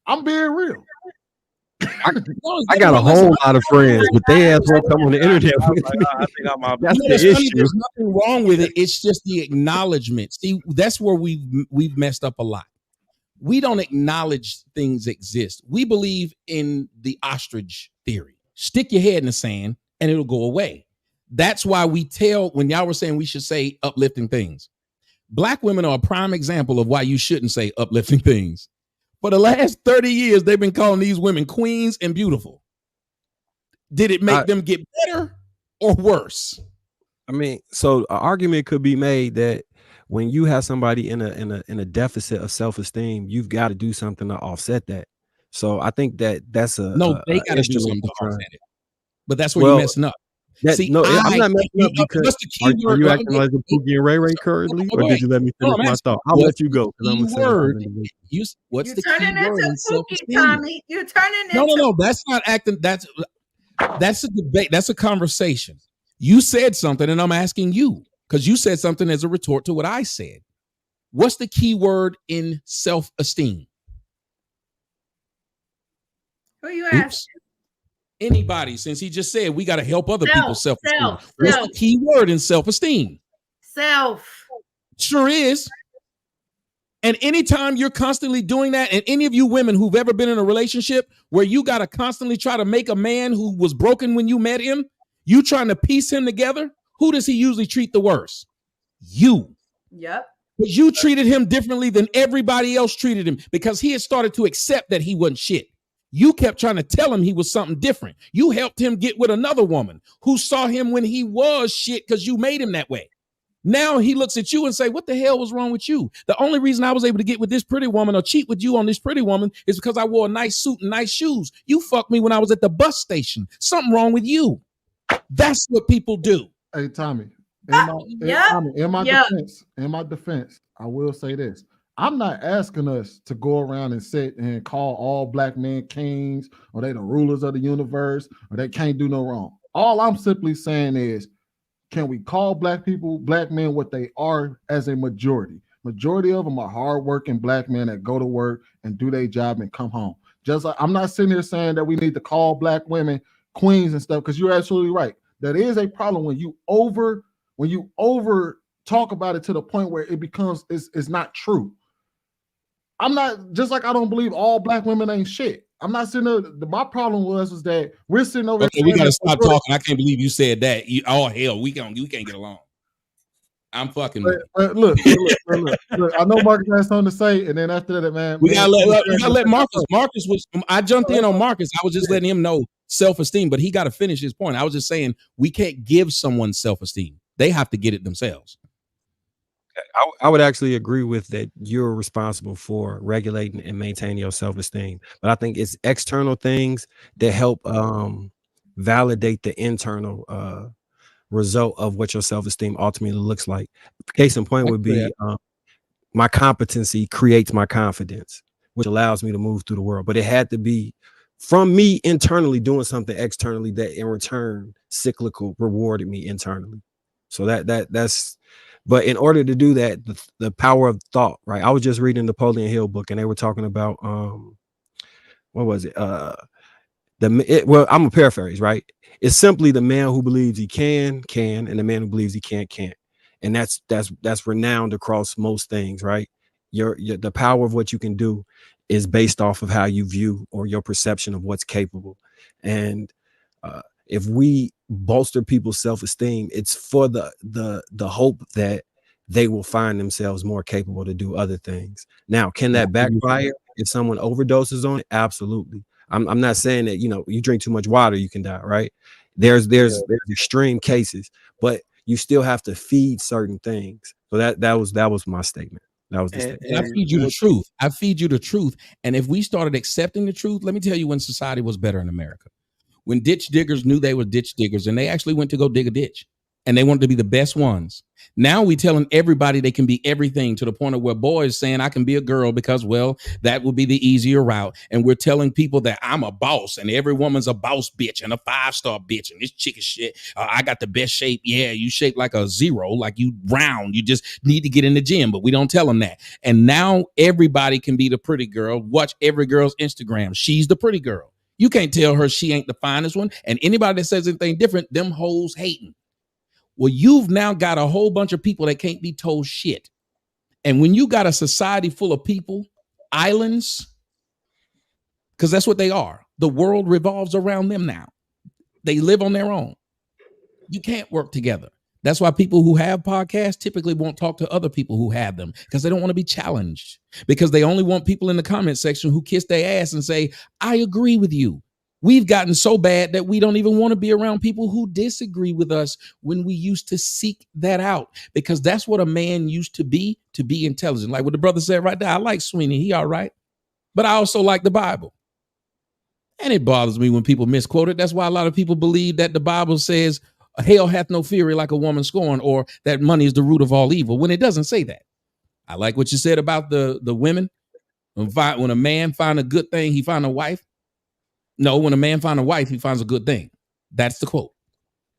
I'm being real. I got a whole lot of friends, but they ass won't come on the internet. That's the issue. There's nothing wrong with it. It's just the acknowledgement. See, that's where we've messed up a lot. We don't acknowledge things exist. We believe in the ostrich theory. Stick your head in the sand and it'll go away. That's why we tell, when y'all were saying we should say uplifting things. Black women are a prime example of why you shouldn't say uplifting things. For the last 30 years, they've been calling these women queens and beautiful. Did it make them get better or worse? I mean, so an argument could be made that when you have somebody in a deficit of self-esteem, you've got to do something to offset that. So I think that's they got to do something to offset it. But that's where you're messing up. I'm not messing up because are you acting like a Pookie and Ray Ray currently, or did you let me finish my thought? I'll let you go because I'm what's the turning key word into in self-esteem? Tommy. You're turning into No. That's not acting. That's a debate. That's a conversation. You said something, and I'm asking you because you said something as a retort to what I said. What's the key word in self-esteem? Who you asking? Anybody, since he just said we got to help other people's self-esteem. What's the key word in self-esteem? Self. Sure is. And anytime you're constantly doing that, and any of you women who've ever been in a relationship where you got to constantly try to make a man who was broken when you met him, you trying to piece him together, who does he usually treat the worst? You. Yep. But you treated him differently than everybody else treated him because he had started to accept that he wasn't shit. You kept trying to tell him he was something different. You helped him get with another woman who saw him when he was shit because you made him that way. Now he looks at you and say, what the hell was wrong with you? The only reason I was able to get with this pretty woman or cheat with you on this pretty woman is because I wore a nice suit and nice shoes. You fucked me when I was at the bus station. Something wrong with you. That's what people do. Hey, Tommy, in my defense, I will say this. I'm not asking us to go around and sit and call all black men kings, or they the rulers of the universe, or they can't do no wrong. All I'm simply saying is, can we call black people, black men, what they are as a majority? Majority of them are hardworking black men that go to work and do their job and come home. Just like, I'm not sitting here saying that we need to call black women queens and stuff, because you're absolutely right. That is a problem when you over talk about it to the point where it becomes it's not true. I'm not, just like I don't believe all black women ain't shit. I'm not sitting there. My problem is that we're sitting over. Okay, we gotta stop talking. I can't believe you said that. Oh hell, we can't get along. I'm fucking. Look. I know Marcus has something to say, and then after that, man, we gotta let Marcus. Marcus was. I jumped in on Marcus. I was just letting him know self-esteem, but he got to finish his point. I was just saying we can't give someone self-esteem. They have to get it themselves. I would actually agree with that. You're responsible for regulating and maintaining your self-esteem, but I think it's external things that help validate the internal result of what your self-esteem ultimately looks like. Case in point would be my competency creates my confidence, which allows me to move through the world. But it had to be from me internally doing something externally that in return cyclical rewarded me internally. So that's. But in order to do that, the power of thought, right? I was just reading the Napoleon Hill book, and they were talking about what was it? Well, I'm gonna paraphrase, right? It's simply the man who believes he can, and the man who believes he can't. And that's renowned across most things, right? Your the power of what you can do is based off of how you view or your perception of what's capable. And if we bolster people's self-esteem, it's for the hope that they will find themselves more capable to do other things. Now, can that backfire if someone overdoses on it? Absolutely. I'm not saying that, you drink too much water, you can die, right? There's extreme cases, but you still have to feed certain things. So that was my statement. That was the statement. And I feed you the truth. I feed you the truth. And if we started accepting the truth, let me tell you when society was better in America. When ditch diggers knew they were ditch diggers and they actually went to go dig a ditch and they wanted to be the best ones. Now we telling everybody they can be everything, to the point of where boys saying I can be a girl because, well, that would be the easier route. And we're telling people that I'm a boss and every woman's a boss bitch and a 5-star bitch and this chick is shit. I got the best shape. Yeah, you shape like a 0, like you round. You just need to get in the gym, but we don't tell them that. And now everybody can be the pretty girl. Watch every girl's Instagram. She's the pretty girl. You can't tell her she ain't the finest one. And anybody that says anything different, them hoes hating. Well, you've now got a whole bunch of people that can't be told shit. And when you got a society full of people, islands, because that's what they are. The world revolves around them now. They live on their own. You can't work together. That's why people who have podcasts typically won't talk to other people who have them, because they don't want to be challenged, because they only want people in the comment section who kiss their ass and say, I agree with you. We've gotten so bad that we don't even want to be around people who disagree with us when we used to seek that out, because that's what a man used to be intelligent. Like what the brother said right there. I like Sweeney. He all right. But I also like the Bible. And it bothers me when people misquote it. That's why a lot of people believe that the Bible says, hell hath no fury like a woman scorned, or that money is the root of all evil, when it doesn't say that. I like what you said about the women. When a man find a good thing, he find a wife. No, when a man find a wife, he finds a good thing. That's the quote.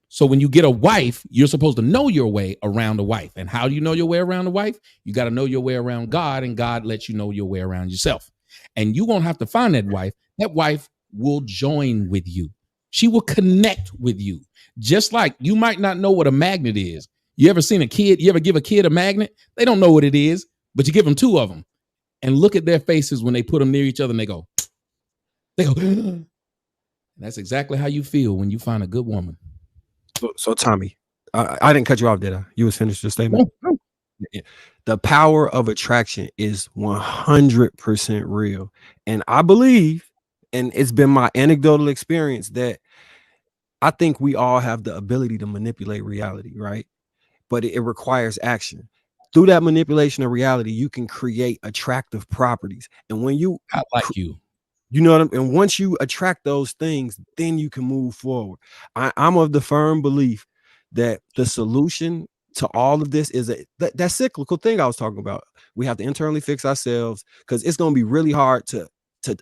So when you get a wife, you're supposed to know your way around a wife. And how do you know your way around a wife? You got to know your way around God, and God lets you know your way around yourself. And you won't have to find that wife. That wife will join with you. She will connect with you. Just like you might not know what a magnet is. You ever seen a kid? You ever give a kid a magnet? They don't know what it is, but you give them 2 of them and look at their faces when they put them near each other and they go. That's exactly how you feel when you find a good woman. So Tommy, I didn't cut you off, did I? You was finished your statement. No. The power of attraction is 100% real. And I believe, and it's been my anecdotal experience, that I think we all have the ability to manipulate reality, right? but it requires action. Through that manipulation of reality, you can create attractive properties. And when you you know what I mean? And once you attract those things, then you can move forward. I'm of the firm belief that the solution to all of this is that cyclical thing I was talking about. We have to internally fix ourselves, because it's going to be really hard to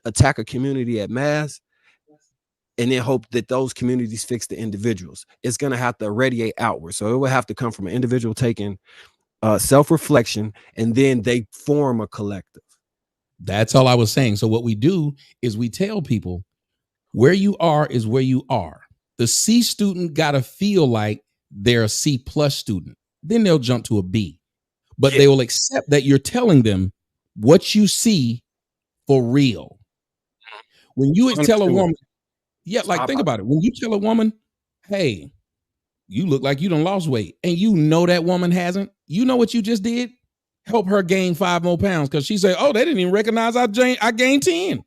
attack a community at mass and then hope that those communities fix the individuals. It's going to have to radiate outward. So it will have to come from an individual taking self-reflection, and then they form a collective. That's all I was saying. So what we do is we tell people where you are is where you are. The C student got to feel like they're a C plus student. Then they'll jump to a B. But they will accept that you're telling them what you see for real. When you tell a woman, think about it. When you tell a woman, hey, you look like you done lost weight, and you know that woman hasn't, you know what you just did? Help her gain 5 more pounds, because she said, oh, they didn't even recognize I gained 10.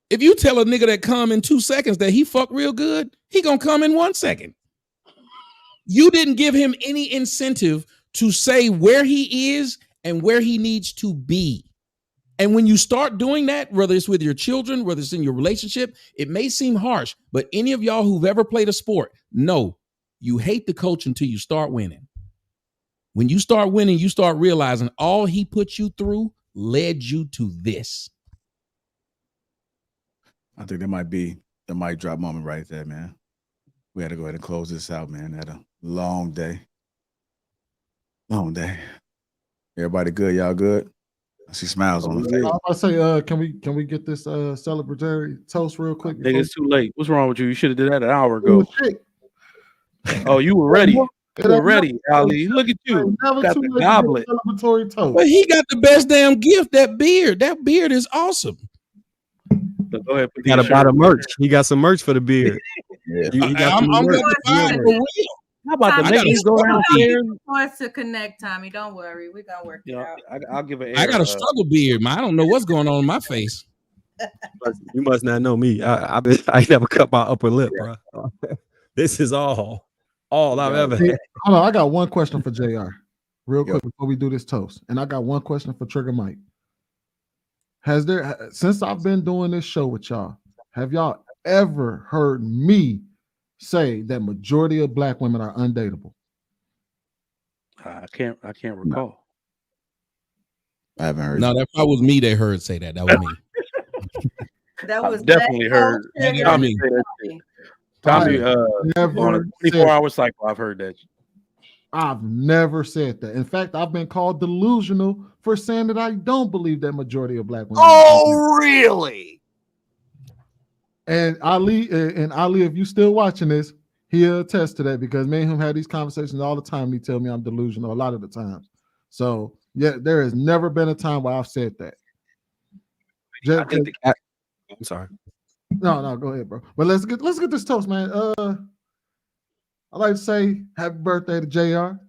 If you tell a nigga that come in 2 seconds that he fuck real good, he gonna come in 1 second. You didn't give him any incentive to say where he is and where he needs to be. And when you start doing that, whether it's with your children, whether it's in your relationship, it may seem harsh, but any of y'all who've ever played a sport know you hate the coach until you start winning. When you start winning, you start realizing all he put you through led you to this. I think there might be the mic drop moment right there, man. We had to go ahead and close this out, man. Had a long day. Long day. Everybody good? Y'all good? I see smiles on the face. I say, can we get this celebratory toast real quick? Nigga, it's too late. What's wrong with you? You should have did that an hour ago. Oh, you were ready. You were ready, Ali. Look at you. Got the goblet. Celebratory toast. But he got the best damn gift. That beard is awesome. So go ahead. He got about a merch. He got some merch for the beard. I'm going to buy it for real. How about the niggas go downstairs? For us to connect, Tommy. Don't worry. We're going to work it out. I'll give it. I got a struggle beard, man. I don't know what's going on in my face. You must not know me. I never cut my upper lip, bro. This is all I've ever had. Hold on, I got one question for JR. Real quick before we do this toast. And I got one question for Trigger Mike. Since I've been doing this show with y'all, have y'all ever heard me say that majority of black women are undateable? I can't recall. I haven't heard. No, that probably was me that heard say that. That was me. That was definitely heard. Tommy, on a 24-hour cycle, I've heard that. I've never said that. In fact, I've been called delusional for saying that I don't believe that majority of black women. Oh, really? And Ali, if you still watching this, he'll attest to that, because me and him had these conversations all the time. He tell me I'm delusional a lot of the times. So yeah, there has never been a time where I've said that. I'm sorry. No, go ahead, bro. But let's get this toast, man. I'd like to say happy birthday to JR.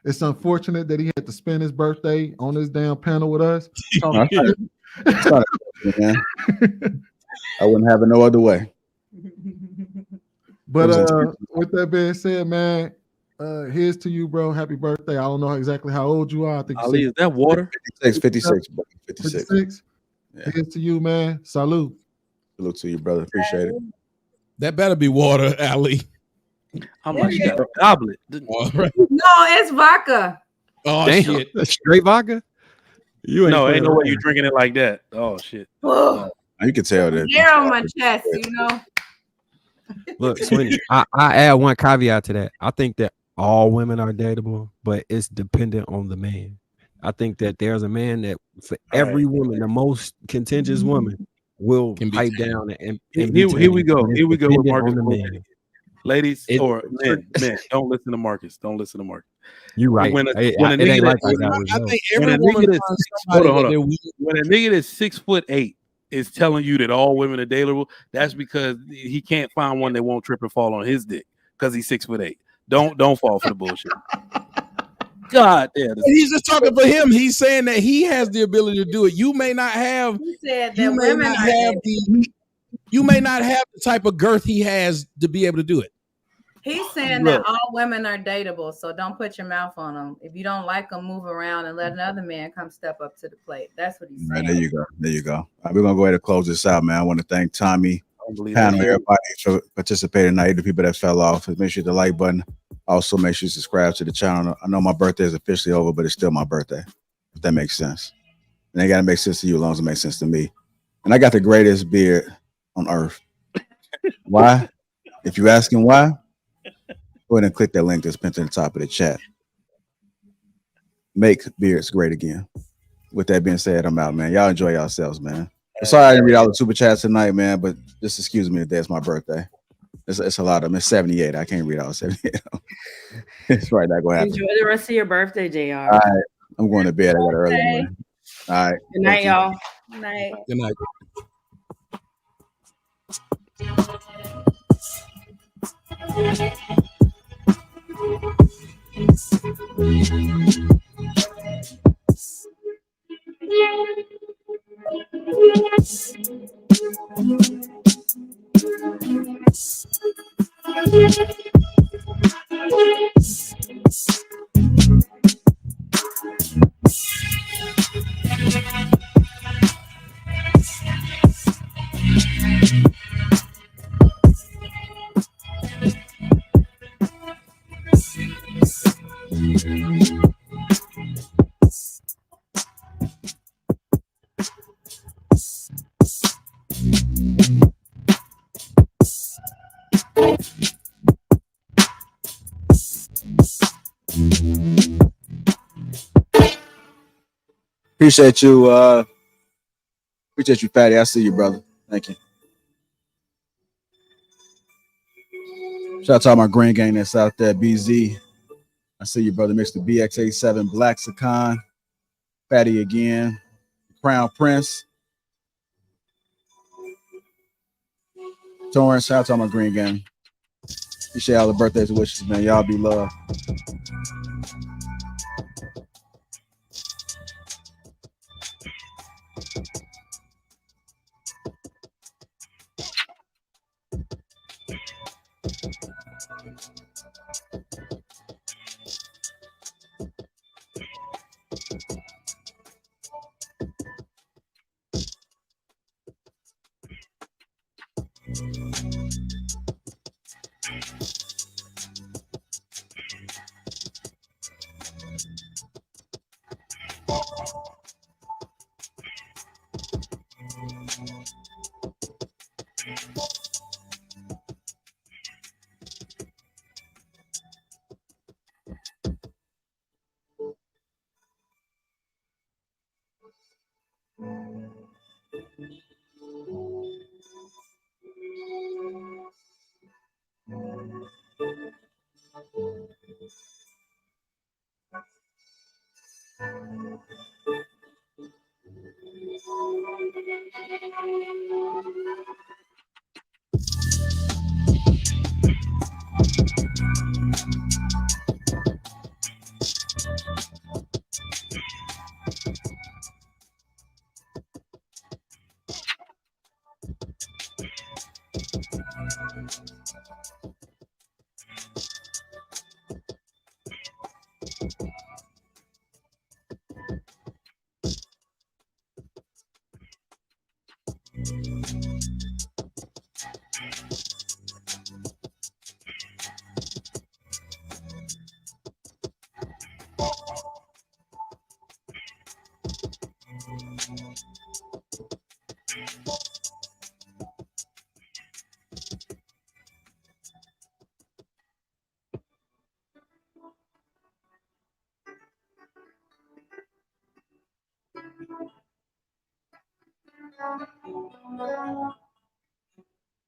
It's unfortunate that he had to spend his birthday on this damn panel with us. Man. I wouldn't have it no other way. But with that being said, man, here's to you, bro. Happy birthday. I don't know exactly how old you are. I think Ali, is that water? 56. 56. Yeah. Here's to you, man. Salute. Salute to you, brother. Appreciate it. That better be water, Ali. I'm like, a goblet. No, it's vodka. Oh, damn. Shit. Straight vodka? Ain't no way you drinking it like that. Oh, shit. You can tell that. Yeah, on my chest, you know. Look, Swinny, I add one caveat to that. I think that all women are dateable, but it's dependent on the man. I think that there's a man that for every woman, the most contentious woman, will pipe down and here we go. Here we go with Marcus. Ladies or men, don't listen to Marcus. Don't listen to Marcus. You're right. When a nigga that's 6'8" is telling you that all women are dateable, that's because he can't find one that won't trip and fall on his dick because he's 6'8". Don't fall for the bullshit. God damn. He's just talking for him. He's saying that he has the ability to do it. You may not have. He said that women you may not have the type of girth he has to be able to do it. He's saying that all women are dateable, so don't put your mouth on them. If you don't like them, move around and let another man come step up to the plate. That's what he's saying. Right, there you go. There you go. All right, we're gonna go ahead and close this out, man. I want to thank Tommy, panel, everybody for participating tonight. The people that fell off, make sure you hit the like button. Also, make sure you subscribe to the channel. I know my birthday is officially over, but it's still my birthday. If that makes sense, and it gotta make sense to you as long as it makes sense to me. And I got the greatest beard on earth. Why? If you're asking why, go ahead and click that link that's pinned to the top of the chat. Make beards great again. With that being said, I'm out, man. Y'all enjoy yourselves, man. I'm sorry I didn't read all the super chats tonight, man, but just excuse me today. It's my birthday. It's a lot of them. It's 78. I can't read all 78. It's right not going to happen. Enjoy the rest of your birthday, JR. All right. I'm going to bed. I got an early morning. All right. Good night, y'all. Good night. Good night. Appreciate you, Fatty. I see you, brother. Thank you. Shout out to all my green gang that's out there. BZ. I see you, brother. Mr. BX87, Blacksicon, Fatty again, Crown Prince, Torrance. Shout out to all my green gang. Appreciate all the birthdays and wishes, man. Y'all be loved.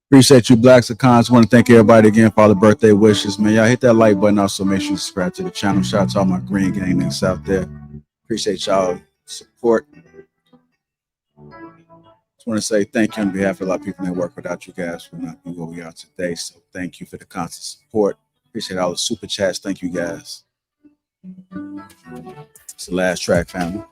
Appreciate you, Blacksicons. Want to thank everybody again for all the birthday wishes, man. Y'all hit that like button. Also, make sure you subscribe to the channel. Shout out to all my green gang that's out there. Appreciate y'all support. Just want to say thank you on behalf of a lot of people that work. Without you guys, would not be where we are today. So thank you for the constant support. Appreciate all the super chats. Thank you, guys. It's the last track, family.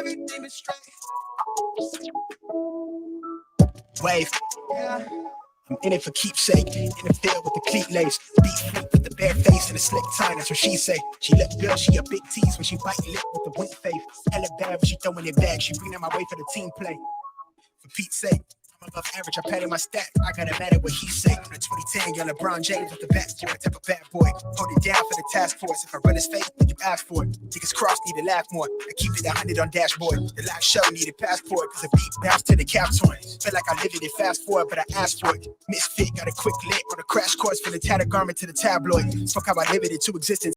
everything is straight. Wave. Yeah. I'm in it for keepsake, in the field with the cleat lace, beat feet with the bare face and a slick tie, that's what she say. She look good, she a big tease when she bite lip with the wink face. Hella bad when she throwing it back, she bring it my way for the team play. For Pete's sake, I'm above average, I padded my stat, I gotta matter what he say. On the 2010, young LeBron James with the backboard, type of bad boy. Hold it down for the task force, if I run his face, then you ask for it. Niggas cross, need to laugh more, I keep it 100 on dashboard. The live show needed passport, cause the beat bounced to the cap torn. Feel like I lived it fast forward, but I asked for it. Misfit, got a quick lit on a crash course from the tattered garment to the tabloid. Fuck how I limited to existence.